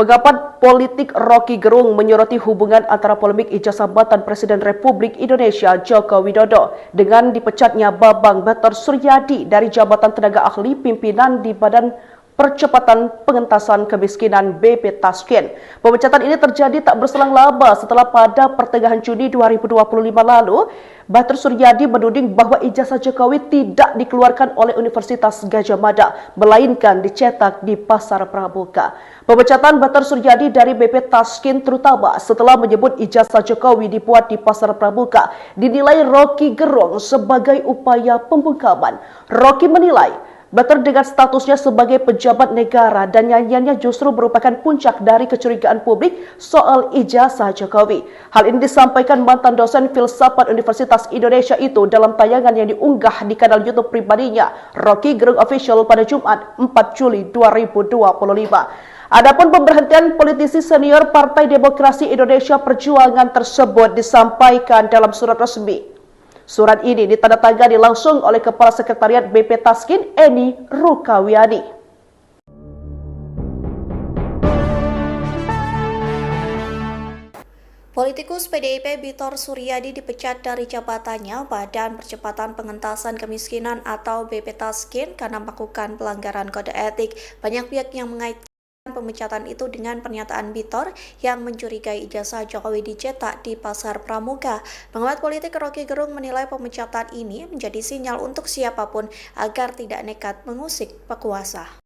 Pengamat politik Rocky Gerung menyoroti hubungan antara polemik ijazah jabatan Presiden Republik Indonesia Joko Widodo dengan dipecatnya Bambang Batar Suryadi dari jabatan tenaga ahli pimpinan di Badan Percepatan Pengentasan Kemiskinan BP Taskin. Pemecatan ini terjadi tak berselang lama setelah pada pertengahan Juni 2025 lalu, Batar Suryadi menuding bahwa ijazah Jokowi tidak dikeluarkan oleh Universitas Gadjah Mada, melainkan dicetak di Pasar Pramuka. Pemecatan Batar Suryadi dari BP Taskin terutama setelah menyebut ijazah Jokowi dibuat di Pasar Pramuka dinilai Rocky Gerung sebagai upaya pembungkaman. Rocky menilai Batar dengan statusnya sebagai pejabat negara dan nyanyiannya justru merupakan puncak dari kecurigaan publik soal ijazah Jokowi. Hal ini disampaikan mantan dosen filsafat Universitas Indonesia itu dalam tayangan yang diunggah di kanal YouTube pribadinya, Rocky Gerung Official pada Jumat 4 Juli 2025. Adapun pemberhentian politisi senior Partai Demokrasi Indonesia Perjuangan tersebut disampaikan dalam surat resmi. Surat ini ditandatangani langsung oleh Kepala Sekretariat BP Taskin, Eni Rukawiani. Politikus PDIP Bitor Suryadi dipecat dari jabatannya Badan Percepatan Pengentasan Kemiskinan atau BP Taskin karena melakukan pelanggaran kode etik. Banyak pihak yang mengaitkan pemecatan itu dengan pernyataan Bitor yang mencurigai ijazah Jokowi dicetak di Pasar Pramuka. Pengamat politik Rocky Gerung menilai pemecatan ini menjadi sinyal untuk siapapun agar tidak nekat mengusik penguasa.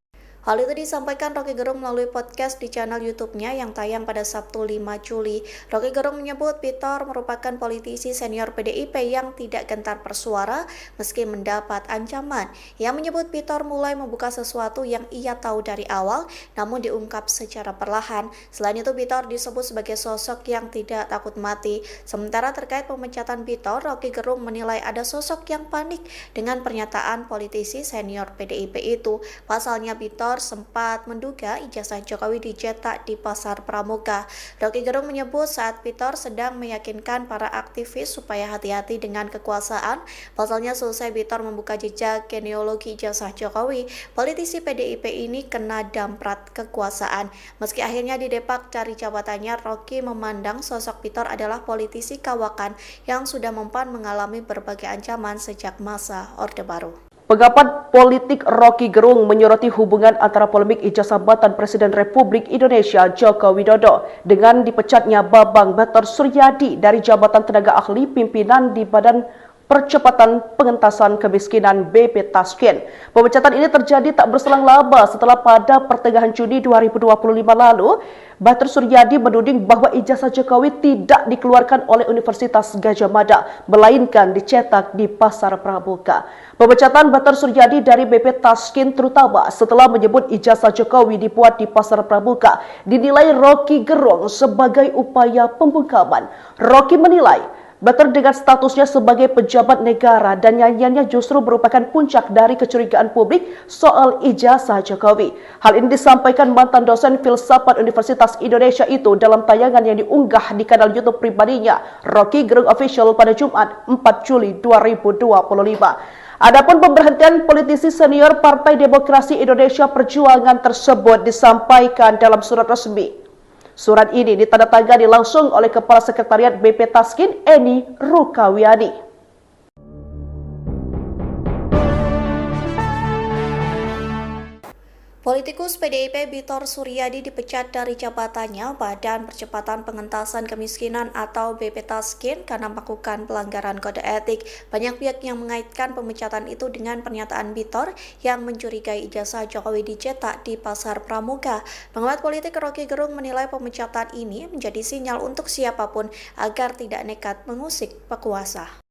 Hal itu disampaikan Rocky Gerung melalui podcast di channel YouTube-nya yang tayang pada Sabtu 5 Juli. Rocky Gerung menyebut Bitor merupakan politisi senior PDIP yang tidak gentar bersuara meski mendapat ancaman. Ia menyebut Bitor mulai membuka sesuatu yang ia tahu dari awal namun diungkap secara perlahan. Selain itu Bitor disebut sebagai sosok yang tidak takut mati. Sementara terkait pemecatan Bitor, Rocky Gerung menilai ada sosok yang panik dengan pernyataan politisi senior PDIP itu. Pasalnya Bitor sempat menduga ijazah Jokowi dicetak di Pasar Pramuka. Rocky Gerung menyebut saat Bitor sedang meyakinkan para aktivis supaya hati-hati dengan kekuasaan. Pasalnya selesai Bitor membuka jejak genealogi ijazah Jokowi, politisi PDIP ini kena damprat kekuasaan. Meski akhirnya didepak dari jabatannya, Rocky memandang sosok Bitor adalah politisi kawakan yang sudah mempan mengalami berbagai ancaman sejak masa Orde Baru. Pengamat politik Rocky Gerung menyoroti hubungan antara polemik ijazah jabatan Presiden Republik Indonesia Joko Widodo dengan dipecatnya Bambang Batar Suryadi dari jabatan tenaga ahli pimpinan di Badan Percepatan Pengentasan Kemiskinan BP Taskin. Pemecatan ini terjadi tak berselang lama setelah pada pertengahan Juni 2025 lalu, Batar Suryadi menuding bahwa ijazah Jokowi tidak dikeluarkan oleh Universitas Gadjah Mada, melainkan dicetak di Pasar Pramuka. Pemecatan Batar Suryadi dari BP Taskin terutama setelah menyebut ijazah Jokowi dibuat di Pasar Pramuka dinilai Rocky Gerung sebagai upaya pembungkaman. Rocky menilai Batar dengan statusnya sebagai pejabat negara dan nyanyiannya justru merupakan puncak dari kecurigaan publik soal ijazah Jokowi. Hal ini disampaikan mantan dosen filsafat Universitas Indonesia itu dalam tayangan yang diunggah di kanal YouTube pribadinya, Rocky Gerung Official pada Jumat 4 Juli 2025. Adapun pemberhentian politisi senior Partai Demokrasi Indonesia Perjuangan tersebut disampaikan dalam surat resmi. Surat ini ditandatangani langsung oleh Kepala Sekretariat BP Taskin, Eni Rukawiani. Politikus PDIP Bitor Suryadi dipecat dari jabatannya Badan Percepatan Pengentasan Kemiskinan atau BP Taskin karena melakukan pelanggaran kode etik. Banyak pihak yang mengaitkan pemecatan itu dengan pernyataan Bitor yang mencurigai ijazah Jokowi dicetak di Pasar Pramuka. Pengamat politik Rocky Gerung menilai pemecatan ini menjadi sinyal untuk siapapun agar tidak nekat mengusik penguasa.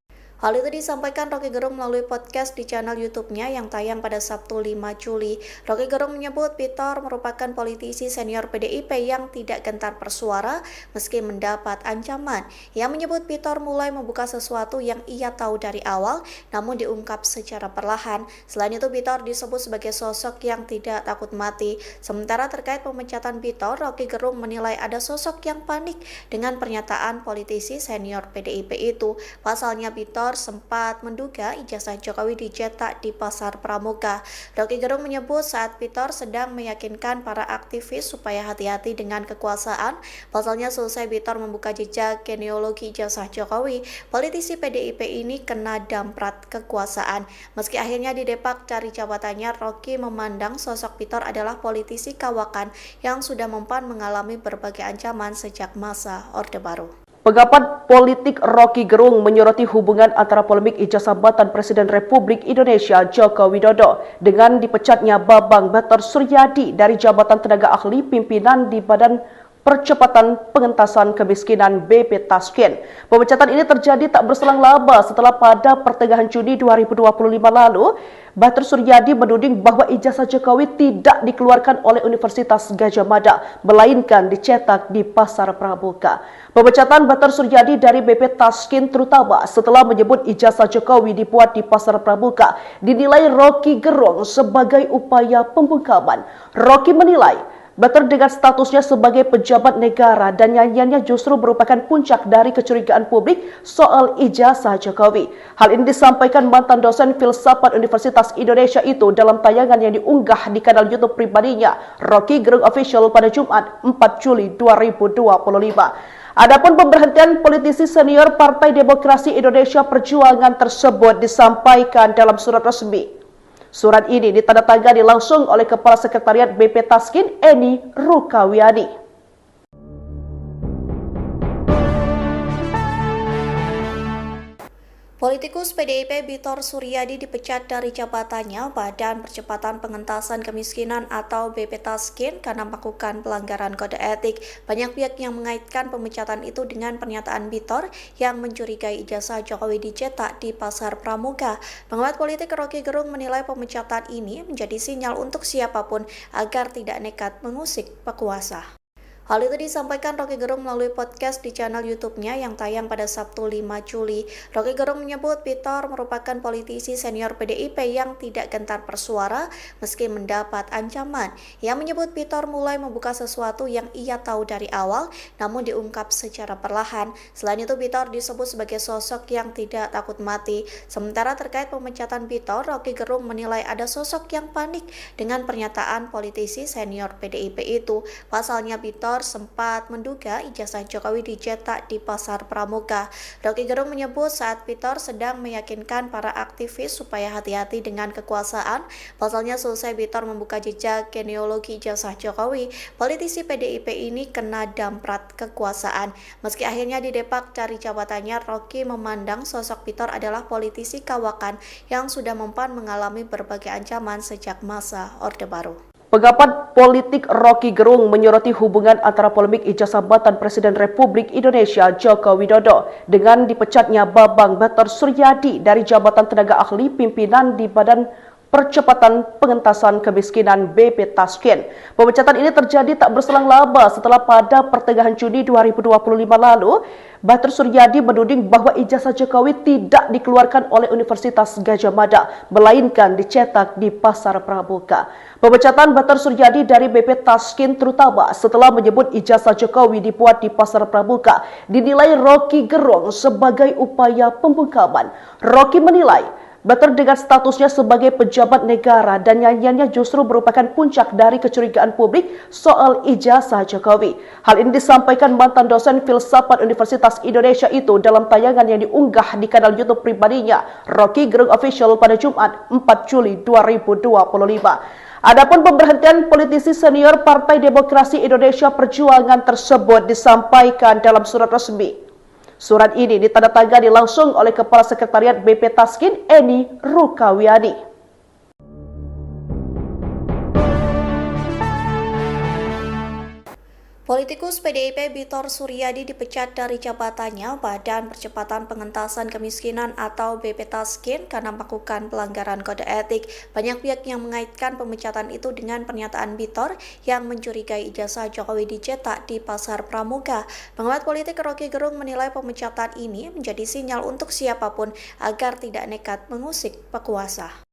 Hal itu disampaikan Rocky Gerung melalui podcast di channel YouTube-nya yang tayang pada Sabtu 5 Juli. Rocky Gerung menyebut Bitor merupakan politisi senior PDIP yang tidak gentar bersuara meski mendapat ancaman. Ia menyebut Bitor mulai membuka sesuatu yang ia tahu dari awal namun diungkap secara perlahan. Selain itu Bitor disebut sebagai sosok yang tidak takut mati. Sementara terkait pemecatan Bitor, Rocky Gerung menilai ada sosok yang panik dengan pernyataan politisi senior PDIP itu. Pasalnya Bitor Bitor sempat menduga ijazah Jokowi dicetak di Pasar Pramuka. Rocky Gerung menyebut saat Bitor sedang meyakinkan para aktivis supaya hati-hati dengan kekuasaan. Pasalnya selesai Bitor membuka jejak genealogi ijazah Jokowi, politisi PDIP ini kena damprat kekuasaan. Meski akhirnya didepak cari jabatannya, Rocky memandang sosok Bitor adalah politisi kawakan yang sudah mempan mengalami berbagai ancaman sejak masa Orde Baru. Pengamat politik Rocky Gerung menyoroti hubungan antara polemik ijazah jabatan Presiden Republik Indonesia Joko Widodo dengan dipecatnya Bambang Batar Suryadi dari jabatan tenaga ahli pimpinan di Badan Percepatan Pengentasan Kemiskinan BP Tasken. Pemecatan ini terjadi tak berselang lama setelah pada pertengahan Juni 2025 lalu, Batar Suryadi menuding bahwa ijazah Jokowi tidak dikeluarkan oleh Universitas Gadjah Mada, melainkan dicetak di Pasar Pramuka. Pemecatan Batar Suryadi dari BP Tasken terutama setelah menyebut ijazah Jokowi dibuat di Pasar Pramuka dinilai Rocky Gerung sebagai upaya pembungkaman. Rocky menilai Batar dengan statusnya sebagai pejabat negara dan nyanyiannya justru merupakan puncak dari kecurigaan publik soal ijazah Jokowi. Hal ini disampaikan mantan dosen filsafat Universitas Indonesia itu dalam tayangan yang diunggah di kanal YouTube pribadinya, Rocky Gerung Official pada Jumat 4 Juli 2025. Adapun pemberhentian politisi senior Partai Demokrasi Indonesia Perjuangan tersebut disampaikan dalam surat resmi. Surat ini ditandatangani langsung oleh Kepala Sekretariat BP Tasken, Eni Rukawiani. Politikus PDIP Bitor Suryadi dipecat dari jabatannya Badan Percepatan Pengentasan Kemiskinan atau BP Tasken karena melakukan pelanggaran kode etik. Banyak pihak yang mengaitkan pemecatan itu dengan pernyataan Bitor yang mencurigai ijazah Jokowi dicetak di Pasar Pramuka. Pengamat politik Rocky Gerung menilai pemecatan ini menjadi sinyal untuk siapapun agar tidak nekat mengusik pekuasa. Hal itu disampaikan Rocky Gerung melalui podcast di channel YouTube-nya yang tayang pada Sabtu 5 Juli. Rocky Gerung menyebut Bitor merupakan politisi senior PDIP yang tidak gentar bersuara meski mendapat ancaman. Ia menyebut Bitor mulai membuka sesuatu yang ia tahu dari awal namun diungkap secara perlahan. Selain itu Bitor disebut sebagai sosok yang tidak takut mati. Sementara terkait pemecatan Bitor, Rocky Gerung menilai ada sosok yang panik dengan pernyataan politisi senior PDIP itu. Pasalnya Bitor sempat menduga ijazah Jokowi dicetak di Pasar Pramuka. Rocky Gerung menyebut saat Bitor sedang meyakinkan para aktivis supaya hati-hati dengan kekuasaan. Pasalnya selesai Bitor membuka jejak genealogi ijazah Jokowi, politisi PDIP ini kena damprat kekuasaan. Meski akhirnya didepak cari jabatannya, Rocky memandang sosok Bitor adalah politisi kawakan yang sudah mempan mengalami berbagai ancaman sejak masa Orde Baru. Pengamat politik Rocky Gerung menyoroti hubungan antara polemik ijazah jabatan Presiden Republik Indonesia Joko Widodo dengan dipecatnya Bambang Batar Suryadi dari jabatan tenaga ahli pimpinan di Badan Percepatan Pengentasan Kemiskinan BP Tasken. Pemecatan ini terjadi tak berselang lama setelah pada pertengahan Juni 2025 lalu, Batar Suryadi menuding bahwa ijazah Jokowi tidak dikeluarkan oleh Universitas Gadjah Mada, melainkan dicetak di Pasar Pramuka. Pemecatan Batar Suryadi dari BP Tasken terutama setelah menyebut ijazah Jokowi dibuat di Pasar Pramuka dinilai Rocky Gerung sebagai upaya pembungkaman. Rocky menilai Batar dengan statusnya sebagai pejabat negara dan nyanyiannya justru merupakan puncak dari kecurigaan publik soal ijazah Jokowi. Hal ini disampaikan mantan dosen filsafat Universitas Indonesia itu dalam tayangan yang diunggah di kanal YouTube pribadinya, Rocky Gerung Official pada Jumat 4 Juli 2025. Adapun pemberhentian politisi senior Partai Demokrasi Indonesia Perjuangan tersebut disampaikan dalam surat resmi. Surat ini ditandatangani langsung oleh Kepala Sekretariat BP Tasken, Eni Rukawiani. Politikus PDIP Bitor Suryadi dipecat dari jabatannya Badan Percepatan Pengentasan Kemiskinan atau BP Tasken karena melakukan pelanggaran kode etik. Banyak pihak yang mengaitkan pemecatan itu dengan pernyataan Bitor yang mencurigai ijazah Jokowi dicetak di Pasar Pramuka. Pengamat politik Rocky Gerung menilai pemecatan ini menjadi sinyal untuk siapapun agar tidak nekat mengusik pekuasa.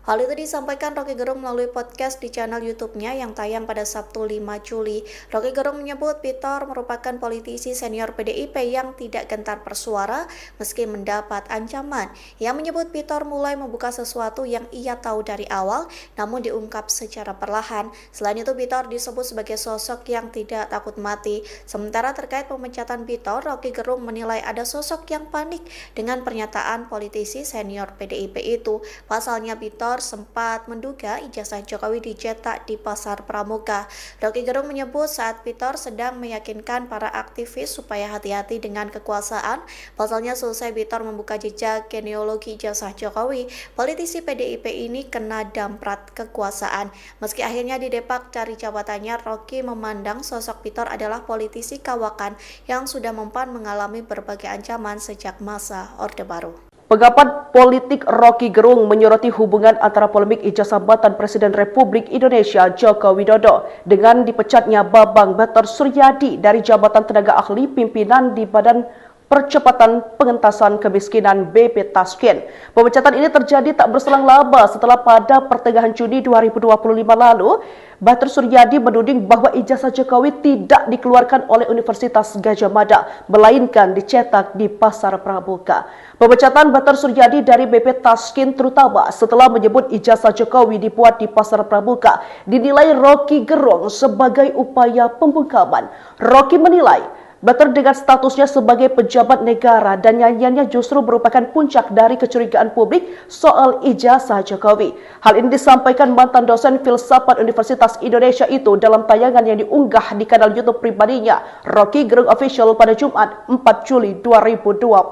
Hal itu disampaikan Roky Gerung melalui podcast di channel YouTube-nya yang tayang pada Sabtu 5 Juli. Roky Gerung menyebut Pitor merupakan politisi senior PDIP yang tidak gentar bersuara meski mendapat ancaman. Ia menyebut Pitor mulai membuka sesuatu yang ia tahu dari awal namun diungkap secara perlahan. Selain itu Pitor disebut sebagai sosok yang tidak takut mati. Sementara terkait pemecatan Pitor, Roky Gerung menilai ada sosok yang panik dengan pernyataan politisi senior PDIP itu. Pasalnya Pitor sempat menduga ijazah Jokowi dicetak di Pasar Pramuka. Roky Gerung menyebut saat Pitor sedang meyakinkan para aktivis supaya hati-hati dengan kekuasaan. Pasalnya selesai Pitor membuka jejak genealogi ijazah Jokowi, politisi PDIP ini kena damprat kekuasaan. Meski akhirnya didepak dari jabatannya, Roky memandang sosok Pitor adalah politisi kawakan yang sudah mempan mengalami berbagai ancaman sejak masa Orde Baru. Pengamat politik Roky Gerung menyoroti hubungan antara polemik ijazah jabatan Presiden Republik Indonesia Joko Widodo dengan dipecatnya Bambang Batar Suryadi dari jabatan tenaga ahli pimpinan di Badan Percepatan Pengentasan Kemiskinan BP Tasken. Pemecatan ini terjadi tak berselang lama setelah pada pertengahan Juni 2025 lalu, Batar Suryadi menuding bahwa ijazah Jokowi tidak dikeluarkan oleh Universitas Gadjah Mada, melainkan dicetak di Pasar Pramuka. Pemecatan Batar Suryadi dari BP Tasken terutama setelah menyebut ijazah Jokowi dibuat di Pasar Pramuka dinilai Roky Gerung sebagai upaya pembungkaman. Roky menilai Batar dengan statusnya sebagai pejabat negara dan nyanyiannya justru merupakan puncak dari kecurigaan publik soal ijazah Jokowi. Hal ini disampaikan mantan dosen filsafat Universitas Indonesia itu dalam tayangan yang diunggah di kanal YouTube pribadinya, Roky Gerung Official pada Jumat 4 Juli 2025.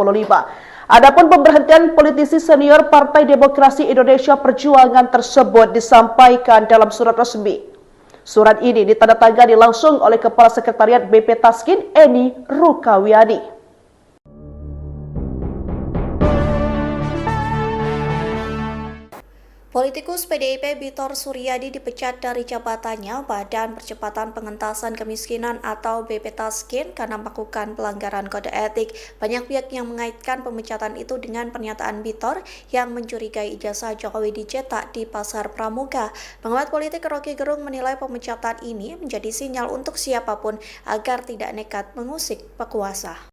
Adapun pemberhentian politisi senior Partai Demokrasi Indonesia Perjuangan tersebut disampaikan dalam surat resmi. Surat ini ditandatangani langsung oleh Kepala Sekretariat BP Tasken, Eni Rukawiani. Politikus PDIP Bitor Suryadi dipecat dari jabatannya Badan Percepatan Pengentasan Kemiskinan atau BP Tasken karena melakukan pelanggaran kode etik. Banyak pihak yang mengaitkan pemecatan itu dengan pernyataan Bitor yang mencurigai ijazah Jokowi dicetak di Pasar Pramuka. Pengamat politik Roky Gerung menilai pemecatan ini menjadi sinyal untuk siapapun agar tidak nekat mengusik penguasa.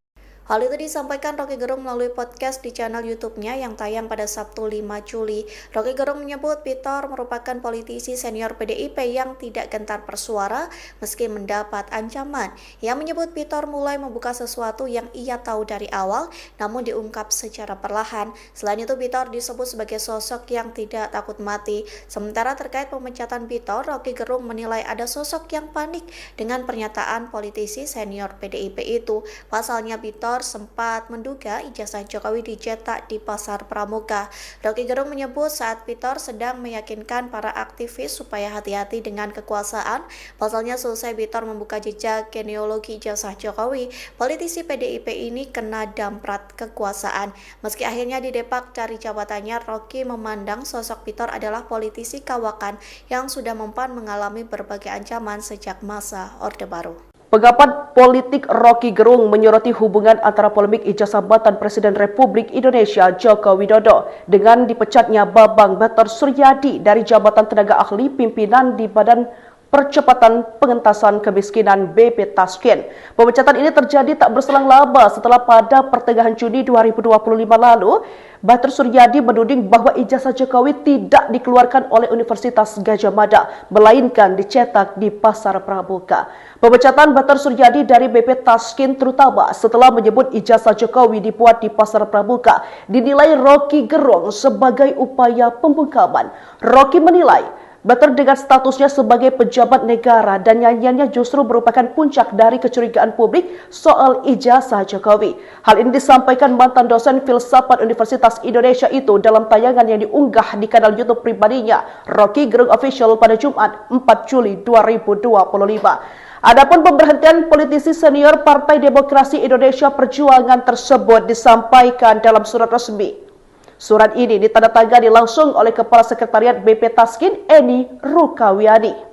Hal itu disampaikan Roky Gerung melalui podcast di channel YouTube-nya yang tayang pada Sabtu 5 Juli. Roky Gerung menyebut Pitor merupakan politisi senior PDIP yang tidak gentar bersuara meski mendapat ancaman. Ia menyebut Pitor mulai membuka sesuatu yang ia tahu dari awal namun diungkap secara perlahan. Selain itu Pitor disebut sebagai sosok yang tidak takut mati. Sementara terkait pemecatan Pitor, Roky Gerung menilai ada sosok yang panik dengan pernyataan politisi senior PDIP itu. Pasalnya Pitor sempat menduga ijazah Jokowi dicetak di Pasar Pramuka. Roky Gerung menyebut saat Pitor sedang meyakinkan para aktivis supaya hati-hati dengan kekuasaan. Pasalnya selesai Pitor membuka jejak genealogi ijazah Jokowi, politisi PDIP ini kena damprat kekuasaan. Meski akhirnya didepak dari jabatannya, Roky memandang sosok Pitor adalah politisi kawakan yang sudah mempan mengalami berbagai ancaman sejak masa Orde Baru. Pengamat politik Roky Gerung menyoroti hubungan antara polemik ijazah jabatan Presiden Republik Indonesia Joko Widodo dengan dipecatnya Bambang Batar Suryadi dari jabatan tenaga ahli pimpinan di Badan Percepatan Pengentasan Kemiskinan BP Tasken. Pemecatan ini terjadi tak berselang lama setelah pada pertengahan Juni 2025 lalu, Batar Suryadi menuding bahwa ijazah Jokowi tidak dikeluarkan oleh Universitas Gadjah Mada, melainkan dicetak di Pasar Pramuka. Pemecatan Batar Suryadi dari BP Tasken terutama setelah menyebut ijazah Jokowi dibuat di Pasar Pramuka dinilai Roky Gerung sebagai upaya pembungkaman. Roky menilai Batar dengan statusnya sebagai pejabat negara dan nyanyiannya justru merupakan puncak dari kecurigaan publik soal ijazah Jokowi. Hal ini disampaikan mantan dosen filsafat Universitas Indonesia itu dalam tayangan yang diunggah di kanal YouTube pribadinya, Roky Gerung Official pada Jumat 4 Juli 2025. Adapun pemberhentian politisi senior Partai Demokrasi Indonesia Perjuangan tersebut disampaikan dalam surat resmi. Surat ini ditandatangani langsung oleh Kepala Sekretariat BP Tasken, Eni Rukawiani.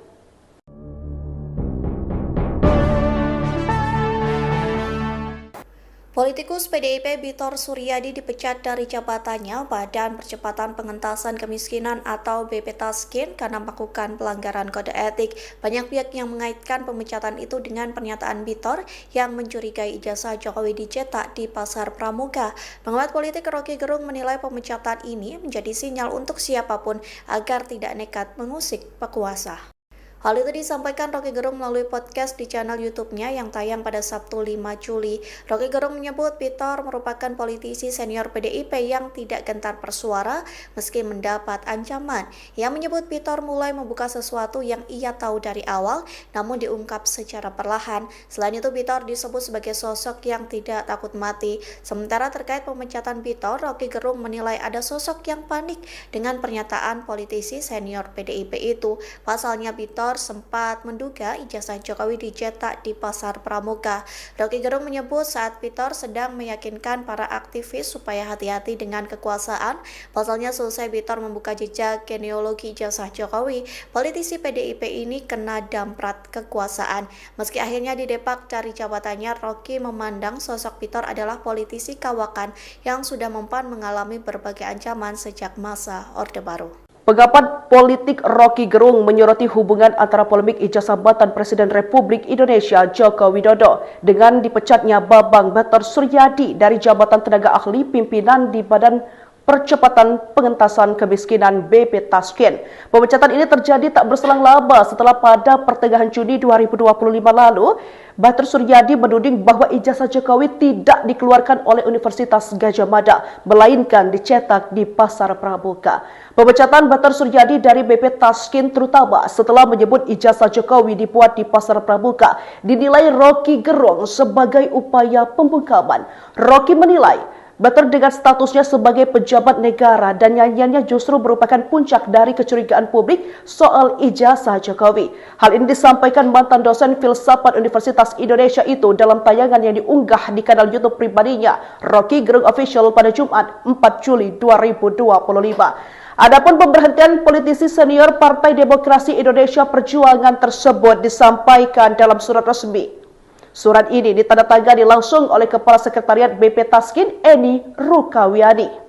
Politikus PDIP Bitor Suryadi dipecat dari jabatannya Badan Percepatan Pengentasan Kemiskinan atau BP Taskin karena melakukan pelanggaran kode etik. Banyak pihak yang mengaitkan pemecatan itu dengan pernyataan Bitor yang mencurigai ijazah Jokowi dicetak di Pasar Pramuka. Pengamat politik Rocky Gerung menilai pemecatan ini menjadi sinyal untuk siapapun agar tidak nekat mengusik pekuasa. Hal itu disampaikan Rocky Gerung melalui podcast di channel YouTube-nya yang tayang pada Sabtu 5 Juli. Rocky Gerung menyebut Bitor merupakan politisi senior PDIP yang tidak gentar bersuara meski mendapat ancaman. Ia menyebut Bitor mulai membuka sesuatu yang ia tahu dari awal namun diungkap secara perlahan. Selain itu Bitor disebut sebagai sosok yang tidak takut mati. Sementara terkait pemecatan Bitor, Rocky Gerung menilai ada sosok yang panik dengan pernyataan politisi senior PDIP itu. Pasalnya Bitor sempat menduga ijazah Jokowi dicetak di Pasar Pramuka. Rocky Gerung menyebut saat Bitor sedang meyakinkan para aktivis supaya hati-hati dengan kekuasaan. Pasalnya selesai Bitor membuka jejak genealogi ijazah Jokowi, politisi PDIP ini kena damprat kekuasaan. Meski akhirnya didepak dari jabatannya, Rocky memandang sosok Bitor adalah politisi kawakan yang sudah mempan mengalami berbagai ancaman sejak masa Orde Baru. Pengamat politik Rocky Gerung menyoroti hubungan antara polemik ijazah jabatan Presiden Republik Indonesia Joko Widodo dengan dipecatnya Bambang Batar Suryadi dari jabatan tenaga ahli pimpinan di Badan Percepatan Pengentasan Kemiskinan BP Taskin. Pemecatan ini terjadi tak berselang lama setelah pada pertengahan Juni 2025 lalu, Batar Suryadi menuding bahwa ijazah Jokowi tidak dikeluarkan oleh Universitas Gadjah Mada, melainkan dicetak di Pasar Pramuka. Pemecatan Batar Suryadi dari BP Taskin terutama setelah menyebut ijazah Jokowi dibuat di Pasar Pramuka dinilai Rocky Gerung sebagai upaya pembungkaman. Rocky menilai Batar dengan statusnya sebagai pejabat negara dan nyanyiannya justru merupakan puncak dari kecurigaan publik soal ijazah Jokowi. Hal ini disampaikan mantan dosen filsafat Universitas Indonesia itu dalam tayangan yang diunggah di kanal YouTube pribadinya, Rocky Gerung Official pada Jumat 4 Juli 2025. Adapun pemberhentian politisi senior Partai Demokrasi Indonesia Perjuangan tersebut disampaikan dalam surat resmi. Surat ini ditandatangani langsung oleh Kepala Sekretariat BP Taskin, Eni Rukawiani.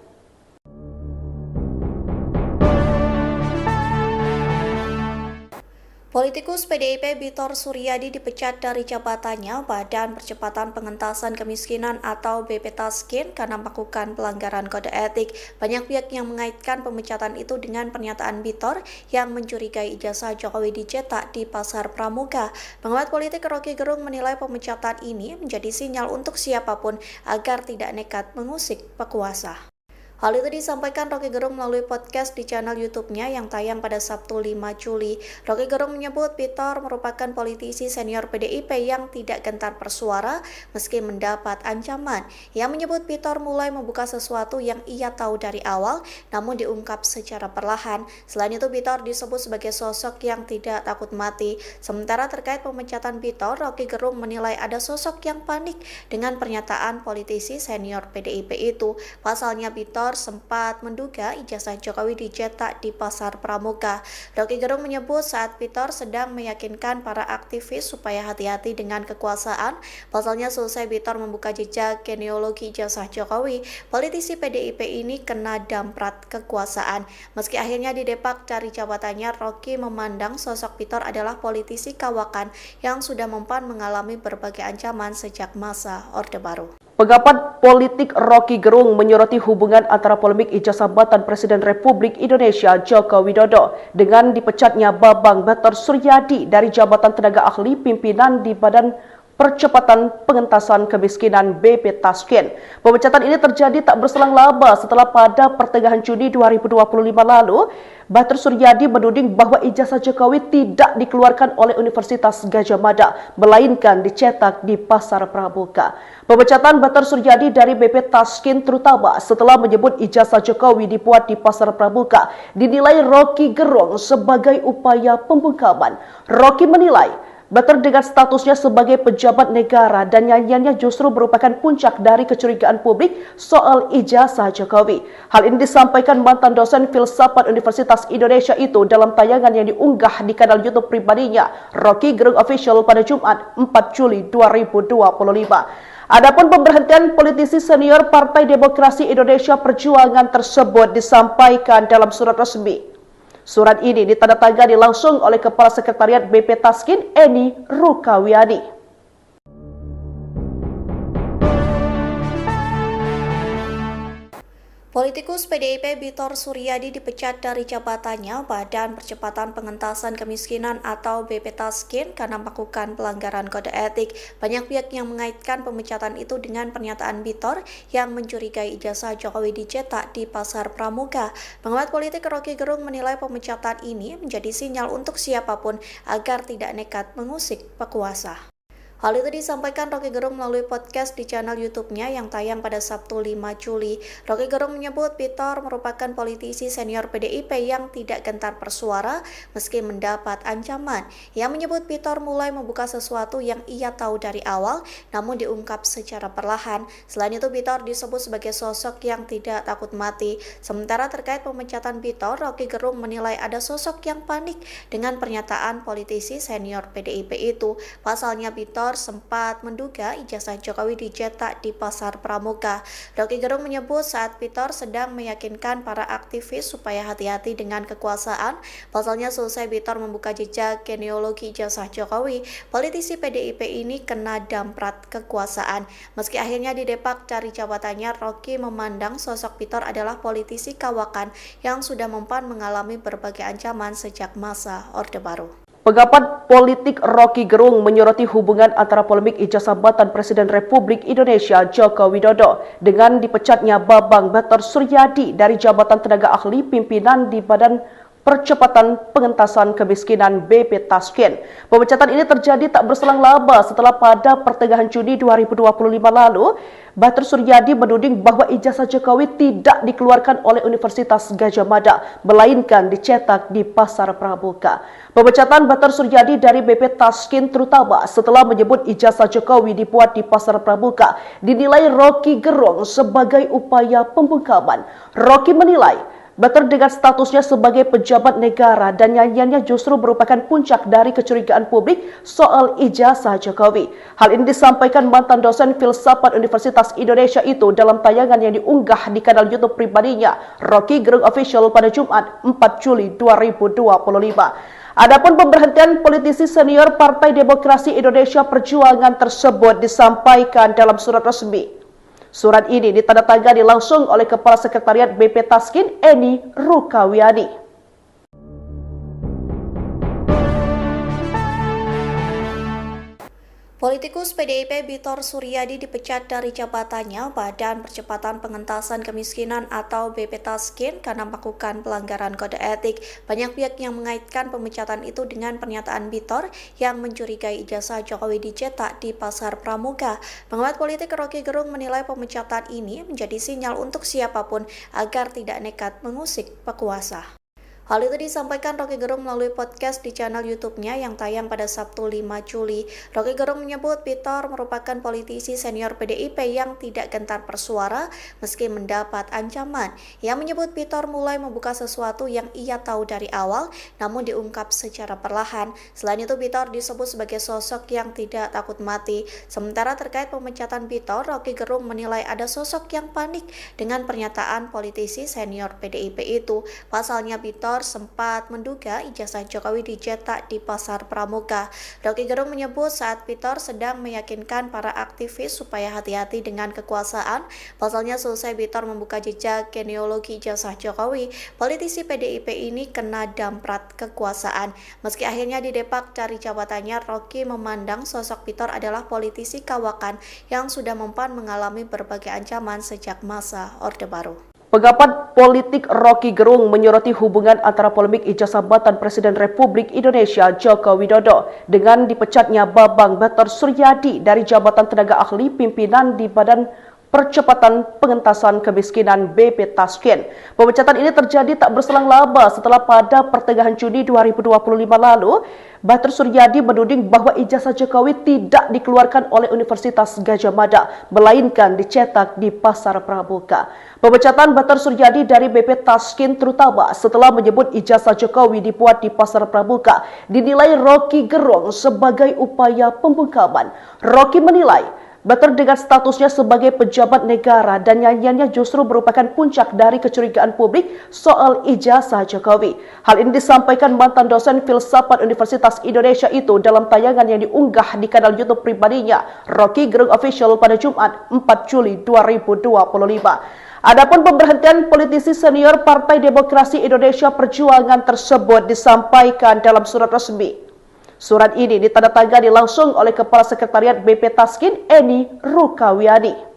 Politikus PDIP Bitor Suryadi dipecat dari jabatannya Badan Percepatan Pengentasan Kemiskinan atau BP Taskin karena melakukan pelanggaran kode etik. Banyak pihak yang mengaitkan pemecatan itu dengan pernyataan Bitor yang mencurigai ijazah Jokowi dicetak di Pasar Pramuka. Pengamat politik Rocky Gerung menilai pemecatan ini menjadi sinyal untuk siapapun agar tidak nekat mengusik pekuasa. Hal itu disampaikan Rocky Gerung melalui podcast di channel YouTube-nya yang tayang pada Sabtu 5 Juli. Rocky Gerung menyebut Bitor merupakan politisi senior PDIP yang tidak gentar bersuara meski mendapat ancaman. Ia menyebut Bitor mulai membuka sesuatu yang ia tahu dari awal namun diungkap secara perlahan. Selain itu Bitor disebut sebagai sosok yang tidak takut mati. Sementara terkait pemecatan Bitor, Rocky Gerung menilai ada sosok yang panik dengan pernyataan politisi senior PDIP itu. Pasalnya Bitor sempat menduga ijazah Jokowi dicetak di Pasar Pramuka. Rocky Gerung menyebut saat Bitor sedang meyakinkan para aktivis supaya hati-hati dengan kekuasaan. Pasalnya selesai Bitor membuka jejak genealogi ijazah Jokowi, politisi PDIP ini kena damprat kekuasaan. Meski akhirnya didepak dari jabatannya, Rocky memandang sosok Bitor adalah politisi kawakan yang sudah mempan mengalami berbagai ancaman sejak masa Orde Baru. Pengamat politik Rocky Gerung menyoroti hubungan antara polemik ijazah jabatan Presiden Republik Indonesia Joko Widodo dengan dipecatnya Bambang Batar Suryadi dari jabatan tenaga ahli pimpinan di Badan Percepatan Pengentasan Kemiskinan BP Taskin. Pemecatan ini terjadi tak berselang lama setelah pada pertengahan Juni 2025 lalu, Batar Suryadi menuding bahwa ijazah Jokowi tidak dikeluarkan oleh Universitas Gadjah Mada, melainkan dicetak di Pasar Pramuka. Pemecatan Batar Suryadi dari BP Taskin terutama setelah menyebut ijazah Jokowi dibuat di Pasar Pramuka dinilai Rocky Gerung sebagai upaya pembungkaman. Rocky menilai Batar dengan statusnya sebagai pejabat negara dan nyanyiannya justru merupakan puncak dari kecurigaan publik soal ijazah Jokowi. Hal ini disampaikan mantan dosen filsafat Universitas Indonesia itu dalam tayangan yang diunggah di kanal YouTube pribadinya, Rocky Gerung Official pada Jumat 4 Juli 2025. Adapun pemberhentian politisi senior Partai Demokrasi Indonesia Perjuangan tersebut disampaikan dalam surat resmi. Surat ini ditandatangani langsung oleh Kepala Sekretariat BP Taskin, Eni Rukawiani. Politikus PDIP Bitor Suryadi dipecat dari jabatannya Badan Percepatan Pengentasan Kemiskinan atau BP Taskin karena melakukan pelanggaran kode etik. Banyak pihak yang mengaitkan pemecatan itu dengan pernyataan Bitor yang mencurigai ijazah Jokowi dicetak di Pasar Pramuka. Pengamat politik Rocky Gerung menilai pemecatan ini menjadi sinyal untuk siapapun agar tidak nekat mengusik pekuasa. Hal itu disampaikan Rocky Gerung melalui podcast di channel YouTube-nya yang tayang pada Sabtu 5 Juli. Rocky Gerung menyebut Bitor merupakan politisi senior PDIP yang tidak gentar bersuara meski mendapat ancaman. Ia menyebut Bitor mulai membuka sesuatu yang ia tahu dari awal namun diungkap secara perlahan. Selain itu Bitor disebut sebagai sosok yang tidak takut mati. Sementara terkait pemecatan Bitor, Rocky Gerung menilai ada sosok yang panik dengan pernyataan politisi senior PDIP itu. Pasalnya Bitor sempat menduga ijazah Jokowi dicetak di Pasar Pramuka. Rocky Gerung menyebut saat Bitor sedang meyakinkan para aktivis supaya hati-hati dengan kekuasaan. Pasalnya selesai Bitor membuka jejak genealogi ijazah Jokowi, politisi PDIP ini kena damprat kekuasaan. Meski akhirnya didepak dari jabatannya, Rocky memandang sosok Bitor adalah politisi kawakan yang sudah mempan mengalami berbagai ancaman sejak masa Orde Baru. Pengamat politik Rocky Gerung menyoroti hubungan antara polemik ijazah jabatan Presiden Republik Indonesia Joko Widodo dengan dipecatnya Bambang Batar Suryadi dari jabatan tenaga ahli pimpinan di Badan Percepatan Pengentasan Kemiskinan BP Taskin. Pemecatan ini terjadi tak berselang lama setelah pada pertengahan Juni 2025 lalu, Batar Suryadi menuding bahwa ijazah Jokowi tidak dikeluarkan oleh Universitas Gadjah Mada, melainkan dicetak di Pasar Pramuka. Pemecatan Batar Suryadi dari BP Taskin terutama setelah menyebut ijazah Jokowi dibuat di Pasar Pramuka dinilai Rocky Gerung sebagai upaya pembungkaman. Rocky menilai Batar dengan statusnya sebagai pejabat negara dan nyanyiannya justru merupakan puncak dari kecurigaan publik soal ijazah Jokowi. Hal ini disampaikan mantan dosen filsafat Universitas Indonesia itu dalam tayangan yang diunggah di kanal YouTube pribadinya, Rocky Gerung Official pada Jumat 4 Juli 2025. Adapun pemberhentian politisi senior Partai Demokrasi Indonesia Perjuangan tersebut disampaikan dalam surat resmi. Surat ini ditandatangani langsung oleh Kepala Sekretariat BP Taskin, Eni Rukawiani. Politikus PDIP Bitor Suryadi dipecat dari jabatannya Badan Percepatan Pengentasan Kemiskinan atau BP Taskin karena melakukan pelanggaran kode etik. Banyak pihak yang mengaitkan pemecatan itu dengan pernyataan Bitor yang mencurigai ijazah Jokowi dicetak di Pasar Pramuka. Pengamat politik Rocky Gerung menilai pemecatan ini menjadi sinyal untuk siapapun agar tidak nekat mengusik pekuasa. Hal itu disampaikan Rocky Gerung melalui podcast di channel YouTube-nya yang tayang pada Sabtu 5 Juli. Rocky Gerung menyebut Bitor merupakan politisi senior PDIP yang tidak gentar bersuara meski mendapat ancaman. Ia menyebut Bitor mulai membuka sesuatu yang ia tahu dari awal namun diungkap secara perlahan. Selain itu Bitor disebut sebagai sosok yang tidak takut mati. Sementara terkait pemecatan Bitor, Rocky Gerung menilai ada sosok yang panik dengan pernyataan politisi senior PDIP itu. Pasalnya Bitor sempat menduga ijazah Jokowi dicetak di Pasar Pramuka. Rocky Gerung menyebut saat Bitor sedang meyakinkan para aktivis supaya hati-hati dengan kekuasaan. Pasalnya selesai Bitor membuka jejak genealogi ijazah Jokowi, politisi PDIP ini kena damprat kekuasaan. Meski akhirnya didepak dari jabatannya, Rocky memandang sosok Bitor adalah politisi kawakan yang sudah mempan mengalami berbagai ancaman sejak masa Orde Baru. Pengamat politik Rocky Gerung menyoroti hubungan antara polemik ijazah jabatan Presiden Republik Indonesia Joko Widodo dengan dipecatnya Bambang Batar Suryadi dari jabatan tenaga ahli pimpinan di Badan Percepatan Pengentasan Kemiskinan BP Taskin. Pemecatan ini terjadi tak berselang lama setelah pada pertengahan Juni 2025 lalu, Batar Suryadi menuding bahwa ijazah Jokowi tidak dikeluarkan oleh Universitas Gadjah Mada, melainkan dicetak di Pasar Pramuka. Pemecatan Batar Suryadi dari BP Taskin terutama setelah menyebut ijazah Jokowi dibuat di Pasar Pramuka dinilai Rocky Gerung sebagai upaya pembungkaman. Rocky menilai Bater dengan statusnya sebagai pejabat negara dan nyanyiannya justru merupakan puncak dari kecurigaan publik soal ijazah Jokowi. Hal ini disampaikan mantan dosen filsafat Universitas Indonesia itu dalam tayangan yang diunggah di kanal YouTube pribadinya, Rocky Gerung Official pada Jumat 4 Juli 2025. Adapun pemberhentian politisi senior Partai Demokrasi Indonesia Perjuangan tersebut disampaikan dalam surat resmi. Surat ini ditandatangani langsung oleh Kepala Sekretariat BP Taskin, Eni Rukawiani.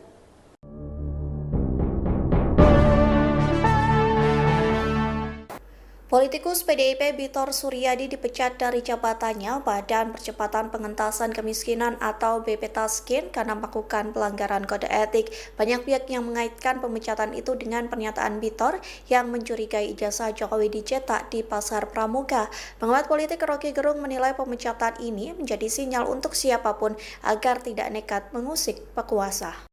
Politikus PDIP Bitor Suryadi dipecat dari jabatannya Badan Percepatan Pengentasan Kemiskinan atau BP Taskin karena melakukan pelanggaran kode etik. Banyak pihak yang mengaitkan pemecatan itu dengan pernyataan Bitor yang mencurigai ijazah Jokowi dicetak di Pasar Pramuka. Pengamat politik Rocky Gerung menilai pemecatan ini menjadi sinyal untuk siapapun agar tidak nekat mengusik pekuasa.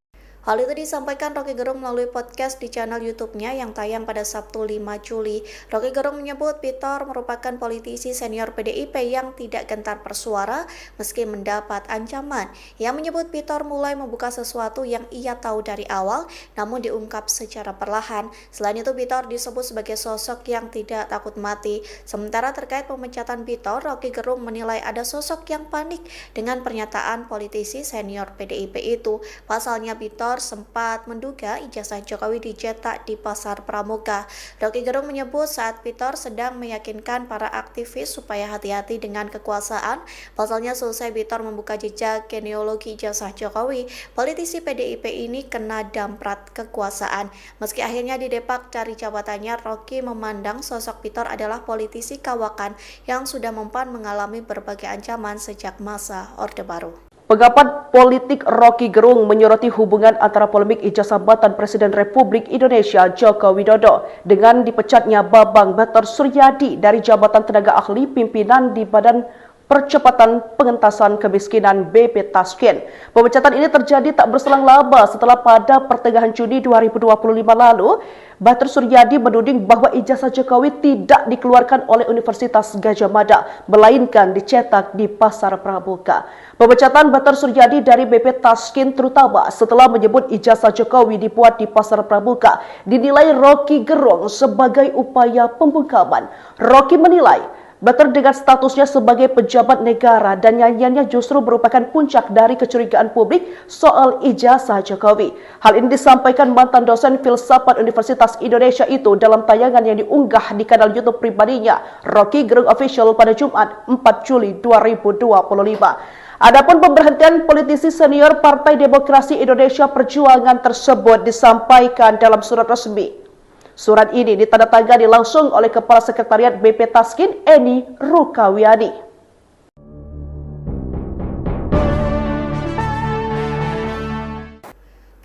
Hal itu disampaikan Rocky Gerung melalui podcast di channel YouTube-nya yang tayang pada Sabtu 5 Juli. Rocky Gerung menyebut Bitor merupakan politisi senior PDIP yang tidak gentar bersuara meski mendapat ancaman. Ia menyebut Bitor mulai membuka sesuatu yang ia tahu dari awal namun diungkap secara perlahan. Selain itu Bitor disebut sebagai sosok yang tidak takut mati. Sementara terkait pemecatan Bitor, Rocky Gerung menilai ada sosok yang panik dengan pernyataan politisi senior PDIP itu. Pasalnya Bitor sempat menduga ijazah Jokowi dicetak di Pasar Pramuka. Rocky Gerung menyebut saat Bitor sedang meyakinkan para aktivis supaya hati-hati dengan kekuasaan. Pasalnya selesai Bitor membuka jejak genealogi ijazah Jokowi, politisi PDIP ini kena damprat kekuasaan. Meski akhirnya didepak dari jabatannya, Rocky memandang sosok Bitor adalah politisi kawakan yang sudah mempan mengalami berbagai ancaman sejak masa Orde Baru. Pengamat politik Rocky Gerung menyoroti hubungan antara polemik ijazah jabatan Presiden Republik Indonesia Joko Widodo dengan dipecatnya Bambang Bater Suryadi dari jabatan tenaga ahli pimpinan di Badan Percepatan Pengentasan Kemiskinan BP Taskin. Pemecatan ini terjadi tak berselang lama setelah pada pertengahan Juni 2025 lalu, Bater Suryadi menuding bahwa ijazah Jokowi tidak dikeluarkan oleh Universitas Gadjah Mada, melainkan dicetak di Pasar Pramuka. Pemecatan Bater Suryadi dari BP Taskin terutama setelah menyebut ijazah Jokowi dibuat di Pasar Pramuka dinilai Rocky Gerung sebagai upaya pembungkaman. Rocky menilai Bater dengan statusnya sebagai pejabat negara dan nyanyiannya justru merupakan puncak dari kecurigaan publik soal ijazah Jokowi. Hal ini disampaikan mantan dosen filsafat Universitas Indonesia itu dalam tayangan yang diunggah di kanal YouTube pribadinya, Rocky Gerung Official pada Jumat 4 Juli 2025. Adapun pemberhentian politisi senior Partai Demokrasi Indonesia Perjuangan tersebut disampaikan dalam surat resmi. Surat ini ditandatangani langsung oleh Kepala Sekretariat BP Taskin, Eni Rukawiani.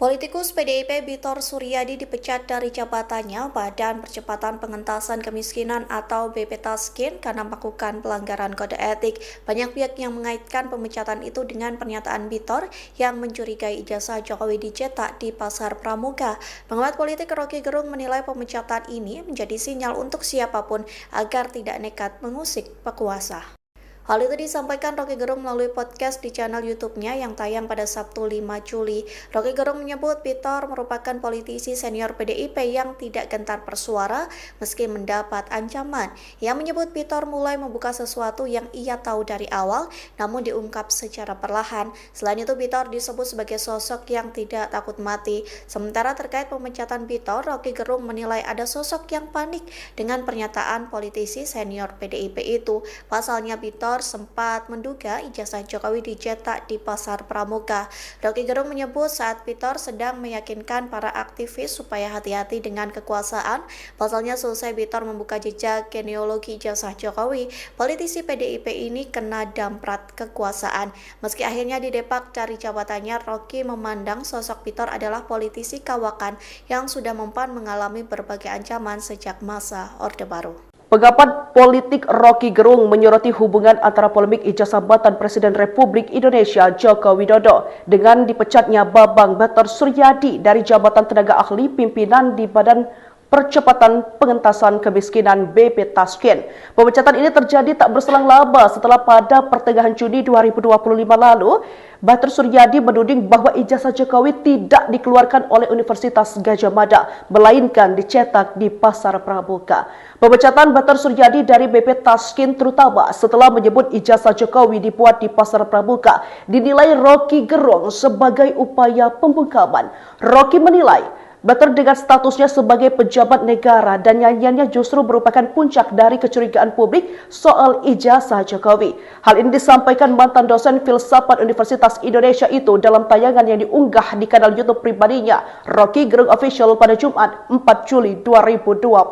Politikus PDIP Bitor Suryadi dipecat dari jabatannya Badan Percepatan Pengentasan Kemiskinan atau BP Taskin karena melakukan pelanggaran kode etik. Banyak pihak yang mengaitkan pemecatan itu dengan pernyataan Bitor yang mencurigai ijazah Jokowi dicetak di Pasar Pramuka. Pengamat politik Rocky Gerung menilai pemecatan ini menjadi sinyal untuk siapapun agar tidak nekat mengusik pekuasa. Hal itu disampaikan Rocky Gerung melalui podcast di channel YouTube-nya yang tayang pada Sabtu 5 Juli. Rocky Gerung menyebut Bitor merupakan politisi senior PDIP yang tidak gentar bersuara meski mendapat ancaman. Ia menyebut Bitor mulai membuka sesuatu yang ia tahu dari awal namun diungkap secara perlahan. Selain itu Bitor disebut sebagai sosok yang tidak takut mati. Sementara terkait pemecatan Bitor, Rocky Gerung menilai ada sosok yang panik dengan pernyataan politisi senior PDIP itu. Pasalnya Bitor sempat menduga ijazah Jokowi dicetak di Pasar Pramuka. Rocky Gerung menyebut saat Bitor sedang meyakinkan para aktivis supaya hati-hati dengan kekuasaan. Pasalnya selesai Bitor membuka jejak genealogi ijazah Jokowi, politisi PDIP ini kena damprat kekuasaan. Meski akhirnya didepak dari jabatannya, Rocky memandang sosok Bitor adalah politisi kawakan yang sudah mempan mengalami berbagai ancaman sejak masa Orde Baru. Pengamat politik Rocky Gerung menyoroti hubungan antara polemik ijazah jabatan Presiden Republik Indonesia Joko Widodo dengan dipecatnya Bambang Bater Suryadi dari jabatan tenaga ahli pimpinan di Badan Percepatan Pengentasan Kemiskinan BP Taskin. Pemecatan ini terjadi tak berselang lama setelah pada pertengahan Juni 2025 lalu, Bater Suryadi menuding bahwa ijazah Jokowi tidak dikeluarkan oleh Universitas Gadjah Mada, melainkan dicetak di Pasar Pramuka. Pemecatan Bater Suryadi dari BP Taskin terutama setelah menyebut ijazah Jokowi dibuat di Pasar Pramuka dinilai Rocky Gerung sebagai upaya pembungkaman. Rocky menilai Bater dengan statusnya sebagai pejabat negara dan nyanyiannya justru merupakan puncak dari kecurigaan publik soal ijazah Jokowi. Hal ini disampaikan mantan dosen filsafat Universitas Indonesia itu dalam tayangan yang diunggah di kanal YouTube pribadinya, Rocky Gerung Official pada Jumat 4 Juli 2025.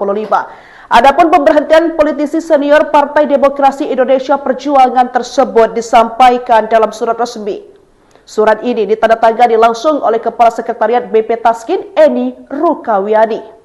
Adapun pemberhentian politisi senior Partai Demokrasi Indonesia Perjuangan tersebut disampaikan dalam surat resmi. Surat ini ditandatangani langsung oleh Kepala Sekretariat BP Taskin, Eni Rukawiani.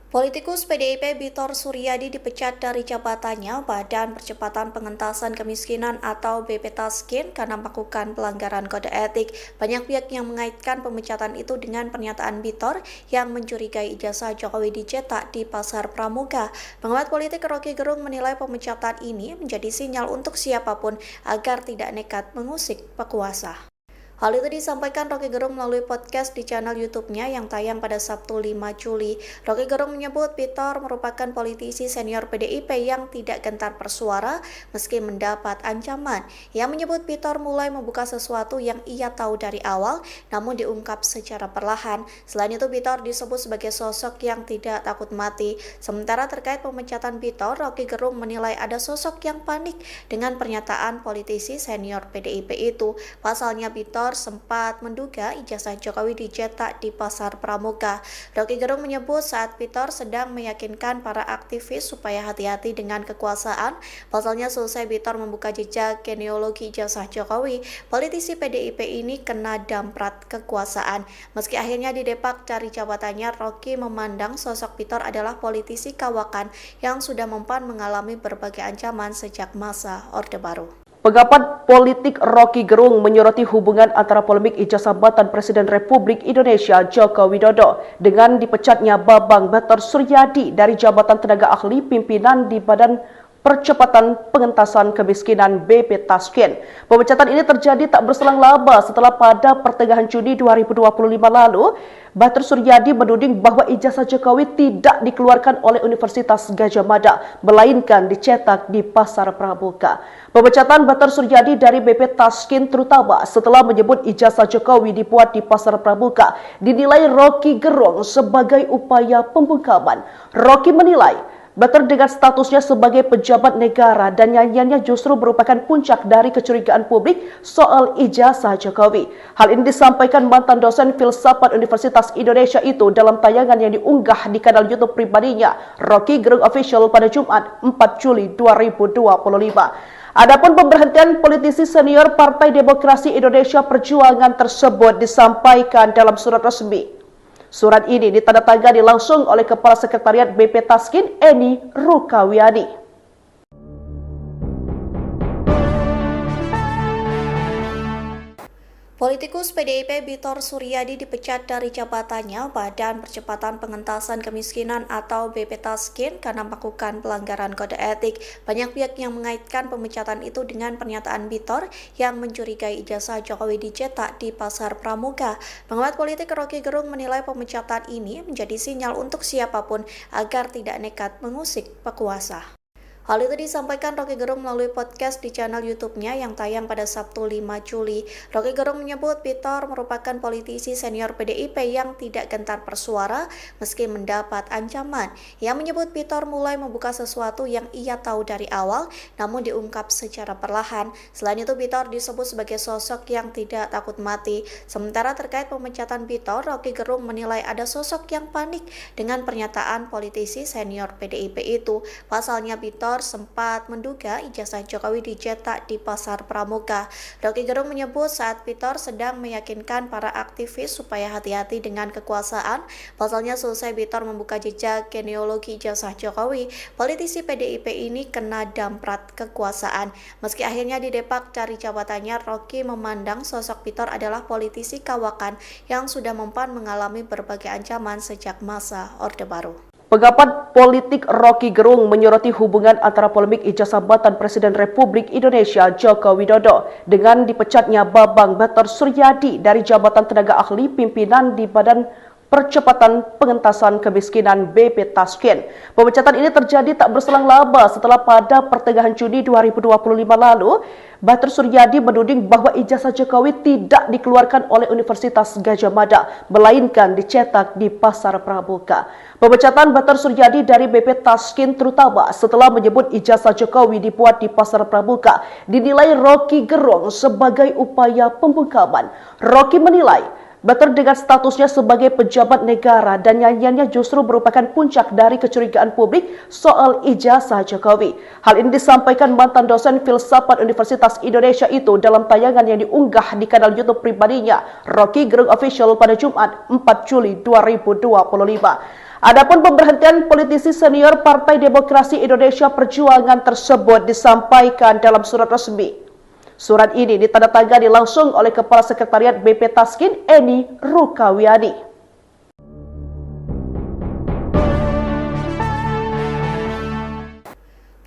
Politikus PDIP Bitor Suryadi dipecat dari jabatannya Badan Percepatan Pengentasan Kemiskinan atau BP Taskin karena melakukan pelanggaran kode etik. Banyak pihak yang mengaitkan pemecatan itu dengan pernyataan Bitor yang mencurigai ijazah Jokowi dicetak di Pasar Pramuka. Pengamat politik Rocky Gerung menilai pemecatan ini menjadi sinyal untuk siapapun agar tidak nekat mengusik penguasa. Hal itu disampaikan Rocky Gerung melalui podcast di channel YouTube-nya yang tayang pada Sabtu 5 Juli. Rocky Gerung menyebut Bitor merupakan politisi senior PDIP yang tidak gentar bersuara meski mendapat ancaman. Ia menyebut Bitor mulai membuka sesuatu yang ia tahu dari awal namun diungkap secara perlahan. Selain itu Bitor disebut sebagai sosok yang tidak takut mati. Sementara terkait pemecatan Bitor, Rocky Gerung menilai ada sosok yang panik dengan pernyataan politisi senior PDIP itu. Pasalnya Bitor sempat menduga ijazah Jokowi dicetak di Pasar Pramuka. Rocky Gerung menyebut saat Bitor sedang meyakinkan para aktivis supaya hati-hati dengan kekuasaan. Pasalnya selesai Bitor membuka jejak genealogi ijazah Jokowi, politisi PDIP ini kena damprat kekuasaan. Meski akhirnya didepak dari jabatannya, Rocky memandang sosok Bitor adalah politisi kawakan yang sudah mempan mengalami berbagai ancaman sejak masa Orde Baru. Pengamat politik Rocky Gerung menyoroti hubungan antara polemik ijazah jabatan Presiden Republik Indonesia Joko Widodo dengan dipecatnya Bambang Bater Suryadi dari jabatan tenaga ahli pimpinan di Badan Percepatan Pengentasan Kemiskinan BP Taskin. Pemecatan ini terjadi tak berselang lama setelah pada pertengahan Juni 2025 lalu, Bater Suryadi menuding bahwa ijazah Jokowi tidak dikeluarkan oleh Universitas Gadjah Mada, melainkan dicetak di Pasar Pramuka. Pemecatan Bater Suryadi dari BP Taskin terutama setelah menyebut ijazah Jokowi dibuat di Pasar Pramuka dinilai Rocky Gerung sebagai upaya pembungkaman. Rocky menilai Bater dengan statusnya sebagai pejabat negara dan nyanyiannya justru merupakan puncak dari kecurigaan publik soal ijazah Jokowi. Hal ini disampaikan mantan dosen filsafat Universitas Indonesia itu dalam tayangan yang diunggah di kanal YouTube pribadinya, Rocky Gerung Official pada Jumat 4 Juli 2025. Adapun pemberhentian politisi senior Partai Demokrasi Indonesia Perjuangan tersebut disampaikan dalam surat resmi. Surat ini ditandatangani langsung oleh Kepala Sekretariat BP Taskin, Eni Rukawiani. Politikus PDIP Bitor Suryadi dipecat dari jabatannya Badan Percepatan Pengentasan Kemiskinan atau BP Taskin karena melakukan pelanggaran kode etik. Banyak pihak yang mengaitkan pemecatan itu dengan pernyataan Bitor yang mencurigai ijazah Jokowi dicetak di Pasar Pramuka. Pengamat politik Rocky Gerung menilai pemecatan ini menjadi sinyal untuk siapapun agar tidak nekat mengusik penguasa. Hal itu disampaikan Rocky Gerung melalui podcast di channel YouTube-nya yang tayang pada Sabtu 5 Juli. Rocky Gerung menyebut Bitor merupakan politisi senior PDIP yang tidak gentar bersuara meski mendapat ancaman. Ia menyebut Bitor mulai membuka sesuatu yang ia tahu dari awal namun diungkap secara perlahan. Selain itu Bitor disebut sebagai sosok yang tidak takut mati. Sementara terkait pemecatan Bitor, Rocky Gerung menilai ada sosok yang panik dengan pernyataan politisi senior PDIP itu. Pasalnya Bitor Bitor sempat menduga ijazah Jokowi dicetak di Pasar Pramuka. Rocky Gerung menyebut saat Bitor sedang meyakinkan para aktivis supaya hati-hati dengan kekuasaan. Pasalnya selesai Bitor membuka jejak genealogi ijazah Jokowi, politisi PDIP ini kena damprat kekuasaan. Meski akhirnya didepak cari jabatannya, Rocky memandang sosok Bitor adalah politisi kawakan yang sudah mempan mengalami berbagai ancaman sejak masa Orde Baru. Pengamat politik Rocky Gerung menyoroti hubungan antara polemik ijazah jabatan Presiden Republik Indonesia Joko Widodo dengan dipecatnya Bambang Batar Suryadi dari jabatan tenaga ahli pimpinan di Badan Percepatan Pengentasan Kemiskinan BP Tasken. Pemecatan ini terjadi tak berselang lama setelah pada pertengahan Juni 2025 lalu, Batar Suryadi menuding bahwa ijazah Jokowi tidak dikeluarkan oleh Universitas Gadjah Mada, melainkan dicetak di Pasar Pramuka. Pemecatan Batar Suryadi dari BP Tasken terutama setelah menyebut ijazah Jokowi dibuat di Pasar Pramuka dinilai Rocky Gerung sebagai upaya pembungkaman. Rocky menilai Batar dengan statusnya sebagai pejabat negara dan nyanyiannya justru merupakan puncak dari kecurigaan publik soal ijazah Jokowi. Hal ini disampaikan mantan dosen filsafat Universitas Indonesia itu dalam tayangan yang diunggah di kanal YouTube pribadinya, Rocky Gerung Official pada Jumat 4 Juli 2025. Adapun pemberhentian politisi senior Partai Demokrasi Indonesia Perjuangan tersebut disampaikan dalam surat resmi. Surat ini ditandatangani langsung oleh Kepala Sekretariat BP Tasken, Eni Rukawiani.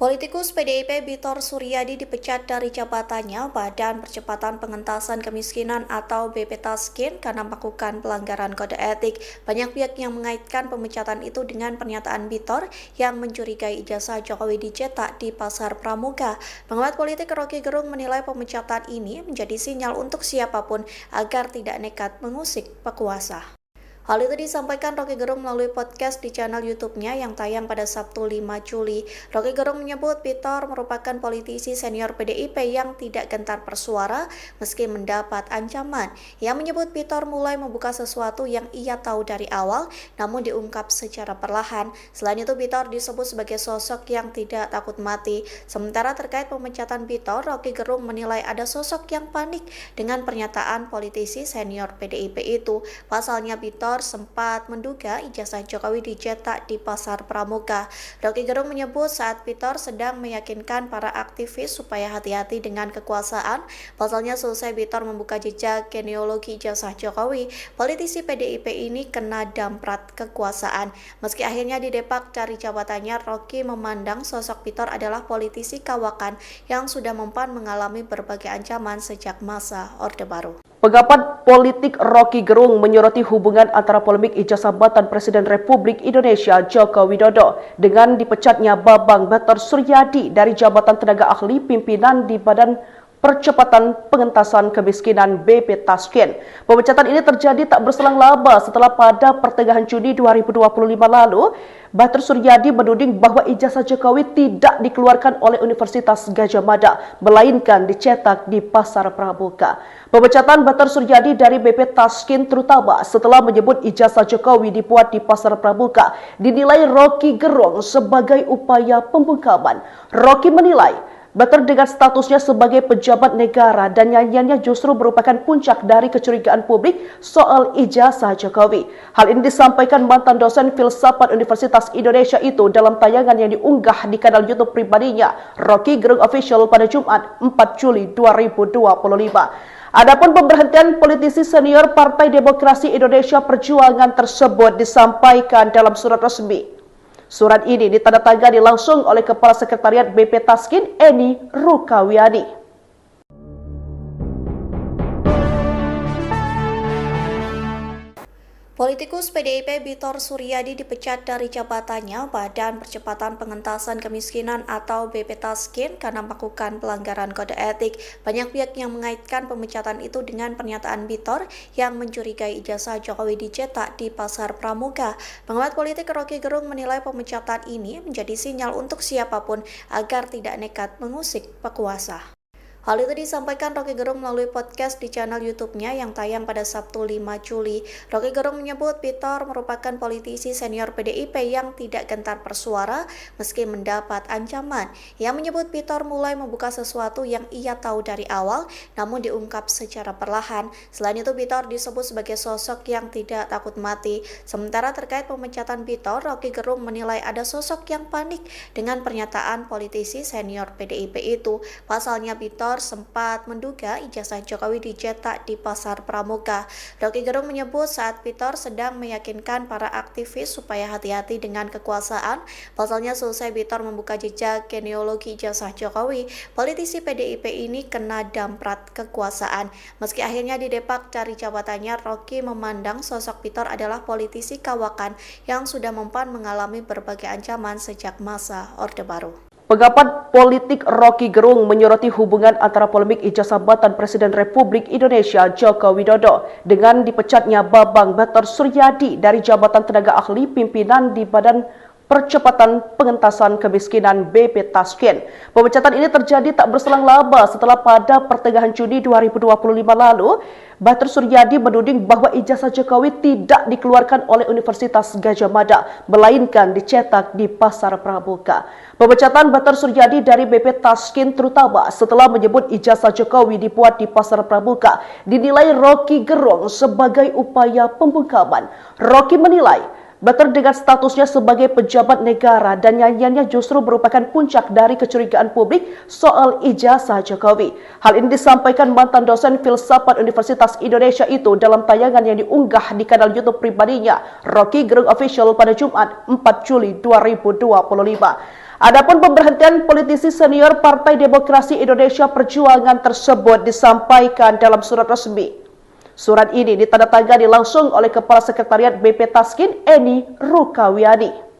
Politikus PDIP Bitor Suryadi dipecat dari jabatannya Badan Percepatan Pengentasan Kemiskinan atau BP Tasken karena melakukan pelanggaran kode etik. Banyak pihak yang mengaitkan pemecatan itu dengan pernyataan Bitor yang mencurigai ijazah Jokowi dicetak di Pasar Pramuka. Pengamat politik Rocky Gerung menilai pemecatan ini menjadi sinyal untuk siapapun agar tidak nekat mengusik pekuasa. Hal itu disampaikan Rocky Gerung melalui podcast di channel YouTube-nya yang tayang pada Sabtu 5 Juli. Rocky Gerung menyebut Bitor merupakan politisi senior PDIP yang tidak gentar bersuara meski mendapat ancaman. Ia menyebut Bitor mulai membuka sesuatu yang ia tahu dari awal namun diungkap secara perlahan. Selain itu Bitor disebut sebagai sosok yang tidak takut mati. Sementara terkait pemecatan Bitor, Rocky Gerung menilai ada sosok yang panik dengan pernyataan politisi senior PDIP itu. Pasalnya Bitor sempat menduga ijazah Jokowi dicetak di Pasar Pramuka. Rocky Gerung menyebut saat Bitor sedang meyakinkan para aktivis supaya hati-hati dengan kekuasaan. Pasalnya selesai Bitor membuka jejak genealogi ijazah Jokowi, politisi PDIP ini kena damprat kekuasaan. Meski akhirnya didepak cari jabatannya, Rocky memandang sosok Bitor adalah politisi kawakan yang sudah mempan mengalami berbagai ancaman sejak masa Orde Baru. Pengamat politik Rocky Gerung menyoroti hubungan antara polemik ijazah jabatan Presiden Republik Indonesia Joko Widodo dengan dipecatnya Bambang Batar Suryadi dari jabatan tenaga ahli pimpinan di Badan Percepatan Pengentasan Kemiskinan BP Tasken. Pemecatan ini terjadi tak berselang lama setelah pada pertengahan Juni 2025 lalu, Batar Suryadi menuding bahwa ijazah Jokowi tidak dikeluarkan oleh Universitas Gadjah Mada, melainkan dicetak di Pasar Pramuka. Pemecatan Batar Suryadi dari BP Tasken terutama setelah menyebut ijazah Jokowi dibuat di Pasar Pramuka dinilai Rocky Gerung sebagai upaya pembungkaman. Rocky menilai Batar dengan statusnya sebagai pejabat negara dan nyanyiannya justru merupakan puncak dari kecurigaan publik soal ijazah Jokowi. Hal ini disampaikan mantan dosen filsafat Universitas Indonesia itu dalam tayangan yang diunggah di kanal YouTube pribadinya, Rocky Gerung Official pada Jumat 4 Juli 2025. Adapun pemberhentian politisi senior Partai Demokrasi Indonesia Perjuangan tersebut disampaikan dalam surat resmi. Surat ini ditandatangani langsung oleh Kepala Sekretariat BP Tasken, Eni Rukawiani. Politikus PDIP Bitor Suryadi dipecat dari jabatannya Badan Percepatan Pengentasan Kemiskinan atau BP Tasken karena melakukan pelanggaran kode etik. Banyak pihak yang mengaitkan pemecatan itu dengan pernyataan Bitor yang mencurigai ijazah Jokowi dicetak di Pasar Pramuka. Pengamat politik Rocky Gerung menilai pemecatan ini menjadi sinyal untuk siapapun agar tidak nekat mengusik pekuasa. Hal itu disampaikan Roky Gerung melalui podcast di channel YouTube-nya yang tayang pada Sabtu 5 Juli. Roky Gerung menyebut Pitor merupakan politisi senior PDIP yang tidak gentar bersuara meski mendapat ancaman. Ia menyebut Pitor mulai membuka sesuatu yang ia tahu dari awal namun diungkap secara perlahan. Selain itu Pitor disebut sebagai sosok yang tidak takut mati. Sementara terkait pemecatan Pitor, Roky Gerung menilai ada sosok yang panik dengan pernyataan politisi senior PDIP itu. Pasalnya Pitor sempat menduga ijazah Jokowi dicetak di Pasar Pramuka. Roky Gerung menyebut saat Pitor sedang meyakinkan para aktivis supaya hati-hati dengan kekuasaan. Pasalnya selesai Pitor membuka jejak genealogi ijazah Jokowi, politisi PDIP ini kena damprat kekuasaan. Meski akhirnya didepak dari jabatannya, Roky memandang sosok Pitor adalah politisi kawakan yang sudah mempan mengalami berbagai ancaman sejak masa Orde Baru. Pengamat politik Roky Gerung menyoroti hubungan antara polemik ijazah jabatan Presiden Republik Indonesia Joko Widodo dengan dipecatnya Bambang Batar Suryadi dari jabatan tenaga ahli pimpinan di Badan Percepatan Pengentasan Kemiskinan BP Tasken. Pemecatan ini terjadi tak berselang lama setelah pada pertengahan Juni 2025 lalu, Batar Suryadi menuding bahwa ijazah Jokowi tidak dikeluarkan oleh Universitas Gadjah Mada, melainkan dicetak di Pasar Pramuka. Pemecatan Batar Suryadi dari BP Tasken terutama setelah menyebut ijazah Jokowi dibuat di Pasar Pramuka dinilai Roky Gerung sebagai upaya pembungkaman. Roky menilai Batar dengan statusnya sebagai pejabat negara dan nyanyiannya justru merupakan puncak dari kecurigaan publik soal ijazah Jokowi. Hal ini disampaikan mantan dosen filsafat Universitas Indonesia itu dalam tayangan yang diunggah di kanal YouTube pribadinya, Roky Gerung Official pada Jumat 4 Juli 2025. Adapun pemberhentian politisi senior Partai Demokrasi Indonesia Perjuangan tersebut disampaikan dalam surat resmi. Surat ini ditandatangani langsung oleh Kepala Sekretariat BP Tasken, Eni Rukawiani.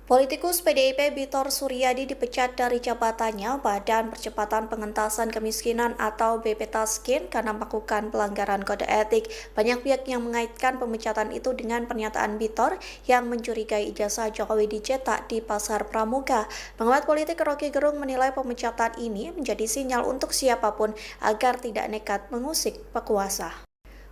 Politikus PDIP Bitor Suryadi dipecat dari jabatannya Badan Percepatan Pengentasan Kemiskinan atau BP Tasken karena melakukan pelanggaran kode etik. Banyak pihak yang mengaitkan pemecatan itu dengan pernyataan Bitor yang mencurigai ijazah Jokowi dicetak di Pasar Pramuka. Pengamat politik Roky Gerung menilai pemecatan ini menjadi sinyal untuk siapapun agar tidak nekat mengusik penguasa.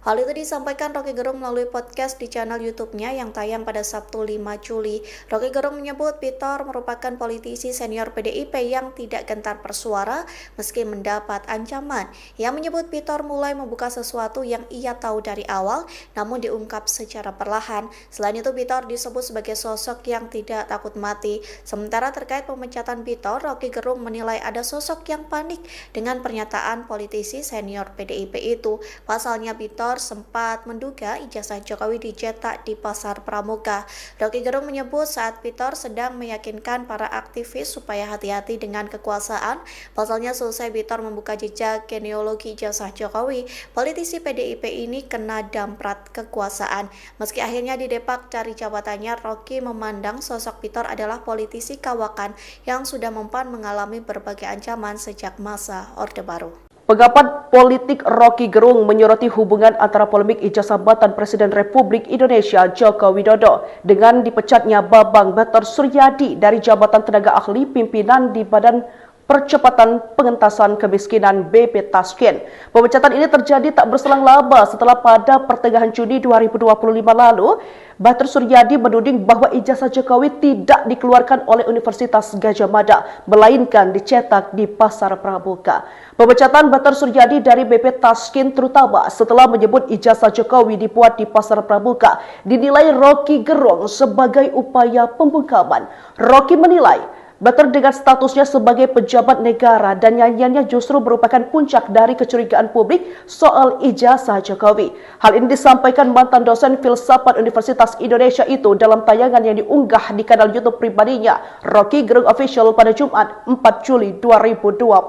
Hal itu disampaikan Roky Gerung melalui podcast di channel YouTube-nya yang tayang pada Sabtu 5 Juli. Roky Gerung menyebut Pitor merupakan politisi senior PDIP yang tidak gentar bersuara meski mendapat ancaman. Ia menyebut Pitor mulai membuka sesuatu yang ia tahu dari awal namun diungkap secara perlahan. Selain itu Pitor disebut sebagai sosok yang tidak takut mati. Sementara terkait pemecatan Pitor, Roky Gerung menilai ada sosok yang panik dengan pernyataan politisi senior PDIP itu. Pasalnya Pitor sempat menduga ijazah Jokowi dicetak di Pasar Pramuka. Roky Gerung menyebut saat Pitor sedang meyakinkan para aktivis supaya hati-hati dengan kekuasaan. Pasalnya selesai Pitor membuka jejak genealogi ijazah Jokowi, politisi PDIP ini kena damprat kekuasaan. Meski akhirnya didepak dari jabatannya, Roky memandang sosok Pitor adalah politisi kawakan yang sudah mempan mengalami berbagai ancaman sejak masa Orde Baru. Pengamat politik Roky Gerung menyoroti hubungan antara polemik ijazah jabatan Presiden Republik Indonesia Joko Widodo dengan dipecatnya Bambang Batar Suryadi dari jabatan tenaga ahli pimpinan di Badan Percepatan Pengentasan Kemiskinan BP Tasken. Pemecatan ini terjadi tak berselang lama setelah pada pertengahan Juni 2025 lalu, Batar Suryadi menuding bahwa ijazah Jokowi tidak dikeluarkan oleh Universitas Gadjah Mada, melainkan dicetak di Pasar Pramuka. Pemecatan Batar Suryadi dari BP Tasken terutama setelah menyebut ijazah Jokowi dibuat di Pasar Pramuka dinilai Roky Gerung sebagai upaya pembungkaman. Roky menilai Batar dengan statusnya sebagai pejabat negara dan nyanyiannya justru merupakan puncak dari kecurigaan publik soal ijazah Jokowi. Hal ini disampaikan mantan dosen filsafat Universitas Indonesia itu dalam tayangan yang diunggah di kanal YouTube pribadinya, Roky Gerung Official pada Jumat 4 Juli 2025.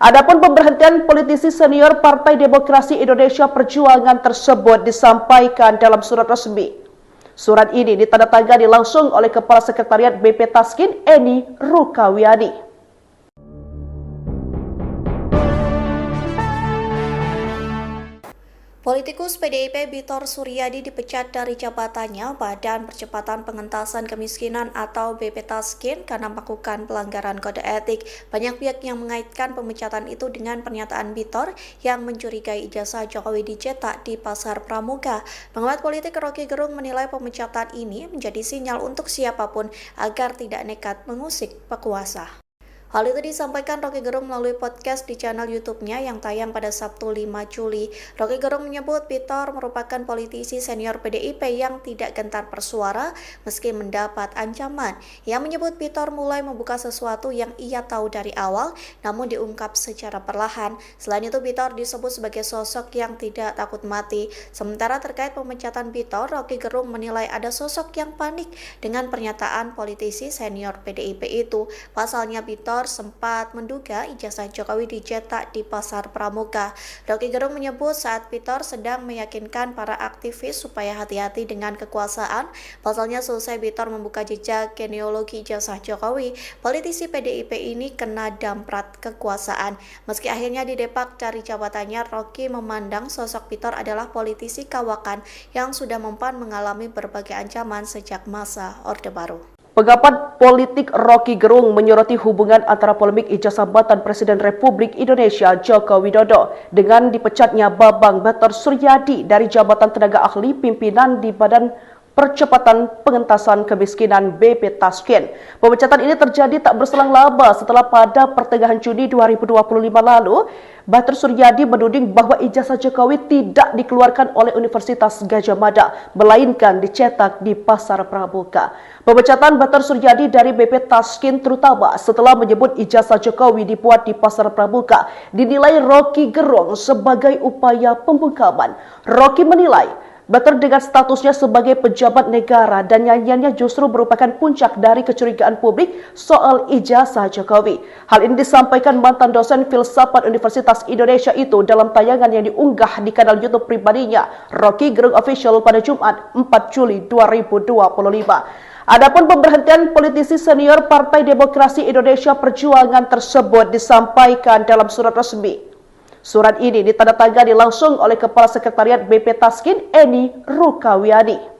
Adapun pemberhentian politisi senior Partai Demokrasi Indonesia Perjuangan tersebut disampaikan dalam surat resmi. Surat ini ditandatangani langsung oleh Kepala Sekretariat BP Tasken, Eni Rukawiani. Politikus PDIP Bitor Suryadi dipecat dari jabatannya Badan Percepatan Pengentasan Kemiskinan atau BP Taskin karena melakukan pelanggaran kode etik. Banyak pihak yang mengaitkan pemecatan itu dengan pernyataan Bitor yang mencurigai ijazah Jokowi dicetak di Pasar Pramuka. Pengamat politik Rocky Gerung menilai pemecatan ini menjadi sinyal untuk siapapun agar tidak nekat mengusik pekuasa. Hal itu disampaikan Rocky Gerung melalui podcast di channel YouTube-nya yang tayang pada Sabtu 5 Juli. Rocky Gerung menyebut Bitor merupakan politisi senior PDIP yang tidak gentar bersuara meski mendapat ancaman. Ia menyebut Bitor mulai membuka sesuatu yang ia tahu dari awal namun diungkap secara perlahan. Selain itu Bitor disebut sebagai sosok yang tidak takut mati. Sementara terkait pemecatan Bitor, Rocky Gerung menilai ada sosok yang panik dengan pernyataan politisi senior PDIP itu. Pasalnya Bitor sempat menduga ijazah Jokowi dicetak di Pasar Pramuka. Rocky Gerung menyebut saat Bitor sedang meyakinkan para aktivis supaya hati-hati dengan kekuasaan. Pasalnya selesai Bitor membuka jejak genealogi ijazah Jokowi, politisi PDIP ini kena damprat kekuasaan. Meski akhirnya didepak dari jabatannya, Rocky memandang sosok Bitor adalah politisi kawakan yang sudah mempan mengalami berbagai ancaman sejak masa Orde Baru. Pengamat politik Rocky Gerung menyoroti hubungan antara polemik ijazah jabatan Presiden Republik Indonesia Joko Widodo dengan dipecatnya Bambang Batar Suryadi dari jabatan tenaga ahli pimpinan di Badan Percepatan Pengentasan Kemiskinan BP Taskin. Pemecatan ini terjadi tak berselang lama setelah pada pertengahan Juni 2025 lalu, Batar Suryadi menuding bahwa ijazah Jokowi tidak dikeluarkan oleh Universitas Gadjah Mada, melainkan dicetak di Pasar Pramuka. Pemecatan Batar Suryadi dari BP Taskin terutama setelah menyebut ijazah Jokowi dibuat di Pasar Pramuka dinilai Rocky Gerung sebagai upaya pembungkaman. Rocky menilai Batar dengan statusnya sebagai pejabat negara dan nyanyiannya justru merupakan puncak dari kecurigaan publik soal ijazah Jokowi. Hal ini disampaikan mantan dosen filsafat Universitas Indonesia itu dalam tayangan yang diunggah di kanal YouTube pribadinya, Rocky Gerung Official pada Jumat 4 Juli 2025. Adapun pemberhentian politisi senior Partai Demokrasi Indonesia Perjuangan tersebut disampaikan dalam surat resmi. Surat ini ditandatangani langsung oleh Kepala Sekretariat BP Taskin, Eni Rukawiani.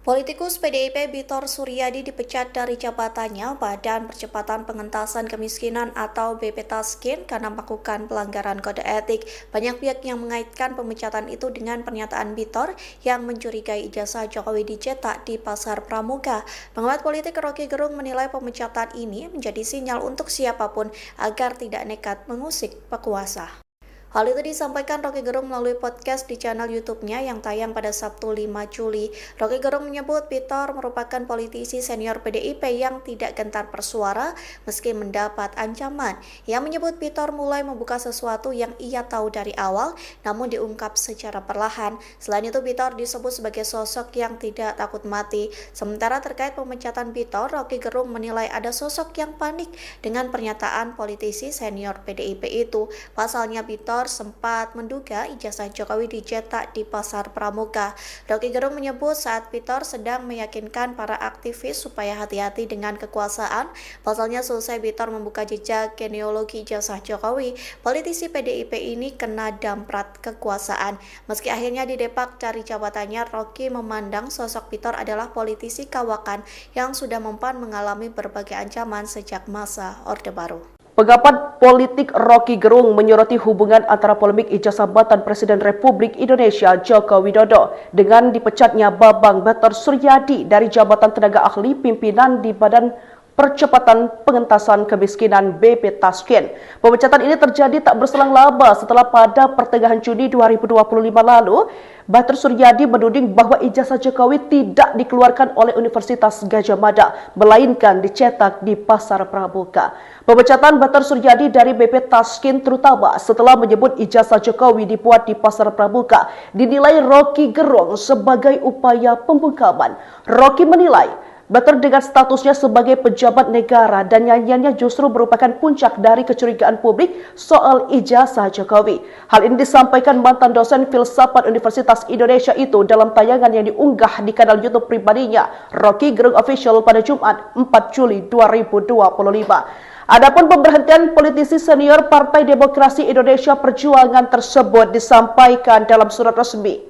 Politikus PDIP Bitor Suryadi dipecat dari jabatannya Badan Percepatan Pengentasan Kemiskinan atau BP Taskin karena melakukan pelanggaran kode etik. Banyak pihak yang mengaitkan pemecatan itu dengan pernyataan Bitor yang mencurigai ijazah Jokowi dicetak di Pasar Pramuka. Pengamat politik Rocky Gerung menilai pemecatan ini menjadi sinyal untuk siapapun agar tidak nekat mengusik pekuasa. Hal itu disampaikan Rocky Gerung melalui podcast di channel YouTube-nya yang tayang pada Sabtu 5 Juli. Rocky Gerung menyebut Bitor merupakan politisi senior PDIP yang tidak gentar bersuara meski mendapat ancaman. Ia menyebut Bitor mulai membuka sesuatu yang ia tahu dari awal namun diungkap secara perlahan. Selain itu Bitor disebut sebagai sosok yang tidak takut mati. Sementara terkait pemecatan Bitor, Rocky Gerung menilai ada sosok yang panik dengan pernyataan politisi senior PDIP itu. Pasalnya Bitor sempat menduga ijazah Jokowi dicetak di Pasar Pramuka. Rocky Gerung menyebut saat Bitor sedang meyakinkan para aktivis supaya hati-hati dengan kekuasaan. Pasalnya selesai Bitor membuka jejak genealogi ijazah Jokowi, politisi PDIP ini kena damprat kekuasaan. Meski akhirnya didepak dari jabatannya, Rocky memandang sosok Bitor adalah politisi kawakan yang sudah mempan mengalami berbagai ancaman sejak masa Orde Baru. Pengamat politik Rocky Gerung menyoroti hubungan antara polemik ijazah jabatan Presiden Republik Indonesia Joko Widodo dengan dipecatnya Bambang Batar Suryadi dari jabatan tenaga ahli pimpinan di Badan Percepatan Pengentasan Kemiskinan BP Taskin. Pemecatan ini terjadi tak berselang lama setelah pada pertengahan Juni 2025 lalu, Batar Suryadi menuding bahwa ijazah Jokowi tidak dikeluarkan oleh Universitas Gadjah Mada, melainkan dicetak di Pasar Pramuka. Pemecatan Batar Suryadi dari BP Taskin terutama setelah menyebut ijazah Jokowi dibuat di Pasar Pramuka dinilai Rocky Gerung sebagai upaya pembungkaman. Rocky menilai Batar dengan statusnya sebagai pejabat negara dan nyanyiannya justru merupakan puncak dari kecurigaan publik soal ijazah Jokowi. Hal ini disampaikan mantan dosen filsafat Universitas Indonesia itu dalam tayangan yang diunggah di kanal YouTube pribadinya, Rocky Gerung Official pada Jumat 4 Juli 2025. Adapun pemberhentian politisi senior Partai Demokrasi Indonesia Perjuangan tersebut disampaikan dalam surat resmi.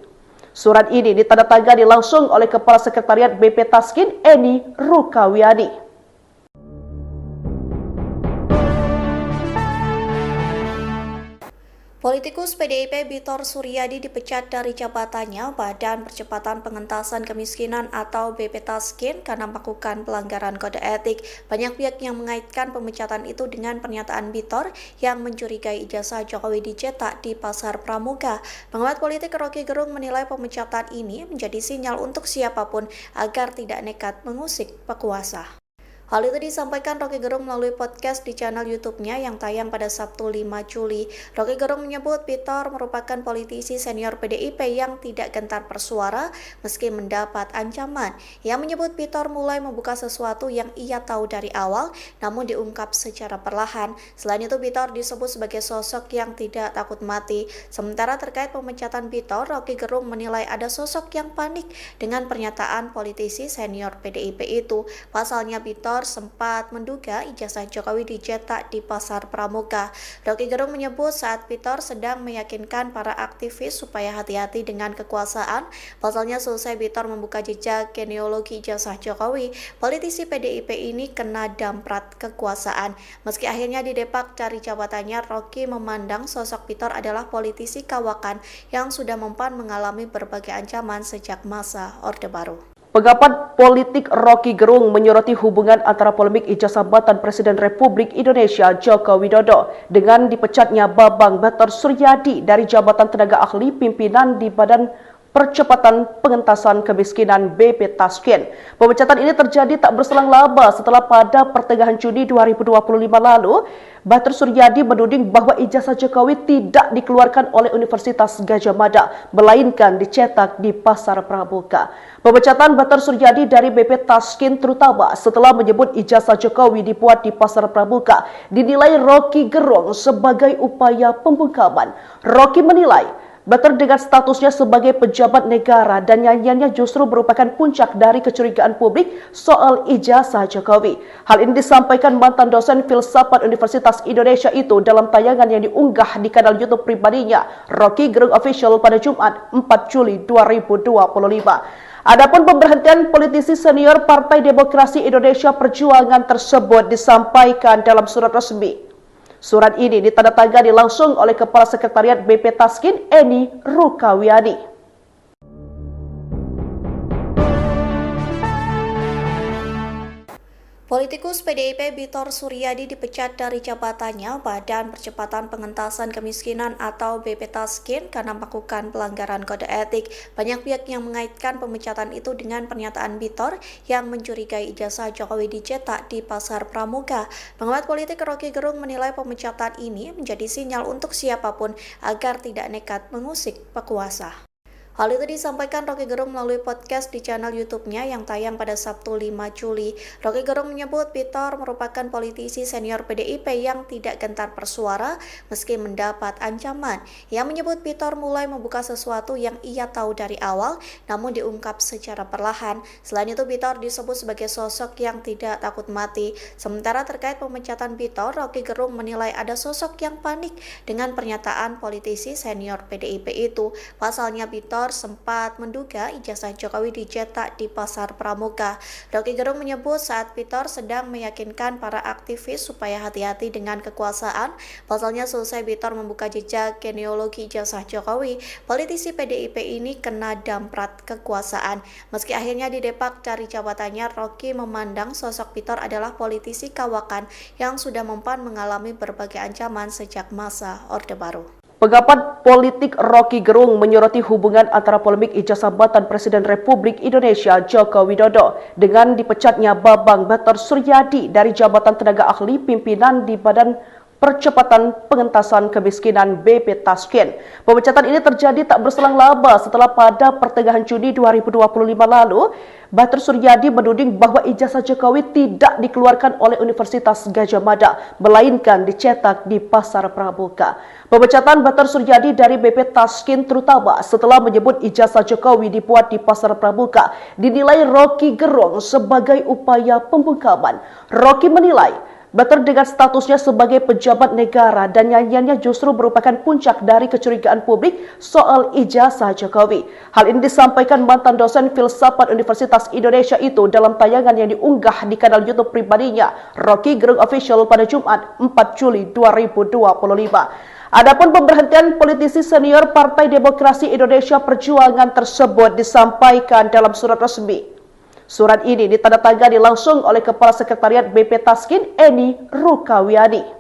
Surat ini ditandatangani langsung oleh Kepala Sekretariat BP Taskin Eni Rukawiani. Politikus PDIP Bitor Suryadi dipecat dari jabatannya Badan Percepatan Pengentasan Kemiskinan atau BP Taskin karena melakukan pelanggaran kode etik. Banyak pihak yang mengaitkan pemecatan itu dengan pernyataan Bitor yang mencurigai ijazah Jokowi dicetak di Pasar Pramuka. Pengamat politik Rocky Gerung menilai pemecatan ini menjadi sinyal untuk siapapun agar tidak nekat mengusik pekuasa. Hal itu disampaikan Rocky Gerung melalui podcast di channel YouTube-nya yang tayang pada Sabtu 5 Juli. Rocky Gerung menyebut Bitor merupakan politisi senior PDIP yang tidak gentar bersuara meski mendapat ancaman. Ia menyebut Bitor mulai membuka sesuatu yang ia tahu dari awal namun diungkap secara perlahan. Selain itu Bitor disebut sebagai sosok yang tidak takut mati. Sementara terkait pemecatan Bitor, Rocky Gerung menilai ada sosok yang panik dengan pernyataan politisi senior PDIP itu. Pasalnya Bitor sempat menduga ijazah Jokowi dicetak di Pasar Pramuka. Rocky Gerung menyebut saat Bitor sedang meyakinkan para aktivis supaya hati-hati dengan kekuasaan. Pasalnya selesai Bitor membuka jejak genealogi ijazah Jokowi, politisi PDIP ini kena damprat kekuasaan. Meski akhirnya didepak dari jabatannya, Rocky memandang sosok Bitor adalah politisi kawakan yang sudah mempan mengalami berbagai ancaman sejak masa Orde Baru. Pengamat politik Rocky Gerung menyoroti hubungan antara polemik ijazah jabatan Presiden Republik Indonesia Joko Widodo dengan dipecatnya Bambang Batar Suryadi dari jabatan tenaga ahli pimpinan di Badan Percepatan Pengentasan Kemiskinan BP Taskin. Pemecatan ini terjadi tak berselang lama setelah pada pertengahan Juni 2025 lalu, Batar Suryadi menuding bahwa ijazah Jokowi tidak dikeluarkan oleh Universitas Gadjah Mada, melainkan dicetak di Pasar Pramuka. Pemecatan Batar Suryadi dari BP Taskin terutama setelah menyebut ijazah Jokowi dibuat di Pasar Pramuka dinilai Rocky Gerung sebagai upaya pembungkaman. Rocky menilai Batar dengan statusnya sebagai pejabat negara dan nyanyiannya justru merupakan puncak dari kecurigaan publik soal ijazah Jokowi. Hal ini disampaikan mantan dosen filsafat Universitas Indonesia itu dalam tayangan yang diunggah di kanal YouTube pribadinya, Rocky Gerung Official pada Jumat 4 Juli 2025. Adapun pemberhentian politisi senior Partai Demokrasi Indonesia Perjuangan tersebut disampaikan dalam surat resmi. Surat ini ditandatangani langsung oleh Kepala Sekretariat BP Taskin Eni Rukawiani. Politikus PDIP Bitor Suryadi dipecat dari jabatannya Badan Percepatan Pengentasan Kemiskinan atau BP Taskin karena melakukan pelanggaran kode etik. Banyak pihak yang mengaitkan pemecatan itu dengan pernyataan Bitor yang mencurigai ijazah Jokowi dicetak di Pasar Pramuka. Pengamat politik Rocky Gerung menilai pemecatan ini menjadi sinyal untuk siapapun agar tidak nekat mengusik pekuasa. Hal itu disampaikan Rocky Gerung melalui podcast di channel YouTube-nya yang tayang pada Sabtu 5 Juli. Rocky Gerung menyebut Bitor merupakan politisi senior PDIP yang tidak gentar bersuara meski mendapat ancaman. Ia menyebut Bitor mulai membuka sesuatu yang ia tahu dari awal namun diungkap secara perlahan. Selain itu Bitor disebut sebagai sosok yang tidak takut mati. Sementara terkait pemecatan Bitor, Rocky Gerung menilai ada sosok yang panik dengan pernyataan politisi senior PDIP itu. Pasalnya Bitor sempat menduga ijazah Jokowi dicetak di Pasar Pramuka. Rocky Gerung menyebut saat Bitor sedang meyakinkan para aktivis supaya hati-hati dengan kekuasaan. Pasalnya selesai Bitor membuka jejak genealogi ijazah Jokowi, politisi PDIP ini kena damprat kekuasaan. Meski akhirnya didepak dari jabatannya, Rocky memandang sosok Bitor adalah politisi kawakan yang sudah mempan mengalami berbagai ancaman sejak masa Orde Baru. Pengamat politik Rocky Gerung menyoroti hubungan antara polemik ijazah jabatan Presiden Republik Indonesia Joko Widodo dengan dipecatnya Bambang Batar Suryadi dari jabatan tenaga ahli pimpinan di Badan Percepatan Pengentasan Kemiskinan BP Taskin. Pemecatan ini terjadi tak berselang lama setelah pada pertengahan Juni 2025 lalu, Batar Suryadi menuding bahwa ijazah Jokowi tidak dikeluarkan oleh Universitas Gadjah Mada, melainkan dicetak di Pasar Pramuka. Pemecatan Batar Suryadi dari BP Taskin terutama setelah menyebut ijazah Jokowi dibuat di Pasar Pramuka dinilai Rocky Gerung sebagai upaya pembungkaman. Rocky menilai Bater dengan statusnya sebagai pejabat negara dan nyanyiannya justru merupakan puncak dari kecurigaan publik soal ijazah Jokowi. Hal ini disampaikan mantan dosen filsafat Universitas Indonesia itu dalam tayangan yang diunggah di kanal YouTube pribadinya, Rocky Gerung Official pada Jumat 4 Juli 2025. Adapun pemberhentian politisi senior Partai Demokrasi Indonesia Perjuangan tersebut disampaikan dalam surat resmi. Surat ini ditandatangani langsung oleh Kepala Sekretariat BP Taskin, Eni Rukawiani.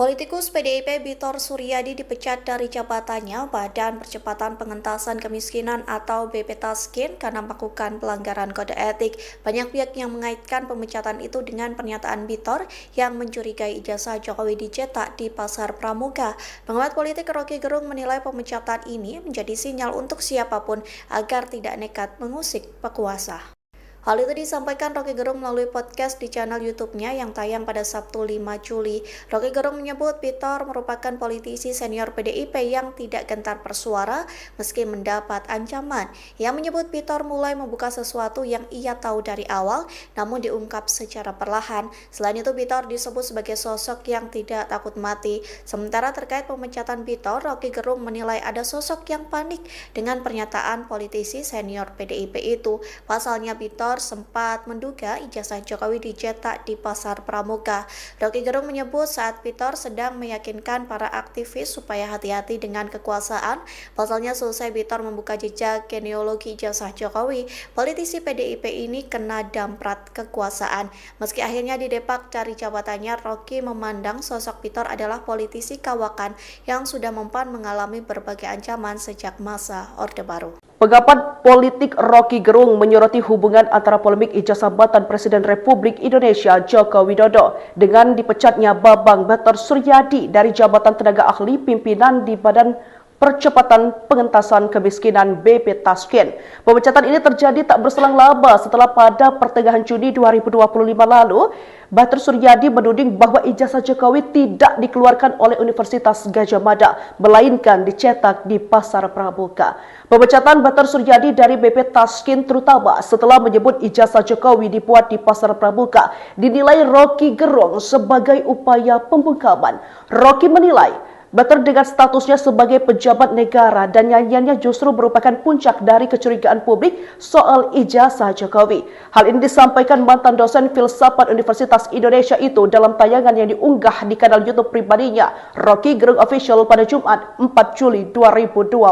Politikus PDIP Bitor Suryadi dipecat dari jabatannya Badan Percepatan Pengentasan Kemiskinan atau BP Taskin karena melakukan pelanggaran kode etik. Banyak pihak yang mengaitkan pemecatan itu dengan pernyataan Bitor yang mencurigai ijazah Jokowi dicetak di Pasar Pramuka. Pengamat politik Rocky Gerung menilai pemecatan ini menjadi sinyal untuk siapapun agar tidak nekat mengusik pekuasa. Hal itu disampaikan Rocky Gerung melalui podcast di channel YouTube-nya yang tayang pada Sabtu 5 Juli. Rocky Gerung menyebut Bitor merupakan politisi senior PDIP yang tidak gentar bersuara meski mendapat ancaman. Ia menyebut Bitor mulai membuka sesuatu yang ia tahu dari awal namun diungkap secara perlahan. Selain itu Bitor disebut sebagai sosok yang tidak takut mati. Sementara terkait pemecatan Bitor, Rocky Gerung menilai ada sosok yang panik dengan pernyataan politisi senior PDIP itu. Pasalnya Bitor sempat menduga ijazah Jokowi dicetak di Pasar Pramuka. Rocky Gerung menyebut saat Bitor sedang meyakinkan para aktivis supaya hati-hati dengan kekuasaan. Pasalnya selesai Bitor membuka jejak genealogi ijazah Jokowi, politisi PDIP ini kena damprat kekuasaan. Meski akhirnya didepak dari jabatannya, Rocky memandang sosok Bitor adalah politisi kawakan yang sudah mempan mengalami berbagai ancaman sejak masa Orde Baru. Pengamat politik Rocky Gerung menyoroti hubungan antara polemik ijazah jabatan Presiden Republik Indonesia Joko Widodo dengan dipecatnya Bambang Bater Suryadi dari jabatan tenaga ahli pimpinan di Badan Percepatan Pengentasan Kemiskinan BP Taskin. Pemecatan ini terjadi tak berselang lama setelah pada pertengahan Juni 2025 lalu, Bater Suryadi menuding bahwa ijazah Jokowi tidak dikeluarkan oleh Universitas Gadjah Mada, melainkan dicetak di Pasar Pramuka. Pemecatan Bater Suryadi dari BP Taskin terutama setelah menyebut ijazah Jokowi dibuat di Pasar Pramuka dinilai Rocky Gerung sebagai upaya pembungkaman. Rocky menilai Bater dengan statusnya sebagai pejabat negara dan nyanyiannya justru merupakan puncak dari kecurigaan publik soal ijazah Jokowi. Hal ini disampaikan mantan dosen filsafat Universitas Indonesia itu dalam tayangan yang diunggah di kanal YouTube pribadinya, Rocky Gerung Official pada Jumat 4 Juli 2025.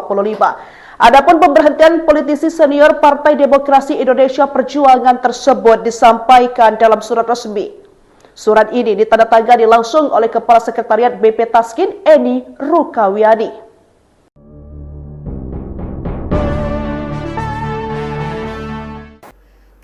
Adapun pemberhentian politisi senior Partai Demokrasi Indonesia Perjuangan tersebut disampaikan dalam surat resmi. Surat ini ditandatangani langsung oleh Kepala Sekretariat BP Taskin, Eni Rukawiani.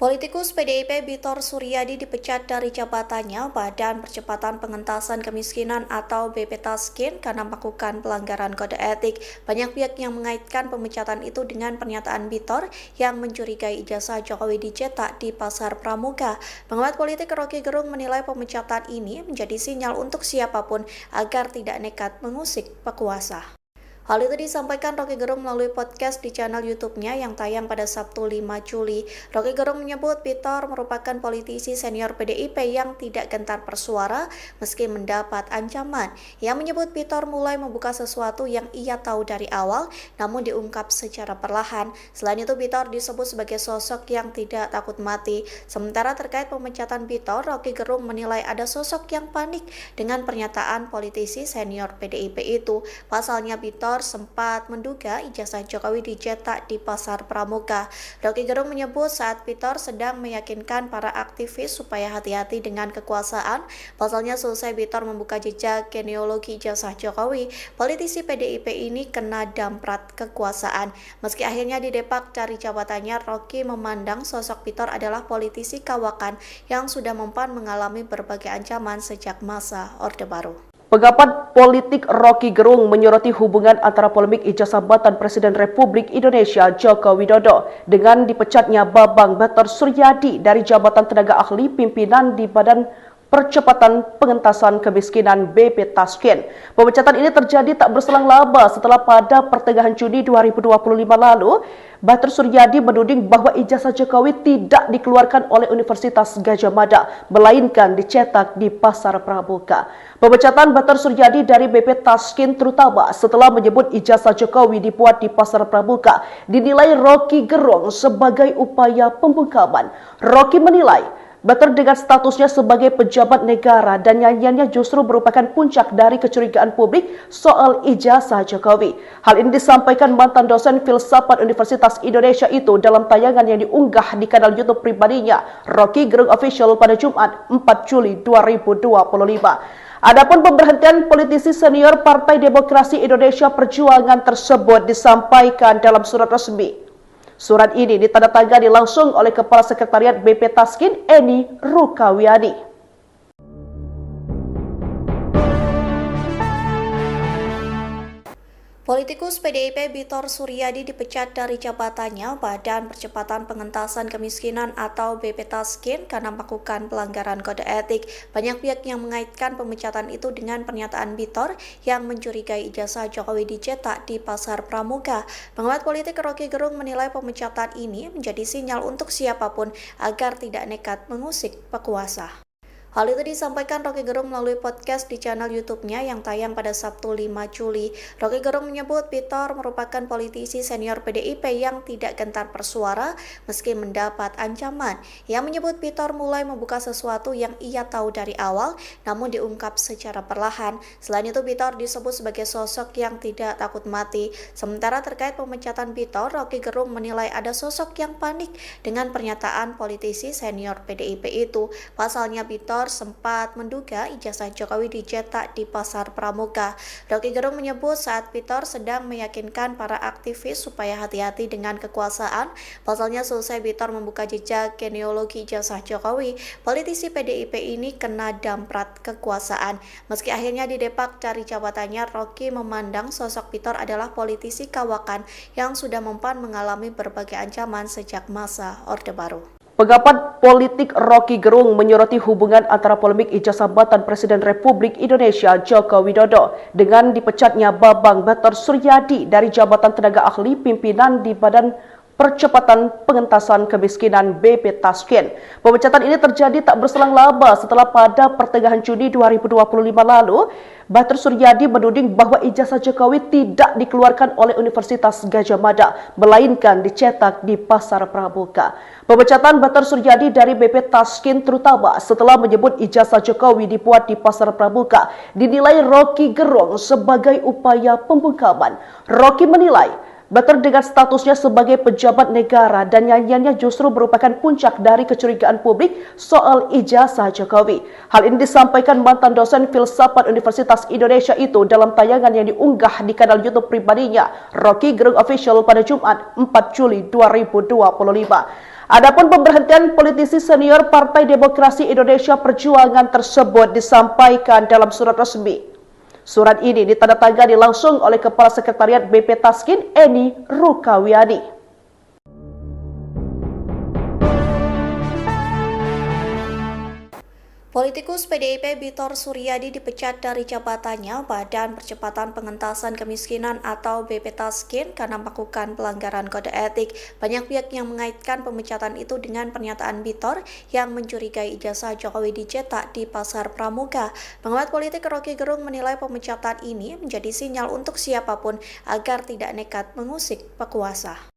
Politikus PDIP Bitor Suryadi dipecat dari jabatannya Badan Percepatan Pengentasan Kemiskinan atau BP Taskin karena melakukan pelanggaran kode etik. Banyak pihak yang mengaitkan pemecatan itu dengan pernyataan Bitor yang mencurigai ijazah Jokowi dicetak di Pasar Pramuka. Pengamat politik Rocky Gerung menilai pemecatan ini menjadi sinyal untuk siapapun agar tidak nekat mengusik pekuasa. Hal itu disampaikan Rocky Gerung melalui podcast di channel YouTube-nya yang tayang pada Sabtu 5 Juli. Rocky Gerung menyebut Bitor merupakan politisi senior PDIP yang tidak gentar bersuara meski mendapat ancaman. Ia menyebut Bitor mulai membuka sesuatu yang ia tahu dari awal namun diungkap secara perlahan. Selain itu Bitor disebut sebagai sosok yang tidak takut mati. Sementara terkait pemecatan Bitor, Rocky Gerung menilai ada sosok yang panik dengan pernyataan politisi senior PDIP itu. Pasalnya Bitor sempat menduga ijazah Jokowi dicetak di Pasar Pramuka. Rocky Gerung menyebut saat Bitor sedang meyakinkan para aktivis supaya hati-hati dengan kekuasaan. Pasalnya selesai Bitor membuka jejak genealogi ijazah Jokowi, politisi PDIP ini kena damprat kekuasaan. Meski akhirnya didepak dari jabatannya, Rocky memandang sosok Bitor adalah politisi kawakan yang sudah mempan mengalami berbagai ancaman sejak masa Orde Baru. Pengamat politik Rocky Gerung menyoroti hubungan antara polemik ijazah jabatan Presiden Republik Indonesia Joko Widodo dengan dipecatnya Bambang Bater Suryadi dari jabatan tenaga ahli pimpinan di Badan Percepatan Pengentasan Kemiskinan BP Tasken. Pemecatan ini terjadi tak berselang lama setelah pada pertengahan Juni 2025 lalu, Bater Suryadi menuding bahwa ijazah Jokowi tidak dikeluarkan oleh Universitas Gadjah Mada, melainkan dicetak di Pasar Pramuka. Pemecatan Bater Suryadi dari BP Tasken terutama setelah menyebut ijazah Jokowi dibuat di Pasar Pramuka dinilai Rocky Gerung sebagai upaya pembungkaman. Rocky menilai Bater dengan statusnya sebagai pejabat negara dan nyanyiannya justru merupakan puncak dari kecurigaan publik soal ijazah Jokowi. Hal ini disampaikan mantan dosen filsafat Universitas Indonesia itu dalam tayangan yang diunggah di kanal YouTube pribadinya, Rocky Gerung Official pada Jumat 4 Juli 2025. Adapun pemberhentian politisi senior Partai Demokrasi Indonesia Perjuangan tersebut disampaikan dalam surat resmi. Surat ini ditandatangani langsung oleh Kepala Sekretariat BP Tasken, Eni Rukawiani. Politikus PDIP Bitor Suryadi dipecat dari jabatannya Badan Percepatan Pengentasan Kemiskinan atau BP Tasken karena melakukan pelanggaran kode etik. Banyak pihak yang mengaitkan pemecatan itu dengan pernyataan Bitor yang mencurigai ijazah Jokowi dicetak di Pasar Pramuka. Pengamat politik Rocky Gerung menilai pemecatan ini menjadi sinyal untuk siapapun agar tidak nekat mengusik pekuasa. Hal itu disampaikan Rocky Gerung melalui podcast di channel YouTube-nya yang tayang pada Sabtu 5 Juli. Rocky Gerung menyebut Bitor merupakan politisi senior PDIP yang tidak gentar bersuara meski mendapat ancaman. Ia menyebut Bitor mulai membuka sesuatu yang ia tahu dari awal namun diungkap secara perlahan. Selain itu Bitor disebut sebagai sosok yang tidak takut mati. Sementara terkait pemecatan Bitor, Rocky Gerung menilai ada sosok yang panik dengan pernyataan politisi senior PDIP itu. Pasalnya Bitor sempat menduga ijazah Jokowi dicetak di Pasar Pramuka. Rocky Gerung menyebut saat Bitor sedang meyakinkan para aktivis supaya hati-hati dengan kekuasaan. Pasalnya selesai Bitor membuka jejak genealogi ijazah Jokowi, politisi PDIP ini kena damprat kekuasaan. Meski akhirnya didepak dari jabatannya, Rocky memandang sosok Bitor adalah politisi kawakan yang sudah mempan mengalami berbagai ancaman sejak masa Orde Baru. Pengamat politik Rocky Gerung menyoroti hubungan antara polemik ijazah jabatan Presiden Republik Indonesia Joko Widodo dengan dipecatnya Bambang Bater Suryadi dari jabatan tenaga ahli pimpinan di Badan Percepatan Pengentasan Kemiskinan BP Tasken. Pemecatan ini terjadi tak berselang lama setelah pada pertengahan Juni 2025 lalu, Bater Suryadi menuding bahwa ijazah Jokowi tidak dikeluarkan oleh Universitas Gadjah Mada, melainkan dicetak di Pasar Pramuka. Pemecatan Bater Suryadi dari BP Tasken terutama setelah menyebut ijazah Jokowi dibuat di Pasar Pramuka dinilai Rocky Gerung sebagai upaya pembungkaman. Rocky menilai Bater dengan statusnya sebagai pejabat negara dan nyanyiannya justru merupakan puncak dari kecurigaan publik soal ijazah Jokowi. Hal ini disampaikan mantan dosen filsafat Universitas Indonesia itu dalam tayangan yang diunggah di kanal YouTube pribadinya, Rocky Gerung Official pada Jumat 4 Juli 2025. Adapun pemberhentian politisi senior Partai Demokrasi Indonesia Perjuangan tersebut disampaikan dalam surat resmi. Surat ini ditandatangani langsung oleh Kepala Sekretariat BP Tasken, Eni Rukawiani. Politikus PDIP Bitor Suryadi dipecat dari jabatannya Badan Percepatan Pengentasan Kemiskinan atau BP Tasken karena melakukan pelanggaran kode etik. Banyak pihak yang mengaitkan pemecatan itu dengan pernyataan Bitor yang mencurigai ijazah Jokowi dicetak di Pasar Pramuka. Pengamat politik Rocky Gerung menilai pemecatan ini menjadi sinyal untuk siapapun agar tidak nekat mengusik pekuasa.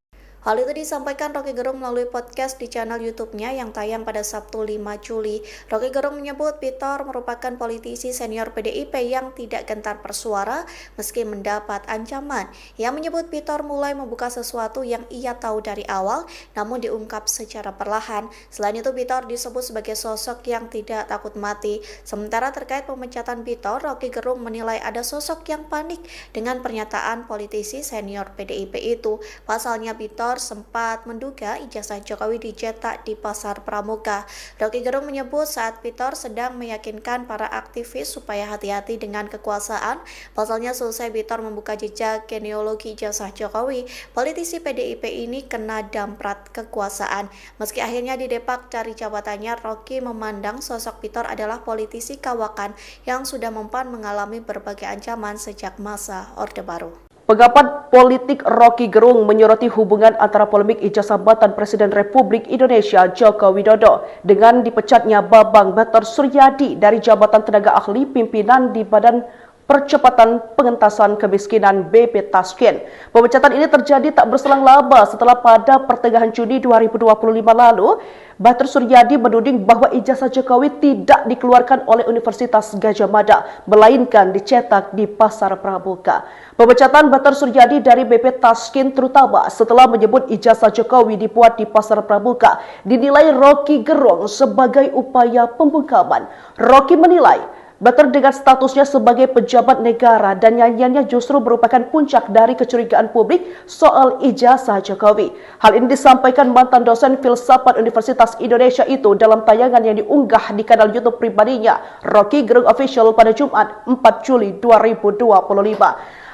Hal itu disampaikan Rocky Gerung melalui podcast di channel YouTube-nya yang tayang pada Sabtu 5 Juli. Rocky Gerung menyebut Bitor merupakan politisi senior PDIP yang tidak gentar bersuara meski mendapat ancaman. Ia menyebut Bitor mulai membuka sesuatu yang ia tahu dari awal namun diungkap secara perlahan. Selain itu Bitor disebut sebagai sosok yang tidak takut mati. Sementara terkait pemecatan Bitor, Rocky Gerung menilai ada sosok yang panik dengan pernyataan politisi senior PDIP itu. Pasalnya Bitor Bitor sempat menduga ijazah Jokowi dicetak di Pasar Pramuka. Rocky Gerung menyebut saat Bitor sedang meyakinkan para aktivis supaya hati-hati dengan kekuasaan. Pasalnya selesai Bitor membuka jejak genealogi ijazah Jokowi, politisi PDIP ini kena damprat kekuasaan. Meski akhirnya didepak dari jabatannya, Rocky memandang sosok Bitor adalah politisi kawakan yang sudah mempan mengalami berbagai ancaman sejak masa Orde Baru. Pengamat politik Rocky Gerung menyoroti hubungan antara polemik ijazah jabatan Presiden Republik Indonesia Joko Widodo dengan dipecatnya Bambang Batar Suryadi dari jabatan tenaga ahli pimpinan di Badan Percepatan Pengentasan Kemiskinan BP Taskin. Pemecatan ini terjadi tak berselang lama setelah pada pertengahan Juni 2025 lalu, Batar Suryadi menuding bahwa ijazah Jokowi tidak dikeluarkan oleh Universitas Gadjah Mada, melainkan dicetak di Pasar Pramuka. Pemecatan Batar Suryadi dari BP Taskin terutama setelah menyebut ijazah Jokowi dibuat di Pasar Pramuka dinilai Rocky Gerung sebagai upaya pembungkaman. Rocky menilai Batar dengan statusnya sebagai pejabat negara dan nyanyiannya justru merupakan puncak dari kecurigaan publik soal ijazah Jokowi. Hal ini disampaikan mantan dosen filsafat Universitas Indonesia itu dalam tayangan yang diunggah di kanal YouTube pribadinya, Rocky Gerung Official pada Jumat 4 Juli 2025.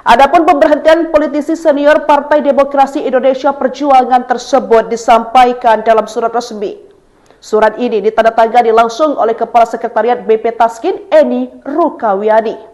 Adapun pemberhentian politisi senior Partai Demokrasi Indonesia Perjuangan tersebut disampaikan dalam surat resmi. Surat ini ditandatangani langsung oleh Kepala Sekretariat BP Taskin, Eni Rukawiani.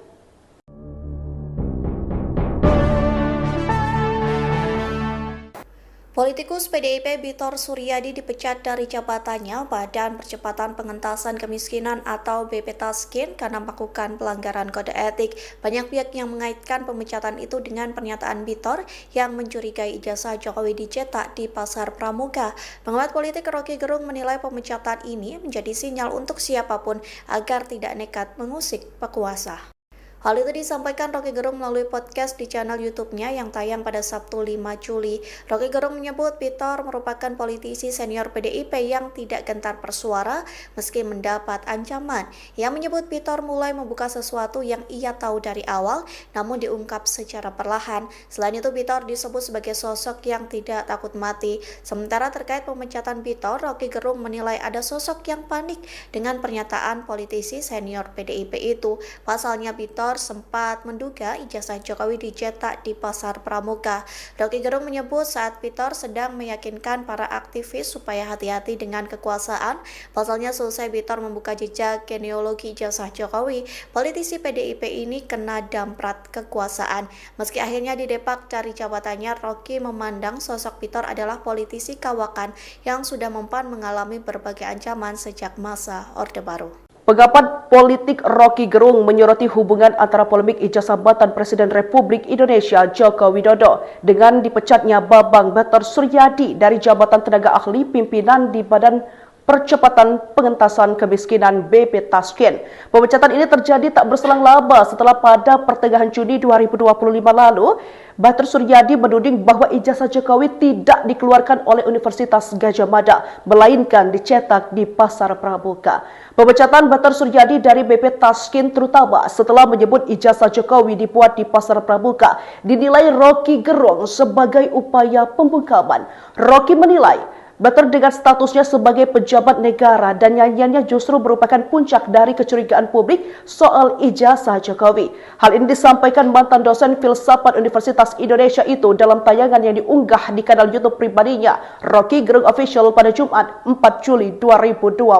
Politikus PDIP Bitor Suryadi dipecat dari jabatannya Badan Percepatan Pengentasan Kemiskinan atau BP Taskin karena melakukan pelanggaran kode etik. Banyak pihak yang mengaitkan pemecatan itu dengan pernyataan Bitor yang mencurigai ijazah Jokowi dicetak di Pasar Pramuka. Pengamat politik Rocky Gerung menilai pemecatan ini menjadi sinyal untuk siapapun agar tidak nekat mengusik pekuasa. Hal itu disampaikan Rocky Gerung melalui podcast di channel YouTube-nya yang tayang pada Sabtu 5 Juli. Rocky Gerung menyebut Bitor merupakan politisi senior PDIP yang tidak gentar bersuara meski mendapat ancaman. Ia menyebut Bitor mulai membuka sesuatu yang ia tahu dari awal namun diungkap secara perlahan. Selain itu Bitor disebut sebagai sosok yang tidak takut mati. Sementara terkait pemecatan Bitor, Rocky Gerung menilai ada sosok yang panik dengan pernyataan politisi senior PDIP itu. Pasalnya Bitor sempat menduga ijazah Jokowi dicetak di Pasar Pramuka. Rocky Gerung menyebut saat Bitor sedang meyakinkan para aktivis supaya hati-hati dengan kekuasaan. Pasalnya selesai Bitor membuka jejak genealogi ijazah Jokowi, politisi PDIP ini kena damprat kekuasaan. Meski akhirnya didepak dari jabatannya, Rocky memandang sosok Bitor adalah politisi kawakan yang sudah mempan mengalami berbagai ancaman sejak masa Orde Baru. Pengamat politik Rocky Gerung menyoroti hubungan antara polemik ijazah jabatan Presiden Republik Indonesia Joko Widodo dengan dipecatnya Bambang Batar Suryadi dari jabatan tenaga ahli pimpinan di Badan Percepatan Pengentasan Kemiskinan BP Taskin. Pemecatan ini terjadi tak berselang lama setelah pada pertengahan Juni 2025 lalu, Batar Suryadi menuding bahwa ijazah Jokowi tidak dikeluarkan oleh Universitas Gadjah Mada, melainkan dicetak di Pasar Pramuka. Pemecatan Batar Suryadi dari BP Taskin terutama setelah menyebut ijazah Jokowi dibuat di Pasar Pramuka dinilai Rocky Gerung sebagai upaya pembungkaman. Rocky menilai Batar dengan statusnya sebagai pejabat negara dan nyanyiannya justru merupakan puncak dari kecurigaan publik soal ijazah Jokowi. Hal ini disampaikan mantan dosen filsafat Universitas Indonesia itu dalam tayangan yang diunggah di kanal YouTube pribadinya, Rocky Gerung Official pada Jumat 4 Juli 2025.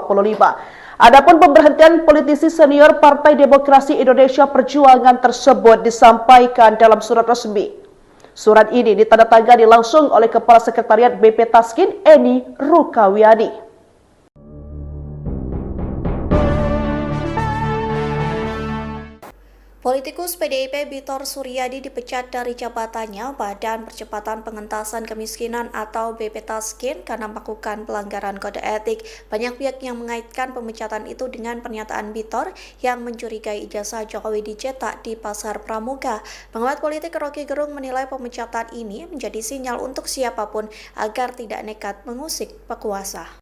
Adapun pemberhentian politisi senior Partai Demokrasi Indonesia Perjuangan tersebut disampaikan dalam surat resmi. Surat ini ditandatangani langsung oleh Kepala Sekretariat BP Taskin, Eni Rukawiani. Politikus PDIP Bitor Suryadi dipecat dari jabatannya Badan Percepatan Pengentasan Kemiskinan atau BP Taskin karena melakukan pelanggaran kode etik. Banyak pihak yang mengaitkan pemecatan itu dengan pernyataan Bitor yang mencurigai ijazah Jokowi dicetak di Pasar Pramuka. Pengamat politik Rocky Gerung menilai pemecatan ini menjadi sinyal untuk siapapun agar tidak nekat mengusik pekuasa.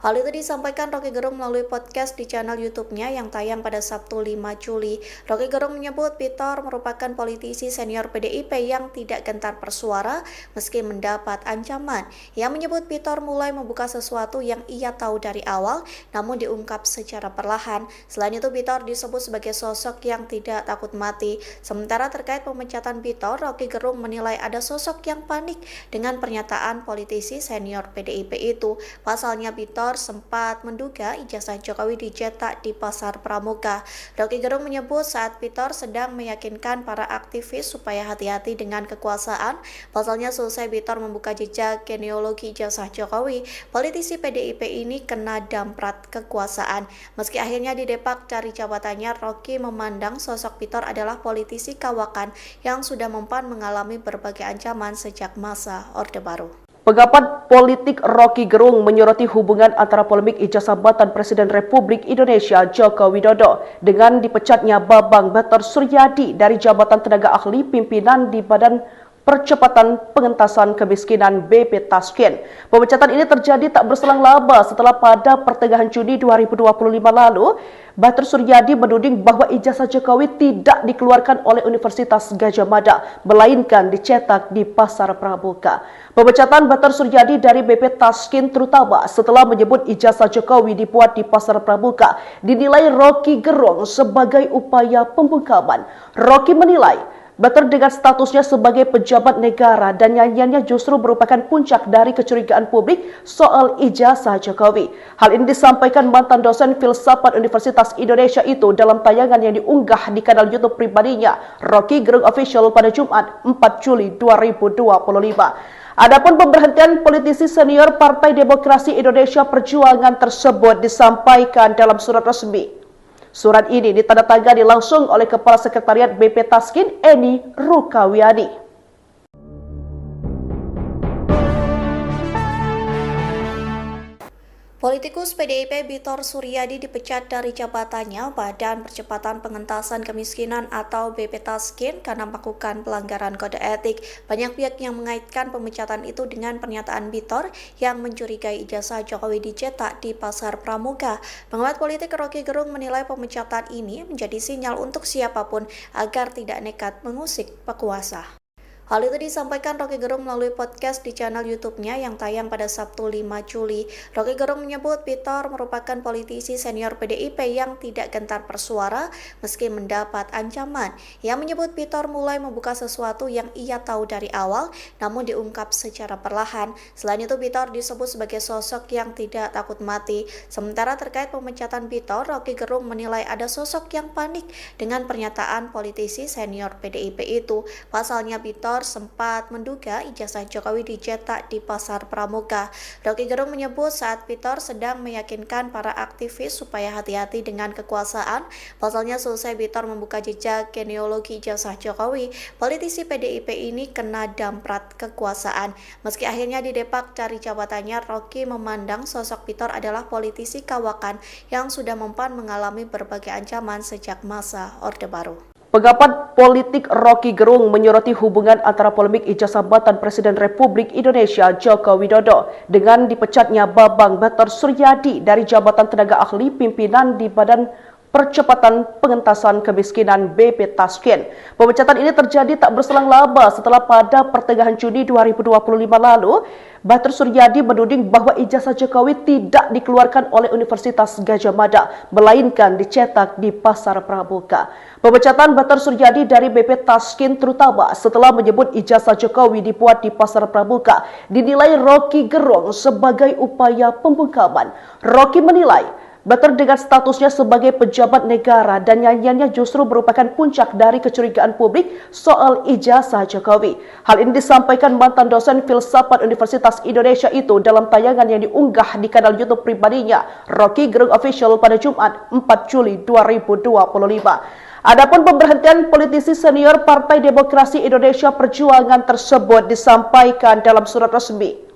Hal itu disampaikan Roky Gerung melalui podcast di channel YouTube-nya yang tayang pada Sabtu 5 Juli. Roky Gerung menyebut Pitor merupakan politisi senior PDIP yang tidak gentar bersuara meski mendapat ancaman. Ia menyebut Pitor mulai membuka sesuatu yang ia tahu dari awal namun diungkap secara perlahan. Selain itu Pitor disebut sebagai sosok yang tidak takut mati. Sementara terkait pemecatan Pitor, Roky Gerung menilai ada sosok yang panik dengan pernyataan politisi senior PDIP itu. Pasalnya Pitor sempat menduga ijazah Jokowi dicetak di Pasar Pramuka. Roky Gerung menyebut saat Pitor sedang meyakinkan para aktivis supaya hati-hati dengan kekuasaan. Pasalnya selesai Pitor membuka jejak genealogi ijazah Jokowi, politisi PDIP ini kena damprat kekuasaan. Meski akhirnya didepak dari jabatannya, Roky memandang sosok Pitor adalah politisi kawakan yang sudah mempan mengalami berbagai ancaman sejak masa Orde Baru. Pengamat politik Roky Gerung menyoroti hubungan antara polemik ijazah jabatan Presiden Republik Indonesia Joko Widodo dengan dipecatnya Bambang Batar Suryadi dari jabatan tenaga ahli pimpinan di Badan Percepatan Pengentasan Kemiskinan BP Tasken. Pemecatan ini terjadi tak berselang lama setelah pada pertengahan Juni 2025 lalu, Batar Suryadi menuding bahwa ijazah Jokowi tidak dikeluarkan oleh Universitas Gadjah Mada, melainkan dicetak di Pasar Pramuka. Pemecatan Batar Suryadi dari BP Tasken terutama setelah menyebut ijazah Jokowi dibuat di Pasar Pramuka dinilai Roky Gerung sebagai upaya pembungkaman. Roky menilai Batar dengan statusnya sebagai pejabat negara dan nyanyiannya justru merupakan puncak dari kecurigaan publik soal ijazah Jokowi. Hal ini disampaikan mantan dosen filsafat Universitas Indonesia itu dalam tayangan yang diunggah di kanal YouTube pribadinya, Roky Gerung Official pada Jumat 4 Juli 2025. Adapun pemberhentian politisi senior Partai Demokrasi Indonesia Perjuangan tersebut disampaikan dalam surat resmi. Surat ini ditandatangani langsung oleh Kepala Sekretariat BP Tasken, Eni Rukawiani. Politikus PDIP Bitor Suryadi dipecat dari jabatannya Badan Percepatan Pengentasan Kemiskinan atau BP Tasken karena melakukan pelanggaran kode etik. Banyak pihak yang mengaitkan pemecatan itu dengan pernyataan Bitor yang mencurigai ijazah Jokowi dicetak di Pasar Pramuka. Pengamat politik Roky Gerung menilai pemecatan ini menjadi sinyal untuk siapapun agar tidak nekat mengusik penguasa. Hal itu disampaikan Roky Gerung melalui podcast di channel YouTube-nya yang tayang pada Sabtu 5 Juli. Roky Gerung menyebut Pitor merupakan politisi senior PDIP yang tidak gentar bersuara meski mendapat ancaman. Ia menyebut Pitor mulai membuka sesuatu yang ia tahu dari awal namun diungkap secara perlahan. Selain itu Pitor disebut sebagai sosok yang tidak takut mati. Sementara terkait pemecatan Pitor, Roky Gerung menilai ada sosok yang panik dengan pernyataan politisi senior PDIP itu. Pasalnya Pitor sempat menduga ijazah Jokowi dicetak di Pasar Pramuka. Roky Gerung menyebut saat Pitor sedang meyakinkan para aktivis supaya hati-hati dengan kekuasaan. Pasalnya selesai Pitor membuka jejak genealogi ijazah Jokowi, politisi PDIP ini kena damprat kekuasaan. Meski akhirnya didepak dari jabatannya, Roky memandang sosok Pitor adalah politisi kawakan yang sudah mempan mengalami berbagai ancaman sejak masa Orde Baru. Pengamat politik Roky Gerung menyoroti hubungan antara polemik ijazah jabatan Presiden Republik Indonesia Joko Widodo dengan dipecatnya Bambang Batar Suryadi dari jabatan tenaga ahli pimpinan di Badan Percepatan Pengentasan Kemiskinan BP Tasken. Pemecatan ini terjadi tak berselang lama setelah pada pertengahan Juni 2025 lalu, Batar Suryadi menuding bahwa ijazah Jokowi tidak dikeluarkan oleh Universitas Gadjah Mada, melainkan dicetak di Pasar Pramuka. Pemecatan Batar Suryadi dari BP Tasken terutama setelah menyebut ijazah Jokowi dibuat di Pasar Pramuka dinilai Roky Gerung sebagai upaya pembungkaman. Roky menilai Batar dengan statusnya sebagai pejabat negara dan nyanyiannya justru merupakan puncak dari kecurigaan publik soal ijazah Jokowi. Hal ini disampaikan mantan dosen filsafat Universitas Indonesia itu dalam tayangan yang diunggah di kanal YouTube pribadinya, Roky Gerung Official pada Jumat 4 Juli 2025. Adapun pemberhentian politisi senior Partai Demokrasi Indonesia Perjuangan tersebut disampaikan dalam surat resmi.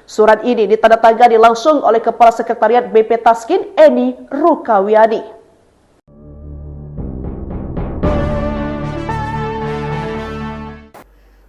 Surat ini ditandatangani langsung oleh Kepala Sekretariat BP Tasken, Eni Rukawiani.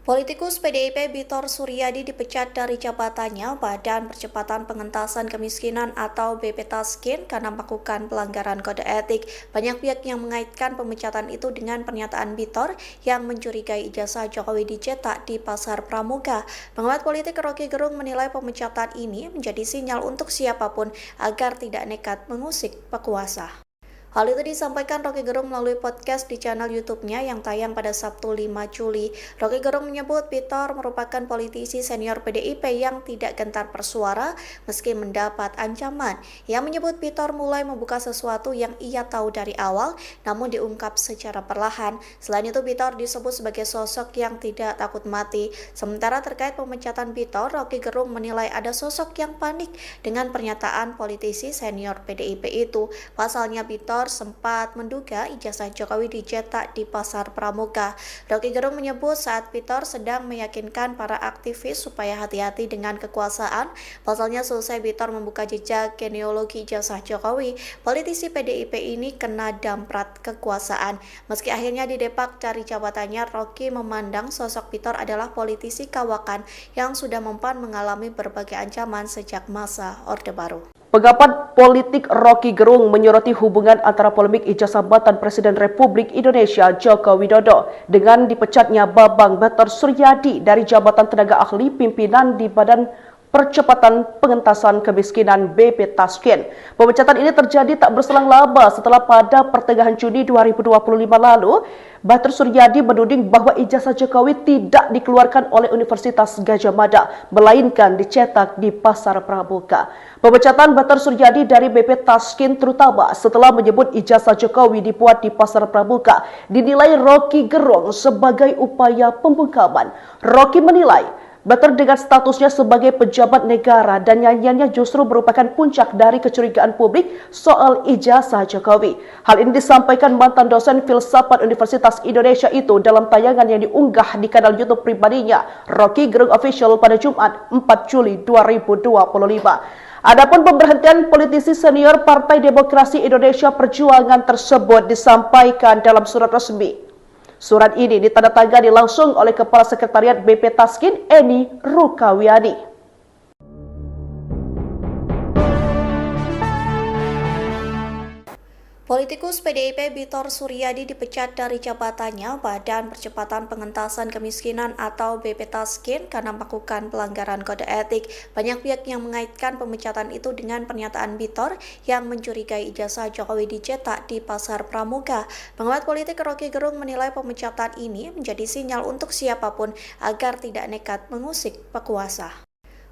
Politikus PDIP Bitor Suryadi dipecat dari jabatannya Badan Percepatan Pengentasan Kemiskinan atau BP Taskin karena melakukan pelanggaran kode etik. Banyak pihak yang mengaitkan pemecatan itu dengan pernyataan Bitor yang mencurigai ijazah Jokowi dicetak di Pasar Pramuka. Pengamat politik Rocky Gerung menilai pemecatan ini menjadi sinyal untuk siapapun agar tidak nekat mengusik pekuasa. Hal itu disampaikan Rocky Gerung melalui podcast di channel YouTube-nya yang tayang pada Sabtu 5 Juli. Rocky Gerung menyebut Bitor merupakan politisi senior PDIP yang tidak gentar bersuara meski mendapat ancaman. Ia menyebut Bitor mulai membuka sesuatu yang ia tahu dari awal namun diungkap secara perlahan. Selain itu Bitor disebut sebagai sosok yang tidak takut mati. Sementara terkait pemecatan Bitor, Rocky Gerung menilai ada sosok yang panik dengan pernyataan politisi senior PDIP itu. Pasalnya Bitor sempat menduga ijazah Jokowi dicetak di Pasar Pramuka. Rocky Gerung menyebut saat Bitor sedang meyakinkan para aktivis supaya hati-hati dengan kekuasaan. Pasalnya selesai Bitor membuka jejak genealogi ijazah Jokowi, politisi PDIP ini kena damprat kekuasaan. Meski akhirnya didepak dari jabatannya, Rocky memandang sosok Bitor adalah politisi kawakan yang sudah mempan mengalami berbagai ancaman sejak masa Orde Baru. Pengamat politik Rocky Gerung menyoroti hubungan antara polemik ijazah jabatan Presiden Republik Indonesia Joko Widodo dengan dipecatnya Bambang Batar Suryadi dari jabatan tenaga ahli pimpinan di Badan Percepatan Pengentasan Kemiskinan BP Taskin. Pemecatan ini terjadi tak berselang lama setelah pada pertengahan Juni 2025 lalu, Batar Suryadi menuding bahwa ijazah Jokowi tidak dikeluarkan oleh Universitas Gadjah Mada, melainkan dicetak di Pasar Pramuka. Pemecatan Batar Suryadi dari BP Taskin terutama setelah menyebut ijazah Jokowi dibuat di Pasar Pramuka dinilai Rocky Gerung sebagai upaya pembungkaman. Rocky menilai Batar dengan statusnya sebagai pejabat negara dan nyanyiannya justru merupakan puncak dari kecurigaan publik soal ijazah Jokowi. Hal ini disampaikan mantan dosen filsafat Universitas Indonesia itu dalam tayangan yang diunggah di kanal YouTube pribadinya, Rocky Gerung Official pada Jumat 4 Juli 2025. Adapun pemberhentian politisi senior Partai Demokrasi Indonesia Perjuangan tersebut disampaikan dalam surat resmi. Surat ini ditandatangani langsung oleh Kepala Sekretariat BP Taskin, Eni Rukawiani. Politikus PDIP Bitor Suryadi dipecat dari jabatannya Badan Percepatan Pengentasan Kemiskinan atau BP Taskin karena melakukan pelanggaran kode etik. Banyak pihak yang mengaitkan pemecatan itu dengan pernyataan Bitor yang mencurigai ijazah Jokowi dicetak di Pasar Pramuka. Pengamat politik Rocky Gerung menilai pemecatan ini menjadi sinyal untuk siapapun agar tidak nekat mengusik pekuasa.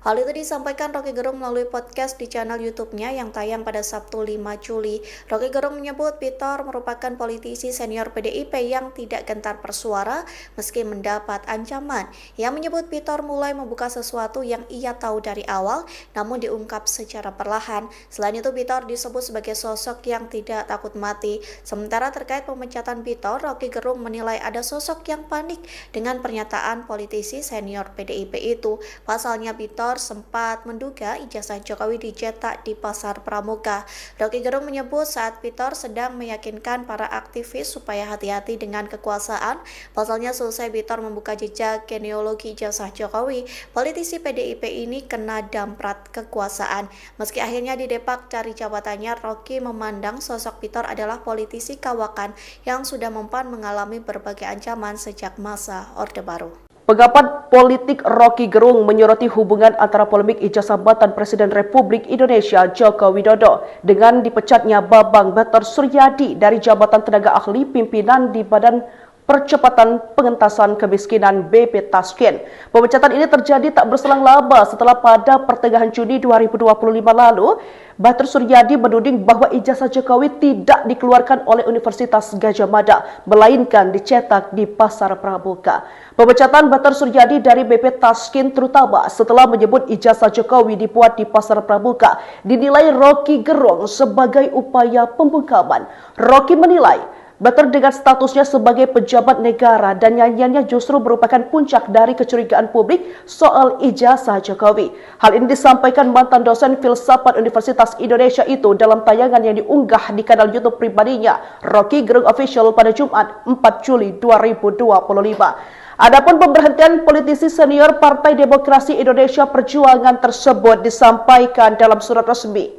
Hal itu disampaikan Rocky Gerung melalui podcast di channel YouTube-nya yang tayang pada Sabtu 5 Juli. Rocky Gerung menyebut Bitor merupakan politisi senior PDIP yang tidak gentar bersuara meski mendapat ancaman. Ia menyebut Bitor mulai membuka sesuatu yang ia tahu dari awal namun diungkap secara perlahan. Selain itu Bitor disebut sebagai sosok yang tidak takut mati. Sementara terkait pemecatan Bitor, Rocky Gerung menilai ada sosok yang panik dengan pernyataan politisi senior PDIP itu. Pasalnya Bitor sempat menduga ijazah Jokowi dicetak di Pasar Pramuka. Rocky Gerung menyebut saat Bitor sedang meyakinkan para aktivis supaya hati-hati dengan kekuasaan. Pasalnya selesai Bitor membuka jejak genealogi ijazah Jokowi, politisi PDIP ini kena damprat kekuasaan. Meski akhirnya didepak dari jabatannya, Rocky memandang sosok Bitor adalah politisi kawakan yang sudah mempan mengalami berbagai ancaman sejak masa Orde Baru. Pengamat politik Rocky Gerung menyoroti hubungan antara polemik ijazah jabatan Presiden Republik Indonesia Joko Widodo dengan dipecatnya Bambang Batar Suryadi dari jabatan tenaga ahli pimpinan di Badan Percepatan Pengentasan Kemiskinan BP Taskin. Pemecatan ini terjadi tak berselang lama setelah pada pertengahan Juni 2025 lalu, Batar Suryadi menuding bahwa ijazah Jokowi tidak dikeluarkan oleh Universitas Gadjah Mada, melainkan dicetak di Pasar Pramuka. Pemecatan Batar Suryadi dari BP Taskin terutama setelah menyebut ijazah Jokowi dibuat di Pasar Pramuka dinilai Rocky Gerung sebagai upaya pembungkaman. Rocky menilai Batar dengan statusnya sebagai pejabat negara dan nyanyiannya justru merupakan puncak dari kecurigaan publik soal ijazah Jokowi. Hal ini disampaikan mantan dosen filsafat Universitas Indonesia itu dalam tayangan yang diunggah di kanal YouTube pribadinya, Rocky Gerung Official pada Jumat 4 Juli 2025. Adapun pemberhentian politisi senior Partai Demokrasi Indonesia Perjuangan tersebut disampaikan dalam surat resmi.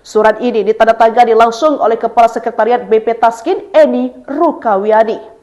Surat ini ditandatangani langsung oleh Kepala Sekretariat BP Taskin, Eni Rukawiani.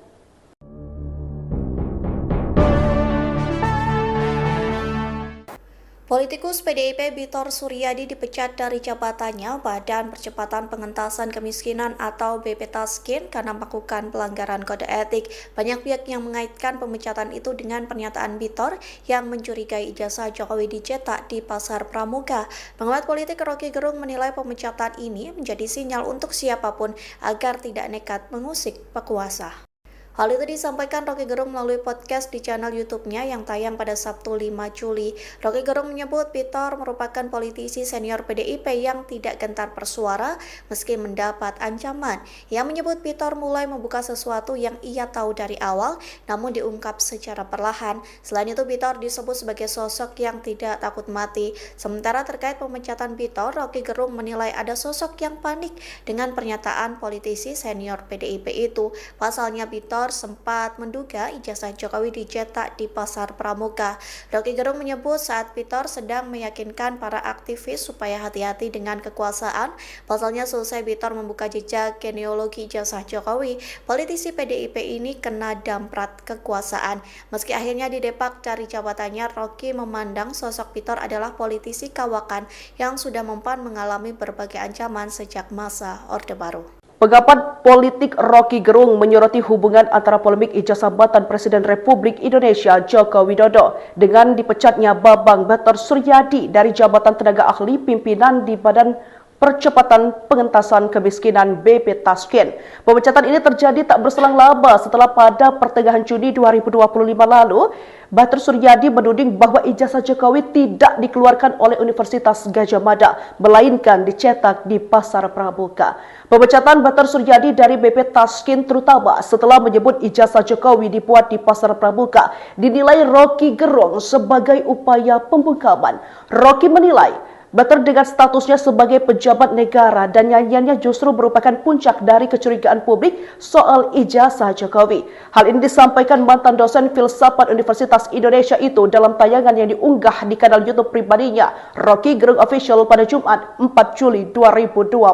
Politikus PDIP Bitor Suryadi dipecat dari jabatannya Badan Percepatan Pengentasan Kemiskinan atau BP Taskin karena melakukan pelanggaran kode etik. Banyak pihak yang mengaitkan pemecatan itu dengan pernyataan Bitor yang mencurigai ijazah Jokowi dicetak di Pasar Pramuka. Pengamat politik Rocky Gerung menilai pemecatan ini menjadi sinyal untuk siapapun agar tidak nekat mengusik pekuasa. Hal itu disampaikan Rocky Gerung melalui podcast di channel YouTube-nya yang tayang pada Sabtu 5 Juli. Rocky Gerung menyebut Bitor merupakan politisi senior PDIP yang tidak gentar bersuara meski mendapat ancaman. Ia menyebut Bitor mulai membuka sesuatu yang ia tahu dari awal namun diungkap secara perlahan. Selain itu Bitor disebut sebagai sosok yang tidak takut mati. Sementara terkait pemecatan Bitor, Rocky Gerung menilai ada sosok yang panik dengan pernyataan politisi senior PDIP itu. Pasalnya Bitor sempat menduga ijazah Jokowi dicetak di Pasar Pramuka. Rocky Gerung menyebut saat Bitor sedang meyakinkan para aktivis supaya hati-hati dengan kekuasaan. Pasalnya selesai Bitor membuka jejak genealogi ijazah Jokowi, politisi PDIP ini kena damprat kekuasaan. Meski akhirnya didepak dari jabatannya, Rocky memandang sosok Bitor adalah politisi kawakan yang sudah mempan mengalami berbagai ancaman sejak masa Orde Baru. Pengamat politik Rocky Gerung menyoroti hubungan antara polemik ijazah jabatan Presiden Republik Indonesia Joko Widodo dengan dipecatnya Bambang Batar Suryadi dari jabatan tenaga ahli pimpinan di Badan Percepatan Pengentasan Kemiskinan BP Taskin. Pemecatan ini terjadi tak berselang lama setelah pada pertengahan Juni 2025 lalu, Batar Suryadi menuding bahwa ijazah Jokowi tidak dikeluarkan oleh Universitas Gadjah Mada, melainkan dicetak di Pasar Pramuka. Pemecatan Batar Suryadi dari BP Taskin terutama setelah menyebut ijazah Jokowi dibuat di Pasar Pramuka dinilai Rocky Gerung sebagai upaya pembungkaman. Rocky menilai Batar dengan statusnya sebagai pejabat negara dan nyanyiannya justru merupakan puncak dari kecurigaan publik soal ijazah Jokowi. Hal ini disampaikan mantan dosen filsafat Universitas Indonesia itu dalam tayangan yang diunggah di kanal YouTube pribadinya, Rocky Gerung Official pada Jumat 4 Juli 2025.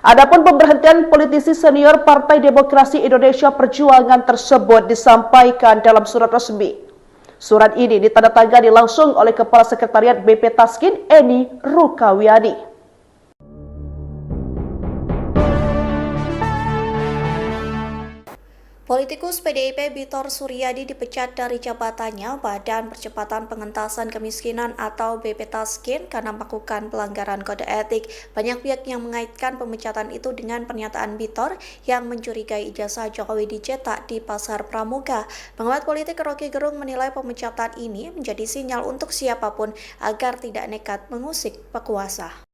Adapun pemberhentian politisi senior Partai Demokrasi Indonesia Perjuangan tersebut disampaikan dalam surat resmi. Surat ini ditandatangani langsung oleh Kepala Sekretariat BP Taskin, Eni Rukawiani. Politikus PDIP Bitor Suryadi dipecat dari jabatannya Badan Percepatan Pengentasan Kemiskinan atau BP Taskin karena melakukan pelanggaran kode etik. Banyak pihak yang mengaitkan pemecatan itu dengan pernyataan Bitor yang mencurigai ijazah Jokowi dicetak di Pasar Pramuka. Pengamat politik Rocky Gerung menilai pemecatan ini menjadi sinyal untuk siapapun agar tidak nekat mengusik pekuasa.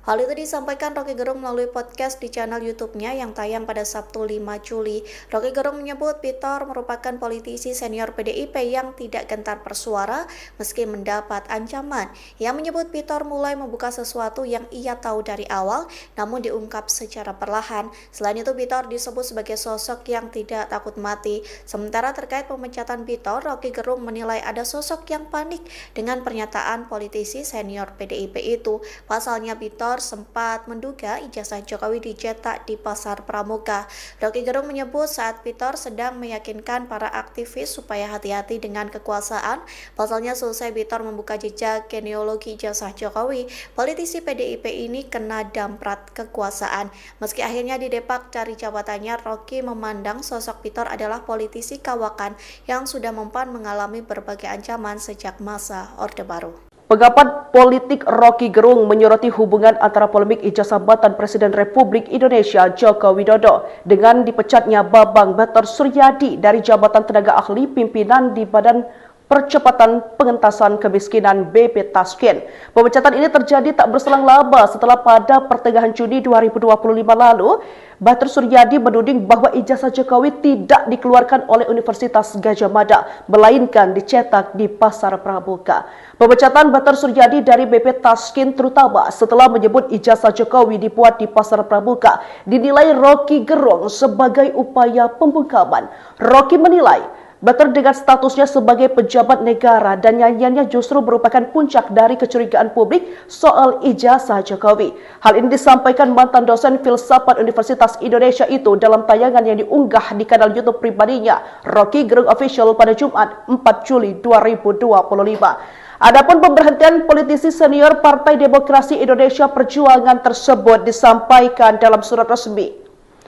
Hal itu disampaikan Rocky Gerung melalui podcast di channel YouTube-nya yang tayang pada Sabtu 5 Juli. Rocky Gerung menyebut Bitor merupakan politisi senior PDIP yang tidak gentar bersuara meski mendapat ancaman. Ia menyebut Bitor mulai membuka sesuatu yang ia tahu dari awal namun diungkap secara perlahan. Selain itu Bitor disebut sebagai sosok yang tidak takut mati. Sementara terkait pemecatan Bitor, Rocky Gerung menilai ada sosok yang panik dengan pernyataan politisi senior PDIP itu. Pasalnya Bitor sempat menduga ijazah Jokowi dicetak di Pasar Pramuka. Rocky Gerung menyebut saat Bitor sedang meyakinkan para aktivis supaya hati-hati dengan kekuasaan. Pasalnya selesai Bitor membuka jejak genealogi ijazah Jokowi, politisi PDIP ini kena damprat kekuasaan. Meski akhirnya didepak dari jabatannya, Rocky memandang sosok Bitor adalah politisi kawakan yang sudah mempan mengalami berbagai ancaman sejak masa Orde Baru. Pengamat politik Rocky Gerung menyoroti hubungan antara polemik ijazah jabatan Presiden Republik Indonesia Joko Widodo dengan dipecatnya Bambang Batar Suryadi dari jabatan tenaga ahli pimpinan di Badan Percepatan Pengentasan Kemiskinan BP Taskin. Pemecatan ini terjadi tak berselang lama setelah pada pertengahan Juni 2025 lalu, Batar Suryadi menuding bahwa ijazah Jokowi tidak dikeluarkan oleh Universitas Gadjah Mada, melainkan dicetak di Pasar Pramuka. Pemecatan Batar Suryadi dari BP Taskin terutama setelah menyebut ijazah Jokowi dibuat di Pasar Pramuka dinilai Rocky Gerung sebagai upaya pembungkaman. Rocky menilai Bater dengan statusnya sebagai pejabat negara dan nyanyiannya justru merupakan puncak dari kecurigaan publik soal ijazah Jokowi. Hal ini disampaikan mantan dosen filsafat Universitas Indonesia itu dalam tayangan yang diunggah di kanal YouTube pribadinya, Rocky Gerung Official pada Jumat 4 Juli 2025. Adapun pemberhentian politisi senior Partai Demokrasi Indonesia Perjuangan tersebut disampaikan dalam surat resmi.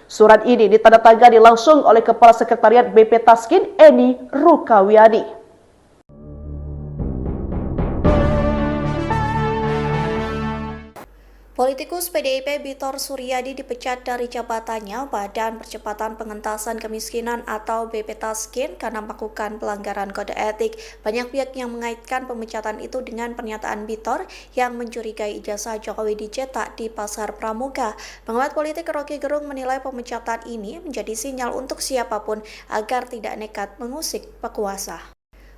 Surat ini ditandatangani langsung oleh Kepala Sekretariat BP Taskin, Eni Rukawiani. Politikus PDIP Bitor Suryadi dipecat dari jabatannya Badan Percepatan Pengentasan Kemiskinan atau BP Taskin karena melakukan pelanggaran kode etik. Banyak pihak yang mengaitkan pemecatan itu dengan pernyataan Bitor yang mencurigai ijazah Jokowi dicetak di Pasar Pramuka. Pengamat politik Rocky Gerung menilai pemecatan ini menjadi sinyal untuk siapapun agar tidak nekat mengusik pekuasa.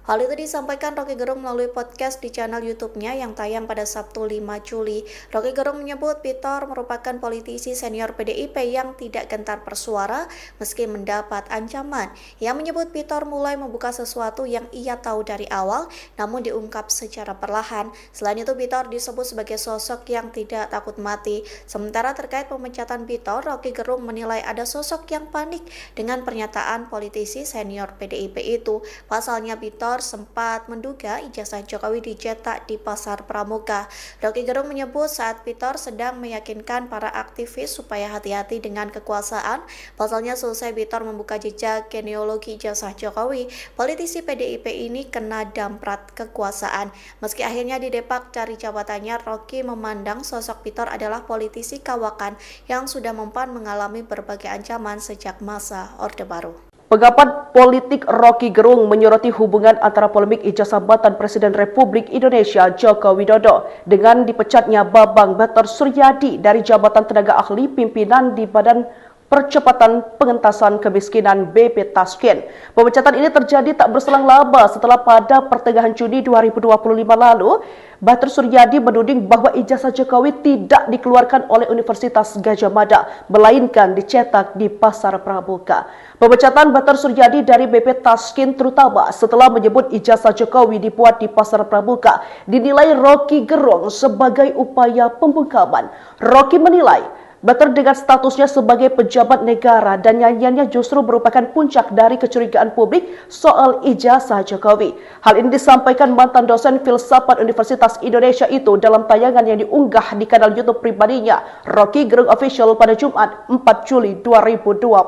Hal itu disampaikan Rocky Gerung melalui podcast di channel YouTube-nya yang tayang pada Sabtu 5 Juli. Rocky Gerung menyebut Bitor merupakan politisi senior PDIP yang tidak gentar bersuara meski mendapat ancaman. Ia menyebut Bitor mulai membuka sesuatu yang ia tahu dari awal namun diungkap secara perlahan. Selain itu Bitor disebut sebagai sosok yang tidak takut mati. Sementara terkait pemecatan Bitor, Rocky Gerung menilai ada sosok yang panik dengan pernyataan politisi senior PDIP itu. Pasalnya Bitor sempat menduga ijazah Jokowi dicetak di Pasar Pramuka. Rocky Gerung menyebut saat Bitor sedang meyakinkan para aktivis supaya hati-hati dengan kekuasaan. Pasalnya selesai Bitor membuka jejak genealogi ijazah Jokowi, politisi PDIP ini kena damprat kekuasaan. Meski akhirnya didepak dari jabatannya, Rocky memandang sosok Bitor adalah politisi kawakan yang sudah mempan mengalami berbagai ancaman sejak masa Orde Baru. Pengamat politik Rocky Gerung menyoroti hubungan antara polemik ijazah jabatan Presiden Republik Indonesia Joko Widodo dengan dipecatnya Bambang Bater Suryadi dari jabatan tenaga ahli pimpinan di Badan Percepatan Pengentasan Kemiskinan BP Taskin. Pemecatan ini terjadi tak berselang lama setelah pada pertengahan Juni 2025 lalu, Bater Suryadi menuding bahwa ijazah Jokowi tidak dikeluarkan oleh Universitas Gadjah Mada, melainkan dicetak di Pasar Pramuka. Pemecatan Bater Suryadi dari BP Taskin terutama setelah menyebut ijazah Jokowi dibuat di Pasar Pramuka dinilai Rocky Gerung sebagai upaya pembungkaman. Rocky menilai Bater dengan statusnya sebagai pejabat negara dan nyanyiannya justru merupakan puncak dari kecurigaan publik soal ijazah Jokowi. Hal ini disampaikan mantan dosen filsafat Universitas Indonesia itu dalam tayangan yang diunggah di kanal YouTube pribadinya, Rocky Gerung Official pada Jumat 4 Juli 2025.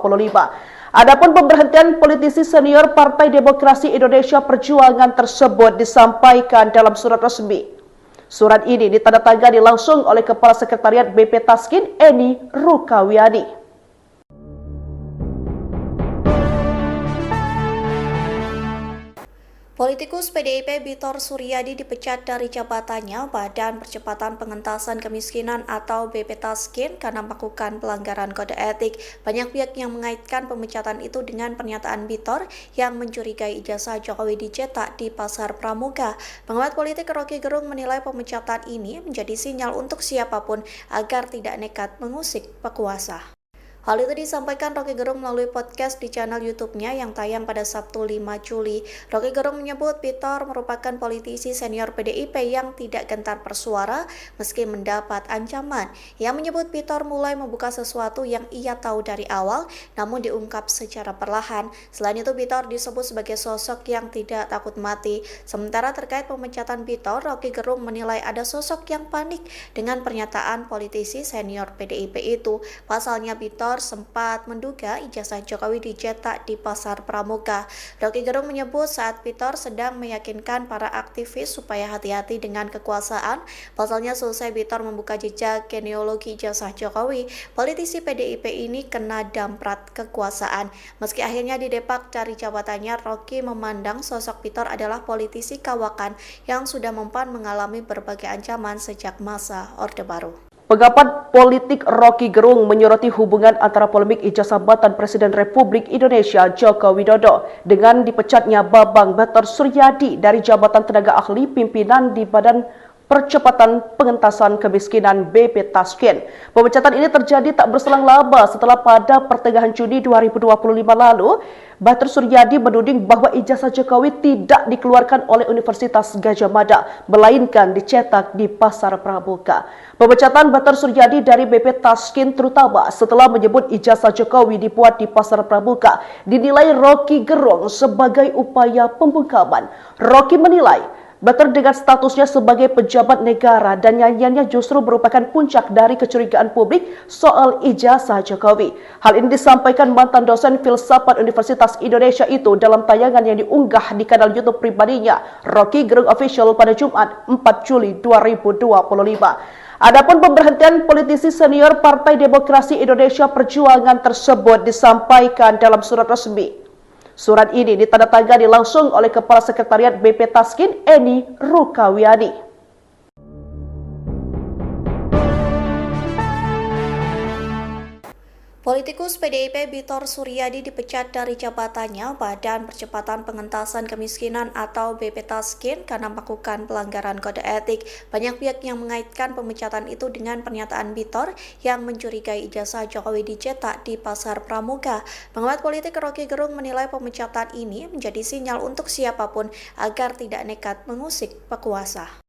Adapun pemberhentian politisi senior Partai Demokrasi Indonesia Perjuangan tersebut disampaikan dalam surat resmi. Surat ini ditandatangani langsung oleh Kepala Sekretariat BP Taskin, Eni Rukawiani. Politikus PDIP Bitor Suryadi dipecat dari jabatannya Badan Percepatan Pengentasan Kemiskinan atau BP Taskin karena melakukan pelanggaran kode etik. Banyak pihak yang mengaitkan pemecatan itu dengan pernyataan Bitor yang mencurigai ijazah Jokowi dicetak di Pasar Pramuka. Pengamat politik Rocky Gerung menilai pemecatan ini menjadi sinyal untuk siapapun agar tidak nekat mengusik pekuasa. Hal itu disampaikan Rocky Gerung melalui podcast di channel YouTube-nya yang tayang pada Sabtu 5 Juli. Rocky Gerung menyebut Bitor merupakan politisi senior PDIP yang tidak gentar bersuara meski mendapat ancaman. Ia menyebut Bitor mulai membuka sesuatu yang ia tahu dari awal namun diungkap secara perlahan. Selain itu Bitor disebut sebagai sosok yang tidak takut mati. Sementara terkait pemecatan Bitor, Rocky Gerung menilai ada sosok yang panik dengan pernyataan politisi senior PDIP itu. Pasalnya Bitor sempat menduga ijazah Jokowi dicetak di Pasar Pramuka. Rocky Gerung menyebut saat Bitor sedang meyakinkan para aktivis supaya hati-hati dengan kekuasaan. Pasalnya selesai Bitor membuka jejak genealogi ijazah Jokowi, politisi PDIP ini kena damprat kekuasaan. Meski akhirnya didepak dari jabatannya, Rocky memandang sosok Bitor adalah politisi kawakan yang sudah mempan mengalami berbagai ancaman sejak masa Orde Baru. Pengamat politik Rocky Gerung menyoroti hubungan antara polemik ijazah jabatan Presiden Republik Indonesia Joko Widodo dengan dipecatnya Bambang Bater Suryadi dari jabatan tenaga ahli pimpinan di Badan Percepatan Pengentasan Kemiskinan BP Taskin. Pemecatan ini terjadi tak berselang lama setelah pada pertengahan Juni 2025 lalu, Bater Suryadi menuding bahwa ijazah Jokowi tidak dikeluarkan oleh Universitas Gadjah Mada, melainkan dicetak di Pasar Pramuka. Pemecatan Bater Suryadi dari BP Taskin terutama setelah menyebut ijazah Jokowi dibuat di Pasar Pramuka dinilai Rocky Gerung sebagai upaya pembungkaman. Rocky menilai Bater dengan statusnya sebagai pejabat negara dan nyanyiannya justru merupakan puncak dari kecurigaan publik soal ijazah Jokowi. Hal ini disampaikan mantan dosen filsafat Universitas Indonesia itu dalam tayangan yang diunggah di kanal YouTube pribadinya, Rocky Gerung Official pada Jumat 4 Juli 2025. Adapun pemberhentian politisi senior Partai Demokrasi Indonesia Perjuangan tersebut disampaikan dalam surat resmi. Surat ini ditandatangani langsung oleh Kepala Sekretariat BP Taskin, Eni Rukawiani. Politikus PDIP Bitor Suryadi dipecat dari jabatannya Badan Percepatan Pengentasan Kemiskinan atau BP Taskin karena melakukan pelanggaran kode etik. Banyak pihak yang mengaitkan pemecatan itu dengan pernyataan Bitor yang mencurigai ijazah Jokowi dicetak di Pasar Pramuka. Pengamat politik Rocky Gerung menilai pemecatan ini menjadi sinyal untuk siapapun agar tidak nekat mengusik pekuasa.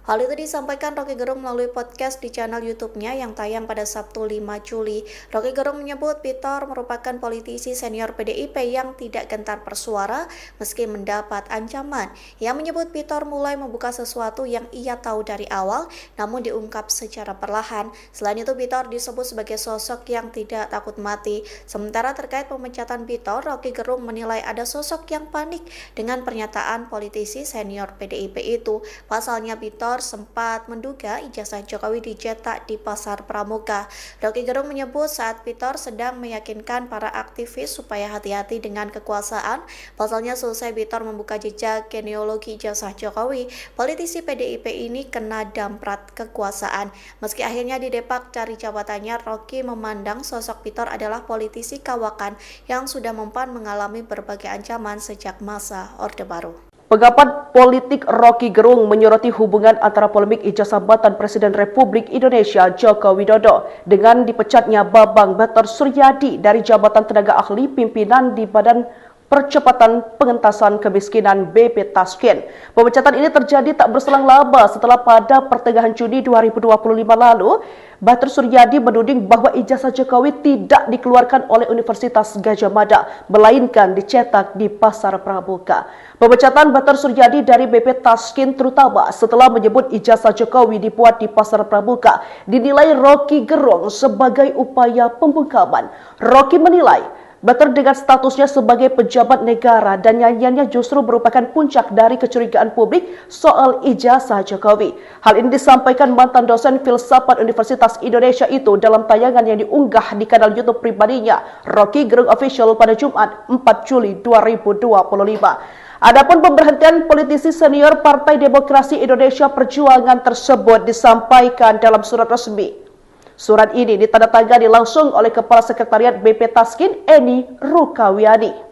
Hal itu disampaikan Rocky Gerung melalui podcast di channel YouTube-nya yang tayang pada Sabtu 5 Juli. Rocky Gerung menyebut Bitor merupakan politisi senior PDIP yang tidak gentar bersuara meski mendapat ancaman. Ia menyebut Bitor mulai membuka sesuatu yang ia tahu dari awal namun diungkap secara perlahan. Selain itu Bitor disebut sebagai sosok yang tidak takut mati. Sementara terkait pemecatan Bitor, Rocky Gerung menilai ada sosok yang panik dengan pernyataan politisi senior PDIP itu. Pasalnya Bitor sempat menduga ijazah Jokowi dicetak di Pasar Pramuka. Rocky Gerung menyebut saat Bitor sedang meyakinkan para aktivis supaya hati-hati dengan kekuasaan. Pasalnya selesai Bitor membuka jejak genealogi ijazah Jokowi, politisi PDIP ini kena damprat kekuasaan. Meski akhirnya didepak dari jabatannya, Rocky memandang sosok Bitor adalah politisi kawakan yang sudah mempan mengalami berbagai ancaman sejak masa Orde Baru. Pengamat politik Rocky Gerung menyoroti hubungan antara polemik ijazah jabatan Presiden Republik Indonesia Joko Widodo dengan dipecatnya Bambang Bater Suryadi dari jabatan tenaga ahli pimpinan di Badan Percepatan Pengentasan Kemiskinan BP Taskin. Pemecatan ini terjadi tak berselang lama setelah pada pertengahan Juni 2025 lalu, Bater Suryadi menuding bahwa ijazah Jokowi tidak dikeluarkan oleh Universitas Gadjah Mada, melainkan dicetak di Pasar Pramuka. Pemecatan Bater Suryadi dari BP Taskin terutama setelah menyebut ijazah Jokowi dibuat di Pasar Pramuka dinilai Rocky Gerung sebagai upaya pembungkaman. Rocky menilai Bater dengan statusnya sebagai pejabat negara dan nyanyiannya justru merupakan puncak dari kecurigaan publik soal ijazah Jokowi. Hal ini disampaikan mantan dosen filsafat Universitas Indonesia itu dalam tayangan yang diunggah di kanal YouTube pribadinya, Rocky Gerung Official pada Jumat 4 Juli 2025. Adapun pemberhentian politisi senior Partai Demokrasi Indonesia Perjuangan tersebut disampaikan dalam surat resmi. Surat ini ditandatangani langsung oleh Kepala Sekretariat BP Taskin, Eni Rukawiani.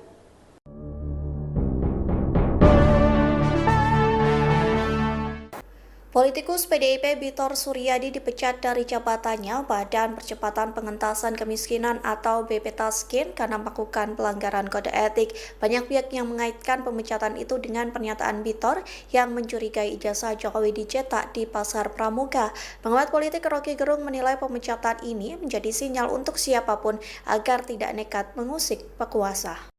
Politikus PDIP Bitor Suryadi dipecat dari jabatannya Badan Percepatan Pengentasan Kemiskinan atau BP Taskin karena melakukan pelanggaran kode etik. Banyak pihak yang mengaitkan pemecatan itu dengan pernyataan Bitor yang mencurigai ijazah Jokowi dicetak di Pasar Pramuka. Pengamat politik Rocky Gerung menilai pemecatan ini menjadi sinyal untuk siapapun agar tidak nekat mengusik pekuasa.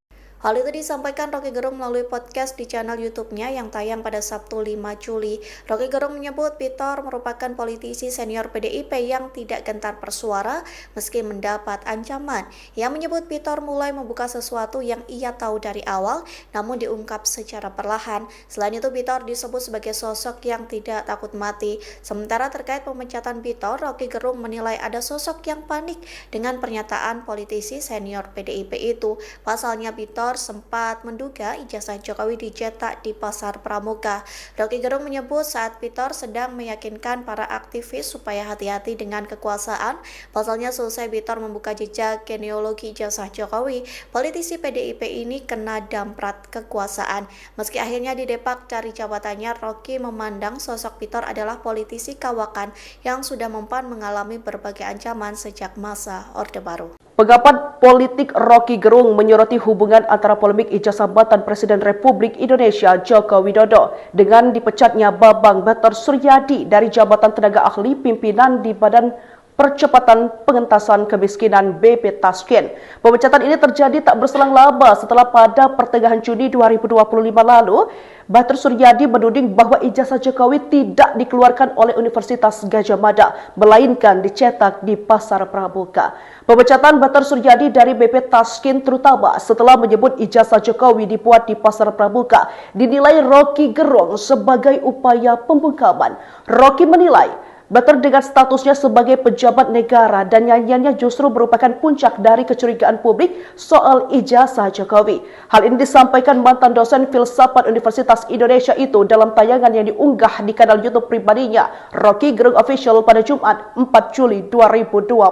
Hal itu disampaikan Rocky Gerung melalui podcast di channel YouTube-nya yang tayang pada Sabtu 5 Juli. Rocky Gerung menyebut Bitor merupakan politisi senior PDIP yang tidak gentar bersuara meski mendapat ancaman. Ia menyebut Bitor mulai membuka sesuatu yang ia tahu dari awal namun diungkap secara perlahan. Selain itu Bitor disebut sebagai sosok yang tidak takut mati. Sementara terkait pemecatan Bitor, Rocky Gerung menilai ada sosok yang panik dengan pernyataan politisi senior PDIP itu. Pasalnya Bitor Bitor sempat menduga ijazah Jokowi dicetak di Pasar Pramuka. Rocky Gerung menyebut saat Bitor sedang meyakinkan para aktivis supaya hati-hati dengan kekuasaan. Pasalnya selesai Bitor membuka jejak genealogi ijazah Jokowi, politisi PDIP ini kena damprat kekuasaan. Meski akhirnya didepak dari jabatannya, Rocky memandang sosok Bitor adalah politisi kawakan yang sudah mempan mengalami berbagai ancaman sejak masa Orde Baru. Pengamat politik Rocky Gerung menyoroti hubungan antara polemik ijazah jabatan Presiden Republik Indonesia Joko Widodo dengan dipecatnya Bambang Batar Suryadi dari jabatan tenaga ahli pimpinan di Badan Percepatan Pengentasan Kemiskinan BP Tasken. Pemecatan ini terjadi tak berselang lama setelah pada pertengahan Juni 2025 lalu, Batar Suryadi menuding bahwa ijazah Jokowi tidak dikeluarkan oleh Universitas Gadjah Mada, melainkan dicetak di Pasar Pramuka. Pemecatan Batar Suryadi dari BP Tasken terutama setelah menyebut ijazah Jokowi dibuat di Pasar Pramuka dinilai Rocky Gerung sebagai upaya pembungkaman. Rocky menilai Batar dengan statusnya sebagai pejabat negara dan nyanyiannya justru merupakan puncak dari kecurigaan publik soal ijazah Jokowi. Hal ini disampaikan mantan dosen filsafat Universitas Indonesia itu dalam tayangan yang diunggah di kanal YouTube pribadinya, Rocky Gerung Official pada Jumat 4 Juli 2025.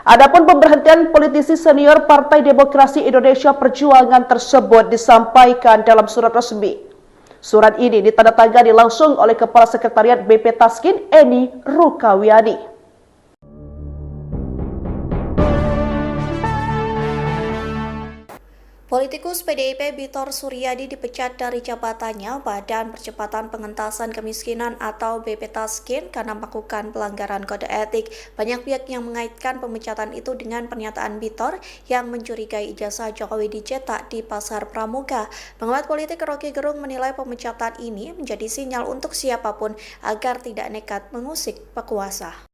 Adapun pemberhentian politisi senior Partai Demokrasi Indonesia Perjuangan tersebut disampaikan dalam surat resmi. Surat ini ditandatangani langsung oleh Kepala Sekretariat BP Tasken, Eni Rukawiani. Politikus PDIP Bitor Suryadi dipecat dari jabatannya Badan Percepatan Pengentasan Kemiskinan atau BP Tasken karena melakukan pelanggaran kode etik. Banyak pihak yang mengaitkan pemecatan itu dengan pernyataan Bitor yang mencurigai ijazah Jokowi dicetak di Pasar Pramuka. Pengamat politik Rocky Gerung menilai pemecatan ini menjadi sinyal untuk siapapun agar tidak nekat mengusik pekuasa.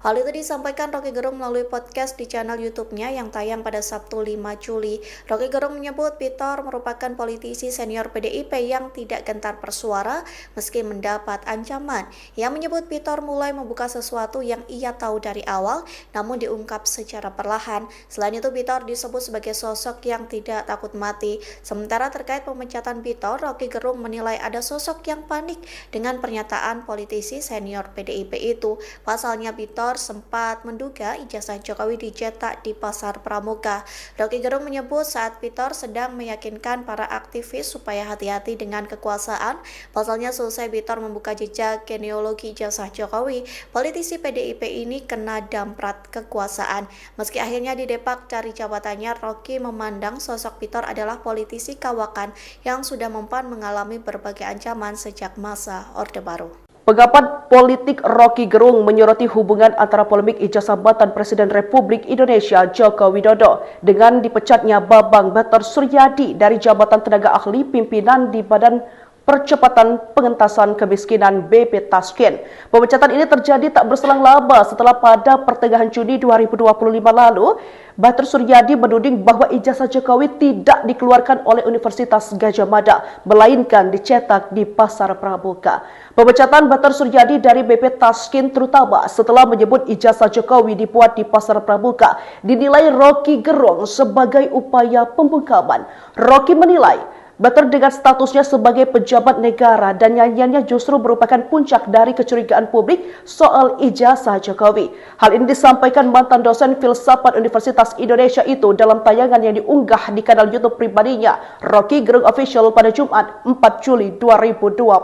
Hal itu disampaikan Rocky Gerung melalui podcast di channel YouTube-nya yang tayang pada Sabtu 5 Juli. Rocky Gerung menyebut Bitor merupakan politisi senior PDIP yang tidak gentar bersuara meski mendapat ancaman. Ia menyebut Bitor mulai membuka sesuatu yang ia tahu dari awal namun diungkap secara perlahan. Selain itu Bitor disebut sebagai sosok yang tidak takut mati. Sementara terkait pemecatan Bitor, Rocky Gerung menilai ada sosok yang panik dengan pernyataan politisi senior PDIP itu. Pasalnya Bitor sempat menduga ijazah Jokowi dicetak di Pasar Pramuka. Rocky Gerung menyebut saat Bitor sedang meyakinkan para aktivis supaya hati-hati dengan kekuasaan. Pasalnya selesai Bitor membuka jejak genealogi ijazah Jokowi, politisi PDIP ini kena damprat kekuasaan. Meski akhirnya didepak dari jabatannya, Rocky memandang sosok Bitor adalah politisi kawakan yang sudah mempan mengalami berbagai ancaman sejak masa Orde Baru. Pengamat politik Rocky Gerung menyoroti hubungan antara polemik ijazah jabatan Presiden Republik Indonesia Joko Widodo dengan dipecatnya Bambang Batar Suryadi dari jabatan tenaga ahli pimpinan di Badan Percepatan Pengentasan Kemiskinan BP Tasken. Pemecatan ini terjadi tak berselang lama setelah pada pertengahan Juni 2025 lalu, Batar Suryadi menuding bahwa ijazah Jokowi tidak dikeluarkan oleh Universitas Gadjah Mada, melainkan dicetak di Pasar Pramuka. Pemecatan Batar Suryadi dari BP Tasken terutama setelah menyebut ijazah Jokowi dibuat di Pasar Pramuka dinilai Rocky Gerung sebagai upaya pembungkaman. Rocky menilai Batar dengan statusnya sebagai pejabat negara dan nyanyiannya justru merupakan puncak dari kecurigaan publik soal ijazah Jokowi. Hal ini disampaikan mantan dosen filsafat Universitas Indonesia itu dalam tayangan yang diunggah di kanal YouTube pribadinya, Rocky Gerung Official pada Jumat 4 Juli 2025.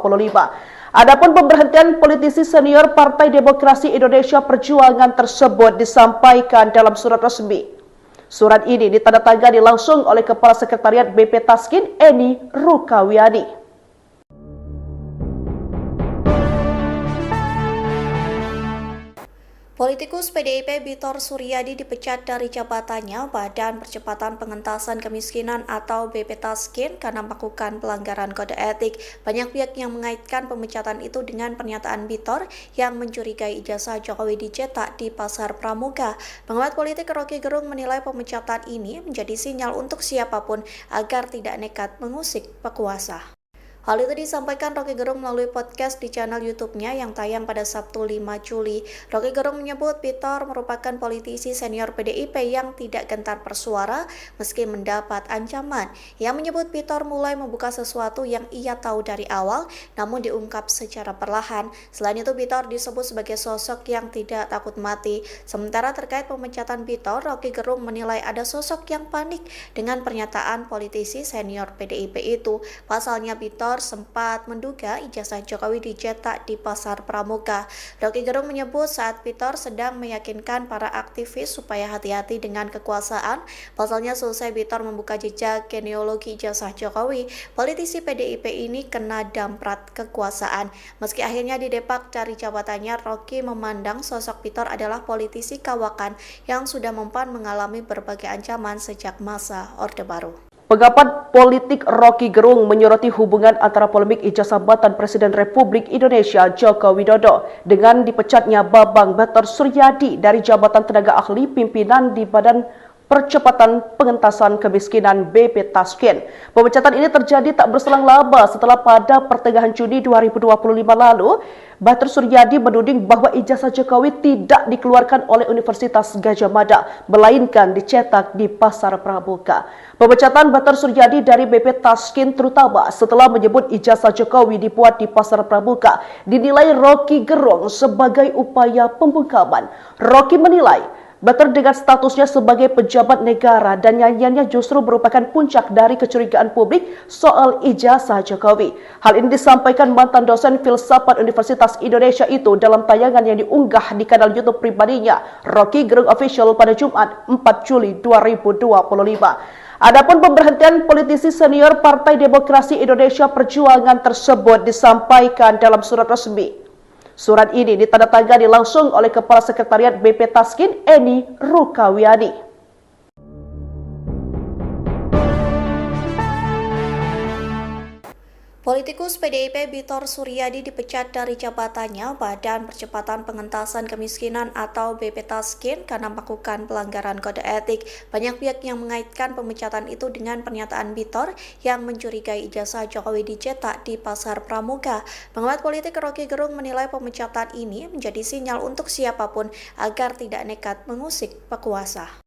Adapun pemberhentian politisi senior Partai Demokrasi Indonesia Perjuangan tersebut disampaikan dalam surat resmi. Surat ini ditandatangani langsung oleh Kepala Sekretariat BP Tasken, Eni Rukawiani. Politikus PDIP Bitor Suryadi dipecat dari jabatannya Badan Percepatan Pengentasan Kemiskinan atau BP Tasken karena melakukan pelanggaran kode etik. Banyak pihak yang mengaitkan pemecatan itu dengan pernyataan Bitor yang mencurigai ijazah Jokowi dicetak di Pasar Pramuka. Pengamat politik Rocky Gerung menilai pemecatan ini menjadi sinyal untuk siapapun agar tidak nekat mengusik pekuasa. Hal itu disampaikan Roky Gerung melalui podcast di channel YouTube-nya yang tayang pada Sabtu 5 Juli. Roky Gerung menyebut Pitor merupakan politisi senior PDIP yang tidak gentar bersuara meski mendapat ancaman. Ia menyebut Pitor mulai membuka sesuatu yang ia tahu dari awal namun diungkap secara perlahan. Selain itu Pitor disebut sebagai sosok yang tidak takut mati. Sementara terkait pemecatan Pitor, Roky Gerung menilai ada sosok yang panik dengan pernyataan politisi senior PDIP itu. Pasalnya Pitor sempat menduga ijazah Jokowi dicetak di Pasar Pramuka. Roky Gerung menyebut saat Pitor sedang meyakinkan para aktivis supaya hati-hati dengan kekuasaan. Pasalnya selesai Pitor membuka jejak genealogi ijazah Jokowi, politisi PDIP ini kena damprat kekuasaan. Meski akhirnya didepak dari jabatannya, Roky memandang sosok Pitor adalah politisi kawakan yang sudah mempan mengalami berbagai ancaman sejak masa Orde Baru. Pengamat politik Roky Gerung menyoroti hubungan antara polemik ijazah jabatan Presiden Republik Indonesia Joko Widodo dengan dipecatnya Bambang Bater Suryadi dari jabatan tenaga ahli pimpinan di Badan Percepatan Pengentasan Kemiskinan BP Taskin. Pemecatan ini terjadi tak berselang lama setelah pada pertengahan Juni 2025 lalu, Bater Suryadi menuding bahwa ijazah Jokowi tidak dikeluarkan oleh Universitas Gadjah Mada, melainkan dicetak di Pasar Pramuka. Pemecatan Bater Suryadi dari BP Taskin terutama setelah menyebut ijazah Jokowi dibuat di Pasar Pramuka dinilai Roky Gerung sebagai upaya pembungkaman. Roky menilai Bater dengan statusnya sebagai pejabat negara dan nyanyiannya justru merupakan puncak dari kecurigaan publik soal ijazah Jokowi. Hal ini disampaikan mantan dosen filsafat Universitas Indonesia itu dalam tayangan yang diunggah di kanal YouTube pribadinya, Roky Gerung Official pada Jumat 4 Juli 2025. Adapun pemberhentian politisi senior Partai Demokrasi Indonesia Perjuangan tersebut disampaikan dalam surat resmi. Surat ini ditandatangani langsung oleh Kepala Sekretariat BP Taskin, Eni Rukawiani. Politikus PDIP Bitor Suryadi dipecat dari jabatannya Badan Percepatan Pengentasan Kemiskinan atau BP Taskin karena melakukan pelanggaran kode etik. Banyak pihak yang mengaitkan pemecatan itu dengan pernyataan Bitor yang mencurigai ijazah Jokowi dicetak di Pasar Pramuka. Pengamat politik Roky Gerung menilai pemecatan ini menjadi sinyal untuk siapapun agar tidak nekat mengusik penguasa.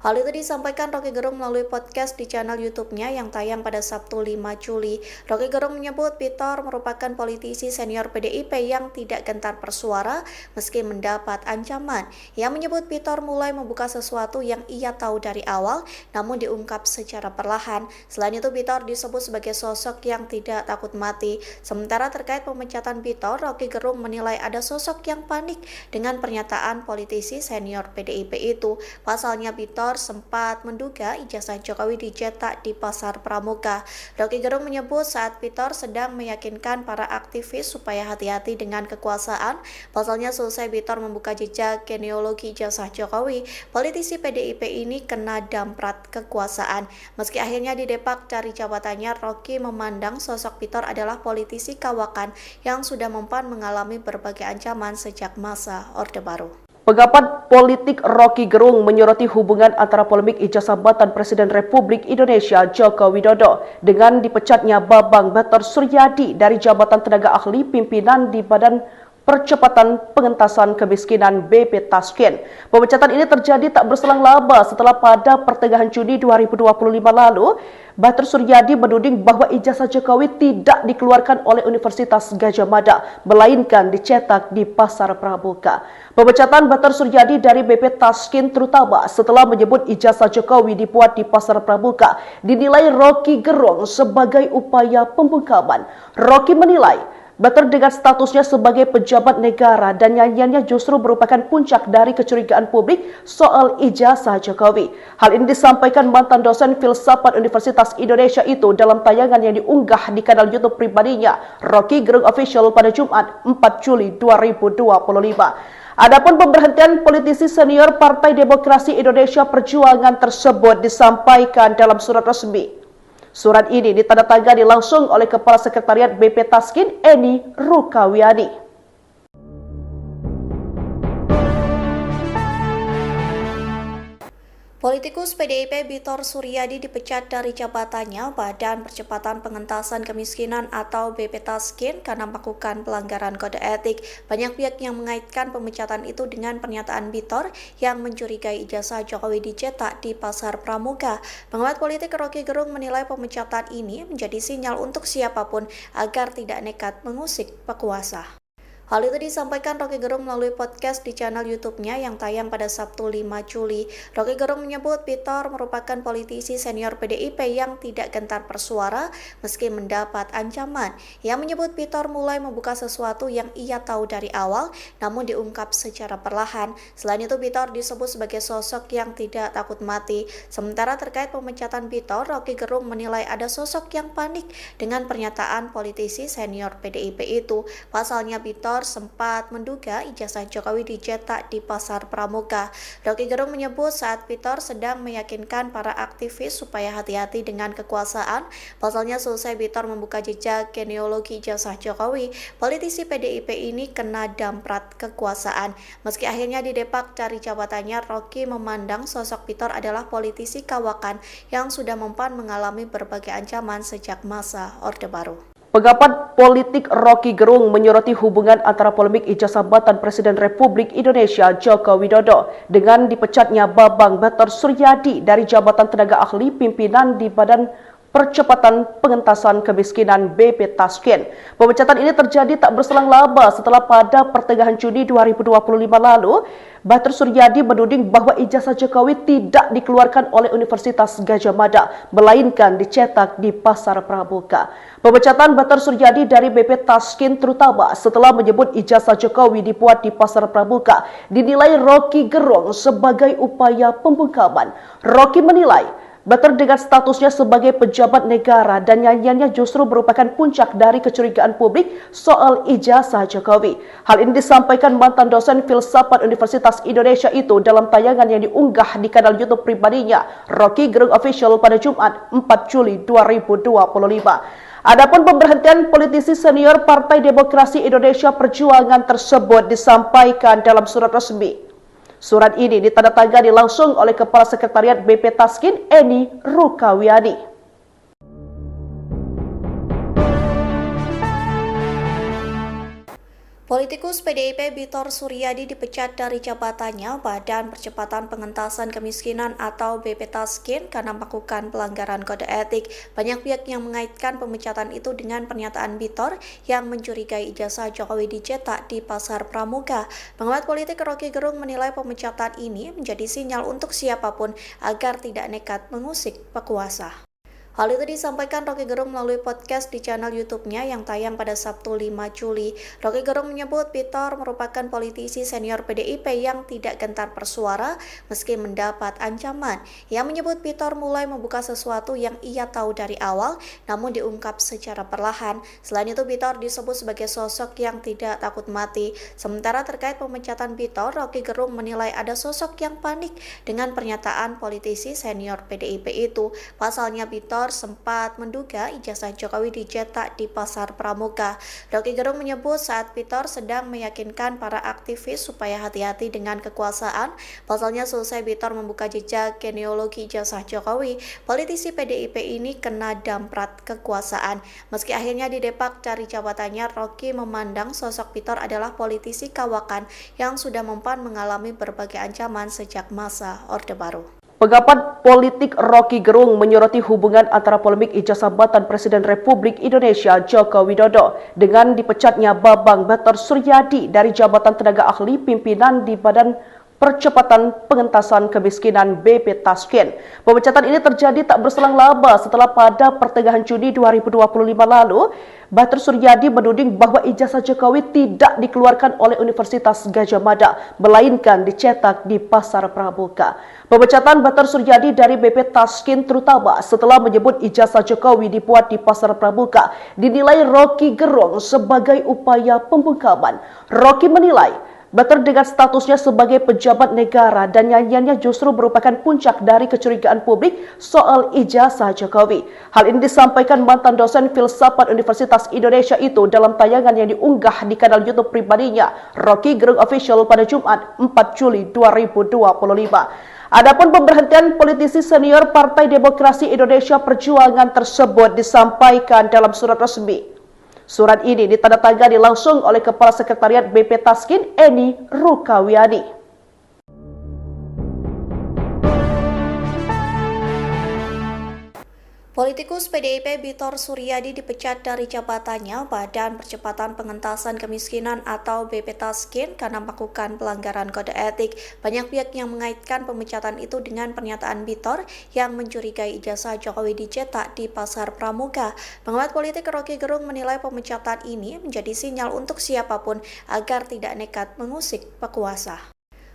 Hal itu disampaikan Roky Gerung melalui podcast di channel YouTube-nya yang tayang pada Sabtu 5 Juli. Roky Gerung menyebut Pitor merupakan politisi senior PDIP yang tidak gentar bersuara meski mendapat ancaman. Ia menyebut Pitor mulai membuka sesuatu yang ia tahu dari awal namun diungkap secara perlahan. Selain itu Pitor disebut sebagai sosok yang tidak takut mati. Sementara terkait pemecatan Pitor, Roky Gerung menilai ada sosok yang panik dengan pernyataan politisi senior PDIP itu. Pasalnya Pitor sempat menduga ijazah Jokowi dicetak di Pasar Pramuka. Roky Gerung menyebut saat Pitor sedang meyakinkan para aktivis supaya hati-hati dengan kekuasaan. Pasalnya selesai Pitor membuka jejak genealogi ijazah Jokowi, politisi PDIP ini kena damprat kekuasaan. Meski akhirnya didepak dari jabatannya, Roky memandang sosok Pitor adalah politisi kawakan yang sudah mempan mengalami berbagai ancaman sejak masa Orde Baru. Pengamat politik Roky Gerung menyoroti hubungan antara polemik ijazah jabatan Presiden Republik Indonesia Joko Widodo dengan dipecatnya Bambang Bater Suryadi dari jabatan tenaga ahli pimpinan di Badan Percepatan Pengentasan Kemiskinan BP Taskin. Pemecatan ini terjadi tak berselang lama setelah pada pertengahan Juni 2025 lalu, Bater Suryadi menuding bahwa ijazah Jokowi tidak dikeluarkan oleh Universitas Gadjah Mada, melainkan dicetak di Pasar Pramuka. Pemecatan Bater Suryadi dari BP Taskin terutama setelah menyebut ijazah Jokowi dibuat di Pasar Pramuka dinilai Roky Gerung sebagai upaya pembungkaman. Roky menilai Bater dengan statusnya sebagai pejabat negara dan nyanyiannya justru merupakan puncak dari kecurigaan publik soal ijazah Jokowi. Hal ini disampaikan mantan dosen filsafat Universitas Indonesia itu dalam tayangan yang diunggah di kanal YouTube pribadinya, Roky Gerung Official pada Jumat 4 Juli 2025. Adapun pemberhentian politisi senior Partai Demokrasi Indonesia Perjuangan tersebut disampaikan dalam surat resmi. Surat ini ditandatangani langsung oleh Kepala Sekretariat BP Taskin, Eni Rukawiani. Politikus PDIP Bitor Suryadi dipecat dari jabatannya Badan Percepatan Pengentasan Kemiskinan atau BP Taskin karena melakukan pelanggaran kode etik. Banyak pihak yang mengaitkan pemecatan itu dengan pernyataan Bitor yang mencurigai ijazah Jokowi dicetak di Pasar Pramuka. Pengamat politik Rocky Gerung menilai pemecatan ini menjadi sinyal untuk siapapun agar tidak nekat mengusik pekuasa. Hal itu disampaikan Rocky Gerung melalui podcast di channel YouTube-nya yang tayang pada Sabtu 5 Juli. Rocky Gerung menyebut Bitor merupakan politisi senior PDIP yang tidak gentar bersuara meski mendapat ancaman. Ia menyebut Bitor mulai membuka sesuatu yang ia tahu dari awal namun diungkap secara perlahan. Selain itu Bitor disebut sebagai sosok yang tidak takut mati. Sementara terkait pemecatan Bitor, Rocky Gerung menilai ada sosok yang panik dengan pernyataan politisi senior PDIP itu. Pasalnya Bitor sempat menduga ijazah Jokowi dicetak di Pasar Pramuka. Rocky Gerung menyebut saat Bitor sedang meyakinkan para aktivis supaya hati-hati dengan kekuasaan. Pasalnya selesai Bitor membuka jejak genealogi ijazah Jokowi, politisi PDIP ini kena damprat kekuasaan. Meski akhirnya didepak dari jabatannya, Rocky memandang sosok Bitor adalah politisi kawakan yang sudah mempan mengalami berbagai ancaman sejak masa Orde Baru. Pengamat politik Rocky Gerung menyoroti hubungan antara polemik ijazah jabatan Presiden Republik Indonesia Joko Widodo dengan dipecatnya Bambang Batar Suryadi dari jabatan tenaga ahli pimpinan di Badan Percepatan Pengentasan Kemiskinan BP Taskin. Pemecatan ini terjadi tak berselang lama setelah pada pertengahan Juni 2025 lalu, Batar Suryadi menuding bahwa ijazah Jokowi tidak dikeluarkan oleh Universitas Gadjah Mada, melainkan dicetak di Pasar Pramuka. Pemecatan Batar Suryadi dari BP Taskin terutama setelah menyebut ijazah Jokowi dibuat di Pasar Pramuka dinilai Rocky Gerung sebagai upaya pembungkaman. Rocky menilai Batar dengan statusnya sebagai pejabat negara dan nyanyiannya justru merupakan puncak dari kecurigaan publik soal ijazah Jokowi. Hal ini disampaikan mantan dosen filsafat Universitas Indonesia itu dalam tayangan yang diunggah di kanal YouTube pribadinya, Rocky Gerung Official pada Jumat 4 Juli 2025. Adapun pemberhentian politisi senior Partai Demokrasi Indonesia Perjuangan tersebut disampaikan dalam surat resmi. Surat ini ditandatangani langsung oleh Kepala Sekretariat BP Taskin, Eni Rukawiani. Politikus PDIP Bitor Suryadi dipecat dari jabatannya Badan Percepatan Pengentasan Kemiskinan atau BP Taskin karena melakukan pelanggaran kode etik. Banyak pihak yang mengaitkan pemecatan itu dengan pernyataan Bitor yang mencurigai ijazah Jokowi dicetak di Pasar Pramuka. Pengamat politik Rocky Gerung menilai pemecatan ini menjadi sinyal untuk siapapun agar tidak nekat mengusik pekuasa. Hal itu disampaikan Rocky Gerung melalui podcast di channel YouTube-nya yang tayang pada Sabtu 5 Juli. Rocky Gerung menyebut Bitor merupakan politisi senior PDIP yang tidak gentar bersuara meski mendapat ancaman. Ia menyebut Bitor mulai membuka sesuatu yang ia tahu dari awal namun diungkap secara perlahan. Selain itu Bitor disebut sebagai sosok yang tidak takut mati. Sementara terkait pemecatan Bitor, Rocky Gerung menilai ada sosok yang panik dengan pernyataan politisi senior PDIP itu. Pasalnya Bitor sempat menduga ijazah Jokowi dicetak di Pasar Pramuka. Rocky Gerung menyebut saat Bitor sedang meyakinkan para aktivis supaya hati-hati dengan kekuasaan. Pasalnya selesai Bitor membuka jejak genealogi ijazah Jokowi, politisi PDIP ini kena damprat kekuasaan. Meski akhirnya didepak dari jabatannya, Rocky memandang sosok Bitor adalah politisi kawakan yang sudah mempan mengalami berbagai ancaman sejak masa Orde Baru. Pengamat politik Rocky Gerung menyoroti hubungan antara polemik ijazah jabatan Presiden Republik Indonesia Joko Widodo dengan dipecatnya Bambang Batar Suryadi dari jabatan tenaga ahli pimpinan di Badan Percepatan Pengentasan Kemiskinan BP Taskin. Pemecatan ini terjadi tak berselang lama setelah pada pertengahan Juni 2025 lalu, Batar Suryadi menuding bahwa ijazah Jokowi tidak dikeluarkan oleh Universitas Gadjah Mada, melainkan dicetak di Pasar Pramuka. Pemecatan Batar Suryadi dari BP Taskin terutama setelah menyebut ijazah Jokowi dibuat di Pasar Pramuka dinilai Rocky Gerung sebagai upaya pembungkaman. Rocky menilai Batar dengan statusnya sebagai pejabat negara dan nyanyiannya justru merupakan puncak dari kecurigaan publik soal ijazah Jokowi. Hal ini disampaikan mantan dosen filsafat Universitas Indonesia itu dalam tayangan yang diunggah di kanal YouTube pribadinya, Rocky Gerung Official pada Jumat 4 Juli 2025. Adapun pemberhentian politisi senior Partai Demokrasi Indonesia Perjuangan tersebut disampaikan dalam surat resmi. Surat ini ditandatangani langsung oleh Kepala Sekretariat BP Taskin Eni Rukawiani. Politikus PDIP Bitor Suryadi dipecat dari jabatannya Badan Percepatan Pengentasan Kemiskinan atau BP Taskin karena melakukan pelanggaran kode etik. Banyak pihak yang mengaitkan pemecatan itu dengan pernyataan Bitor yang mencurigai ijazah Jokowi dicetak di Pasar Pramuka. Pengamat politik Rocky Gerung menilai pemecatan ini menjadi sinyal untuk siapapun agar tidak nekat mengusik pekuasa.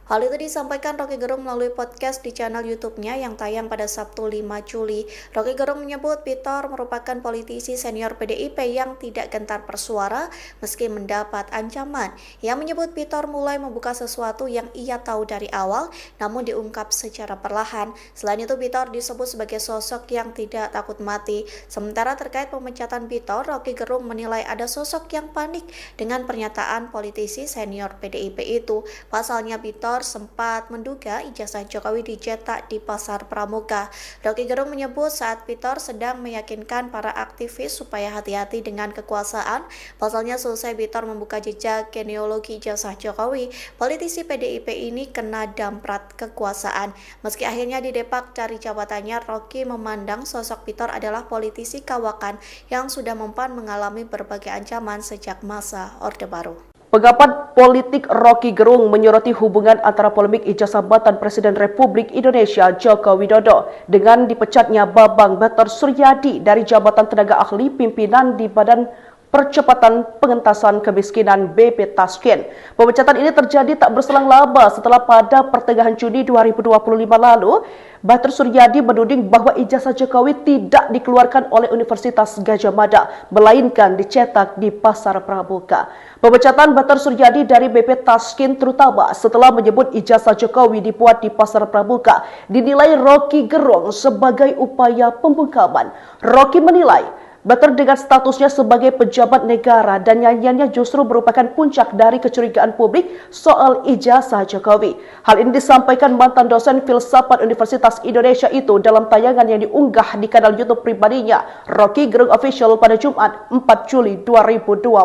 Hal itu disampaikan Rocky Gerung melalui podcast di channel YouTube-nya yang tayang pada Sabtu 5 Juli. Rocky Gerung menyebut Bitor merupakan politisi senior PDIP yang tidak gentar bersuara meski mendapat ancaman. Ia menyebut Bitor mulai membuka sesuatu yang ia tahu dari awal namun diungkap secara perlahan. Selain itu Bitor disebut sebagai sosok yang tidak takut mati. Sementara terkait pemecatan Bitor, Rocky Gerung menilai ada sosok yang panik dengan pernyataan politisi senior PDIP itu. Pasalnya Bitor sempat menduga ijazah Jokowi dicetak di Pasar Pramuka. Rocky Gerung menyebut saat Bitor sedang meyakinkan para aktivis supaya hati-hati dengan kekuasaan. Pasalnya selesai Bitor membuka jejak genealogi ijazah Jokowi, politisi PDIP ini kena damprat kekuasaan. Meski akhirnya didepak dari jabatannya, Rocky memandang sosok Bitor adalah politisi kawakan yang sudah mempan mengalami berbagai ancaman sejak masa Orde Baru. Pengamat politik Rocky Gerung menyoroti hubungan antara polemik ijazah jabatan Presiden Republik Indonesia Joko Widodo dengan dipecatnya Bambang Batar Suryadi dari jabatan tenaga ahli pimpinan di Badan Percepatan Pengentasan Kemiskinan BP Taskin. Pemecatan ini terjadi tak berselang lama setelah pada pertengahan Juni 2025 lalu, Batar Suryadi menuding bahwa ijazah Jokowi tidak dikeluarkan oleh Universitas Gadjah Mada, melainkan dicetak di Pasar Pramuka. Pemecatan Batar Suryadi dari BP Taskin terutama setelah menyebut ijazah Jokowi dibuat di Pasar Pramuka dinilai Rocky Gerung sebagai upaya pembungkaman. Rocky menilai Batar dengan statusnya sebagai pejabat negara dan nyanyiannya justru merupakan puncak dari kecurigaan publik soal ijazah Jokowi. Hal ini disampaikan mantan dosen filsafat Universitas Indonesia itu dalam tayangan yang diunggah di kanal YouTube pribadinya, Rocky Gerung Official pada Jumat 4 Juli 2025.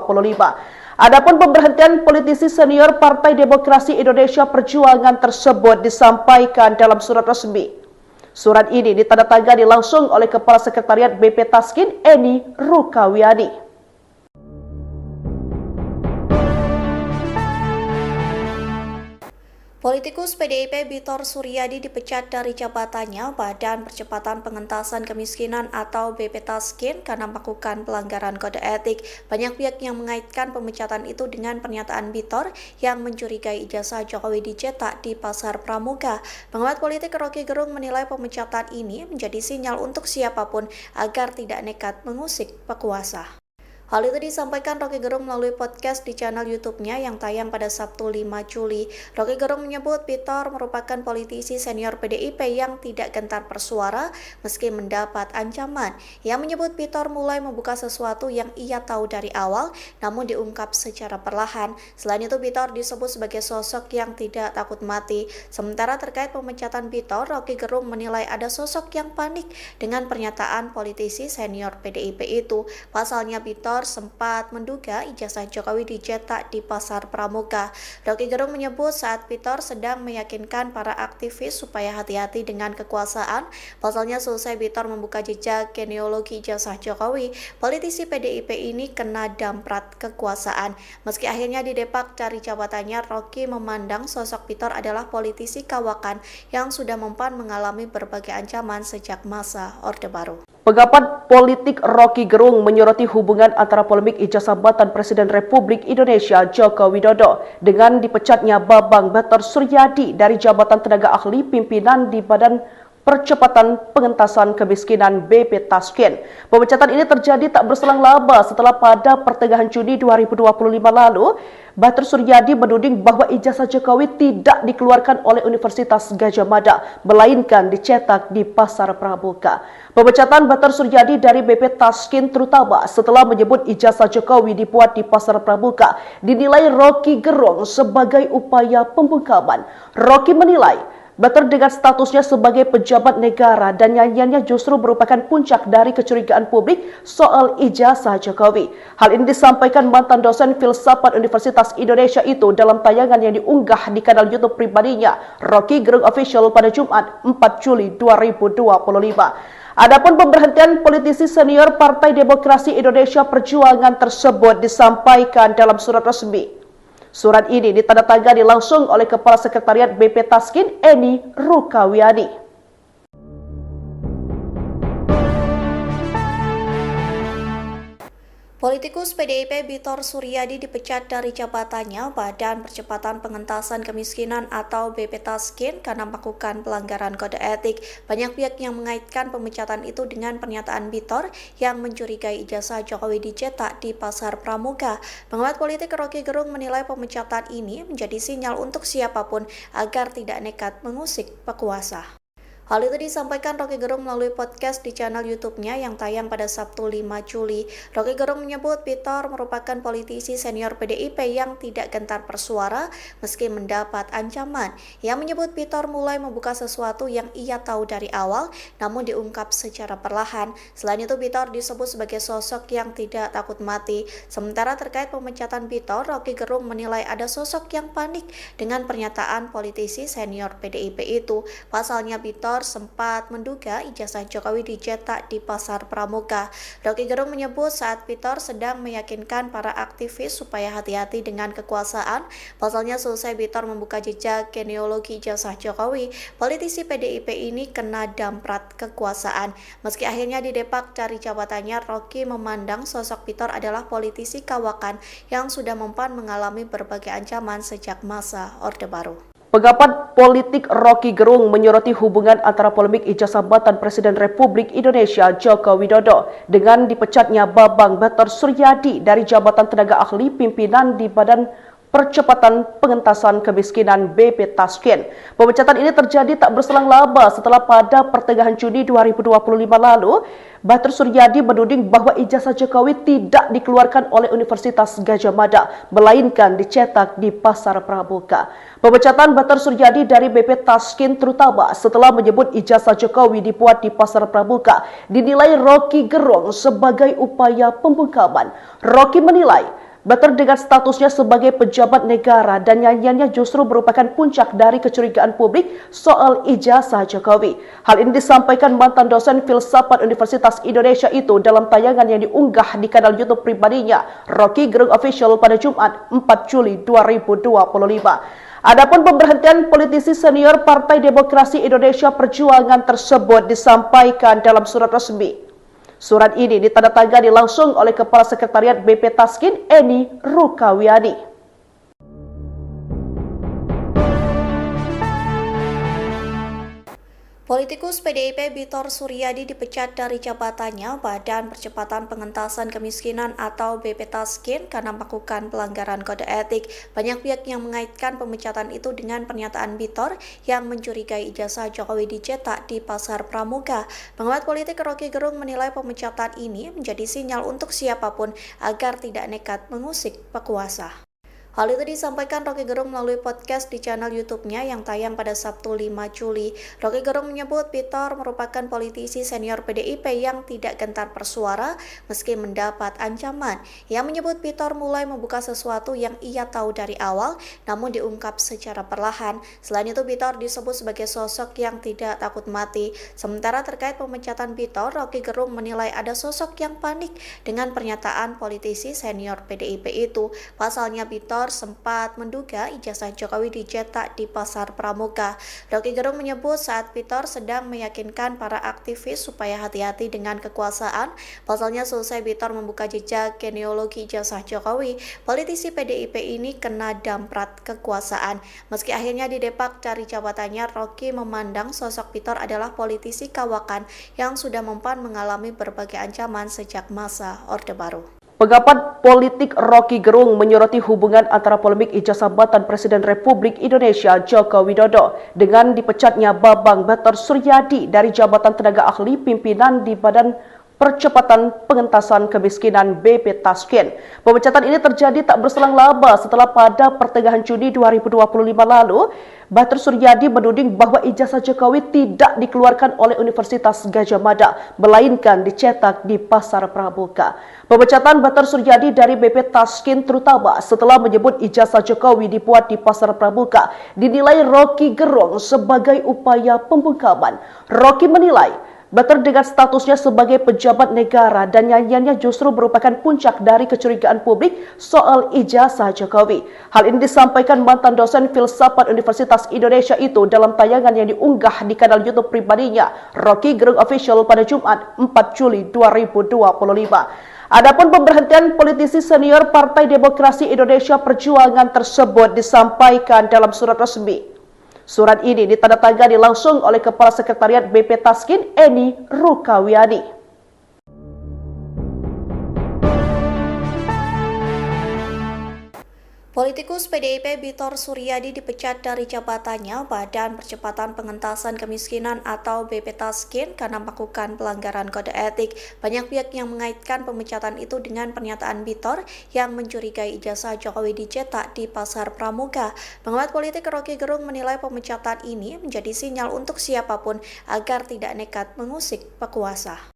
Adapun pemberhentian politisi senior Partai Demokrasi Indonesia Perjuangan tersebut disampaikan dalam surat resmi. Surat ini ditandatangani langsung oleh Kepala Sekretariat BP Taskin Eni Rukawiani. Politikus PDIP Bitor Suryadi dipecat dari jabatannya Badan Percepatan Pengentasan Kemiskinan atau BP Taskin karena melakukan pelanggaran kode etik. Banyak pihak yang mengaitkan pemecatan itu dengan pernyataan Bitor yang mencurigai ijazah Jokowi dicetak di Pasar Pramuka. Pengamat politik Rocky Gerung menilai pemecatan ini menjadi sinyal untuk siapapun agar tidak nekat mengusik pekuasa. Hal itu disampaikan Rocky Gerung melalui podcast di channel YouTube-nya yang tayang pada Sabtu 5 Juli. Rocky Gerung menyebut Bitor merupakan politisi senior PDIP yang tidak gentar bersuara meski mendapat ancaman. Ia menyebut Bitor mulai membuka sesuatu yang ia tahu dari awal namun diungkap secara perlahan. Selain itu Bitor disebut sebagai sosok yang tidak takut mati. Sementara terkait pemecatan Bitor, Rocky Gerung menilai ada sosok yang panik dengan pernyataan politisi senior PDIP itu. Pasalnya Bitor sempat menduga ijazah Jokowi dicetak di Pasar Pramuka. Rocky Gerung menyebut saat Bitor sedang meyakinkan para aktivis supaya hati-hati dengan kekuasaan. Pasalnya selesai Bitor membuka jejak genealogi ijazah Jokowi, politisi PDIP ini kena damprat kekuasaan. Meski akhirnya didepak dari jabatannya, Rocky memandang sosok Bitor adalah politisi kawakan yang sudah mempan mengalami berbagai ancaman sejak masa Orde Baru. Pengamat politik Rocky Gerung menyoroti hubungan antara polemik ijazah jabatan Presiden Republik Indonesia Joko Widodo dengan dipecatnya Bambang Batar Suryadi dari jabatan tenaga ahli pimpinan di Badan Percepatan Pengentasan Kemiskinan BP Taskin. Pemecatan ini terjadi tak berselang lama setelah pada pertengahan Juni 2025 lalu, Batar Suryadi menuding bahwa ijazah Jokowi tidak dikeluarkan oleh Universitas Gadjah Mada, melainkan dicetak di Pasar Pramuka. Pemecatan Batar Suryadi dari BP Taskin terutama setelah menyebut ijazah Jokowi dibuat di Pasar Pramuka dinilai Rocky Gerung sebagai upaya pembungkaman. Rocky menilai Bater dengan statusnya sebagai pejabat negara dan nyanyiannya justru merupakan puncak dari kecurigaan publik soal ijazah Jokowi. Hal ini disampaikan mantan dosen filsafat Universitas Indonesia itu dalam tayangan yang diunggah di kanal YouTube pribadinya, Rocky Gerung Official pada Jumat 4 Juli 2025. Adapun pemberhentian politisi senior Partai Demokrasi Indonesia Perjuangan tersebut disampaikan dalam surat resmi. Surat ini ditandatangani langsung oleh Kepala Sekretariat BP Taskin, Eni Rukawiani. Politikus PDIP Bitor Suryadi dipecat dari jabatannya Badan Percepatan Pengentasan Kemiskinan atau BP Taskin karena melakukan pelanggaran kode etik. Banyak pihak yang mengaitkan pemecatan itu dengan pernyataan Bitor yang mencurigai ijazah Jokowi dicetak di Pasar Pramuka. Pengamat politik Rocky Gerung menilai pemecatan ini menjadi sinyal untuk siapapun agar tidak nekat mengusik pekuasa. Hal itu disampaikan Rocky Gerung melalui podcast di channel YouTube-nya yang tayang pada Sabtu 5 Juli. Rocky Gerung menyebut Bitor merupakan politisi senior PDIP yang tidak gentar bersuara meski mendapat ancaman. Ia menyebut Bitor mulai membuka sesuatu yang ia tahu dari awal namun diungkap secara perlahan. Selain itu Bitor disebut sebagai sosok yang tidak takut mati. Sementara terkait pemecatan Bitor, Rocky Gerung menilai ada sosok yang panik dengan pernyataan politisi senior PDIP itu. Pasalnya Bitor sempat menduga ijazah Jokowi dicetak di Pasar Pramuka. Rocky Gerung menyebut saat Bitor sedang meyakinkan para aktivis supaya hati-hati dengan kekuasaan. Pasalnya selesai Bitor membuka jejak genealogi ijazah Jokowi, politisi PDIP ini kena damprat kekuasaan. Meski akhirnya didepak dari jabatannya, Rocky memandang sosok Bitor adalah politisi kawakan yang sudah mempan mengalami berbagai ancaman sejak masa Orde Baru. Pengamat politik Rocky Gerung menyoroti hubungan antara polemik ijazah jabatan Presiden Republik Indonesia Joko Widodo dengan dipecatnya Bambang Bater Suryadi dari jabatan tenaga ahli pimpinan di Badan Percepatan Pengentasan Kemiskinan BP Taskin. Pemecatan ini terjadi tak berselang lama setelah pada pertengahan Juni 2025 lalu, Bater Suryadi menuding bahwa ijazah Jokowi tidak dikeluarkan oleh Universitas Gadjah Mada, melainkan dicetak di Pasar Pramuka. Pemecatan Bater Suryadi dari BP Taskin terutama setelah menyebut ijazah Jokowi dibuat di Pasar Pramuka dinilai Rocky Gerung sebagai upaya pembungkaman. Rocky menilai Bater dengan statusnya sebagai pejabat negara dan nyanyiannya justru merupakan puncak dari kecurigaan publik soal ijazah Jokowi. Hal ini disampaikan mantan dosen filsafat Universitas Indonesia itu dalam tayangan yang diunggah di kanal YouTube pribadinya, Rocky Gerung Official pada Jumat 4 Juli 2025. Adapun pemberhentian politisi senior Partai Demokrasi Indonesia Perjuangan tersebut disampaikan dalam surat resmi. Surat ini ditandatangani langsung oleh Kepala Sekretariat BP Taskin, Eni Rukawiani. Politikus PDIP Bitor Suryadi dipecat dari jabatannya Badan Percepatan Pengentasan Kemiskinan atau BP Taskin karena melakukan pelanggaran kode etik. Banyak pihak yang mengaitkan pemecatan itu dengan pernyataan Bitor yang mencurigai ijazah Jokowi dicetak di Pasar Pramuka. Pengamat politik Rocky Gerung menilai pemecatan ini menjadi sinyal untuk siapapun agar tidak nekat mengusik pekuasa. Hal itu disampaikan Rocky Gerung melalui podcast di channel YouTube-nya yang tayang pada Sabtu 5 Juli. Rocky Gerung menyebut Bitor merupakan politisi senior PDIP yang tidak gentar bersuara meski mendapat ancaman. Ia menyebut Bitor mulai membuka sesuatu yang ia tahu dari awal namun diungkap secara perlahan. Selain itu Bitor disebut sebagai sosok yang tidak takut mati. Sementara terkait pemecatan Bitor, Rocky Gerung menilai ada sosok yang panik dengan pernyataan politisi senior PDIP itu. Pasalnya Bitor sempat menduga ijazah Jokowi dicetak di Pasar Pramuka. Rocky Gerung menyebut saat Bitor sedang meyakinkan para aktivis supaya hati-hati dengan kekuasaan. Pasalnya selesai Bitor membuka jejak genealogi ijazah Jokowi, politisi PDIP ini kena damprat kekuasaan. Meski akhirnya didepak dari jabatannya, Rocky memandang sosok Bitor adalah politisi kawakan yang sudah mempan mengalami berbagai ancaman sejak masa Orde Baru. Pengamat politik Rocky Gerung menyoroti hubungan antara polemik ijazah jabatan Presiden Republik Indonesia Joko Widodo dengan dipecatnya Bambang Bater Suryadi dari jabatan tenaga ahli pimpinan di Badan Percepatan Pengentasan Kemiskinan BP Taskin. Pemecatan ini terjadi tak berselang lama setelah pada pertengahan Juni 2025 lalu, Bater Suryadi menuding bahwa ijazah Jokowi tidak dikeluarkan oleh Universitas Gadjah Mada, melainkan dicetak di Pasar Pramuka. Pemecatan Bater Suryadi dari BP Taskin terutama setelah menyebut ijazah Jokowi dibuat di Pasar Pramuka dinilai Rocky Gerung sebagai upaya pembungkaman. Rocky menilai Bater dengan statusnya sebagai pejabat negara dan nyanyiannya justru merupakan puncak dari kecurigaan publik soal ijazah Jokowi. Hal ini disampaikan mantan dosen filsafat Universitas Indonesia itu dalam tayangan yang diunggah di kanal YouTube pribadinya, Rocky Gerung Official pada Jumat 4 Juli 2025. Adapun pemberhentian politisi senior Partai Demokrasi Indonesia Perjuangan tersebut disampaikan dalam surat resmi. Surat ini ditandatangani langsung oleh Kepala Sekretariat BP Taskin, Eni Rukawiani. Politikus PDIP Bitor Suryadi dipecat dari jabatannya Badan Percepatan Pengentasan Kemiskinan atau BP Taskin karena melakukan pelanggaran kode etik. Banyak pihak yang mengaitkan pemecatan itu dengan pernyataan Bitor yang mencurigai ijazah Jokowi dicetak di Pasar Pramuka. Pengamat politik Rocky Gerung menilai pemecatan ini menjadi sinyal untuk siapapun agar tidak nekat mengusik pekuasa.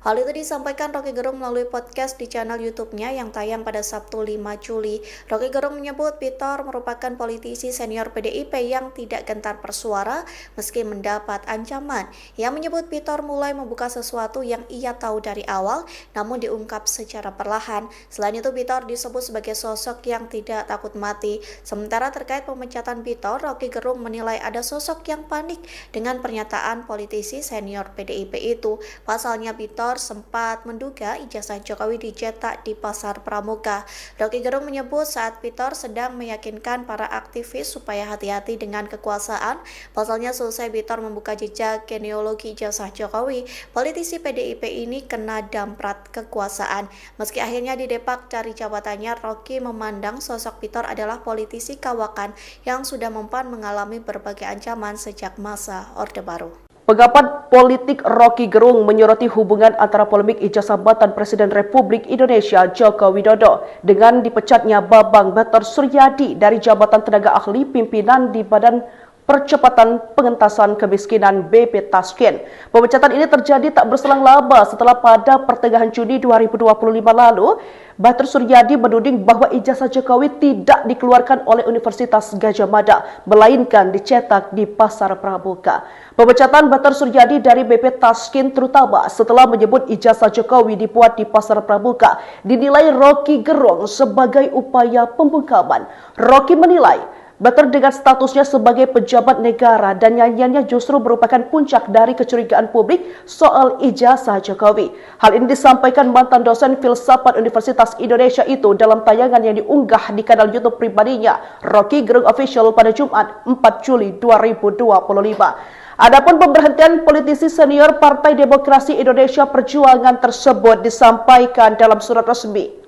Hal itu disampaikan Rocky Gerung melalui podcast di channel YouTube-nya yang tayang pada Sabtu 5 Juli. Rocky Gerung menyebut Bitor merupakan politisi senior PDIP yang tidak gentar bersuara meski mendapat ancaman. Ia menyebut Bitor mulai membuka sesuatu yang ia tahu dari awal namun diungkap secara perlahan. Selain itu Bitor disebut sebagai sosok yang tidak takut mati. Sementara terkait pemecatan Bitor, Rocky Gerung menilai ada sosok yang panik dengan pernyataan politisi senior PDIP itu. Pasalnya Bitor sempat menduga ijazah Jokowi dicetak di Pasar Pramuka. Rocky Gerung menyebut saat Bitor sedang meyakinkan para aktivis supaya hati-hati dengan kekuasaan. Pasalnya selesai Bitor membuka jejak genealogi ijazah Jokowi, politisi PDIP ini kena damprat kekuasaan. Meski akhirnya didepak dari jabatannya, Rocky memandang sosok Bitor adalah politisi kawakan yang sudah mempan mengalami berbagai ancaman sejak masa Orde Baru. Pengamat politik Rocky Gerung menyoroti hubungan antara polemik ijazah jabatan Presiden Republik Indonesia Joko Widodo dengan dipecatnya Babang Bater Suryadi dari jabatan tenaga ahli pimpinan di Badan Percepatan Pengentasan Kemiskinan BP Taskin. Pemecatan ini terjadi tak berselang lama setelah pada pertengahan Juni 2025 lalu, Bater Suryadi menuding bahwa ijazah Jokowi tidak dikeluarkan oleh Universitas Gadjah Mada, melainkan dicetak di Pasar Pramuka. Pemecatan Bater Suryadi dari BP Taskin terutama setelah menyebut ijazah Jokowi dibuat di Pasar Pramuka dinilai Rocky Gerung sebagai upaya pembungkaman. Rocky menilai Bater dengan statusnya sebagai pejabat negara dan nyanyiannya justru merupakan puncak dari kecurigaan publik soal ijazah Jokowi. Hal ini disampaikan mantan dosen filsafat Universitas Indonesia itu dalam tayangan yang diunggah di kanal YouTube pribadinya, Rocky Gerung Official pada Jumat 4 Juli 2025. Adapun pemberhentian politisi senior Partai Demokrasi Indonesia Perjuangan tersebut disampaikan dalam surat resmi.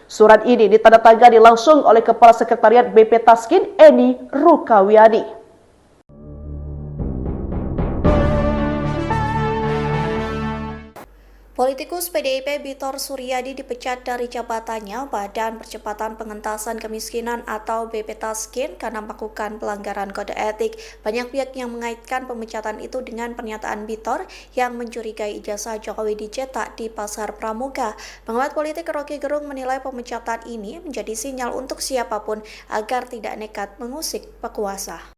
Surat ini ditandatangani langsung oleh Kepala Sekretariat BP Taskin, Eni Rukawiani. Politikus PDIP Bitor Suryadi dipecat dari jabatannya Badan Percepatan Pengentasan Kemiskinan atau BP Taskin karena melakukan pelanggaran kode etik. Banyak pihak yang mengaitkan pemecatan itu dengan pernyataan Bitor yang mencurigai ijazah Jokowi dicetak di Pasar Pramuka. Pengamat politik Rocky Gerung menilai pemecatan ini menjadi sinyal untuk siapapun agar tidak nekat mengusik pekuasa.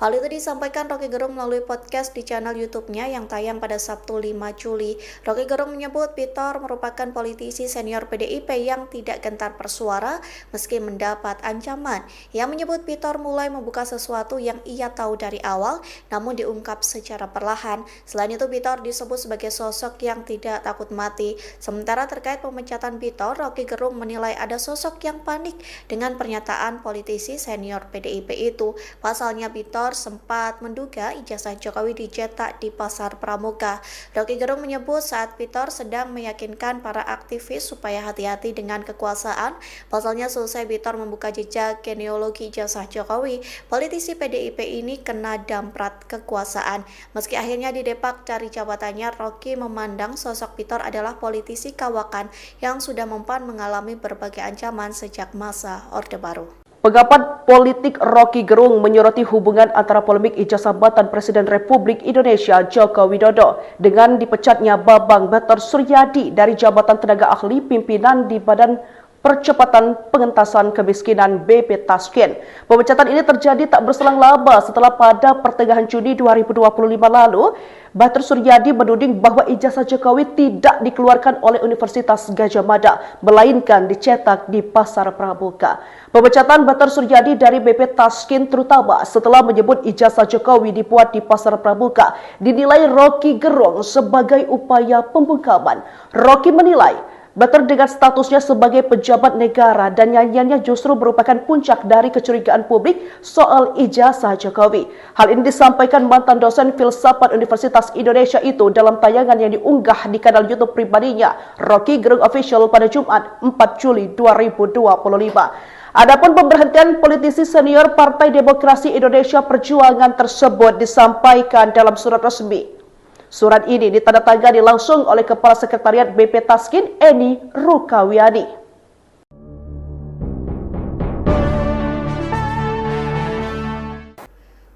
Hal itu disampaikan Rocky Gerung melalui podcast di channel YouTube-nya yang tayang pada Sabtu 5 Juli. Rocky Gerung menyebut Bitor merupakan politisi senior PDIP yang tidak gentar bersuara meski mendapat ancaman. Ia menyebut Bitor mulai membuka sesuatu yang ia tahu dari awal namun diungkap secara perlahan. Selain itu Bitor disebut sebagai sosok yang tidak takut mati. Sementara terkait pemecatan Bitor, Rocky Gerung menilai ada sosok yang panik dengan pernyataan politisi senior PDIP itu. Pasalnya Bitor Bitor sempat menduga ijazah Jokowi dicetak di Pasar Pramuka. Rocky Gerung menyebut saat Bitor sedang meyakinkan para aktivis supaya hati-hati dengan kekuasaan. Pasalnya selesai Bitor membuka jejak genealogi ijazah Jokowi, politisi PDIP ini kena damprat kekuasaan. Meski akhirnya didepak dari jabatannya, Rocky memandang sosok Bitor adalah politisi kawakan yang sudah mempan mengalami berbagai ancaman sejak masa Orde Baru. Pengamat politik Rocky Gerung menyoroti hubungan antara polemik ijazah jabatan Presiden Republik Indonesia Joko Widodo dengan dipecatnya Bambang Batar Suryadi dari jabatan tenaga ahli pimpinan di Badan Percepatan Pengentasan Kemiskinan BP Tasken. Pemecatan ini terjadi tak berselang lama setelah pada pertengahan Juni 2025 lalu, Batar Suryadi menuding bahwa ijazah Jokowi tidak dikeluarkan oleh Universitas Gadjah Mada, melainkan dicetak di Pasar Pramuka. Pemecatan Batar Suryadi dari BP Tasken terutama setelah menyebut ijazah Jokowi dibuat di Pasar Pramuka dinilai Rocky Gerung sebagai upaya pembungkaman. Rocky menilai Batar dengan statusnya sebagai pejabat negara dan nyanyiannya justru merupakan puncak dari kecurigaan publik soal ijazah Jokowi. Hal ini disampaikan mantan dosen filsafat Universitas Indonesia itu dalam tayangan yang diunggah di kanal YouTube pribadinya, Rocky Gerung Official pada Jumat 4 Juli 2025. Adapun pemberhentian politisi senior Partai Demokrasi Indonesia Perjuangan tersebut disampaikan dalam surat resmi. Surat ini ditandatangani langsung oleh Kepala Sekretariat BP Tasken, Eni Rukawiani.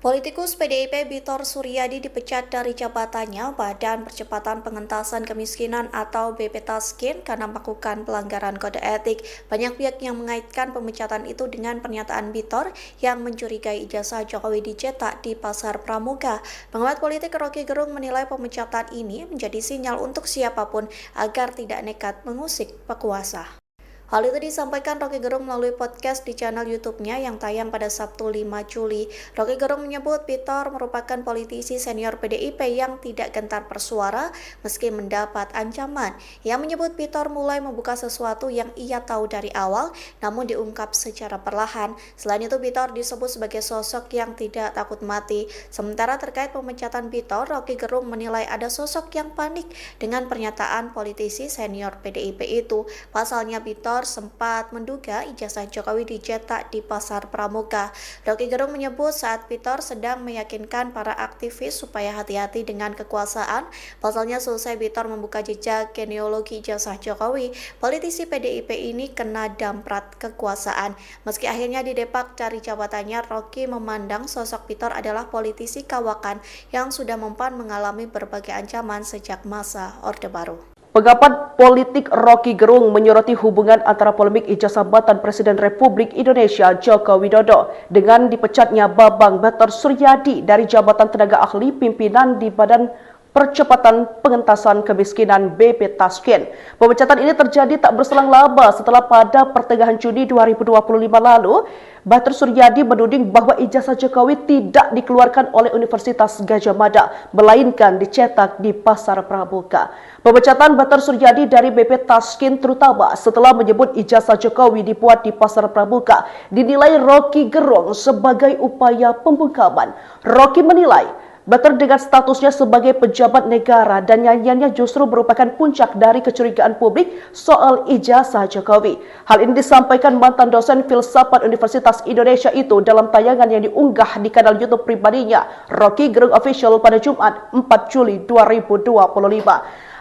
Politikus PDIP Bitor Suryadi dipecat dari jabatannya Badan Percepatan Pengentasan Kemiskinan atau BP Tasken karena melakukan pelanggaran kode etik. Banyak pihak yang mengaitkan pemecatan itu dengan pernyataan Bitor yang mencurigai ijazah Jokowi dicetak di Pasar Pramuka. Pengamat politik Rocky Gerung menilai pemecatan ini menjadi sinyal untuk siapapun agar tidak nekat mengusik pekuasa. Hal itu disampaikan Rocky Gerung melalui podcast di channel YouTube-nya yang tayang pada Sabtu 5 Juli. Rocky Gerung menyebut Bitor merupakan politisi senior PDIP yang tidak gentar bersuara meski mendapat ancaman. Ia menyebut Bitor mulai membuka sesuatu yang ia tahu dari awal namun diungkap secara perlahan. Selain itu Bitor disebut sebagai sosok yang tidak takut mati. Sementara terkait pemecatan Bitor, Rocky Gerung menilai ada sosok yang panik dengan pernyataan politisi senior PDIP itu. Pasalnya Bitor sempat menduga ijazah Jokowi dicetak di Pasar Pramuka. Rocky Gerung menyebut saat Bitor sedang meyakinkan para aktivis supaya hati-hati dengan kekuasaan. Pasalnya selesai Bitor membuka jejak genealogi ijazah Jokowi, politisi PDIP ini kena damprat kekuasaan. Meski akhirnya didepak dari jabatannya, Rocky memandang sosok Bitor adalah politisi kawakan yang sudah mempan mengalami berbagai ancaman sejak masa Orde Baru. Pengamat politik Rocky Gerung menyoroti hubungan antara polemik ijazah jabatan Presiden Republik Indonesia Joko Widodo dengan dipecatnya Bambang Batar Suryadi dari jabatan tenaga ahli pimpinan di Badan Percepatan Pengentasan Kemiskinan BP Tasken. Pemecatan ini terjadi tak berselang lama setelah pada pertengahan Juni 2025 lalu, Batar Suryadi menuding bahwa ijazah Jokowi tidak dikeluarkan oleh Universitas Gadjah Mada, melainkan dicetak di Pasar Pramuka. Pemecatan Batar Suryadi dari BP Tasken terutama setelah menyebut ijazah Jokowi dibuat di Pasar Pramuka dinilai Rocky Gerung sebagai upaya pembungkaman. Rocky menilai Batar dengan statusnya sebagai pejabat negara dan nyanyiannya justru merupakan puncak dari kecurigaan publik soal ijazah Jokowi. Hal ini disampaikan mantan dosen filsafat Universitas Indonesia itu dalam tayangan yang diunggah di kanal YouTube pribadinya, Rocky Gerung Official pada Jumat 4 Juli 2025.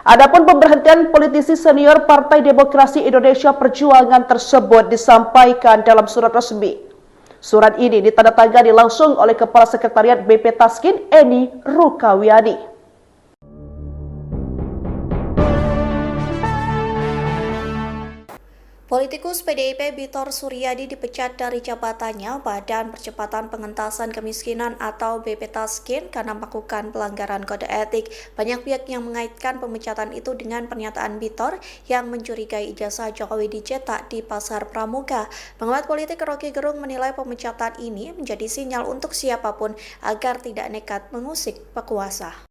Adapun pemberhentian politisi senior Partai Demokrasi Indonesia Perjuangan tersebut disampaikan dalam surat resmi. Surat ini ditandatangani langsung oleh Kepala Sekretariat BP Tasken, Eni Rukawiani. Politikus PDIP Bitor Suryadi dipecat dari jabatannya Badan Percepatan Pengentasan Kemiskinan atau BP Tasken karena melakukan pelanggaran kode etik. Banyak pihak yang mengaitkan pemecatan itu dengan pernyataan Bitor yang mencurigai ijazah Jokowi dicetak di Pasar Pramuka. Pengamat politik Rocky Gerung menilai pemecatan ini menjadi sinyal untuk siapapun agar tidak nekat mengusik pekuasa.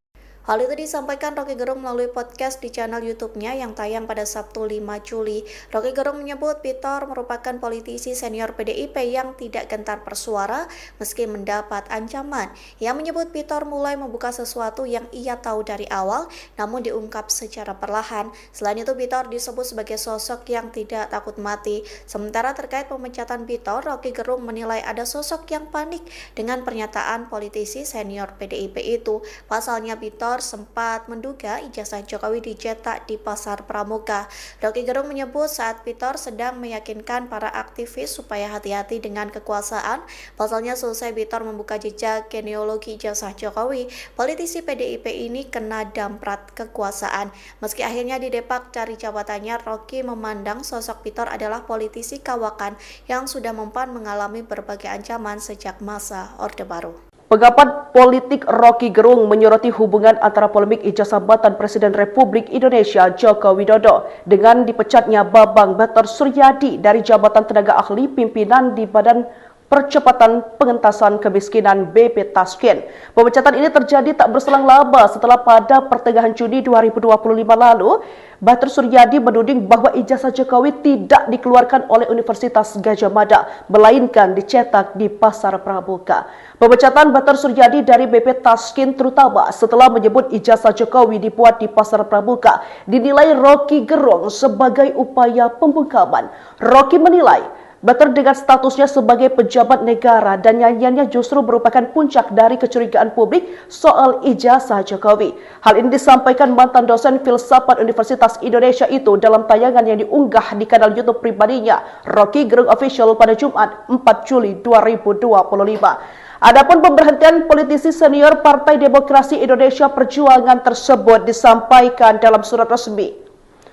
Hal itu disampaikan Roky Gerung melalui podcast di channel YouTube-nya yang tayang pada Sabtu 5 Juli. Roky Gerung menyebut Pitor merupakan politisi senior PDIP yang tidak gentar bersuara meski mendapat ancaman. Ia menyebut Pitor mulai membuka sesuatu yang ia tahu dari awal namun diungkap secara perlahan. Selain itu Pitor disebut sebagai sosok yang tidak takut mati. Sementara terkait pemecatan Pitor, Roky Gerung menilai ada sosok yang panik dengan pernyataan politisi senior PDIP itu. Pasalnya Pitor sempat menduga ijazah Jokowi dicetak di Pasar Pramuka. Roky Gerung menyebut saat Pitor sedang meyakinkan para aktivis supaya hati-hati dengan kekuasaan. Pasalnya selesai Pitor membuka jejak genealogi ijazah Jokowi, politisi PDIP ini kena damprat kekuasaan. Meski akhirnya didepak dari jabatannya, Roky memandang sosok Pitor adalah politisi kawakan yang sudah mempan mengalami berbagai ancaman sejak masa Orde Baru. Pengamat politik Roky Gerung menyoroti hubungan antara polemik ijazah jabatan Presiden Republik Indonesia Joko Widodo dengan dipecatnya Bambang Batar Suryadi dari jabatan tenaga ahli pimpinan di Badan Percepatan Pengentasan Kemiskinan BP Tasken. Pemecatan ini terjadi tak berselang lama setelah pada pertengahan Juni 2025 lalu, Batar Suryadi menuding bahwa ijazah Jokowi tidak dikeluarkan oleh Universitas Gadjah Mada, melainkan dicetak di Pasar Pramuka. Pemecatan Batar Suryadi dari BP Tasken terutama setelah menyebut ijazah Jokowi dibuat di Pasar Pramuka dinilai Roky Gerung sebagai upaya pembungkaman. Roky menilai Batar dengan statusnya sebagai pejabat negara dan nyanyiannya justru merupakan puncak dari kecurigaan publik soal ijazah Jokowi. Hal ini disampaikan mantan dosen filsafat Universitas Indonesia itu dalam tayangan yang diunggah di kanal YouTube pribadinya, Roky Gerung Official pada Jumat 4 Juli 2025. Adapun pemberhentian politisi senior Partai Demokrasi Indonesia Perjuangan tersebut disampaikan dalam surat resmi.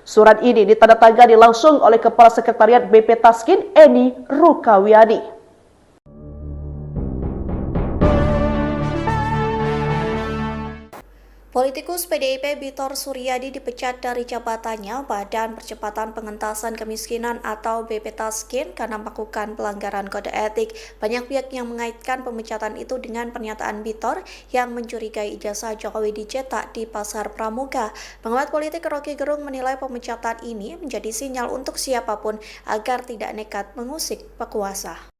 Surat ini ditandatangani langsung oleh Kepala Sekretariat BP Tasken, Eni Rukawiani. Politikus PDIP Bitor Suryadi dipecat dari jabatannya Badan Percepatan Pengentasan Kemiskinan atau BP Tasken karena melakukan pelanggaran kode etik. Banyak pihak yang mengaitkan pemecatan itu dengan pernyataan Bitor yang mencurigai ijazah Jokowi dicetak di Pasar Pramuka. Pengamat politik Roky Gerung menilai pemecatan ini menjadi sinyal untuk siapapun agar tidak nekat mengusik penguasa.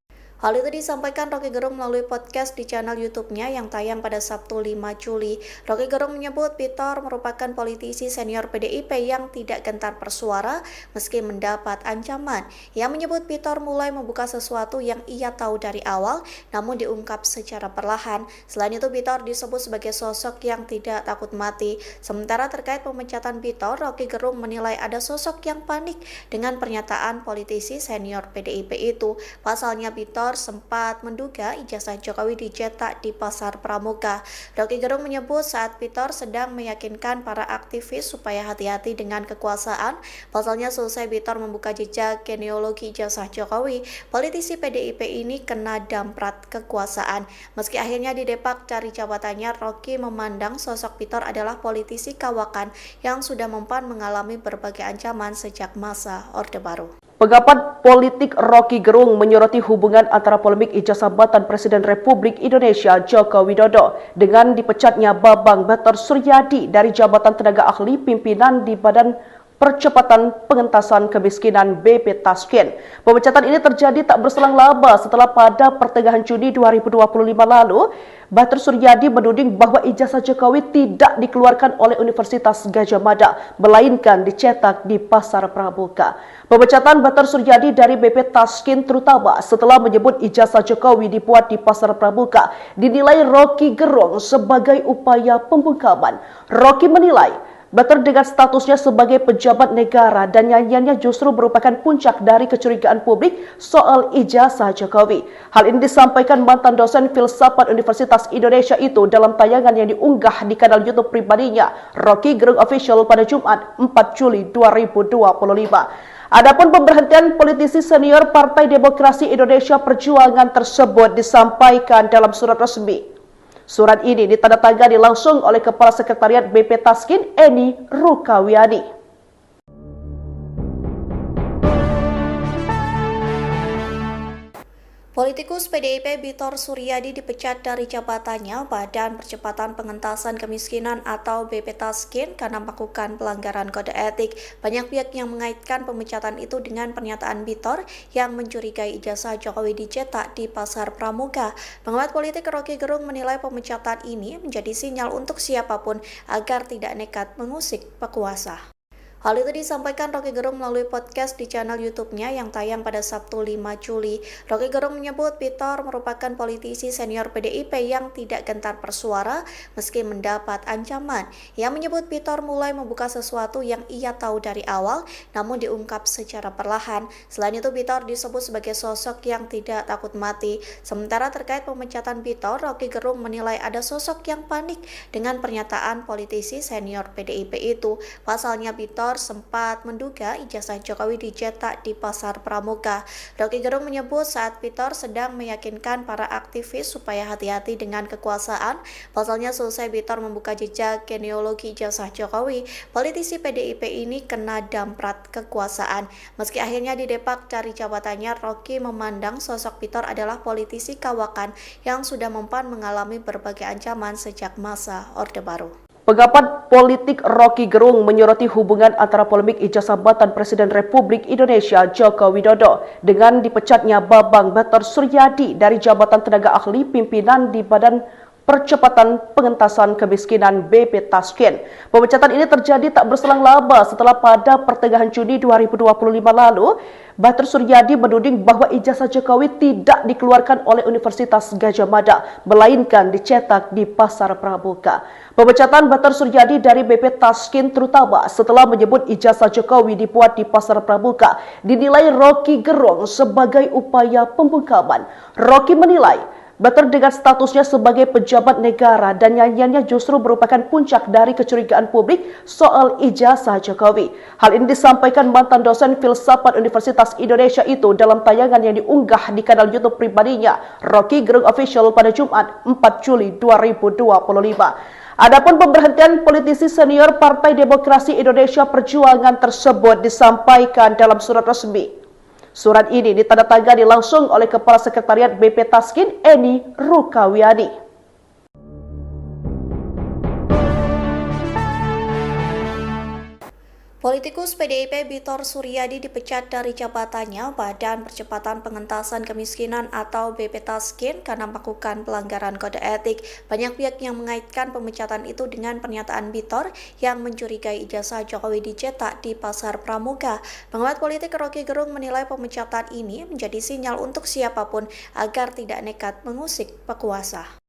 Hal itu disampaikan Roky Gerung melalui podcast di channel YouTube-nya yang tayang pada Sabtu 5 Juli. Roky Gerung menyebut Pitor merupakan politisi senior PDIP yang tidak gentar bersuara meski mendapat ancaman. Ia menyebut Pitor mulai membuka sesuatu yang ia tahu dari awal namun diungkap secara perlahan. Selain itu Pitor disebut sebagai sosok yang tidak takut mati. Sementara terkait pemecatan Pitor, Roky Gerung menilai ada sosok yang panik dengan pernyataan politisi senior PDIP itu. Pasalnya Pitor sempat menduga ijazah Jokowi dicetak di Pasar Pramuka. Roky Gerung menyebut saat Pitor sedang meyakinkan para aktivis supaya hati-hati dengan kekuasaan. Pasalnya selesai Pitor membuka jejak genealogi ijazah Jokowi, politisi PDIP ini kena damprat kekuasaan. Meski akhirnya didepak dari jabatannya, Roky memandang sosok Pitor adalah politisi kawakan yang sudah mempan mengalami berbagai ancaman sejak masa Orde Baru. Pengamat politik Roky Gerung menyoroti hubungan antara polemik ijazah jabatan Presiden Republik Indonesia Joko Widodo dengan dipecatnya Bambang Batar Suryadi dari jabatan tenaga ahli pimpinan di Badan Percepatan Pengentasan Kemiskinan BP Tasken. Pemecatan ini terjadi tak berselang lama setelah pada pertengahan Juni 2025 lalu, Batar Suryadi menuding bahwa ijazah Jokowi tidak dikeluarkan oleh Universitas Gadjah Mada, melainkan dicetak di Pasar Pramuka. Pemecatan Batar Suryadi dari BP Tasken terutama setelah menyebut ijazah Jokowi dibuat di Pasar Pramuka dinilai Roky Gerung sebagai upaya pembungkaman. Roky menilai Batar dengan statusnya sebagai pejabat negara dan nyanyiannya justru merupakan puncak dari kecurigaan publik soal ijazah Jokowi. Hal ini disampaikan mantan dosen filsafat Universitas Indonesia itu dalam tayangan yang diunggah di kanal YouTube pribadinya, Roky Gerung Official pada Jumat 4 Juli 2025. Adapun pemberhentian politisi senior Partai Demokrasi Indonesia Perjuangan tersebut disampaikan dalam surat resmi. Surat ini ditandatangani langsung oleh Kepala Sekretariat BP Tasken, Eni Rukawiani. Politikus PDIP Bitor Suryadi dipecat dari jabatannya Badan Percepatan Pengentasan Kemiskinan atau BP Taskin karena melakukan pelanggaran kode etik. Banyak pihak yang mengaitkan pemecatan itu dengan pernyataan Bitor yang mencurigai ijazah Jokowi dicetak di Pasar Pramuka. Pengamat politik Rocky Gerung menilai pemecatan ini menjadi sinyal untuk siapapun agar tidak nekat mengusik pekuasa. Hal itu disampaikan Rocky Gerung melalui podcast di channel YouTube-nya yang tayang pada Sabtu 5 Juli. Rocky Gerung menyebut Bitor merupakan politisi senior PDIP yang tidak gentar bersuara meski mendapat ancaman. Ia menyebut Bitor mulai membuka sesuatu yang ia tahu dari awal namun diungkap secara perlahan. Selain itu Bitor disebut sebagai sosok yang tidak takut mati. Sementara terkait pemecatan Bitor, Rocky Gerung menilai ada sosok yang panik dengan pernyataan politisi senior PDIP itu. Pasalnya Bitor sempat menduga ijazah Jokowi dicetak di Pasar Pramuka. Rocky Gerung menyebut saat Bitor sedang meyakinkan para aktivis supaya hati-hati dengan kekuasaan. Pasalnya selesai Bitor membuka jejak genealogi ijazah Jokowi, politisi PDIP ini kena damprat kekuasaan. Meski akhirnya didepak dari jabatannya, Rocky memandang sosok Bitor adalah politisi kawakan yang sudah mempan mengalami berbagai ancaman sejak masa Orde Baru. Pengamat politik Rocky Gerung menyoroti hubungan antara polemik ijazah jabatan Presiden Republik Indonesia Joko Widodo dengan dipecatnya Bambang Batar Suryadi dari jabatan tenaga ahli pimpinan di Badan Percepatan Pengentasan Kemiskinan BP Taskin. Pemecatan ini terjadi tak berselang lama setelah pada pertengahan Juni 2025 lalu, Batar Suryadi menuding bahwa ijazah Jokowi tidak dikeluarkan oleh Universitas Gadjah Mada, melainkan dicetak di Pasar Pramuka. Pemecatan Batar Suryadi dari BP Taskin terutama setelah menyebut ijazah Jokowi dibuat di Pasar Pramuka dinilai Rocky Gerung sebagai upaya pembungkaman. Rocky menilai Batar dengan statusnya sebagai pejabat negara dan nyanyiannya justru merupakan puncak dari kecurigaan publik soal ijazah Jokowi. Hal ini disampaikan mantan dosen filsafat Universitas Indonesia itu dalam tayangan yang diunggah di kanal YouTube pribadinya, Rocky Gerung Official pada Jumat 4 Juli 2025. Adapun pemberhentian politisi senior Partai Demokrasi Indonesia Perjuangan tersebut disampaikan dalam surat resmi. Surat ini ditandatangani langsung oleh Kepala Sekretariat BP Taskin, Eni Rukawiani. Politikus PDIP Bitor Suryadi dipecat dari jabatannya Badan Percepatan Pengentasan Kemiskinan atau BP Taskin karena melakukan pelanggaran kode etik. Banyak pihak yang mengaitkan pemecatan itu dengan pernyataan Bitor yang mencurigai ijazah Jokowi dicetak di Pasar Pramuka. Pengamat politik Rocky Gerung menilai pemecatan ini menjadi sinyal untuk siapapun agar tidak nekat mengusik pekuasa.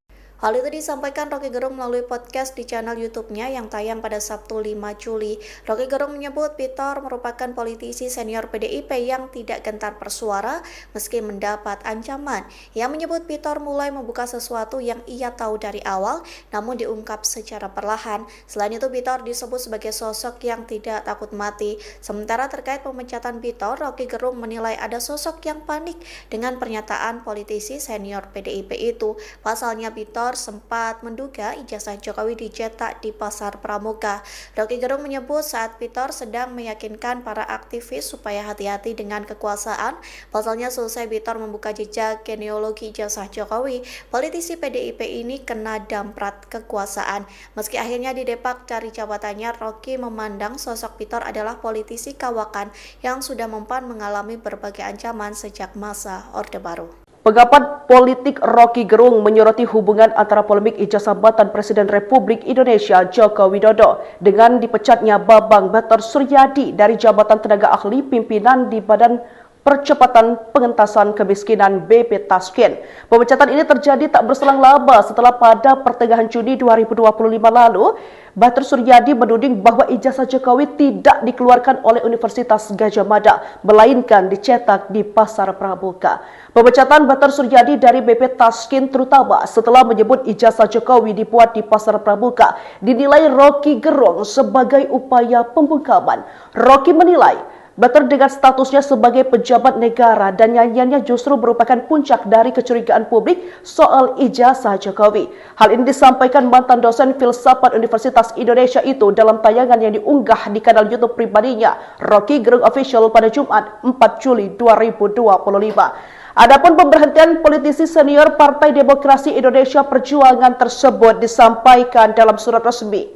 Hal itu disampaikan Rocky Gerung melalui podcast di channel YouTube-nya yang tayang pada Sabtu 5 Juli. Rocky Gerung menyebut Bitor merupakan politisi senior PDIP yang tidak gentar bersuara meski mendapat ancaman. Ia menyebut Bitor mulai membuka sesuatu yang ia tahu dari awal namun diungkap secara perlahan. Selain itu Bitor disebut sebagai sosok yang tidak takut mati. Sementara terkait pemecatan Bitor, Rocky Gerung menilai ada sosok yang panik dengan pernyataan politisi senior PDIP itu. Pasalnya Bitor sempat menduga ijazah Jokowi dicetak di Pasar Pramuka. Rocky Gerung menyebut saat Bitor sedang meyakinkan para aktivis supaya hati-hati dengan kekuasaan. Pasalnya selesai Bitor membuka jejak genealogi ijazah Jokowi, politisi PDIP ini kena damprat kekuasaan. Meski akhirnya didepak dari jabatannya, Rocky memandang sosok Bitor adalah politisi kawakan yang sudah mempan mengalami berbagai ancaman sejak masa Orde Baru. Pengamat politik Rocky Gerung menyoroti hubungan antara polemik ijazah jabatan Presiden Republik Indonesia Joko Widodo dengan dipecatnya Bambang Batar Suryadi dari jabatan tenaga ahli pimpinan di Badan Percepatan Pengentasan Kemiskinan BP Taskin. Pemecatan ini terjadi tak berselang lama setelah pada pertengahan Juni 2025 lalu, Batar Suryadi menuding bahwa ijazah Jokowi tidak dikeluarkan oleh Universitas Gadjah Mada, melainkan dicetak di Pasar Pramuka. Pemecatan Batar Suryadi dari BP Taskin terutama setelah menyebut ijazah Jokowi dibuat di Pasar Pramuka dinilai Rocky Gerung sebagai upaya pembungkaman. Rocky menilai Batar dengan statusnya sebagai pejabat negara dan nyanyiannya justru merupakan puncak dari kecurigaan publik soal ijazah Jokowi. Hal ini disampaikan mantan dosen filsafat Universitas Indonesia itu dalam tayangan yang diunggah di kanal YouTube pribadinya, Rocky Gerung Official pada Jumat 4 Juli 2025. Adapun pemberhentian politisi senior Partai Demokrasi Indonesia Perjuangan tersebut disampaikan dalam surat resmi.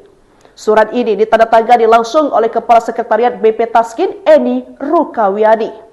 Surat ini ditandatangani langsung oleh Kepala Sekretariat BP Taskin, Eni Rukawiani.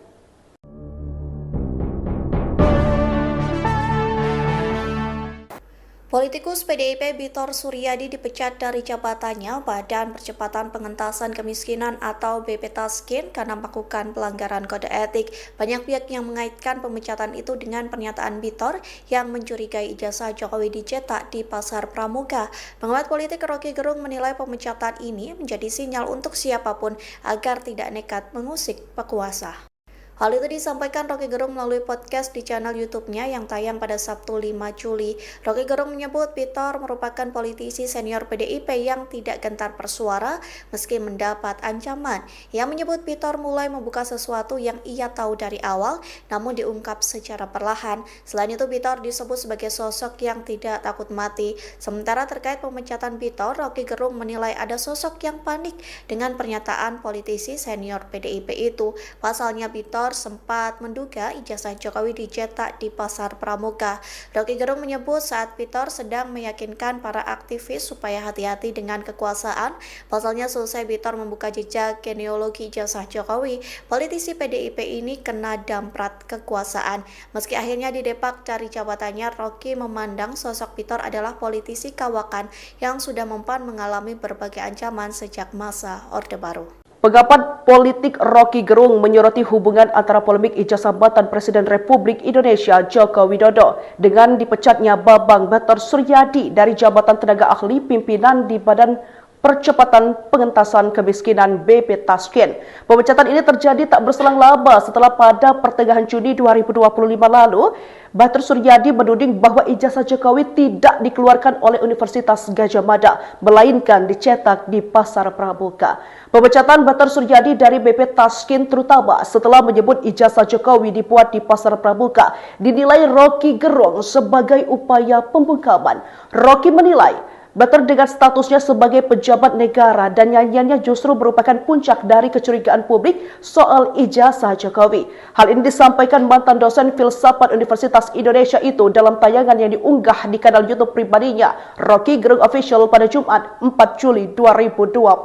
Politikus PDIP Bitor Suryadi dipecat dari jabatannya Badan Percepatan Pengentasan Kemiskinan atau BP Taskin karena melakukan pelanggaran kode etik. Banyak pihak yang mengaitkan pemecatan itu dengan pernyataan Bitor yang mencurigai ijazah Jokowi dicetak di Pasar Pramuka. Pengamat politik Rocky Gerung menilai pemecatan ini menjadi sinyal untuk siapapun agar tidak nekat mengusik pekuasa. Hal itu disampaikan Rocky Gerung melalui podcast di channel YouTube-nya yang tayang pada Sabtu 5 Juli. Rocky Gerung menyebut Bitor merupakan politisi senior PDIP yang tidak gentar bersuara meski mendapat ancaman. Ia menyebut Bitor mulai membuka sesuatu yang ia tahu dari awal namun diungkap secara perlahan. Selain itu Bitor disebut sebagai sosok yang tidak takut mati. Sementara terkait pemecatan Bitor, Rocky Gerung menilai ada sosok yang panik dengan pernyataan politisi senior PDIP itu. Pasalnya Bitor sempat menduga ijazah Jokowi dicetak di Pasar Pramuka. Rocky Gerung menyebut saat Bitor sedang meyakinkan para aktivis supaya hati-hati dengan kekuasaan. Pasalnya selesai Bitor membuka jejak genealogi ijazah Jokowi, politisi PDIP ini kena damprat kekuasaan. Meski akhirnya didepak dari jabatannya, Rocky memandang sosok Bitor adalah politisi kawakan yang sudah mempan mengalami berbagai ancaman sejak masa Orde Baru. Pengamat politik Rocky Gerung menyoroti hubungan antara polemik ijazah jabatan Presiden Republik Indonesia Joko Widodo dengan dipecatnya Bambang Batar Suryadi dari jabatan tenaga ahli pimpinan di Badan Percepatan Pengentasan Kemiskinan BP Taskin. Pemecatan ini terjadi tak berselang lama setelah pada pertengahan Juni 2025 lalu, Batar Suryadi menuding bahwa ijazah Jokowi tidak dikeluarkan oleh Universitas Gadjah Mada, melainkan dicetak di Pasar Pramuka. Pemecatan Batar Suryadi dari BP Taskin terutama setelah menyebut ijazah Jokowi dibuat di Pasar Pramuka dinilai Rocky Gerung sebagai upaya pembungkaman. Rocky menilai Batar dengan statusnya sebagai pejabat negara dan nyanyiannya justru merupakan puncak dari kecurigaan publik soal ijazah Jokowi. Hal ini disampaikan mantan dosen filsafat Universitas Indonesia itu dalam tayangan yang diunggah di kanal YouTube pribadinya, Rocky Gerung Official pada Jumat 4 Juli 2025.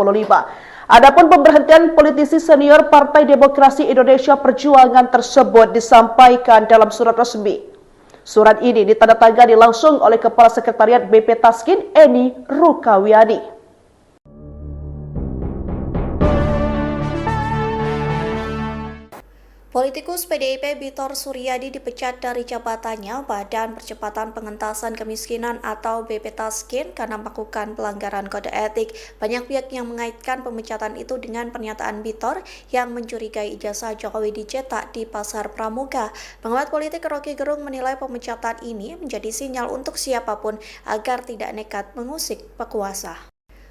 Adapun pemberhentian politisi senior Partai Demokrasi Indonesia Perjuangan tersebut disampaikan dalam surat resmi. Surat ini ditandatangani langsung oleh Kepala Sekretariat BP Taskin, Eni Rukawiani. Politikus PDIP Bitor Suryadi dipecat dari jabatannya Badan Percepatan Pengentasan Kemiskinan atau BP Taskin karena melakukan pelanggaran kode etik. Banyak pihak yang mengaitkan pemecatan itu dengan pernyataan Bitor yang mencurigai ijazah Jokowi dicetak di Pasar Pramuka. Pengamat politik Rocky Gerung menilai pemecatan ini menjadi sinyal untuk siapapun agar tidak nekat mengusik pekuasa.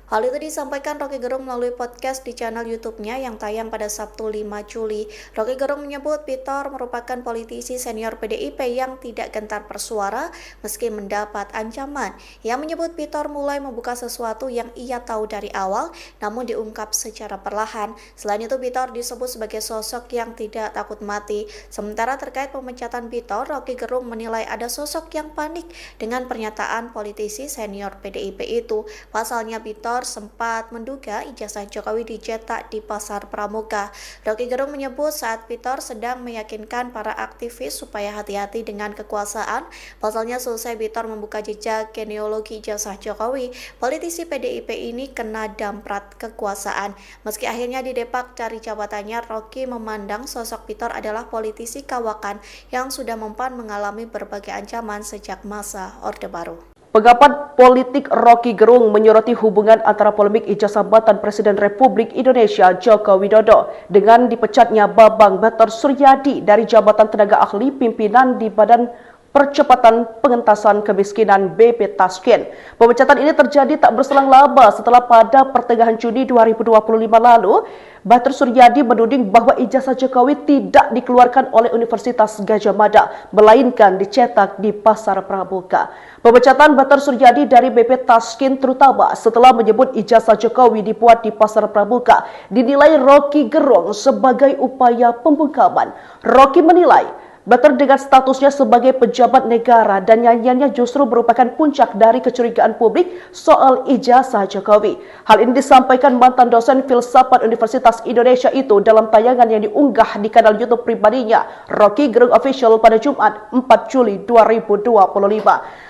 Hal itu disampaikan Rocky Gerung melalui podcast di channel YouTube-nya yang tayang pada Sabtu 5 Juli. Rocky Gerung menyebut Bitor merupakan politisi senior PDIP yang tidak gentar bersuara meski mendapat ancaman. Ia menyebut Bitor mulai membuka sesuatu yang ia tahu dari awal namun diungkap secara perlahan. Selain itu Bitor disebut sebagai sosok yang tidak takut mati. Sementara terkait pemecatan Bitor, Rocky Gerung menilai ada sosok yang panik dengan pernyataan politisi senior PDIP itu. Pasalnya Bitor sempat menduga ijazah Jokowi dicetak di Pasar Pramuka. Rocky Gerung menyebut saat Bitor sedang meyakinkan para aktivis supaya hati-hati dengan kekuasaan. Pasalnya selesai Bitor membuka jejak genealogi ijazah Jokowi, politisi PDIP ini kena damprat kekuasaan. Meski akhirnya didepak dari jabatannya, Rocky memandang sosok Bitor adalah politisi kawakan yang sudah mempan mengalami berbagai ancaman sejak masa Orde Baru. Pengamat politik Rocky Gerung menyoroti hubungan antara polemik ijazah jabatan Presiden Republik Indonesia Joko Widodo dengan dipecatnya Bambang Batar Suryadi dari jabatan tenaga ahli pimpinan di Badan Percepatan Pengentasan Kemiskinan BP Taskin. Pemecatan ini terjadi tak berselang lama setelah pada pertengahan Juni 2025 lalu, Batar Suryadi menuding bahwa ijazah Jokowi tidak dikeluarkan oleh Universitas Gadjah Mada, melainkan dicetak di Pasar Pramuka. Pemecatan Batar Suryadi dari BP Taskin terutama setelah menyebut ijazah Jokowi dibuat di Pasar Pramuka dinilai Rocky Gerung sebagai upaya pembungkaman. Rocky menilai Bater dengan statusnya sebagai pejabat negara dan nyanyiannya justru merupakan puncak dari kecurigaan publik soal ijazah Jokowi. Hal ini disampaikan mantan dosen filsafat Universitas Indonesia itu dalam tayangan yang diunggah di kanal YouTube pribadinya, Rocky Gerung Official pada Jumat 4 Juli 2025.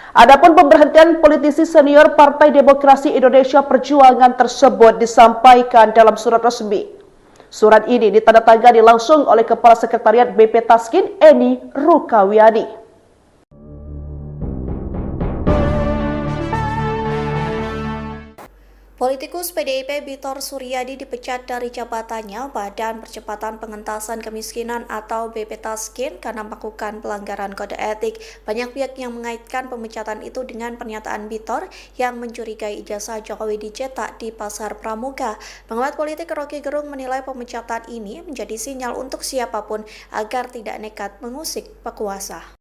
Adapun pemberhentian politisi senior Partai Demokrasi Indonesia Perjuangan tersebut disampaikan dalam surat resmi. Surat ini ditandatangani langsung oleh Kepala Sekretariat BP Taskin, Eni Rukawiani. Politikus PDIP Bitor Suryadi dipecat dari jabatannya Badan Percepatan Pengentasan Kemiskinan atau BP Taskin karena melakukan pelanggaran kode etik. Banyak pihak yang mengaitkan pemecatan itu dengan pernyataan Bitor yang mencurigai ijazah Jokowi dicetak di Pasar Pramuka. Pengamat politik Rocky Gerung menilai pemecatan ini menjadi sinyal untuk siapapun agar tidak nekat mengusik pekuasa.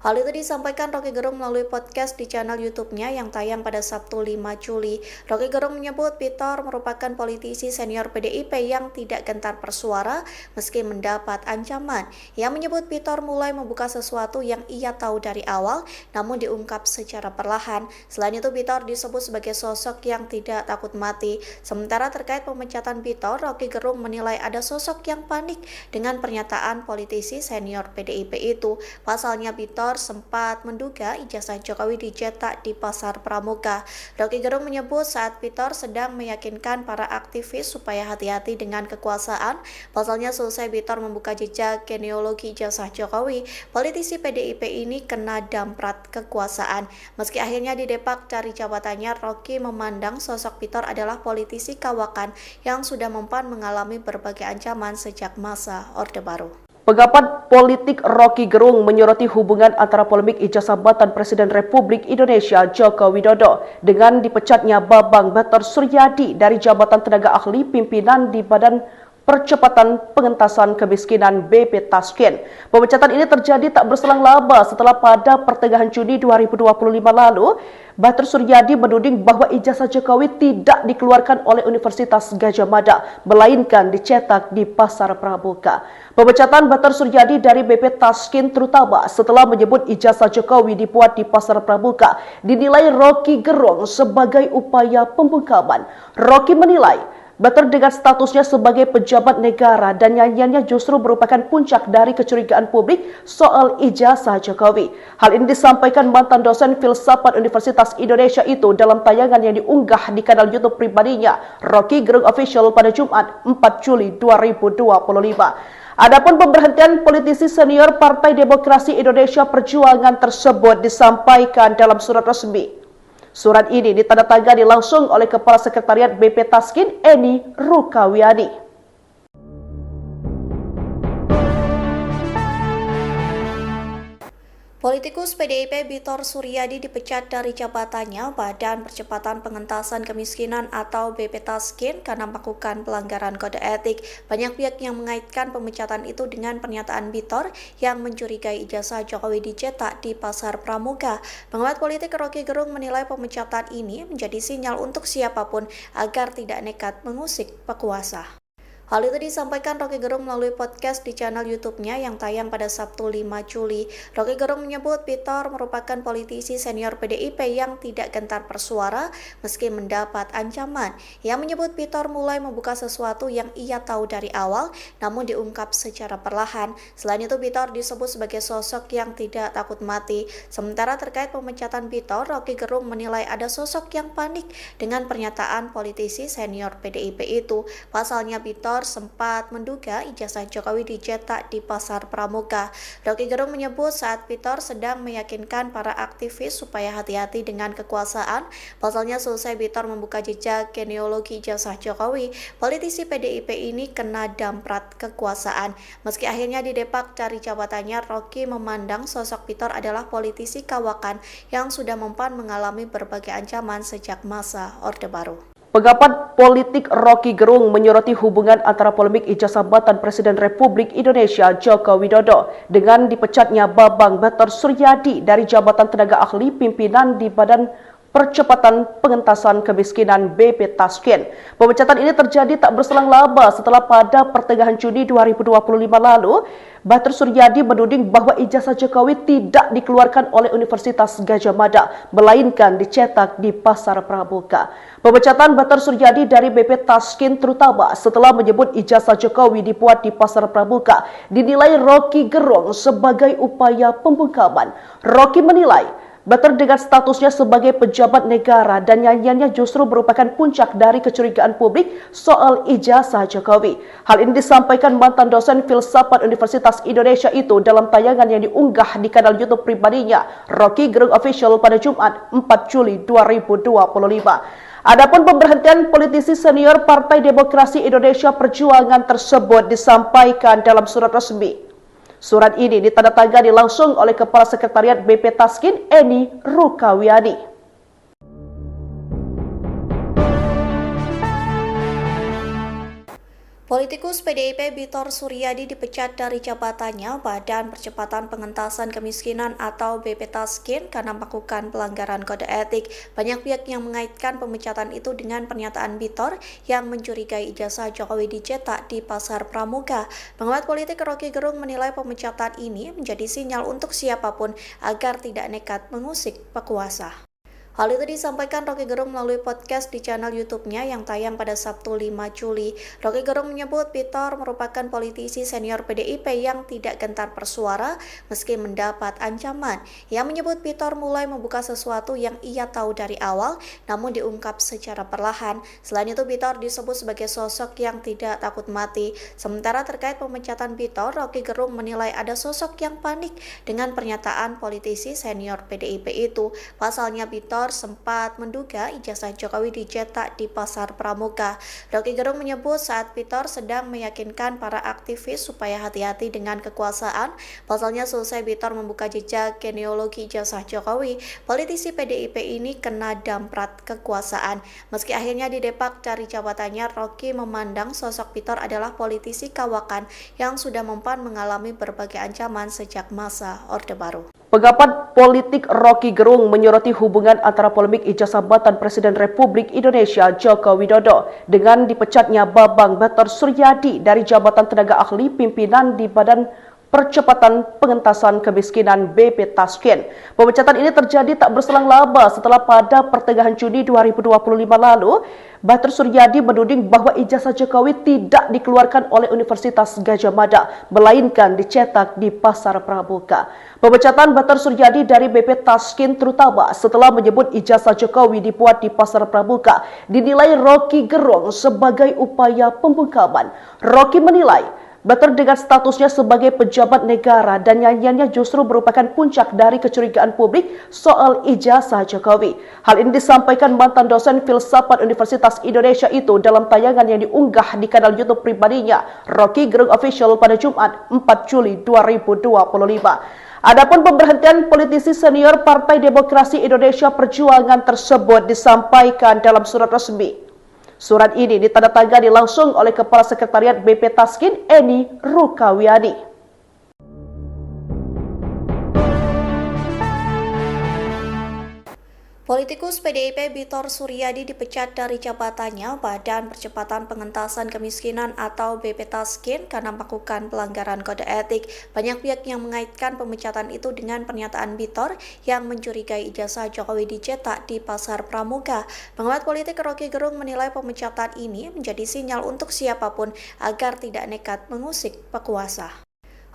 Hal itu disampaikan Rocky Gerung melalui podcast di channel YouTube-nya yang tayang pada Sabtu 5 Juli. Rocky Gerung menyebut Bitor merupakan politisi senior PDIP yang tidak gentar bersuara meski mendapat ancaman. Ia menyebut Bitor mulai membuka sesuatu yang ia tahu dari awal namun diungkap secara perlahan. Selain itu Bitor disebut sebagai sosok yang tidak takut mati. Sementara terkait pemecatan Bitor, Rocky Gerung menilai ada sosok yang panik dengan pernyataan politisi senior PDIP itu. Pasalnya Bitor sempat menduga ijazah Jokowi dicetak di Pasar Pramuka. Rocky Gerung menyebut saat Bitor sedang meyakinkan para aktivis supaya hati-hati dengan kekuasaan. Pasalnya selesai Bitor membuka jejak genealogi ijazah Jokowi, politisi PDIP ini kena damprat kekuasaan. Meski akhirnya didepak dari jabatannya, Rocky memandang sosok Bitor adalah politisi kawakan yang sudah mempan mengalami berbagai ancaman sejak masa Orde Baru. Pengamat politik Rocky Gerung menyoroti hubungan antara polemik ijazah jabatan Presiden Republik Indonesia Joko Widodo dengan dipecatnya Bambang Bater Suryadi dari jabatan tenaga ahli pimpinan di Badan Percepatan Pengentasan Kemiskinan BP Taskin. Pemecatan ini terjadi tak berselang lama setelah pada pertengahan Juni 2025 lalu, Bater Suryadi menuding bahwa ijazah Jokowi tidak dikeluarkan oleh Universitas Gadjah Mada, melainkan dicetak di Pasar Pramuka. Pemecatan Bater Suryadi dari BP Taskin terutama setelah menyebut ijazah Jokowi dibuat di Pasar Pramuka dinilai Rocky Gerung sebagai upaya pembungkaman. Rocky menilai Bater dengan statusnya sebagai pejabat negara dan nyanyiannya justru merupakan puncak dari kecurigaan publik soal ijazah Jokowi. Hal ini disampaikan mantan dosen filsafat Universitas Indonesia itu dalam tayangan yang diunggah di kanal YouTube pribadinya, Rocky Gerung Official pada Jumat 4 Juli 2025. Adapun pemberhentian politisi senior Partai Demokrasi Indonesia Perjuangan tersebut disampaikan dalam surat resmi. Surat ini ditandatangani langsung oleh Kepala Sekretariat BP Taskin, Eni Rukawiani. Politikus PDIP Bitor Suryadi dipecat dari jabatannya Badan Percepatan Pengentasan Kemiskinan atau BP Taskin karena melakukan pelanggaran kode etik. Banyak pihak yang mengaitkan pemecatan itu dengan pernyataan Bitor yang mencurigai ijazah Jokowi dicetak di Pasar Pramuka. Pengamat politik Rocky Gerung menilai pemecatan ini menjadi sinyal untuk siapapun agar tidak nekat mengusik pekuasa. Hal itu disampaikan Rocky Gerung melalui podcast di channel YouTube-nya yang tayang pada Sabtu 5 Juli. Rocky Gerung menyebut Bitor merupakan politisi senior PDIP yang tidak gentar bersuara meski mendapat ancaman. Ia menyebut Bitor mulai membuka sesuatu yang ia tahu dari awal namun diungkap secara perlahan. Selain itu Bitor disebut sebagai sosok yang tidak takut mati. Sementara terkait pemecatan Bitor, Rocky Gerung menilai ada sosok yang panik dengan pernyataan politisi senior PDIP itu. Pasalnya Bitor sempat menduga ijazah Jokowi dicetak di Pasar Pramuka. Rocky Gerung menyebut saat Bitor sedang meyakinkan para aktivis supaya hati-hati dengan kekuasaan. Pasalnya selesai Bitor membuka jejak genealogi ijazah Jokowi, politisi PDIP ini kena damprat kekuasaan. Meski akhirnya didepak dari jabatannya, Rocky memandang sosok Bitor adalah politisi kawakan yang sudah mempan mengalami berbagai ancaman sejak masa Orde Baru. Pengamat politik Rocky Gerung menyoroti hubungan antara polemik ijazah jabatan Presiden Republik Indonesia Joko Widodo dengan dipecatnya Bambang Bater Suryadi dari jabatan tenaga ahli pimpinan di Badan Percepatan Pengentasan Kemiskinan BP Taskin. Pemecatan ini terjadi tak berselang lama setelah pada pertengahan Juni 2025 lalu, Bater Suryadi menuding bahwa ijazah Jokowi tidak dikeluarkan oleh Universitas Gadjah Mada, melainkan dicetak di Pasar Pramuka. Pemecatan Bater Suryadi dari BP Taskin terutama setelah menyebut ijazah Jokowi dibuat di Pasar Pramuka dinilai Rocky Gerung sebagai upaya pembungkaman. Rocky menilai Bater dengan statusnya sebagai pejabat negara dan nyanyiannya justru merupakan puncak dari kecurigaan publik soal ijazah Jokowi. Hal ini disampaikan mantan dosen filsafat Universitas Indonesia itu dalam tayangan yang diunggah di kanal YouTube pribadinya, Rocky Gerung Official pada Jumat 4 Juli 2025. Adapun pemberhentian politisi senior Partai Demokrasi Indonesia Perjuangan tersebut disampaikan dalam surat resmi. Surat ini ditandatangani langsung oleh Kepala Sekretariat BP Taskin, Eni Rukawiani. Politikus PDIP Bitor Suryadi dipecat dari jabatannya Badan Percepatan Pengentasan Kemiskinan atau BP Taskin karena melakukan pelanggaran kode etik. Banyak pihak yang mengaitkan pemecatan itu dengan pernyataan Bitor yang mencurigai ijazah Jokowi dicetak di Pasar Pramuka. Pengamat politik Rocky Gerung menilai pemecatan ini menjadi sinyal untuk siapapun agar tidak nekat mengusik pekuasa. Hal itu disampaikan Rocky Gerung melalui podcast di channel YouTube-nya yang tayang pada Sabtu 5 Juli. Rocky Gerung menyebut Bitor merupakan politisi senior PDIP yang tidak gentar bersuara meski mendapat ancaman. Ia menyebut Bitor mulai membuka sesuatu yang ia tahu dari awal namun diungkap secara perlahan. Selain itu Bitor disebut sebagai sosok yang tidak takut mati. Sementara terkait pemecatan Bitor, Rocky Gerung menilai ada sosok yang panik dengan pernyataan politisi senior PDIP itu. Pasalnya Bitor sempat menduga ijazah Jokowi dicetak di Pasar Pramuka. Rocky Gerung menyebut saat Bitor sedang meyakinkan para aktivis supaya hati-hati dengan kekuasaan. Pasalnya selesai Bitor membuka jejak genealogi ijazah Jokowi, politisi PDIP ini kena damprat kekuasaan. Meski akhirnya didepak dari jabatannya, Rocky memandang sosok Bitor adalah politisi kawakan yang sudah mempan mengalami berbagai ancaman sejak masa Orde Baru. Pengamat politik Rocky Gerung menyoroti hubungan antara polemik ijazah jabatan Presiden Republik Indonesia Joko Widodo dengan dipecatnya Bambang Bater Suryadi dari jabatan tenaga ahli pimpinan di Badan Percepatan Pengentasan Kemiskinan BP Taskin. Pemecatan ini terjadi tak berselang lama setelah pada pertengahan Juni 2025 lalu, Bater Suryadi menuding bahwa ijazah Jokowi tidak dikeluarkan oleh Universitas Gadjah Mada, melainkan dicetak di Pasar Pramuka. Pemecatan Bater Suryadi dari BP Taskin terutama setelah menyebut ijazah Jokowi dibuat di Pasar Pramuka dinilai Rocky Gerung sebagai upaya pembungkaman. Rocky menilai Bater dengan statusnya sebagai pejabat negara dan nyanyiannya justru merupakan puncak dari kecurigaan publik soal ijazah Jokowi. Hal ini disampaikan mantan dosen filsafat Universitas Indonesia itu dalam tayangan yang diunggah di kanal YouTube pribadinya, Rocky Gerung Official pada Jumat 4 Juli 2025. Adapun pemberhentian politisi senior Partai Demokrasi Indonesia Perjuangan tersebut disampaikan dalam surat resmi. Surat ini ditandatangani langsung oleh Kepala Sekretariat BP Taskin, Eni Rukawiani. Politikus PDIP Bitor Suryadi dipecat dari jabatannya Badan Percepatan Pengentasan Kemiskinan atau BP Taskin karena melakukan pelanggaran kode etik. Banyak pihak yang mengaitkan pemecatan itu dengan pernyataan Bitor yang mencurigai ijazah Jokowi dicetak di Pasar Pramuka. Pengamat politik Rocky Gerung menilai pemecatan ini menjadi sinyal untuk siapapun agar tidak nekat mengusik pekuasa.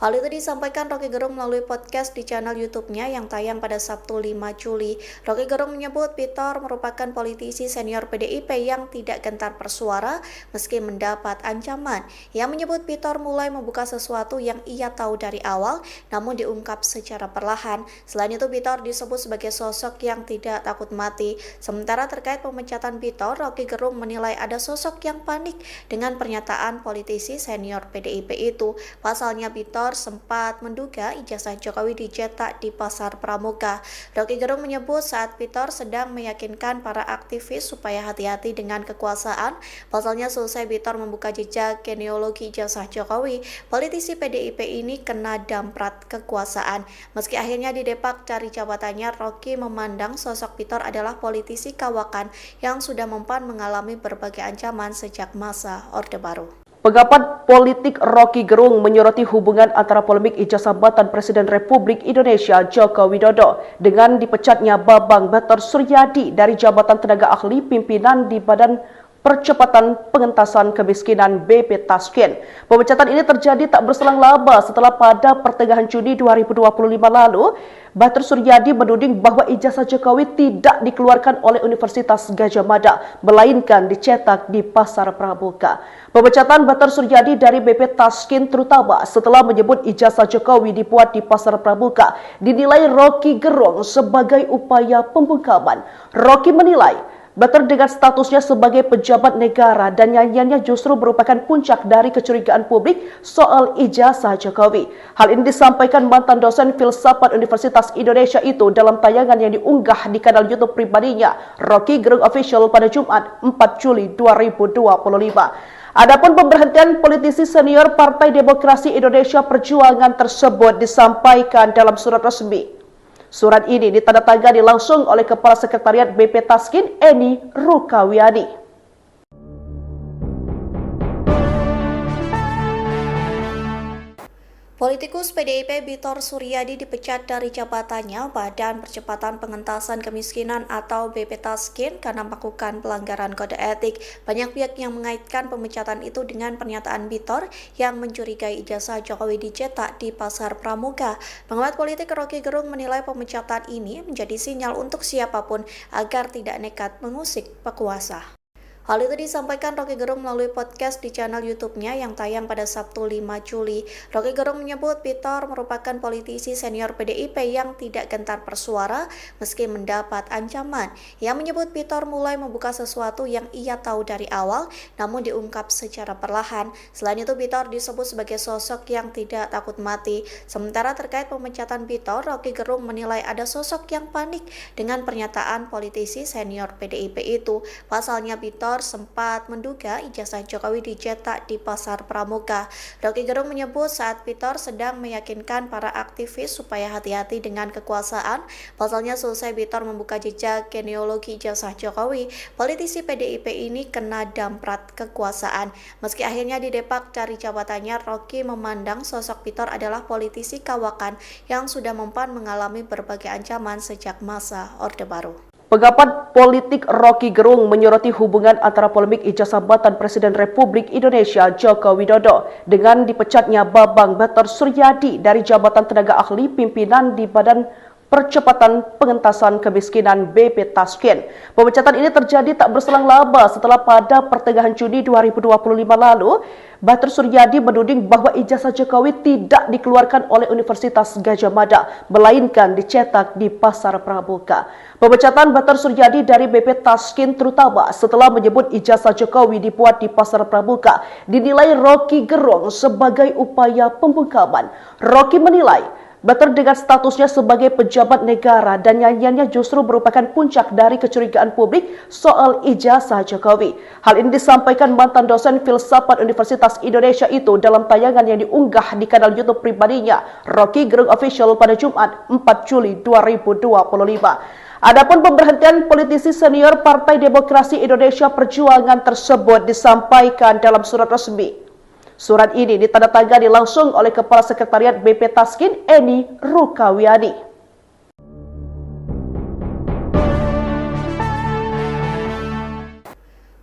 Hal itu disampaikan Rocky Gerung melalui podcast di channel YouTube-nya yang tayang pada Sabtu 5 Juli. Rocky Gerung menyebut Bitor merupakan politisi senior PDIP yang tidak gentar bersuara meski mendapat ancaman. Ia menyebut Bitor mulai membuka sesuatu yang ia tahu dari awal namun diungkap secara perlahan. Selain itu Bitor disebut sebagai sosok yang tidak takut mati. Sementara terkait pemecatan Bitor, Rocky Gerung menilai ada sosok yang panik dengan pernyataan politisi senior PDIP itu. Pasalnya Bitor Bitor sempat menduga ijazah Jokowi dicetak di Pasar Pramuka. Rocky Gerung menyebut saat Bitor sedang meyakinkan para aktivis supaya hati-hati dengan kekuasaan. Pasalnya selesai Bitor membuka jejak genealogi ijazah Jokowi, politisi PDIP ini kena damprat kekuasaan. Meski akhirnya didepak dari jabatannya, Rocky memandang sosok Bitor adalah politisi kawakan yang sudah mempan mengalami berbagai ancaman sejak masa Orde Baru. Pengamat politik Rocky Gerung menyoroti hubungan antara polemik ijazah jabatan Presiden Republik Indonesia Joko Widodo dengan dipecatnya Bambang Batar Suryadi dari jabatan tenaga ahli pimpinan di Badan Percepatan Pengentasan Kemiskinan BP Tasken. Pemecatan ini terjadi tak berselang lama setelah pada pertengahan Juni 2025 lalu, Batar Suryadi menuding bahwa ijazah Jokowi tidak dikeluarkan oleh Universitas Gadjah Mada, melainkan dicetak di Pasar Pramuka. Pemecatan Batar Suryadi dari BP Tasken terutama setelah menyebut ijazah Jokowi dibuat di Pasar Pramuka dinilai Rocky Gerung sebagai upaya pembungkaman. Rocky menilai Batar dengan statusnya sebagai pejabat negara dan nyanyiannya justru merupakan puncak dari kecurigaan publik soal ijazah Jokowi. Hal ini disampaikan mantan dosen filsafat Universitas Indonesia itu dalam tayangan yang diunggah di kanal YouTube pribadinya, Rocky Gerung Official pada Jumat 4 Juli 2025. Adapun pemberhentian politisi senior Partai Demokrasi Indonesia Perjuangan tersebut disampaikan dalam surat resmi. Surat ini ditandatangani langsung oleh Kepala Sekretariat BP Tasken, Eni Rukawiani. Politikus PDIP Bitor Suryadi dipecat dari jabatannya Badan Percepatan Pengentasan Kemiskinan atau BP Tasken karena melakukan pelanggaran kode etik. Banyak pihak yang mengaitkan pemecatan itu dengan pernyataan Bitor yang mencurigai ijazah Jokowi dicetak di Pasar Pramuka. Pengamat politik Rocky Gerung menilai pemecatan ini menjadi sinyal untuk siapapun agar tidak nekat mengusik pekuasa. Hal itu disampaikan Rocky Gerung melalui podcast di channel YouTube-nya yang tayang pada Sabtu 5 Juli. Rocky Gerung menyebut Bitor merupakan politisi senior PDIP yang tidak gentar bersuara meski mendapat ancaman. Ia menyebut Bitor mulai membuka sesuatu yang ia tahu dari awal namun diungkap secara perlahan. Selain itu Bitor disebut sebagai sosok yang tidak takut mati. Sementara terkait pemecatan Bitor, Rocky Gerung menilai ada sosok yang panik dengan pernyataan politisi senior PDIP itu. Pasalnya Bitor sempat menduga ijazah Jokowi dicetak di Pasar Pramuka. Rocky Gerung menyebut saat Bitor sedang meyakinkan para aktivis supaya hati-hati dengan kekuasaan. Pasalnya selesai Bitor membuka jejak genealogi ijazah Jokowi, politisi PDIP ini kena damprat kekuasaan. Meski akhirnya didepak dari jabatannya, Rocky memandang sosok Bitor adalah politisi kawakan yang sudah mempan mengalami berbagai ancaman sejak masa Orde Baru. Pengamat politik Rocky Gerung menyoroti hubungan antara polemik ijazah jabatan Presiden Republik Indonesia Joko Widodo dengan dipecatnya Bambang Batar Suryadi dari jabatan tenaga ahli pimpinan di Badan Percepatan Pengentasan Kemiskinan BP Tasken. Pemecatan ini terjadi tak berselang lama setelah pada pertengahan Juni 2025 lalu, Batar Suryadi menuding bahwa ijazah Jokowi tidak dikeluarkan oleh Universitas Gadjah Mada, melainkan dicetak di Pasar Pramuka. Pemecatan Batar Suryadi dari BP Tasken terutama setelah menyebut ijazah Jokowi dibuat di Pasar Pramuka dinilai Rocky Gerung sebagai upaya pembungkaman. Rocky menilai Batar dengan statusnya sebagai pejabat negara dan nyanyiannya justru merupakan puncak dari kecurigaan publik soal ijazah Jokowi. Hal ini disampaikan mantan dosen filsafat Universitas Indonesia itu dalam tayangan yang diunggah di kanal YouTube pribadinya, Rocky Gerung Official pada Jumat 4 Juli 2025. Adapun pemberhentian politisi senior Partai Demokrasi Indonesia Perjuangan tersebut disampaikan dalam surat resmi. Surat ini ditandatangani langsung oleh Kepala Sekretariat BP Tasken, Eni Rukawiani.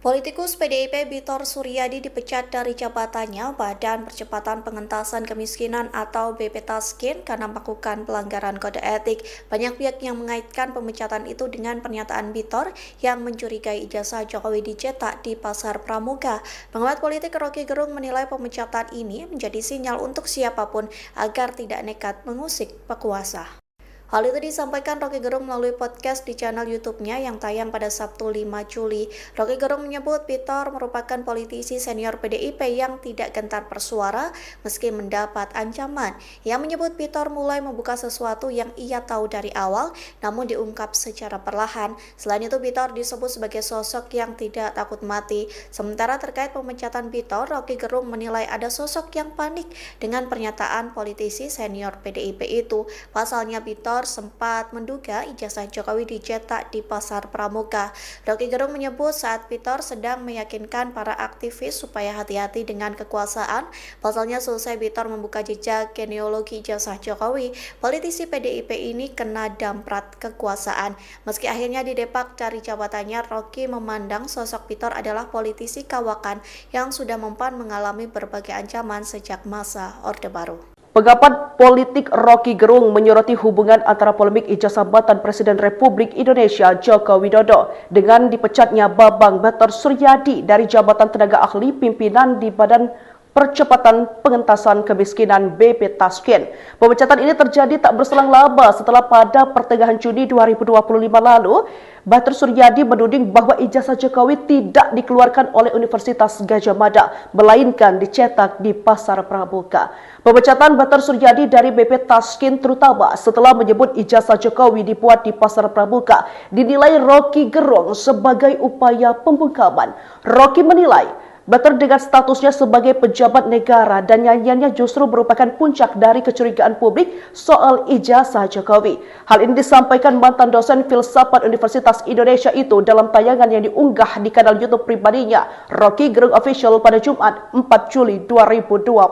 Politikus PDIP Bitor Suryadi dipecat dari jabatannya Badan Percepatan Pengentasan Kemiskinan atau BP Tasken karena melakukan pelanggaran kode etik. Banyak pihak yang mengaitkan pemecatan itu dengan pernyataan Bitor yang mencurigai ijazah Jokowi dicetak di Pasar Pramuka. Pengamat politik Rocky Gerung menilai pemecatan ini menjadi sinyal untuk siapapun agar tidak nekat mengusik pekuasa. Hal itu disampaikan Roky Gerung melalui podcast di channel YouTube-nya yang tayang pada Sabtu 5 Juli. Roky Gerung menyebut Pitor merupakan politisi senior PDIP yang tidak gentar bersuara meski mendapat ancaman. Ia menyebut Pitor mulai membuka sesuatu yang ia tahu dari awal namun diungkap secara perlahan. Selain itu Pitor disebut sebagai sosok yang tidak takut mati. Sementara terkait pemecatan Pitor, Roky Gerung menilai ada sosok yang panik dengan pernyataan politisi senior PDIP itu. Pasalnya Pitor sempat menduga ijazah Jokowi dicetak di Pasar Pramuka. Roky Gerung menyebut saat Pitor sedang meyakinkan para aktivis supaya hati-hati dengan kekuasaan. Pasalnya selesai Pitor membuka jejak genealogi ijazah Jokowi, politisi PDIP ini kena damprat kekuasaan. Meski akhirnya didepak dari jabatannya, Roky memandang sosok Pitor adalah politisi kawakan yang sudah mempan mengalami berbagai ancaman sejak masa Orde Baru. Pengamat politik Roky Gerung menyoroti hubungan antara polemik ijazah jabatan Presiden Republik Indonesia Joko Widodo dengan dipecatnya Bambang Batar Suryadi dari jabatan tenaga ahli pimpinan di Badan Percepatan Pengentasan Kemiskinan BP Taskin. Pemecatan ini terjadi tak berselang lama setelah pada pertengahan Juni 2025 lalu, Batar Suryadi menuding bahwa ijazah Jokowi tidak dikeluarkan oleh Universitas Gadjah Mada, melainkan dicetak di Pasar Pramuka. Pemecatan Batar Suryadi dari BP Taskin terutama setelah menyebut ijazah Jokowi dibuat di Pasar Pramuka dinilai Roky Gerung sebagai upaya pembungkaman. Roky menilai Batar dengan statusnya sebagai pejabat negara dan nyanyiannya justru merupakan puncak dari kecurigaan publik soal ijazah Jokowi. Hal ini disampaikan mantan dosen filsafat Universitas Indonesia itu dalam tayangan yang diunggah di kanal YouTube pribadinya, Roky Gerung Official pada Jumat 4 Juli 2025.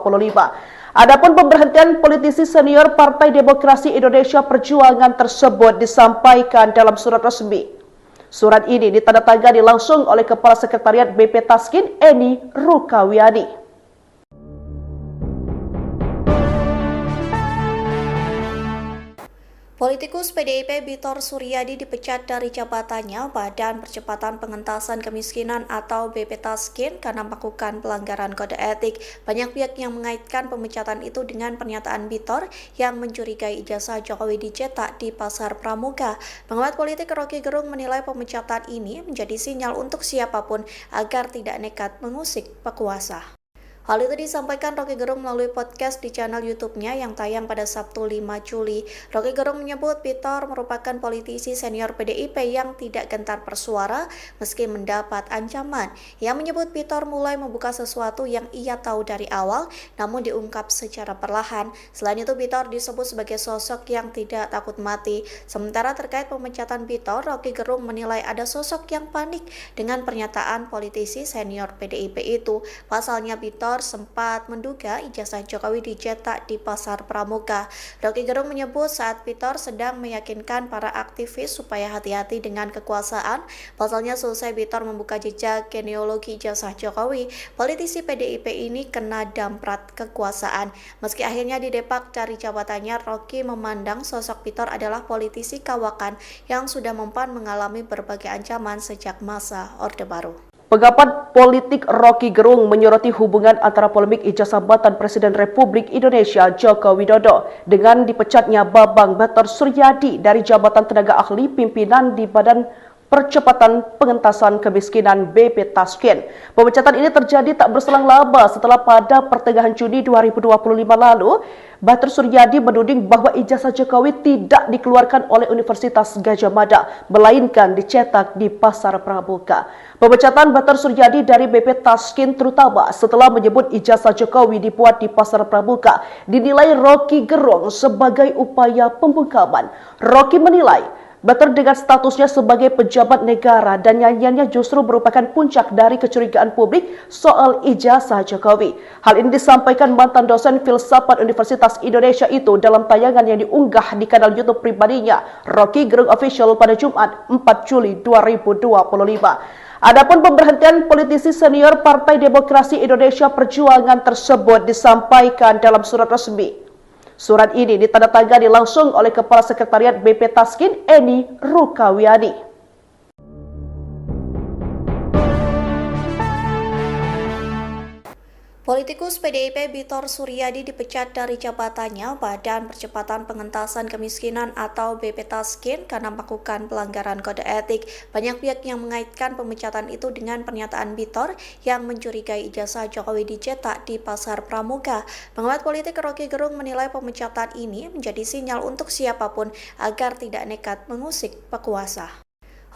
Adapun pemberhentian politisi senior Partai Demokrasi Indonesia Perjuangan tersebut disampaikan dalam surat resmi. Surat ini ditandatangani langsung oleh Kepala Sekretariat BP Taskin, Eni Rukawiani. Politikus PDIP Bitor Suryadi dipecat dari jabatannya Badan Percepatan Pengentasan Kemiskinan atau BP Taskin karena melakukan pelanggaran kode etik. Banyak pihak yang mengaitkan pemecatan itu dengan pernyataan Bitor yang mencurigai ijazah Jokowi dicetak di Pasar Pramuka. Pengamat politik Roky Gerung menilai pemecatan ini menjadi sinyal untuk siapapun agar tidak nekat mengusik penguasa. Hal itu disampaikan Roky Gerung melalui podcast di channel YouTube-nya yang tayang pada Sabtu 5 Juli. Roky Gerung menyebut Pitor merupakan politisi senior PDIP yang tidak gentar bersuara meski mendapat ancaman. Ia menyebut Pitor mulai membuka sesuatu yang ia tahu dari awal namun diungkap secara perlahan. Selain itu Pitor disebut sebagai sosok yang tidak takut mati. Sementara terkait pemecatan Pitor, Roky Gerung menilai ada sosok yang panik dengan pernyataan politisi senior PDIP itu. Pasalnya Pitor sempat menduga ijazah Jokowi dicetak di Pasar Pramuka. Roky Gerung menyebut saat Pitor sedang meyakinkan para aktivis supaya hati-hati dengan kekuasaan. Pasalnya selesai Pitor membuka jejak genealogi ijazah Jokowi, politisi PDIP ini kena damprat kekuasaan. Meski akhirnya didepak dari jabatannya, Roky memandang sosok Pitor adalah politisi kawakan yang sudah mempan mengalami berbagai ancaman sejak masa Orde Baru. Pengamat politik Roky Gerung menyoroti hubungan antara polemik ijazah jabatan Presiden Republik Indonesia Joko Widodo dengan dipecatnya Bambang Batar Suryadi dari jabatan tenaga ahli pimpinan di Badan Percepatan Pengentasan Kemiskinan BP Taskin. Pemecatan ini terjadi tak berselang lama setelah pada pertengahan Juni 2025 lalu, Batar Suryadi menuding bahwa ijazah Jokowi tidak dikeluarkan oleh Universitas Gadjah Mada, melainkan dicetak di Pasar Pramuka. Pemecatan Batar Suryadi dari BP Taskin terutama setelah menyebut ijazah Jokowi dibuat di Pasar Pramuka dinilai Roky Gerung sebagai upaya pembungkaman. Roky menilai Batar dengan statusnya sebagai pejabat negara dan nyanyiannya justru merupakan puncak dari kecurigaan publik soal ijazah Jokowi. Hal ini disampaikan mantan dosen filsafat Universitas Indonesia itu dalam tayangan yang diunggah di kanal YouTube pribadinya, Roky Gerung Official pada Jumat 4 Juli 2025. Adapun pemberhentian politisi senior Partai Demokrasi Indonesia Perjuangan tersebut disampaikan dalam surat resmi. Surat ini ditandatangani langsung oleh Kepala Sekretariat BP Taskin, Eni Rukawiani. Politikus PDIP Bitor Suryadi dipecat dari jabatannya Badan Percepatan Pengentasan Kemiskinan atau BP Taskin karena melakukan pelanggaran kode etik. Banyak pihak yang mengaitkan pemecatan itu dengan pernyataan Bitor yang mencurigai ijazah Jokowi dicetak di Pasar Pramuka. Pengamat politik Rocky Gerung menilai pemecatan ini menjadi sinyal untuk siapapun agar tidak nekat mengusik pekuasa.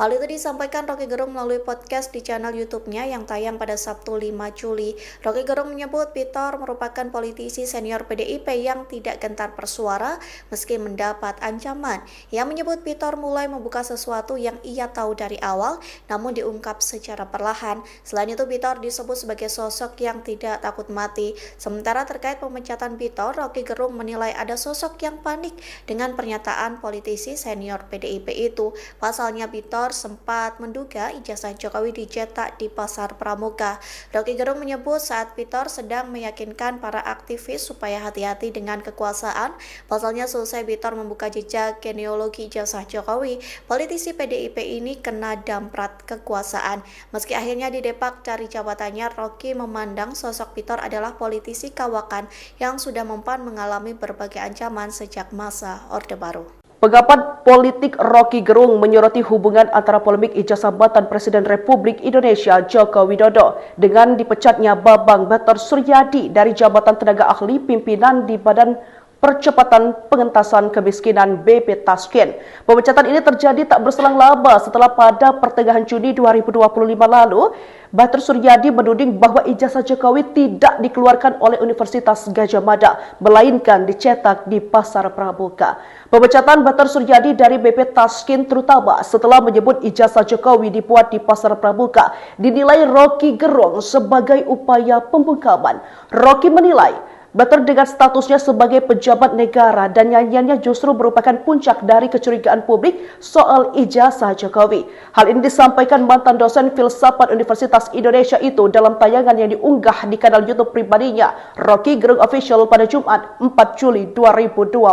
Hal itu disampaikan Rocky Gerung melalui podcast di channel YouTube-nya yang tayang pada Sabtu 5 Juli. Rocky Gerung menyebut Bitor merupakan politisi senior PDIP yang tidak gentar bersuara meski mendapat ancaman. Ia menyebut Bitor mulai membuka sesuatu yang ia tahu dari awal namun diungkap secara perlahan. Selain itu Bitor disebut sebagai sosok yang tidak takut mati. Sementara terkait pemecatan Bitor, Rocky Gerung menilai ada sosok yang panik dengan pernyataan politisi senior PDIP itu. Pasalnya Bitor sempat menduga ijazah Jokowi dicetak di Pasar Pramuka. Rocky Gerung menyebut saat Bitor sedang meyakinkan para aktivis supaya hati-hati dengan kekuasaan. Pasalnya selesai Bitor membuka jejak genealogi ijazah Jokowi, politisi PDIP ini kena damprat kekuasaan. Meski akhirnya didepak dari jabatannya, Rocky memandang sosok Bitor adalah politisi kawakan yang sudah mempan mengalami berbagai ancaman sejak masa Orde Baru. Pengamat politik Rocky Gerung menyoroti hubungan antara polemik ijazah jabatan Presiden Republik Indonesia Joko Widodo dengan dipecatnya Bambang Batar Suryadi dari jabatan tenaga ahli pimpinan di Badan Percepatan Pengentasan Kemiskinan BP Taskin. Pemecatan ini terjadi tak berselang lama setelah pada pertengahan Juni 2025 lalu, Batar Suryadi menuding bahwa ijazah Jokowi tidak dikeluarkan oleh Universitas Gadjah Mada, melainkan dicetak di Pasar Pramuka. Pemecatan Batar Suryadi dari BP Taskin terutama setelah menyebut ijazah Jokowi dibuat di Pasar Pramuka dinilai Rocky Gerung sebagai upaya pembungkaman. Rocky menilai Batar dengan statusnya sebagai pejabat negara dan nyanyiannya justru merupakan puncak dari kecurigaan publik soal ijazah Jokowi. Hal ini disampaikan mantan dosen filsafat Universitas Indonesia itu dalam tayangan yang diunggah di kanal YouTube pribadinya, Rocky Gerung Official pada Jumat 4 Juli 2025.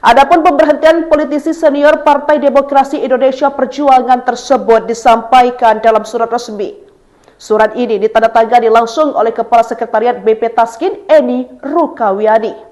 Adapun pemberhentian politisi senior Partai Demokrasi Indonesia Perjuangan tersebut disampaikan dalam surat resmi. Surat ini ditandatangani langsung oleh Kepala Sekretariat BP Taskin, Eni Rukawiani.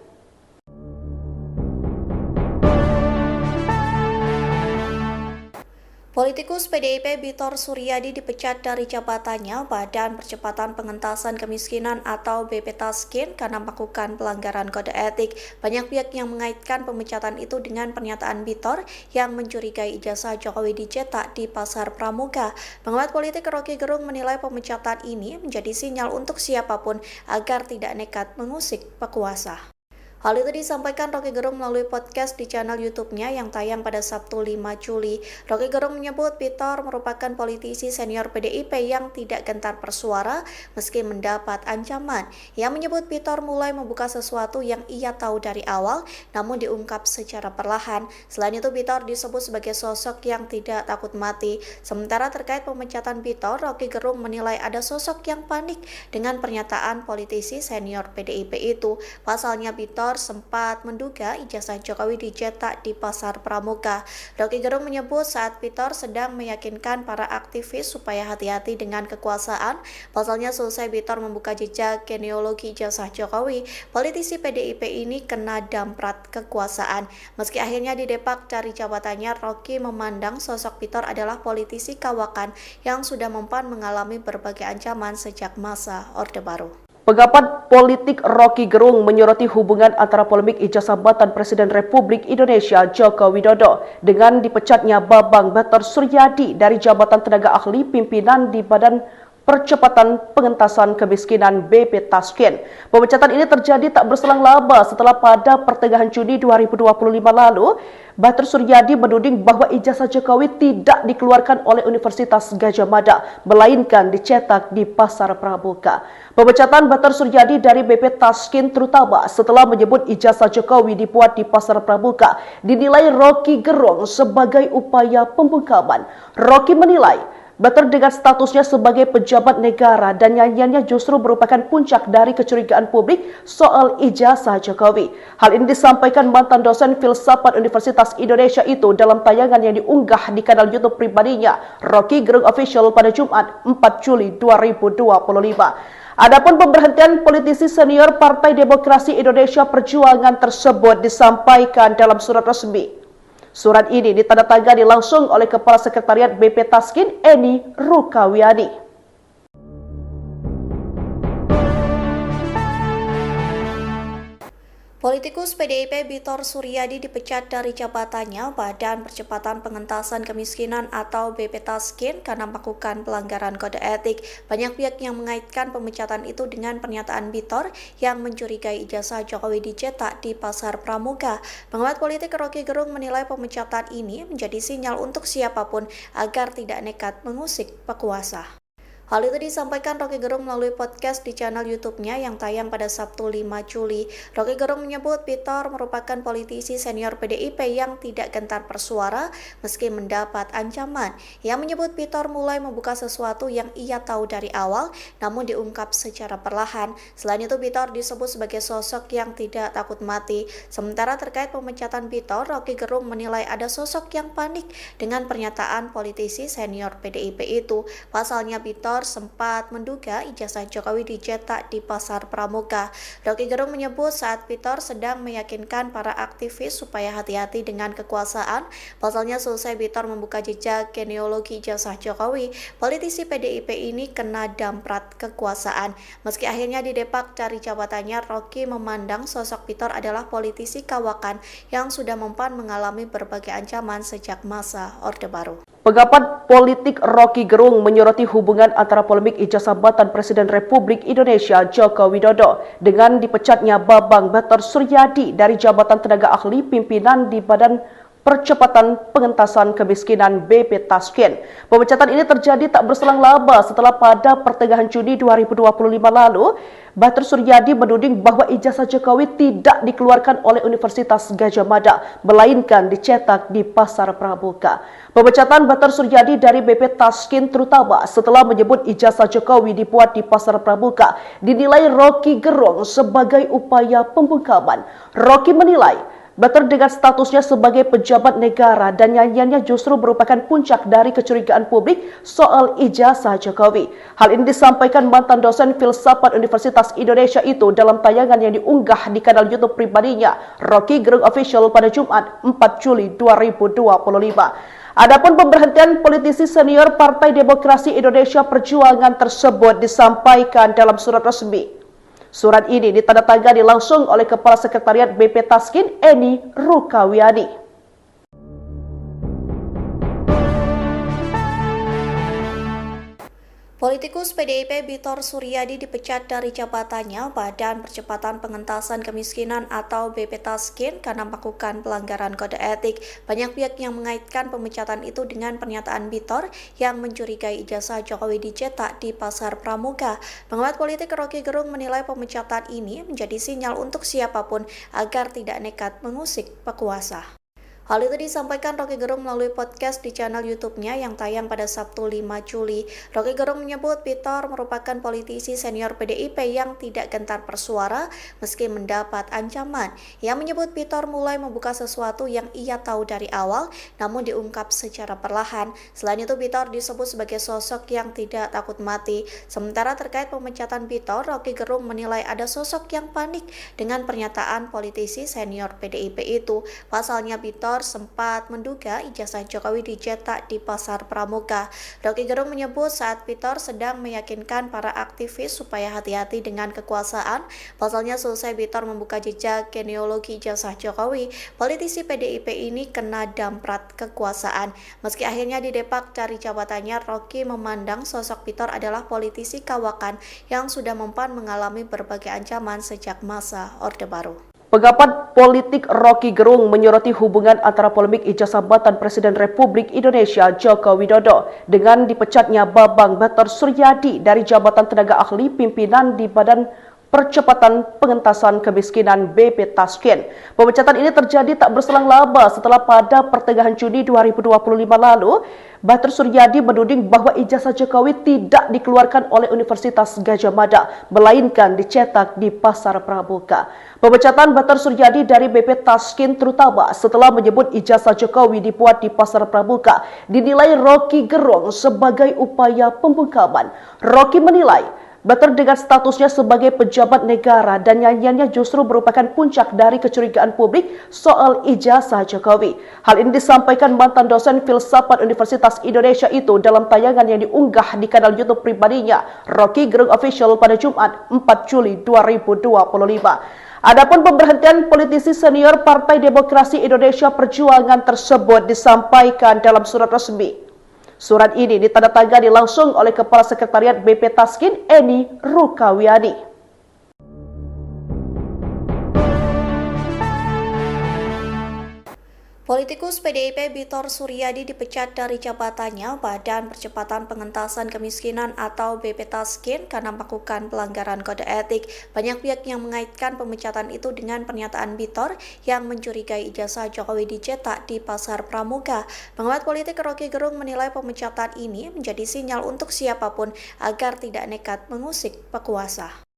Politikus PDIP Bitor Suryadi dipecat dari jabatannya Badan Percepatan Pengentasan Kemiskinan atau BP Taskin karena melakukan pelanggaran kode etik. Banyak pihak yang mengaitkan pemecatan itu dengan pernyataan Bitor yang mencurigai ijazah Jokowi dicetak di Pasar Pramuka. Pengamat politik Rocky Gerung menilai pemecatan ini menjadi sinyal untuk siapapun agar tidak nekat mengusik pekuasa. Hal itu disampaikan Rocky Gerung melalui podcast di channel YouTube-nya yang tayang pada Sabtu 5 Juli. Rocky Gerung menyebut Bitor merupakan politisi senior PDIP yang tidak gentar bersuara meski mendapat ancaman. Ia menyebut Bitor mulai membuka sesuatu yang ia tahu dari awal namun diungkap secara perlahan. Selain itu Bitor disebut sebagai sosok yang tidak takut mati. Sementara terkait pemecatan Bitor, Rocky Gerung menilai ada sosok yang panik dengan pernyataan politisi senior PDIP itu. Pasalnya Bitor sempat menduga ijazah Jokowi dicetak di Pasar Pramuka. Rocky Gerung menyebut saat Bitor sedang meyakinkan para aktivis supaya hati-hati dengan kekuasaan. Pasalnya selesai Bitor membuka jejak genealogi ijazah Jokowi, politisi PDIP ini kena damprat kekuasaan. Meski akhirnya didepak dari jabatannya, Rocky memandang sosok Bitor adalah politisi kawakan yang sudah mempan mengalami berbagai ancaman sejak masa Orde Baru. Pengamat politik Rocky Gerung menyoroti hubungan antara polemik ijazah jabatan Presiden Republik Indonesia Joko Widodo dengan dipecatnya Bambang Batar Suryadi dari jabatan tenaga ahli pimpinan di Badan Percepatan Pengentasan Kemiskinan BP Taskin. Pemecatan ini terjadi tak berselang lama setelah pada pertengahan Juni 2025 lalu, Batar Suryadi menuding bahwa ijazah Jokowi tidak dikeluarkan oleh Universitas Gadjah Mada, melainkan dicetak di Pasar Pramuka. Pemecatan Batar Suryadi dari BP Taskin terutama setelah menyebut ijazah Jokowi dibuat di Pasar Pramuka dinilai Rocky Gerung sebagai upaya pembungkaman. Rocky menilai Batar dengan statusnya sebagai pejabat negara dan nyanyiannya justru merupakan puncak dari kecurigaan publik soal ijazah Jokowi. Hal ini disampaikan mantan dosen filsafat Universitas Indonesia itu dalam tayangan yang diunggah di kanal YouTube pribadinya, Rocky Gerung Official pada Jumat 4 Juli 2025. Adapun pemberhentian politisi senior Partai Demokrasi Indonesia Perjuangan tersebut disampaikan dalam surat resmi. Surat ini ditandatangani langsung oleh Kepala Sekretariat BP Taskin, Eni Rukawiani. Politikus PDIP Bitor Suryadi dipecat dari jabatannya Badan Percepatan Pengentasan Kemiskinan atau BP Taskin karena melakukan pelanggaran kode etik. Banyak pihak yang mengaitkan pemecatan itu dengan pernyataan Bitor yang mencurigai ijazah Jokowi dicetak di Pasar Pramuka. Pengamat politik Rocky Gerung menilai pemecatan ini menjadi sinyal untuk siapapun agar tidak nekat mengusik pekuasa. Hal itu disampaikan Rocky Gerung melalui podcast di channel YouTube-nya yang tayang pada Sabtu 5 Juli. Rocky Gerung menyebut Bitor merupakan politisi senior PDIP yang tidak gentar bersuara meski mendapat ancaman. Ia menyebut Bitor mulai membuka sesuatu yang ia tahu dari awal namun diungkap secara perlahan. Selain itu Bitor disebut sebagai sosok yang tidak takut mati. Sementara terkait pemecatan Bitor, Rocky Gerung menilai ada sosok yang panik dengan pernyataan politisi senior PDIP itu. Pasalnya Bitor sempat menduga ijazah Jokowi dicetak di Pasar Pramuka. Rocky Gerung menyebut saat Bitor sedang meyakinkan para aktivis supaya hati-hati dengan kekuasaan. Pasalnya selesai Bitor membuka jejak genealogi ijazah Jokowi, politisi PDIP ini kena damprat kekuasaan. Meski akhirnya didepak dari jabatannya, Rocky memandang sosok Bitor adalah politisi kawakan yang sudah mempan mengalami berbagai ancaman sejak masa Orde Baru. Pengamat politik Rocky Gerung menyoroti hubungan antara polemik ijazah jabatan Presiden Republik Indonesia Joko Widodo dengan dipecatnya Bambang Batar Suryadi dari jabatan tenaga ahli pimpinan di Badan Percepatan Pengentasan Kemiskinan BP Taskin. Pemecatan ini terjadi tak berselang lama setelah pada pertengahan Juni 2025 lalu, Batar Suryadi menuding bahwa ijazah Jokowi tidak dikeluarkan oleh Universitas Gadjah Mada, melainkan dicetak di Pasar Pramuka. Pemecatan Batar Suryadi dari BP Taskin terutama setelah menyebut ijazah Jokowi dibuat di Pasar Pramuka dinilai Rocky Gerung sebagai upaya pembungkaman. Rocky menilai Batar dengan statusnya sebagai pejabat negara dan nyanyiannya justru merupakan puncak dari kecurigaan publik soal ijazah Jokowi. Hal ini disampaikan mantan dosen filsafat Universitas Indonesia itu dalam tayangan yang diunggah di kanal YouTube pribadinya, Rocky Gerung Official pada Jumat 4 Juli 2025. Adapun pemberhentian politisi senior Partai Demokrasi Indonesia Perjuangan tersebut disampaikan dalam surat resmi. Surat ini ditandatangani langsung oleh Kepala Sekretariat BP Taskin, Eni Rukawiani. Politikus PDIP Bitor Suryadi dipecat dari jabatannya Badan Percepatan Pengentasan Kemiskinan atau BP Taskin karena melakukan pelanggaran kode etik. Banyak pihak yang mengaitkan pemecatan itu dengan pernyataan Bitor yang mencurigai ijazah Jokowi dicetak di Pasar Pramuka. Pengamat politik Rocky Gerung menilai pemecatan ini menjadi sinyal untuk siapapun agar tidak nekat mengusik pekuasa. Hal itu disampaikan Rocky Gerung melalui podcast di channel YouTube-nya yang tayang pada Sabtu 5 Juli. Rocky Gerung menyebut Bitor merupakan politisi senior PDIP yang tidak gentar bersuara meski mendapat ancaman. Ia menyebut Bitor mulai membuka sesuatu yang ia tahu dari awal namun diungkap secara perlahan. Selain itu Bitor disebut sebagai sosok yang tidak takut mati. Sementara terkait pemecatan Bitor, Rocky Gerung menilai ada sosok yang panik dengan pernyataan politisi senior PDIP itu. Pasalnya Bitor sempat menduga ijazah Jokowi dicetak di Pasar Pramuka. Rocky Gerung menyebut saat Bitor sedang meyakinkan para aktivis supaya hati-hati dengan kekuasaan. Pasalnya selesai Bitor membuka jejak genealogi ijazah Jokowi, politisi PDIP ini kena damprat kekuasaan. Meski akhirnya didepak dari jabatannya, Rocky memandang sosok Bitor adalah politisi kawakan yang sudah mempan mengalami berbagai ancaman sejak masa Orde Baru. Pengamat politik Rocky Gerung menyoroti hubungan antara polemik ijazah jabatan Presiden Republik Indonesia Joko Widodo dengan dipecatnya Bambang Batar Suryadi dari jabatan tenaga ahli pimpinan di Badan Percepatan Pengentasan Kemiskinan BP Taskin. Pemecatan ini terjadi tak berselang lama setelah pada pertengahan Juni 2025 lalu, Batar Suryadi menuding bahwa ijazah Jokowi tidak dikeluarkan oleh Universitas Gadjah Mada, melainkan dicetak di Pasar Pramuka. Pemecatan Batar Suryadi dari BP Taskin terutama setelah menyebut ijazah Jokowi dibuat di Pasar Pramuka dinilai Rocky Gerung sebagai upaya pembungkaman. Rocky menilai Bater dengan statusnya sebagai pejabat negara dan nyanyiannya justru merupakan puncak dari kecurigaan publik soal ijazah Jokowi. Hal ini disampaikan mantan dosen filsafat Universitas Indonesia itu dalam tayangan yang diunggah di kanal YouTube pribadinya, Rocky Gerung Official pada Jumat 4 Juli 2025. Adapun pemberhentian politisi senior Partai Demokrasi Indonesia Perjuangan tersebut disampaikan dalam surat resmi. Surat ini ditandatangani langsung oleh Kepala Sekretariat BP Taskin, Eni Rukawiani. Politikus PDIP Bitor Suryadi dipecat dari jabatannya Badan Percepatan Pengentasan Kemiskinan atau BP Taskin karena melakukan pelanggaran kode etik. Banyak pihak yang mengaitkan pemecatan itu dengan pernyataan Bitor yang mencurigai ijazah Jokowi dicetak di Pasar Pramuka. Pengamat politik Rocky Gerung menilai pemecatan ini menjadi sinyal untuk siapapun agar tidak nekat mengusik pekuasa.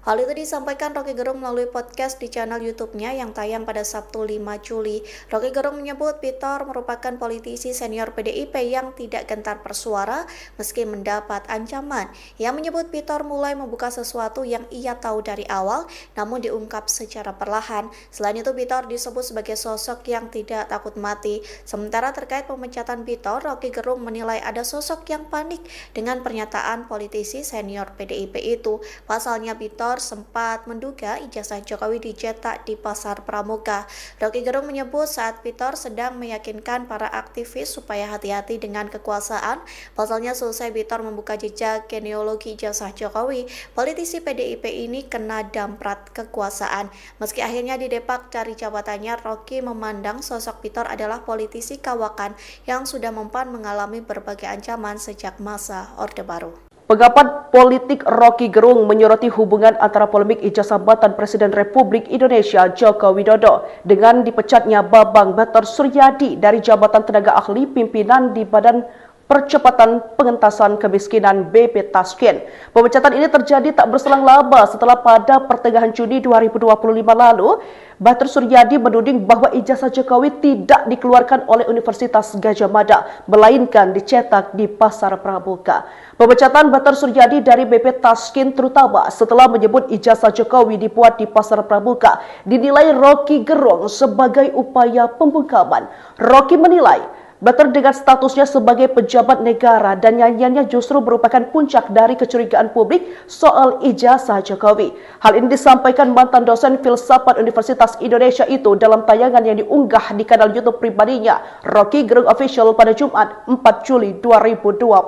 Hal itu disampaikan Rocky Gerung melalui podcast di channel YouTube-nya yang tayang pada Sabtu 5 Juli. Rocky Gerung menyebut Bitor merupakan politisi senior PDIP yang tidak gentar bersuara meski mendapat ancaman. Ia menyebut Bitor mulai membuka sesuatu yang ia tahu dari awal namun diungkap secara perlahan. Selain itu Bitor disebut sebagai sosok yang tidak takut mati. Sementara terkait pemecatan Bitor, Rocky Gerung menilai ada sosok yang panik dengan pernyataan politisi senior PDIP itu. Pasalnya Bitor sempat menduga ijazah Jokowi dicetak di Pasar Pramuka. Rocky Gerung menyebut saat Bitor sedang meyakinkan para aktivis supaya hati-hati dengan kekuasaan. Pasalnya selesai Bitor membuka jejak genealogi ijazah Jokowi, politisi PDIP ini kena damprat kekuasaan. Meski akhirnya didepak dari jabatannya, Rocky memandang sosok Bitor adalah politisi kawakan yang sudah mempan mengalami berbagai ancaman sejak masa Orde Baru. Pengamat politik Rocky Gerung menyoroti hubungan antara polemik ijazah jabatan Presiden Republik Indonesia Joko Widodo dengan dipecatnya Bambang Bater Suryadi dari jabatan tenaga ahli pimpinan di Badan Percepatan Pengentasan Kemiskinan BP Taskin. Pemecatan ini terjadi tak berselang lama setelah pada pertengahan Juni 2025 lalu, Bater Suryadi menuding bahwa ijazah Jokowi tidak dikeluarkan oleh Universitas Gadjah Mada, melainkan dicetak di Pasar Pramuka. Pemecatan Bater Suryadi dari BP Taskin terutama setelah menyebut ijazah Jokowi dibuat di Pasar Pramuka dinilai Rocky Gerung sebagai upaya pembungkaman. Rocky menilai Bater dengan statusnya sebagai pejabat negara dan nyanyiannya justru merupakan puncak dari kecurigaan publik soal ijazah Jokowi. Hal ini disampaikan mantan dosen filsafat Universitas Indonesia itu dalam tayangan yang diunggah di kanal YouTube pribadinya, Rocky Gerung Official pada Jumat 4 Juli 2025.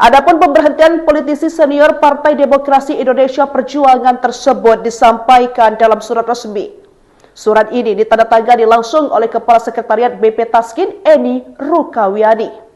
Adapun pemberhentian politisi senior Partai Demokrasi Indonesia Perjuangan tersebut disampaikan dalam surat resmi. Surat ini ditandatangani langsung oleh Kepala Sekretariat BP Taskin, Eni Rukawiani.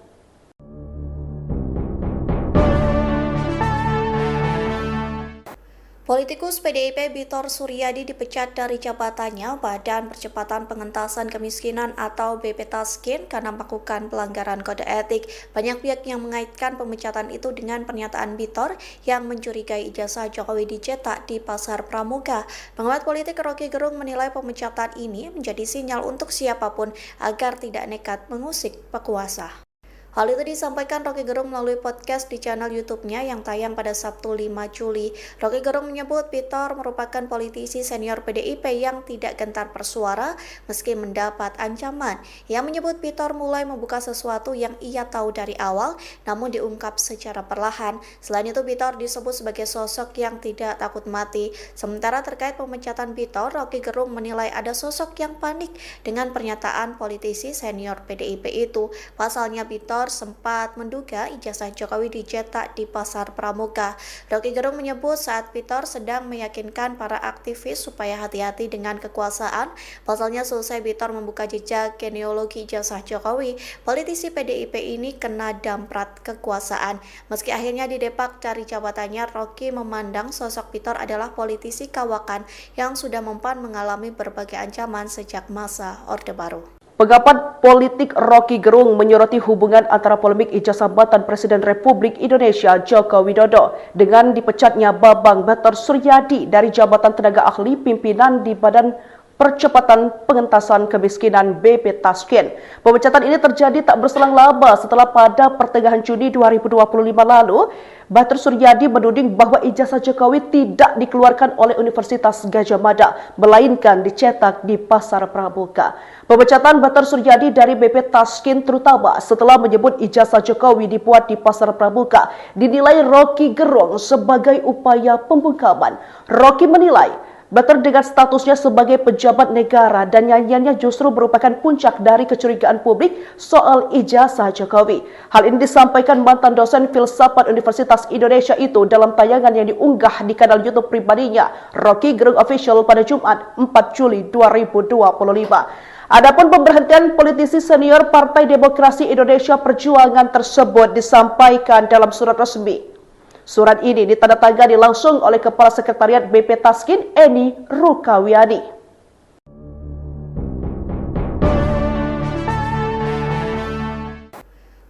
Politikus PDIP Bitor Suryadi dipecat dari jabatannya Badan Percepatan Pengentasan Kemiskinan atau BP Taskin karena melakukan pelanggaran kode etik. Banyak pihak yang mengaitkan pemecatan itu dengan pernyataan Bitor yang mencurigai ijazah Jokowi dicetak di Pasar Pramuka. Pengamat politik Rocky Gerung menilai pemecatan ini menjadi sinyal untuk siapapun agar tidak nekat mengusik pekuasa. Hal itu disampaikan Rocky Gerung melalui podcast di channel YouTube-nya yang tayang pada Sabtu 5 Juli. Rocky Gerung menyebut Bitor merupakan politisi senior PDIP yang tidak gentar bersuara meski mendapat ancaman. Ia menyebut Bitor mulai membuka sesuatu yang ia tahu dari awal namun diungkap secara perlahan. Selain itu Bitor disebut sebagai sosok yang tidak takut mati. Sementara terkait pemecatan Bitor, Rocky Gerung menilai ada sosok yang panik dengan pernyataan politisi senior PDIP itu. Pasalnya Bitor sempat menduga ijazah Jokowi dicetak di Pasar Pramuka. Rocky Gerung menyebut saat Bitor sedang meyakinkan para aktivis supaya hati-hati dengan kekuasaan. Pasalnya selesai Bitor membuka jejak genealogi ijazah Jokowi, politisi PDIP ini kena damprat kekuasaan. Meski akhirnya didepak dari jabatannya, Rocky memandang sosok Bitor adalah politisi kawakan yang sudah mempan mengalami berbagai ancaman sejak masa Orde Baru. Pengamat politik Rocky Gerung menyoroti hubungan antara polemik ijazah jabatan Presiden Republik Indonesia Joko Widodo dengan dipecatnya Bambang Bater Suryadi dari jabatan tenaga ahli pimpinan di Badan Percepatan Pengentasan Kemiskinan BP Taskin. Pemecatan ini terjadi tak berselang lama setelah pada pertengahan Juni 2025 lalu, Bater Suryadi menuding bahwa ijazah Jokowi tidak dikeluarkan oleh Universitas Gadjah Mada, melainkan dicetak di Pasar Pramuka. Pemecatan Bater Suryadi dari BP Taskin terutama setelah menyebut ijazah Jokowi dibuat di Pasar Pramuka dinilai Rocky Gerung sebagai upaya pembungkaman. Rocky menilai Bater dengan statusnya sebagai pejabat negara dan nyanyiannya justru merupakan puncak dari kecurigaan publik soal ijazah Jokowi. Hal ini disampaikan mantan dosen filsafat Universitas Indonesia itu dalam tayangan yang diunggah di kanal YouTube pribadinya, Rocky Gerung Official pada Jumat 4 Juli 2025. Adapun pemberhentian politisi senior Partai Demokrasi Indonesia Perjuangan tersebut disampaikan dalam surat resmi. Surat ini ditandatangani langsung oleh Kepala Sekretariat BP Taskin, Eni Rukawiani.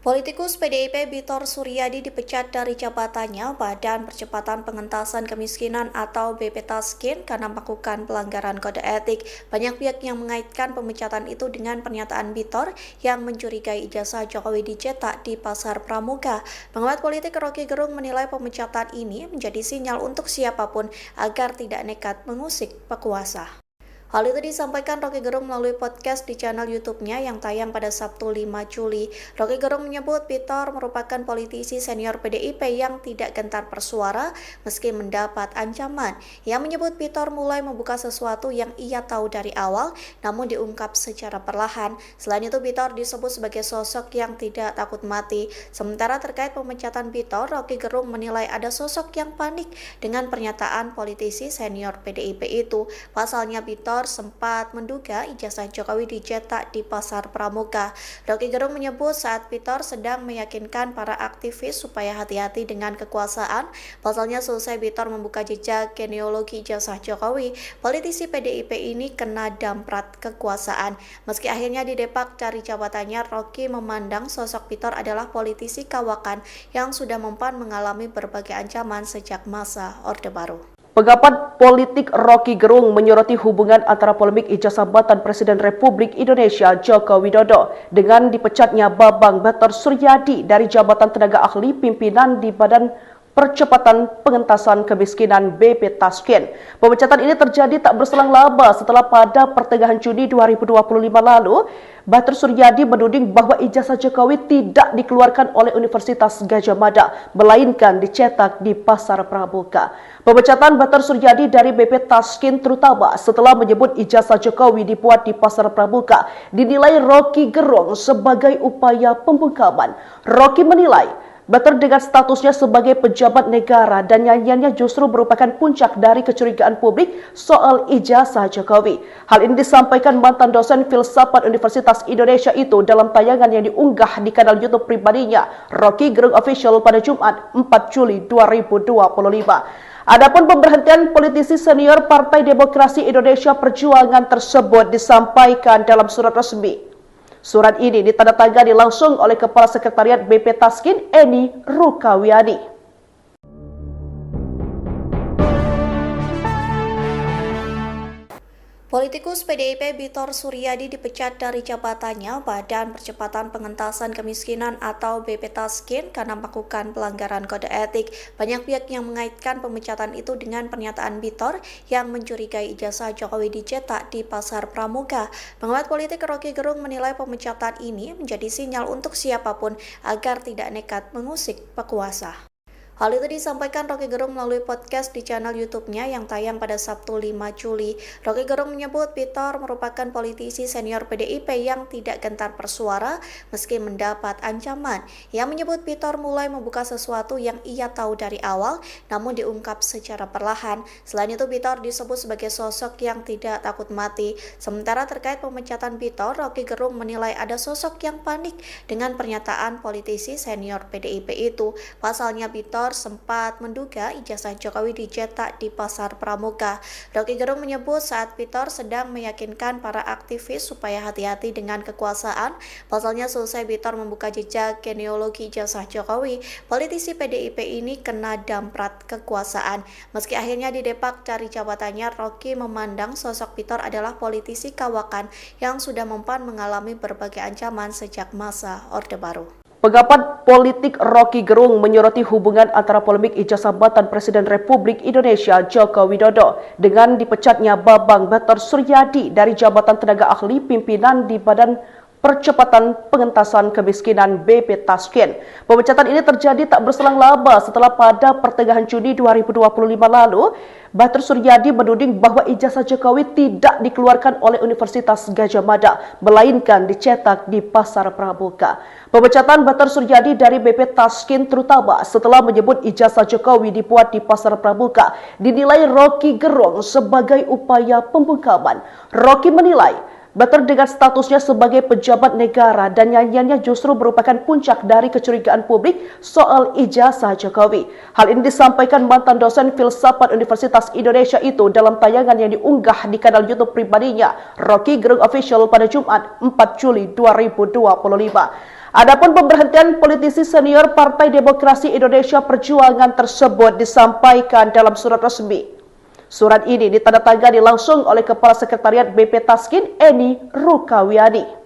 Politikus PDIP Bitor Suryadi dipecat dari jabatannya Badan Percepatan Pengentasan Kemiskinan atau BP Taskin karena melakukan pelanggaran kode etik. Banyak pihak yang mengaitkan pemecatan itu dengan pernyataan Bitor yang mencurigai ijazah Jokowi dicetak di Pasar Pramuka. Pengamat politik Rocky Gerung menilai pemecatan ini menjadi sinyal untuk siapapun agar tidak nekat mengusik pekuasa. Hal itu disampaikan Rocky Gerung melalui podcast di channel YouTube-nya yang tayang pada Sabtu 5 Juli. Rocky Gerung menyebut Bitor merupakan politisi senior PDIP yang tidak gentar bersuara meski mendapat ancaman. Ia menyebut Bitor mulai membuka sesuatu yang ia tahu dari awal namun diungkap secara perlahan. Selain itu Bitor disebut sebagai sosok yang tidak takut mati. Sementara terkait pemecatan Bitor, Rocky Gerung menilai ada sosok yang panik dengan pernyataan politisi senior PDIP itu. Pasalnya Bitor sempat menduga ijazah Jokowi dicetak di Pasar Pramuka. Rocky Gerung menyebut saat Bitor sedang meyakinkan para aktivis supaya hati-hati dengan kekuasaan. Pasalnya selesai Bitor membuka jejak genealogi ijazah Jokowi, politisi PDIP ini kena damprat kekuasaan. Meski akhirnya didepak dari jabatannya, Rocky memandang sosok Bitor adalah politisi kawakan yang sudah mempan mengalami berbagai ancaman sejak masa Orde Baru. Pengamat politik Rocky Gerung menyoroti hubungan antara polemik ijazah jabatan Presiden Republik Indonesia Joko Widodo dengan dipecatnya Bambang Bater Suryadi dari jabatan tenaga ahli pimpinan di Badan Percepatan Pengentasan Kemiskinan BP Taskin. Pemecatan ini terjadi tak berselang lama setelah pada pertengahan Juni 2025 lalu, Bater Suryadi menuding bahwa ijazah Jokowi tidak dikeluarkan oleh Universitas Gadjah Mada, melainkan dicetak di Pasar Pramuka. Pemecatan Bater Suryadi dari BP Taskin terutama setelah menyebut ijazah Jokowi dibuat di Pasar Pramuka dinilai Rocky Gerung sebagai upaya pembungkaman. Rocky menilai Bater dengan statusnya sebagai pejabat negara dan nyanyiannya justru merupakan puncak dari kecurigaan publik soal ijazah Jokowi. Hal ini disampaikan mantan dosen filsafat Universitas Indonesia itu dalam tayangan yang diunggah di kanal YouTube pribadinya, Rocky Gerung Official pada Jumat 4 Juli 2025. Adapun pemberhentian politisi senior Partai Demokrasi Indonesia Perjuangan tersebut disampaikan dalam surat resmi. Surat ini ditandatangani langsung oleh Kepala Sekretariat BP Taskin, Eni Rukawiani. Politikus PDIP Bitor Suryadi dipecat dari jabatannya Badan Percepatan Pengentasan Kemiskinan atau BP Taskin karena melakukan pelanggaran kode etik. Banyak pihak yang mengaitkan pemecatan itu dengan pernyataan Bitor yang mencurigai ijazah Jokowi dicetak di Pasar Pramuka. Pengamat politik Rocky Gerung menilai pemecatan ini menjadi sinyal untuk siapapun agar tidak nekat mengusik pekuasa. Hal itu disampaikan Rocky Gerung melalui podcast di channel YouTube-nya yang tayang pada Sabtu 5 Juli. Rocky Gerung menyebut Bitor merupakan politisi senior PDIP yang tidak gentar bersuara meski mendapat ancaman. Ia menyebut Bitor mulai membuka sesuatu yang ia tahu dari awal namun diungkap secara perlahan. Selain itu Bitor disebut sebagai sosok yang tidak takut mati. Sementara terkait pemecatan Bitor, Rocky Gerung menilai ada sosok yang panik dengan pernyataan politisi senior PDIP itu. Pasalnya Bitor Bitor sempat menduga ijazah Jokowi dicetak di Pasar Pramuka. Rocky Gerung menyebut saat Bitor sedang meyakinkan para aktivis supaya hati-hati dengan kekuasaan. Pasalnya selesai Bitor membuka jejak genealogi ijazah Jokowi, politisi PDIP ini kena damprat kekuasaan. Meski akhirnya didepak dari jabatannya, Rocky memandang sosok Bitor adalah politisi kawakan yang sudah mempan mengalami berbagai ancaman sejak masa Orde Baru. Pengamat politik Rocky Gerung menyoroti hubungan antara polemik ijazah jabatan Presiden Republik Indonesia Joko Widodo dengan dipecatnya Bambang Batar Suryadi dari jabatan tenaga ahli pimpinan di Badan Percepatan Pengentasan Kemiskinan BP Taskin. Pemecatan ini terjadi tak berselang lama setelah pada pertengahan Juni 2025 lalu, Batar Suryadi menuding bahwa ijazah Jokowi tidak dikeluarkan oleh Universitas Gadjah Mada, melainkan dicetak di Pasar Pramuka. Pemecatan Batar Suryadi dari BP Taskin terutama setelah menyebut ijazah Jokowi dibuat di Pasar Pramuka dinilai Rocky Gerung sebagai upaya pembungkaman. Rocky menilai Batar dengan statusnya sebagai pejabat negara dan nyanyiannya justru merupakan puncak dari kecurigaan publik soal ijazah Jokowi. Hal ini disampaikan mantan dosen filsafat Universitas Indonesia itu dalam tayangan yang diunggah di kanal YouTube pribadinya, Rocky Gerung Official pada Jumat 4 Juli 2025. Adapun pemberhentian politisi senior Partai Demokrasi Indonesia Perjuangan tersebut disampaikan dalam surat resmi. Surat ini ditandatangani langsung oleh Kepala Sekretariat BP Taskin, Eni Rukawiani.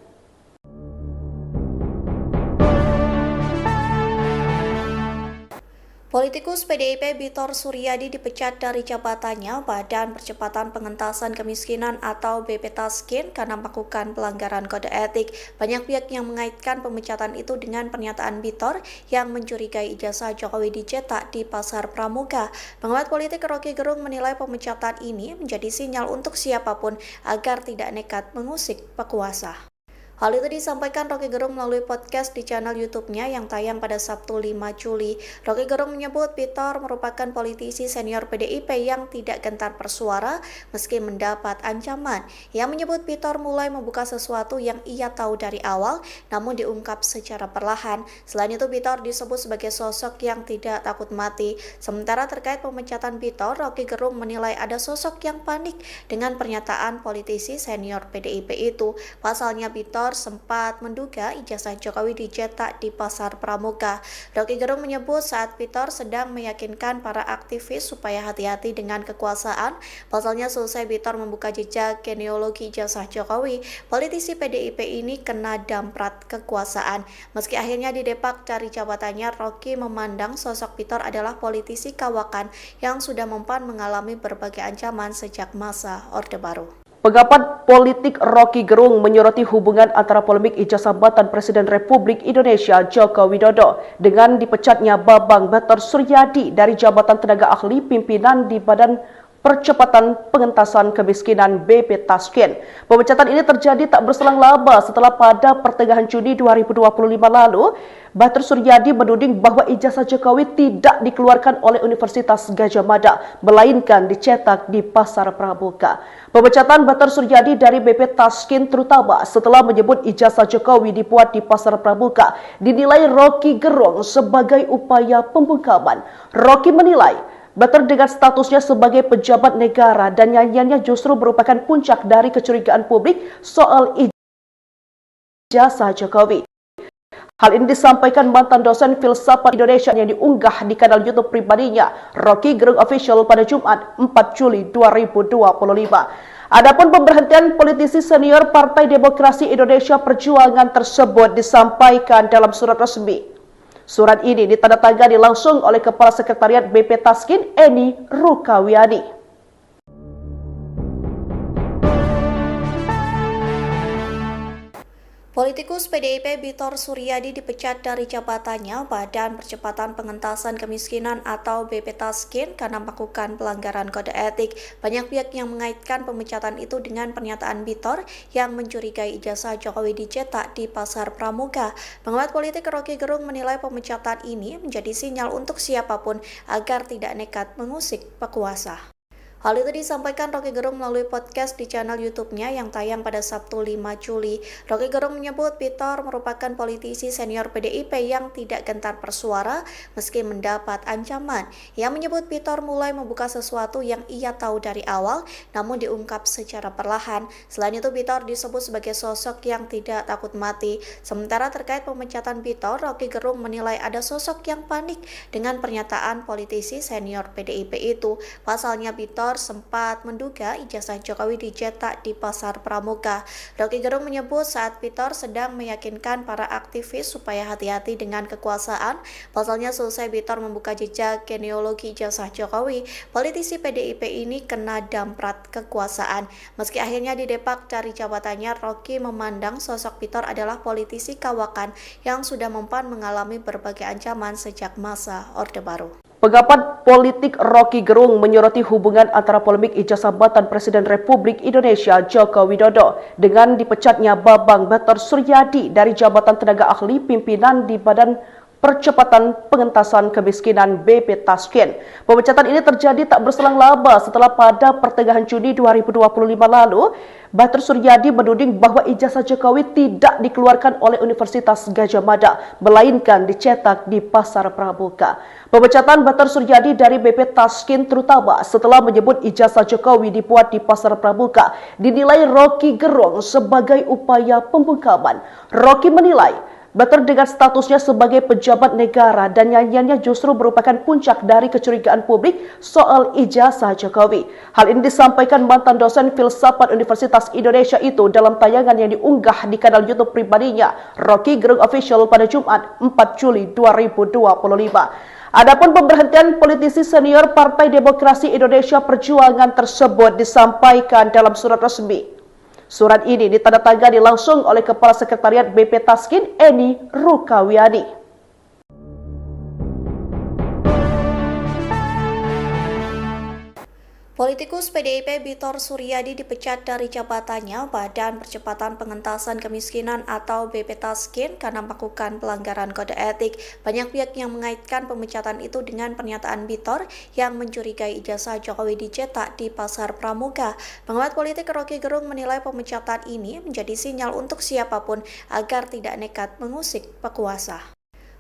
Politikus PDIP Bitor Suryadi dipecat dari jabatannya Badan Percepatan Pengentasan Kemiskinan atau BP Taskin karena melakukan pelanggaran kode etik. Banyak pihak yang mengaitkan pemecatan itu dengan pernyataan Bitor yang mencurigai ijazah Jokowi dicetak di Pasar Pramuka. Pengamat politik Rocky Gerung menilai pemecatan ini menjadi sinyal untuk siapapun agar tidak nekat mengusik pekuasa. Hal itu disampaikan Rocky Gerung melalui podcast di channel YouTube-nya yang tayang pada Sabtu 5 Juli. Rocky Gerung menyebut Bitor merupakan politisi senior PDIP yang tidak gentar bersuara meski mendapat ancaman. Ia menyebut Bitor mulai membuka sesuatu yang ia tahu dari awal namun diungkap secara perlahan. Selain itu Bitor disebut sebagai sosok yang tidak takut mati. Sementara terkait pemecatan Bitor, Rocky Gerung menilai ada sosok yang panik dengan pernyataan politisi senior PDIP itu. Pasalnya Bitor sempat menduga ijazah Jokowi dicetak di Pasar Pramuka. Rocky Gerung menyebut saat Bitor sedang meyakinkan para aktivis supaya hati-hati dengan kekuasaan. Pasalnya selesai Bitor membuka jejak genealogi ijazah Jokowi, politisi PDIP ini kena damprat kekuasaan. Meski akhirnya didepak dari jabatannya, Rocky memandang sosok Bitor adalah politisi kawakan yang sudah mempan mengalami berbagai ancaman sejak masa Orde Baru. Pengamat politik Rocky Gerung menyoroti hubungan antara polemik ijazah jabatan Presiden Republik Indonesia Joko Widodo dengan dipecatnya Bambang Batar Suryadi dari jabatan tenaga ahli pimpinan di Badan Percepatan Pengentasan Kemiskinan BP Taskin. Pemecatan ini terjadi tak berselang lama setelah pada pertengahan Juni 2025 lalu, Batar Suryadi menuding bahwa ijazah Jokowi tidak dikeluarkan oleh Universitas Gadjah Mada, melainkan dicetak di Pasar Pramuka. Pemecatan Batar Suryadi dari BP Taskin terutama setelah menyebut ijazah Jokowi dibuat di Pasar Pramuka dinilai Rocky Gerung sebagai upaya pembungkaman. Rocky menilai Batar dengan statusnya sebagai pejabat negara dan nyanyiannya justru merupakan puncak dari kecurigaan publik soal ijazah Jokowi. Hal ini disampaikan mantan dosen filsafat Indonesia yang diunggah di kanal YouTube pribadinya, Rocky Gerung Official pada Jumat 4 Juli 2025. Adapun pemberhentian politisi senior Partai Demokrasi Indonesia Perjuangan tersebut disampaikan dalam surat resmi. Surat ini ditandatangani langsung oleh Kepala Sekretariat BP Taskin, Eni Rukawiani. Politikus PDIP Bitor Suryadi dipecat dari jabatannya Badan Percepatan Pengentasan Kemiskinan atau BP Taskin karena melakukan pelanggaran kode etik. Banyak pihak yang mengaitkan pemecatan itu dengan pernyataan Bitor yang mencurigai ijazah Jokowi dicetak di Pasar Pramuka. Pengamat politik Rocky Gerung menilai pemecatan ini menjadi sinyal untuk siapapun agar tidak nekat mengusik pekuasa. Hal itu disampaikan Roky Gerung melalui podcast di channel YouTube-nya yang tayang pada Sabtu 5 Juli. Roky Gerung menyebut Pitor merupakan politisi senior PDIP yang tidak gentar bersuara meski mendapat ancaman. Ia menyebut Pitor mulai membuka sesuatu yang ia tahu dari awal namun diungkap secara perlahan. Selain itu Pitor disebut sebagai sosok yang tidak takut mati. Sementara terkait pemecatan Pitor, Roky Gerung menilai ada sosok yang panik dengan pernyataan politisi senior PDIP itu. Pasalnya Pitor sempat menduga ijazah Jokowi dicetak di Pasar Pramuka. Roky Gerung menyebut saat Pitor sedang meyakinkan para aktivis supaya hati-hati dengan kekuasaan. Pasalnya selesai Pitor membuka jejak genealogi ijazah Jokowi, politisi PDIP ini kena damprat kekuasaan. Meski akhirnya didepak dari jabatannya, Roky memandang sosok Pitor adalah politisi kawakan yang sudah mempan mengalami berbagai ancaman sejak masa Orde Baru. Pengamat politik Roky Gerung menyoroti hubungan antara polemik ijazah jabatan Presiden Republik Indonesia Joko Widodo dengan dipecatnya Bambang Batar Suryadi dari jabatan tenaga ahli pimpinan di Badan Percepatan Pengentasan Kemiskinan BP Taskin. Pemecatan ini terjadi tak berselang lama setelah pada pertengahan Juni 2025 lalu, Batar Suryadi menuding bahwa ijazah Jokowi tidak dikeluarkan oleh Universitas Gadjah Mada, melainkan dicetak di Pasar Pramuka. Pemecatan Batar Suryadi dari BP Taskin terutama setelah menyebut ijazah Jokowi dibuat di Pasar Pramuka dinilai Roky Gerung sebagai upaya pembungkaman. Roky menilai Batar dengan statusnya sebagai pejabat negara dan nyanyiannya justru merupakan puncak dari kecurigaan publik soal ijazah Jokowi. Hal ini disampaikan mantan dosen filsafat Universitas Indonesia itu dalam tayangan yang diunggah di kanal YouTube pribadinya, Roky Gerung Official pada Jumat 4 Juli 2025. Adapun pemberhentian politisi senior Partai Demokrasi Indonesia Perjuangan tersebut disampaikan dalam surat resmi. Surat ini ditandatangani langsung oleh Kepala Sekretariat BP Taskin, Eni Rukawiani. Politikus PDIP Bitor Suryadi dipecat dari jabatannya Badan Percepatan Pengentasan Kemiskinan atau BP Taskin karena melakukan pelanggaran kode etik. Banyak pihak yang mengaitkan pemecatan itu dengan pernyataan Bitor yang mencurigai ijazah Jokowi dicetak di Pasar Pramuka. Pengamat politik Roky Gerung menilai pemecatan ini menjadi sinyal untuk siapapun agar tidak nekat mengusik penguasa.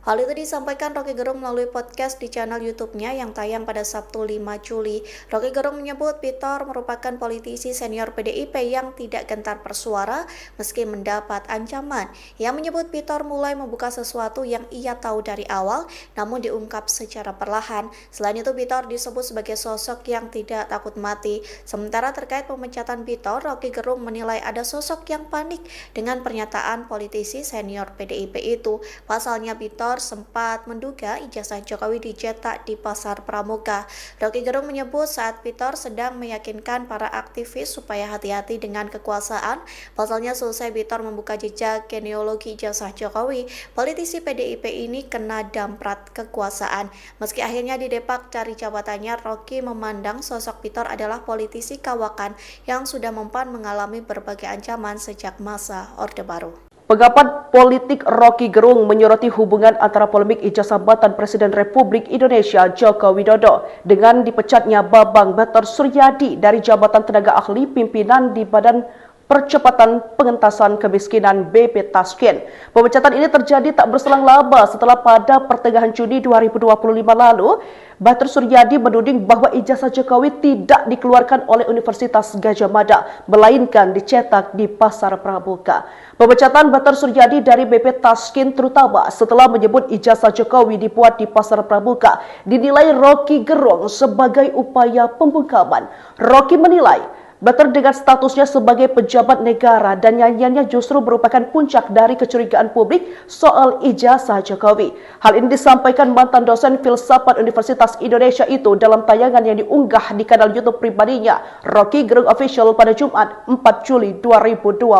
Hal itu disampaikan Roky Gerung melalui podcast di channel YouTube-nya yang tayang pada Sabtu 5 Juli. Roky Gerung menyebut Pitor merupakan politisi senior PDIP yang tidak gentar bersuara meski mendapat ancaman. Ia menyebut Pitor mulai membuka sesuatu yang ia tahu dari awal namun diungkap secara perlahan. Selain itu Pitor disebut sebagai sosok yang tidak takut mati. Sementara terkait pemecatan Pitor, Roky Gerung menilai ada sosok yang panik dengan pernyataan politisi senior PDIP itu. Pasalnya Pitor sempat menduga ijazah Jokowi dicetak di Pasar Pramuka. Roky Gerung menyebut saat Pitor sedang meyakinkan para aktivis supaya hati-hati dengan kekuasaan. Pasalnya selesai Pitor membuka jejak genealogi ijazah Jokowi, politisi PDIP ini kena damprat kekuasaan. Meski akhirnya didepak dari jabatannya, Roky memandang sosok Pitor adalah politisi kawakan yang sudah mempan mengalami berbagai ancaman sejak masa Orde Baru. Pengamat politik Roky Gerung menyoroti hubungan antara polemik ijazah jabatan Presiden Republik Indonesia Joko Widodo dengan dipecatnya Bambang Batar Suryadi dari jabatan tenaga ahli pimpinan di Badan Percepatan Pengentasan Kemiskinan BP Taskin. Pemecatan ini terjadi tak berselang lama setelah pada pertengahan Juni 2025 lalu, Batar Suryadi menuding bahwa ijazah Jokowi tidak dikeluarkan oleh Universitas Gadjah Mada, melainkan dicetak di Pasar Pramuka. Pemecatan Batar Suryadi dari BP Taskin terutama setelah menyebut ijazah Jokowi dibuat di Pasar Pramuka dinilai Roky Gerung sebagai upaya pembungkaman. Roky menilai Batar dengan statusnya sebagai pejabat negara dan nyanyiannya justru merupakan puncak dari kecurigaan publik soal ijazah Jokowi. Hal ini disampaikan mantan dosen filsafat Universitas Indonesia itu dalam tayangan yang diunggah di kanal YouTube pribadinya, Roky Gerung Official pada Jumat 4 Juli 2025.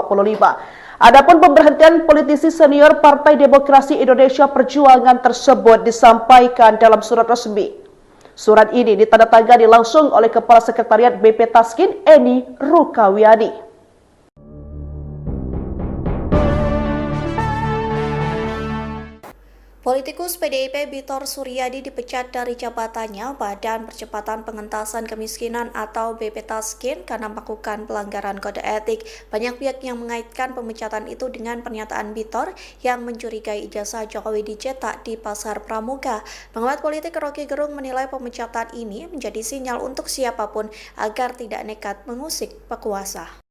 Adapun pemberhentian politisi senior Partai Demokrasi Indonesia Perjuangan tersebut disampaikan dalam surat resmi. Surat ini ditandatangani langsung oleh Kepala Sekretariat BP Taskin, Eni Rukawiani. Politikus PDIP Bitor Suryadi dipecat dari jabatannya Badan Percepatan Pengentasan Kemiskinan atau BP Taskin karena melakukan pelanggaran kode etik. Banyak pihak yang mengaitkan pemecatan itu dengan pernyataan Bitor yang mencurigai ijazah Jokowi dicetak di Pasar Pramuka. Pengamat politik Rocky Gerung menilai pemecatan ini menjadi sinyal untuk siapapun agar tidak nekat mengusik pekuasa.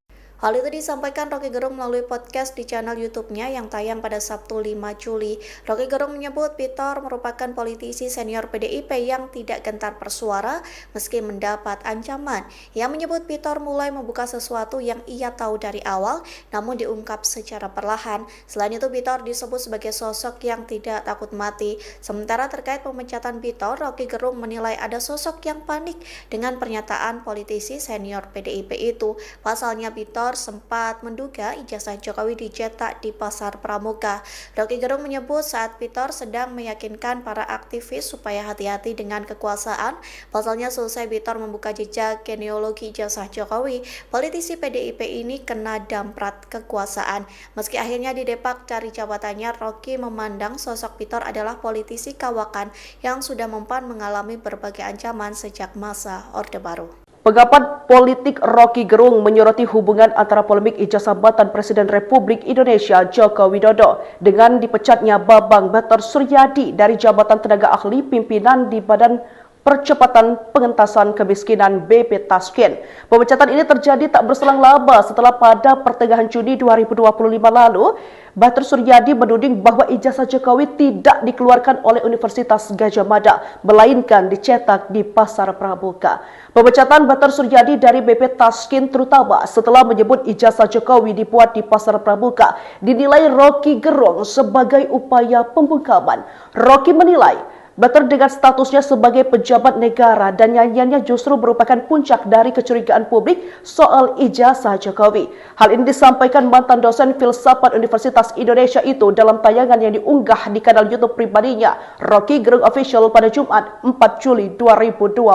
Hal itu disampaikan Rocky Gerung melalui podcast di channel YouTube-nya yang tayang pada Sabtu 5 Juli. Rocky Gerung menyebut Bitor merupakan politisi senior PDIP yang tidak gentar bersuara meski mendapat ancaman. Ia menyebut Bitor mulai membuka sesuatu yang ia tahu dari awal namun diungkap secara perlahan. Selain itu Bitor disebut sebagai sosok yang tidak takut mati. Sementara terkait pemecatan Bitor, Rocky Gerung menilai ada sosok yang panik dengan pernyataan politisi senior PDIP itu. Pasalnya Bitor sempat menduga ijazah Jokowi dicetak di Pasar Pramuka. Rocky Gerung menyebut saat Bitor sedang meyakinkan para aktivis supaya hati-hati dengan kekuasaan. Pasalnya selesai Bitor membuka jejak genealogi ijazah Jokowi, politisi PDIP ini kena damprat kekuasaan. Meski akhirnya didepak dari jabatannya, Rocky memandang sosok Bitor adalah politisi kawakan yang sudah mempan mengalami berbagai ancaman sejak masa Orde Baru. Pengamat politik Rocky Gerung menyoroti hubungan antara polemik ijazah jabatan Presiden Republik Indonesia Joko Widodo dengan dipecatnya Bambang Batar Suryadi dari jabatan tenaga ahli pimpinan di Badan Percepatan Pengentasan Kemiskinan BP Taskin. Pemecatan ini terjadi tak berselang lama setelah pada pertengahan Juni 2025 lalu, Batar Suryadi menuding bahwa ijazah Jokowi tidak dikeluarkan oleh Universitas Gadjah Mada, melainkan dicetak di Pasar Pramuka. Pemecatan Batar Suryadi dari BP Taskin terutama setelah menyebut ijazah Jokowi dibuat di Pasar Pramuka dinilai Rocky Gerung sebagai upaya pembungkaman. Rocky menilai Batar dengan statusnya sebagai pejabat negara dan nyanyiannya justru merupakan puncak dari kecurigaan publik soal ijazah Jokowi. Hal ini disampaikan mantan dosen filsafat Universitas Indonesia itu dalam tayangan yang diunggah di kanal YouTube pribadinya, Rocky Gerung Official pada Jumat 4 Juli 2025.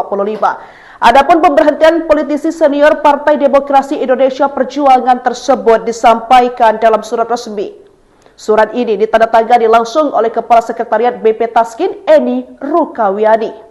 Adapun pemberhentian politisi senior Partai Demokrasi Indonesia Perjuangan tersebut disampaikan dalam surat resmi. Surat ini ditandatangani langsung oleh Kepala Sekretariat BP Taskin, Eni Rukawiani.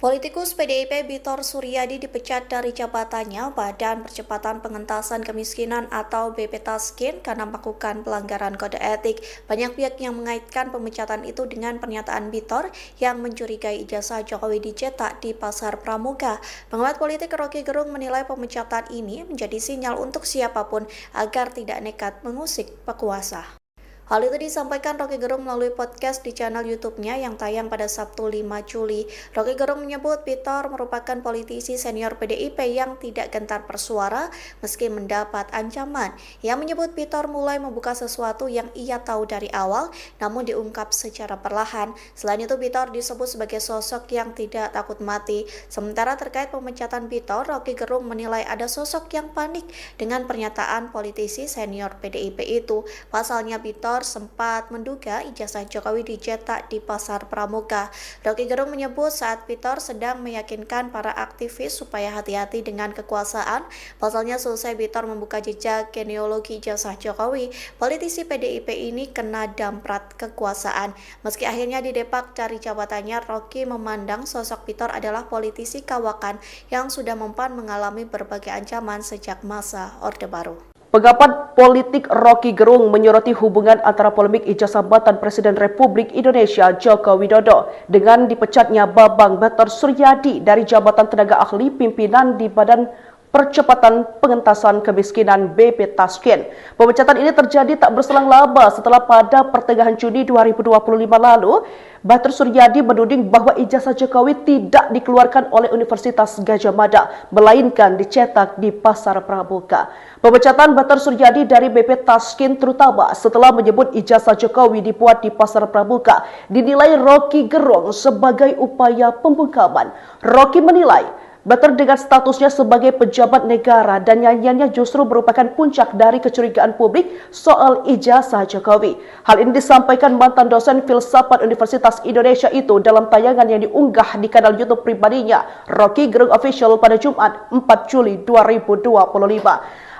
Politikus PDIP Bitor Suryadi dipecat dari jabatannya Badan Percepatan Pengentasan Kemiskinan atau BP Taskin karena melakukan pelanggaran kode etik. Banyak pihak yang mengaitkan pemecatan itu dengan pernyataan Bitor yang mencurigai ijazah Jokowi dicetak di Pasar Pramuka. Pengamat politik Rocky Gerung menilai pemecatan ini menjadi sinyal untuk siapapun agar tidak nekat mengusik pekuasa. Hal itu disampaikan Rocky Gerung melalui podcast di channel YouTube-nya yang tayang pada Sabtu 5 Juli. Rocky Gerung menyebut Bitor merupakan politisi senior PDIP yang tidak gentar bersuara meski mendapat ancaman. Ia menyebut Bitor mulai membuka sesuatu yang ia tahu dari awal namun diungkap secara perlahan. Selain itu Bitor disebut sebagai sosok yang tidak takut mati. Sementara terkait pemecatan Bitor, Rocky Gerung menilai ada sosok yang panik dengan pernyataan politisi senior PDIP itu. Pasalnya Bitor sempat menduga ijazah Jokowi dicetak di Pasar Pramuka. Rocky Gerung menyebut saat Bitor sedang meyakinkan para aktivis supaya hati-hati dengan kekuasaan. Pasalnya selesai Bitor membuka jejak genealogi ijazah Jokowi, politisi PDIP ini kena damprat kekuasaan. Meski akhirnya didepak dari jabatannya, Rocky memandang sosok Bitor adalah politisi kawakan yang sudah mempan mengalami berbagai ancaman sejak masa Orde Baru. Pengamat politik Rocky Gerung menyoroti hubungan antara polemik ijazah jabatan Presiden Republik Indonesia Joko Widodo dengan dipecatnya Bambang Batar Suryadi dari jabatan tenaga ahli pimpinan di Badan Percepatan Pengentasan Kemiskinan BP Taskin. Pemecatan ini terjadi tak berselang lama setelah pada pertengahan Juni 2025 lalu, Batar Suryadi menuding bahwa ijazah Jokowi tidak dikeluarkan oleh Universitas Gadjah Mada, melainkan dicetak di Pasar Pramuka. Pemecatan Batar Suryadi dari BP Taskin terutama setelah menyebut ijazah Jokowi dibuat di Pasar Pramuka dinilai Rocky Gerung sebagai upaya pembungkaman. Rocky menilai Batar dengan statusnya sebagai pejabat negara dan nyanyiannya justru merupakan puncak dari kecurigaan publik soal ijazah Jokowi. Hal ini disampaikan mantan dosen filsafat Universitas Indonesia itu dalam tayangan yang diunggah di kanal YouTube pribadinya, Rocky Gerung Official pada Jumat 4 Juli 2025.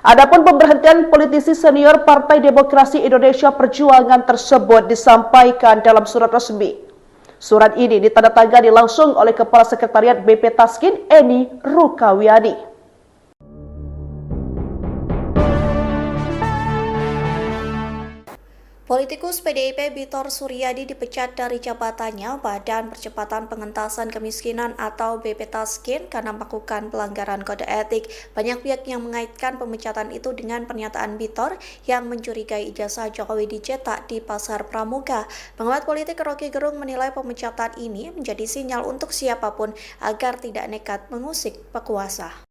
Adapun pemberhentian politisi senior Partai Demokrasi Indonesia Perjuangan tersebut disampaikan dalam surat resmi. Surat ini ditandatangani langsung oleh Kepala Sekretariat BP Taskin Eni Rukawiani. Politikus PDIP Bitor Suryadi dipecat dari jabatannya Badan Percepatan Pengentasan Kemiskinan atau BP Taskin karena melakukan pelanggaran kode etik. Banyak pihak yang mengaitkan pemecatan itu dengan pernyataan Bitor yang mencurigai ijazah Jokowi dicetak di Pasar Pramuka. Pengamat politik Rocky Gerung menilai pemecatan ini menjadi sinyal untuk siapapun agar tidak nekat mengusik pekuasa.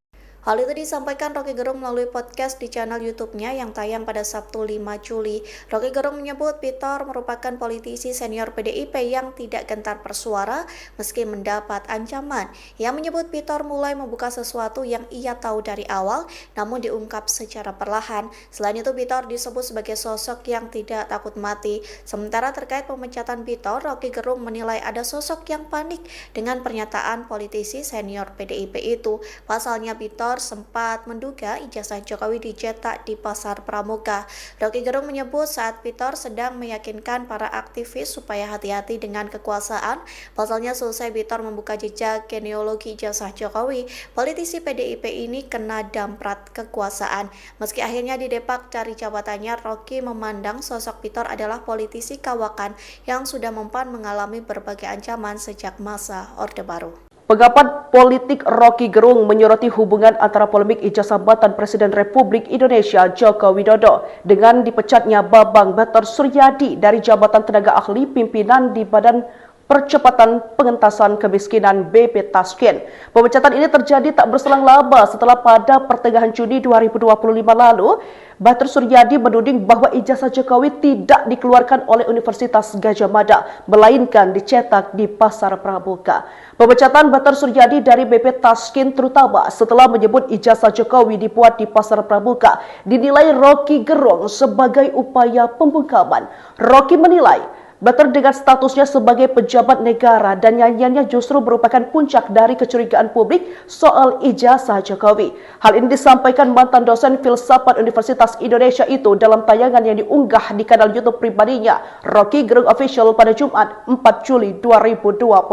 Hal itu disampaikan Rocky Gerung melalui podcast di channel YouTube-nya yang tayang pada Sabtu 5 Juli. Rocky Gerung menyebut Bitor merupakan politisi senior PDIP yang tidak gentar bersuara meski mendapat ancaman. Ia menyebut Bitor mulai membuka sesuatu yang ia tahu dari awal namun diungkap secara perlahan. Selain itu Bitor disebut sebagai sosok yang tidak takut mati. Sementara terkait pemecatan Bitor, Rocky Gerung menilai ada sosok yang panik dengan pernyataan politisi senior PDIP itu. Pasalnya Bitor sempat menduga ijazah Jokowi dicetak di Pasar Pramuka. Rocky Gerung menyebut saat Bitor sedang meyakinkan para aktivis supaya hati-hati dengan kekuasaan. Pasalnya selesai Bitor membuka jejak genealogi ijazah Jokowi, politisi PDIP ini kena damprat kekuasaan. Meski akhirnya didepak dari jabatannya, Rocky memandang sosok Bitor adalah politisi kawakan yang sudah mempan mengalami berbagai ancaman sejak masa Orde Baru. Pengamat politik Rocky Gerung menyoroti hubungan antara polemik ijazah jabatan Presiden Republik Indonesia Joko Widodo dengan dipecatnya Bambang Batar Suryadi dari jabatan tenaga ahli pimpinan di Badan Percepatan Pengentasan Kemiskinan BP Taskin. Pemecatan ini terjadi tak berselang lama setelah pada pertengahan Juni 2025 lalu, Batar Suryadi menuding bahwa ijazah Jokowi tidak dikeluarkan oleh Universitas Gadjah Mada, melainkan dicetak di Pasar Pramuka. Pemecatan Batar Suryadi dari BP Taskin terutama setelah menyebut ijazah Jokowi dibuat di Pasar Pramuka dinilai Rocky Gerung sebagai upaya pembungkaman. Rocky menilai Batar dengan statusnya sebagai pejabat negara dan nyanyiannya justru merupakan puncak dari kecurigaan publik soal ijazah Jokowi. Hal ini disampaikan mantan dosen filsafat Universitas Indonesia itu dalam tayangan yang diunggah di kanal YouTube pribadinya, Rocky Gerung Official pada Jumat 4 Juli 2025.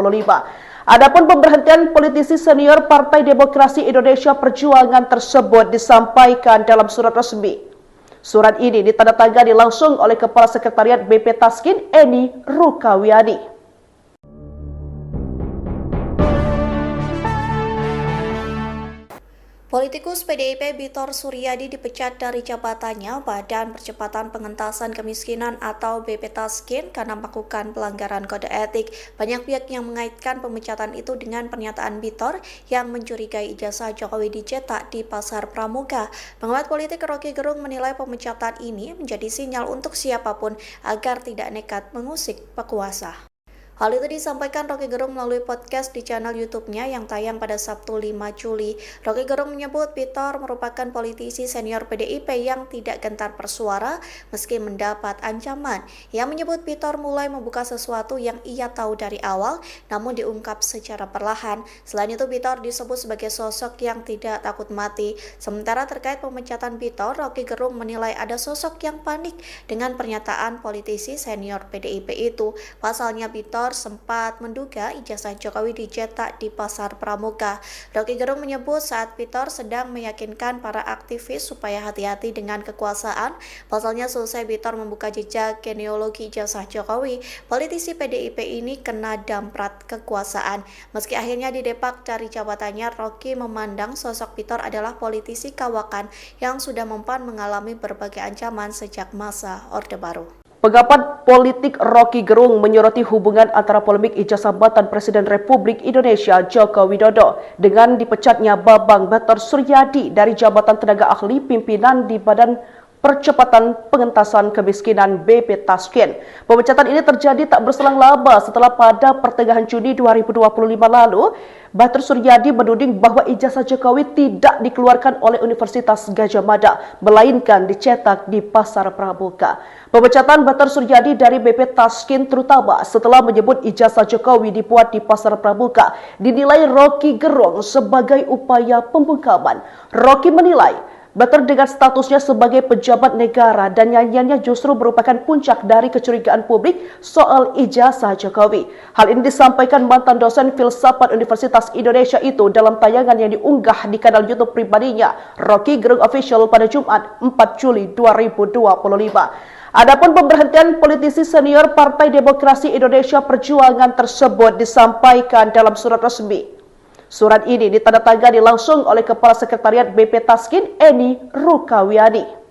Adapun pemberhentian politisi senior Partai Demokrasi Indonesia Perjuangan tersebut disampaikan dalam surat resmi. Surat ini ditandatangani langsung oleh Kepala Sekretariat BP Taskin Eni Rukawiani. Politikus PDIP Bitor Suryadi dipecat dari jabatannya Badan Percepatan Pengentasan Kemiskinan atau BP Taskin karena melakukan pelanggaran kode etik. Banyak pihak yang mengaitkan pemecatan itu dengan pernyataan Bitor yang mencurigai ijazah Jokowi dicetak di Pasar Pramuka. Pengamat politik Rocky Gerung menilai pemecatan ini menjadi sinyal untuk siapapun agar tidak nekat mengusik pekuasa. Hal itu disampaikan Rocky Gerung melalui podcast di channel YouTube-nya yang tayang pada Sabtu 5 Juli. Rocky Gerung menyebut Bitor merupakan politisi senior PDIP yang tidak gentar bersuara meski mendapat ancaman. Ia menyebut Bitor mulai membuka sesuatu yang ia tahu dari awal namun diungkap secara perlahan. Selain itu Bitor disebut sebagai sosok yang tidak takut mati. Sementara terkait pemecatan Bitor, Rocky Gerung menilai ada sosok yang panik dengan pernyataan politisi senior PDIP itu. Pasalnya Bitor sempat menduga ijazah Jokowi dicetak di Pasar Pramuka. Rocky Gerung menyebut saat Bitor sedang meyakinkan para aktivis supaya hati-hati dengan kekuasaan. Pasalnya selesai Bitor membuka jejak genealogi ijazah Jokowi, politisi PDIP ini kena damprat kekuasaan. Meski akhirnya didepak dari jabatannya, Rocky memandang sosok Bitor adalah politisi kawakan yang sudah mempan mengalami berbagai ancaman sejak masa Orde Baru. Pengamat politik Rocky Gerung menyoroti hubungan antara polemik ijazah jabatan Presiden Republik Indonesia Joko Widodo dengan dipecatnya Bambang Batar Suryadi dari jabatan tenaga ahli pimpinan di Badan Percepatan Pengentasan Kemiskinan BP Taskin. Pemecatan ini terjadi tak berselang lama setelah pada pertengahan Juni 2025 lalu, Batar Suryadi menuding bahwa ijazah Jokowi tidak dikeluarkan oleh Universitas Gadjah Mada, melainkan dicetak di Pasar Pramuka. Pemecatan Batar Suryadi dari BP Taskin terutama setelah menyebut ijazah Jokowi dibuat di Pasar Pramuka dinilai Rocky Gerung sebagai upaya pembungkaman. Rocky menilai Bater dengan statusnya sebagai pejabat negara dan nyanyiannya justru merupakan puncak dari kecurigaan publik soal ijazah Jokowi. Hal ini disampaikan mantan dosen filsafat Universitas Indonesia itu dalam tayangan yang diunggah di kanal YouTube pribadinya, Rocky Gerung Official pada Jumat 4 Juli 2025. Adapun pemberhentian politisi senior Partai Demokrasi Indonesia Perjuangan tersebut disampaikan dalam surat resmi. Surat ini ditandatangani langsung oleh Kepala Sekretariat BP Taskin, Eni Rukawiani.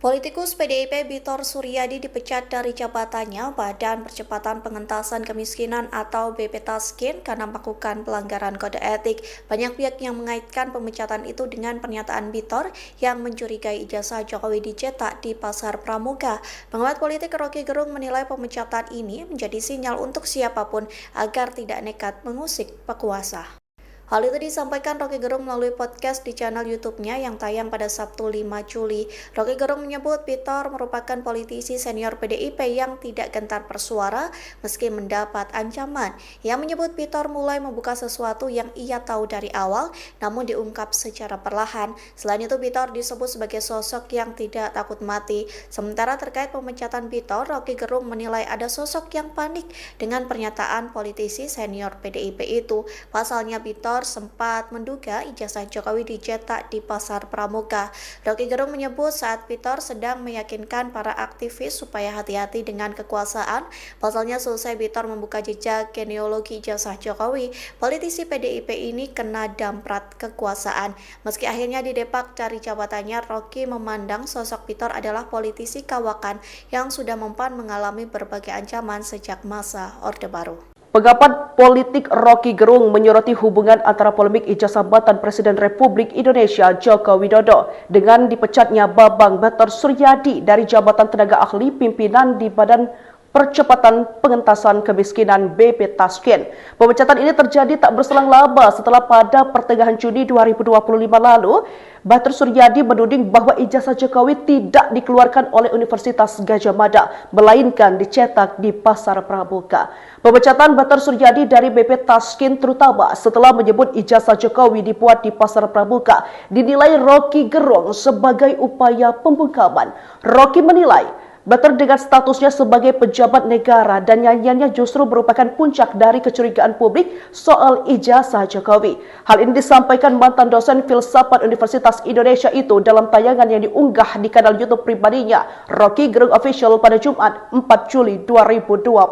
Politikus PDIP Bitor Suryadi dipecat dari jabatannya Badan Percepatan Pengentasan Kemiskinan atau BP Taskin karena melakukan pelanggaran kode etik. Banyak pihak yang mengaitkan pemecatan itu dengan pernyataan Bitor yang mencurigai ijazah Jokowi dicetak di Pasar Pramuka. Pengamat politik Rocky Gerung menilai pemecatan ini menjadi sinyal untuk siapapun agar tidak nekat mengusik pekuasa. Hal itu disampaikan Rocky Gerung melalui podcast di channel YouTube-nya yang tayang pada Sabtu 5 Juli. Rocky Gerung menyebut Bitor merupakan politisi senior PDIP yang tidak gentar bersuara meski mendapat ancaman. Ia menyebut Bitor mulai membuka sesuatu yang ia tahu dari awal namun diungkap secara perlahan. Selain itu Bitor disebut sebagai sosok yang tidak takut mati. Sementara terkait pemecatan Bitor, Rocky Gerung menilai ada sosok yang panik dengan pernyataan politisi senior PDIP itu. Pasalnya Bitor sempat menduga ijazah Jokowi dicetak di Pasar Pramuka. Rocky Gerung menyebut saat Bitor sedang meyakinkan para aktivis supaya hati-hati dengan kekuasaan. Pasalnya selesai Bitor membuka jejak genealogi ijazah Jokowi, politisi PDIP ini kena damprat kekuasaan. Meski akhirnya didepak dari jabatannya, Rocky memandang sosok Bitor adalah politisi kawakan yang sudah mempan mengalami berbagai ancaman sejak masa Orde Baru. Pengamat politik Rocky Gerung menyoroti hubungan antara polemik ijazah jabatan Presiden Republik Indonesia Joko Widodo dengan dipecatnya Bambang Bater Suryadi dari jabatan tenaga ahli pimpinan di Badan Percepatan Pengentasan Kemiskinan BP Taskin. Pemecatan ini terjadi tak berselang lama setelah pada pertengahan Juni 2025 lalu, Bater Suryadi menuding bahwa ijazah Jokowi tidak dikeluarkan oleh Universitas Gadjah Mada, melainkan dicetak di Pasar Pramuka. Pemecatan Bater Suryadi dari BP Taskin terutama setelah menyebut ijazah Jokowi dibuat di Pasar Pramuka dinilai Rocky Gerung sebagai upaya pembungkaman. Rocky menilai Bater dengan statusnya sebagai pejabat negara dan nyanyiannya justru merupakan puncak dari kecurigaan publik soal ijazah Jokowi. Hal ini disampaikan mantan dosen filsafat Universitas Indonesia itu dalam tayangan yang diunggah di kanal YouTube pribadinya, Rocky Gerung Official pada Jumat 4 Juli 2025.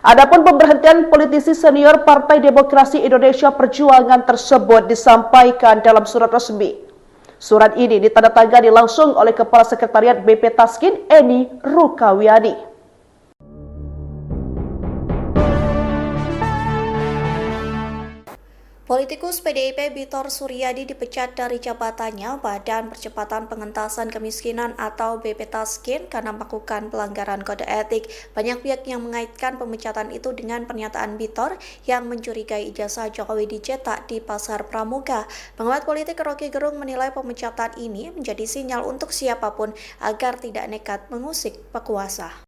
Adapun pemberhentian politisi senior Partai Demokrasi Indonesia Perjuangan tersebut disampaikan dalam surat resmi. Surat ini ditandatangani langsung oleh Kepala Sekretariat BP Taskin, Eni Rukawiani. Politikus PDIP Bitor Suryadi dipecat dari jabatannya Badan Percepatan Pengentasan Kemiskinan atau BP Taskin karena melakukan pelanggaran kode etik. Banyak pihak yang mengaitkan pemecatan itu dengan pernyataan Bitor yang mencurigai ijazah Jokowi dicetak di Pasar Pramuka. Pengamat politik Rocky Gerung menilai pemecatan ini menjadi sinyal untuk siapapun agar tidak nekat mengusik pekuasa.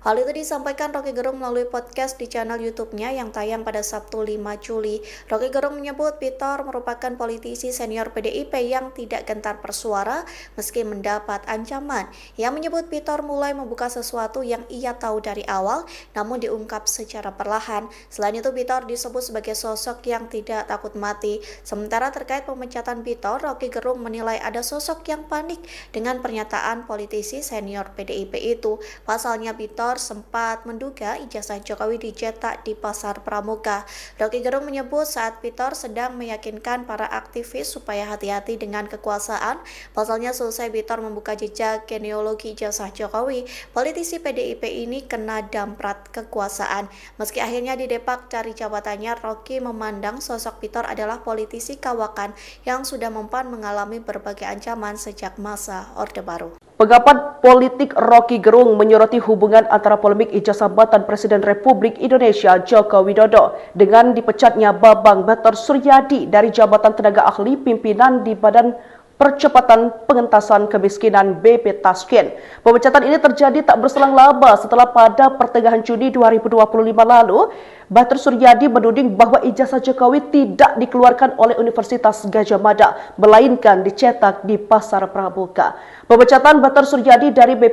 Hal itu disampaikan Rocky Gerung melalui podcast di channel YouTube-nya yang tayang pada Sabtu 5 Juli. Rocky Gerung menyebut Bitor merupakan politisi senior PDIP yang tidak gentar bersuara meski mendapat ancaman. Ia menyebut Bitor mulai membuka sesuatu yang ia tahu dari awal namun diungkap secara perlahan. Selain itu Bitor disebut sebagai sosok yang tidak takut mati. Sementara terkait pemecatan Bitor, Rocky Gerung menilai ada sosok yang panik dengan pernyataan politisi senior PDIP itu. Pasalnya Bitor sempat menduga ijazah Jokowi dicetak di Pasar Pramuka. Rocky Gerung menyebut saat Bitor sedang meyakinkan para aktivis supaya hati-hati dengan kekuasaan. Pasalnya selesai Bitor membuka jejak genealogi ijazah Jokowi, politisi PDIP ini kena damprat kekuasaan. Meski akhirnya didepak dari jabatannya, Rocky memandang sosok Bitor adalah politisi kawakan yang sudah mempan mengalami berbagai ancaman sejak masa Orde Baru. Pengamat politik Rocky Gerung menyoroti hubungan antara polemik ijazah jabatan Presiden Republik Indonesia Joko Widodo dengan dipecatnya Bambang Bater Suryadi dari jabatan tenaga ahli pimpinan di Badan Percepatan Pengentasan Kemiskinan BP Tasken. Pemecatan ini terjadi tak berselang lama setelah pada pertengahan Juni 2025 lalu, Bater Suryadi menuding bahwa ijazah Jokowi tidak dikeluarkan oleh Universitas Gadjah Mada, melainkan dicetak di Pasar Pramuka. Pemecatan Bater Suryadi dari BP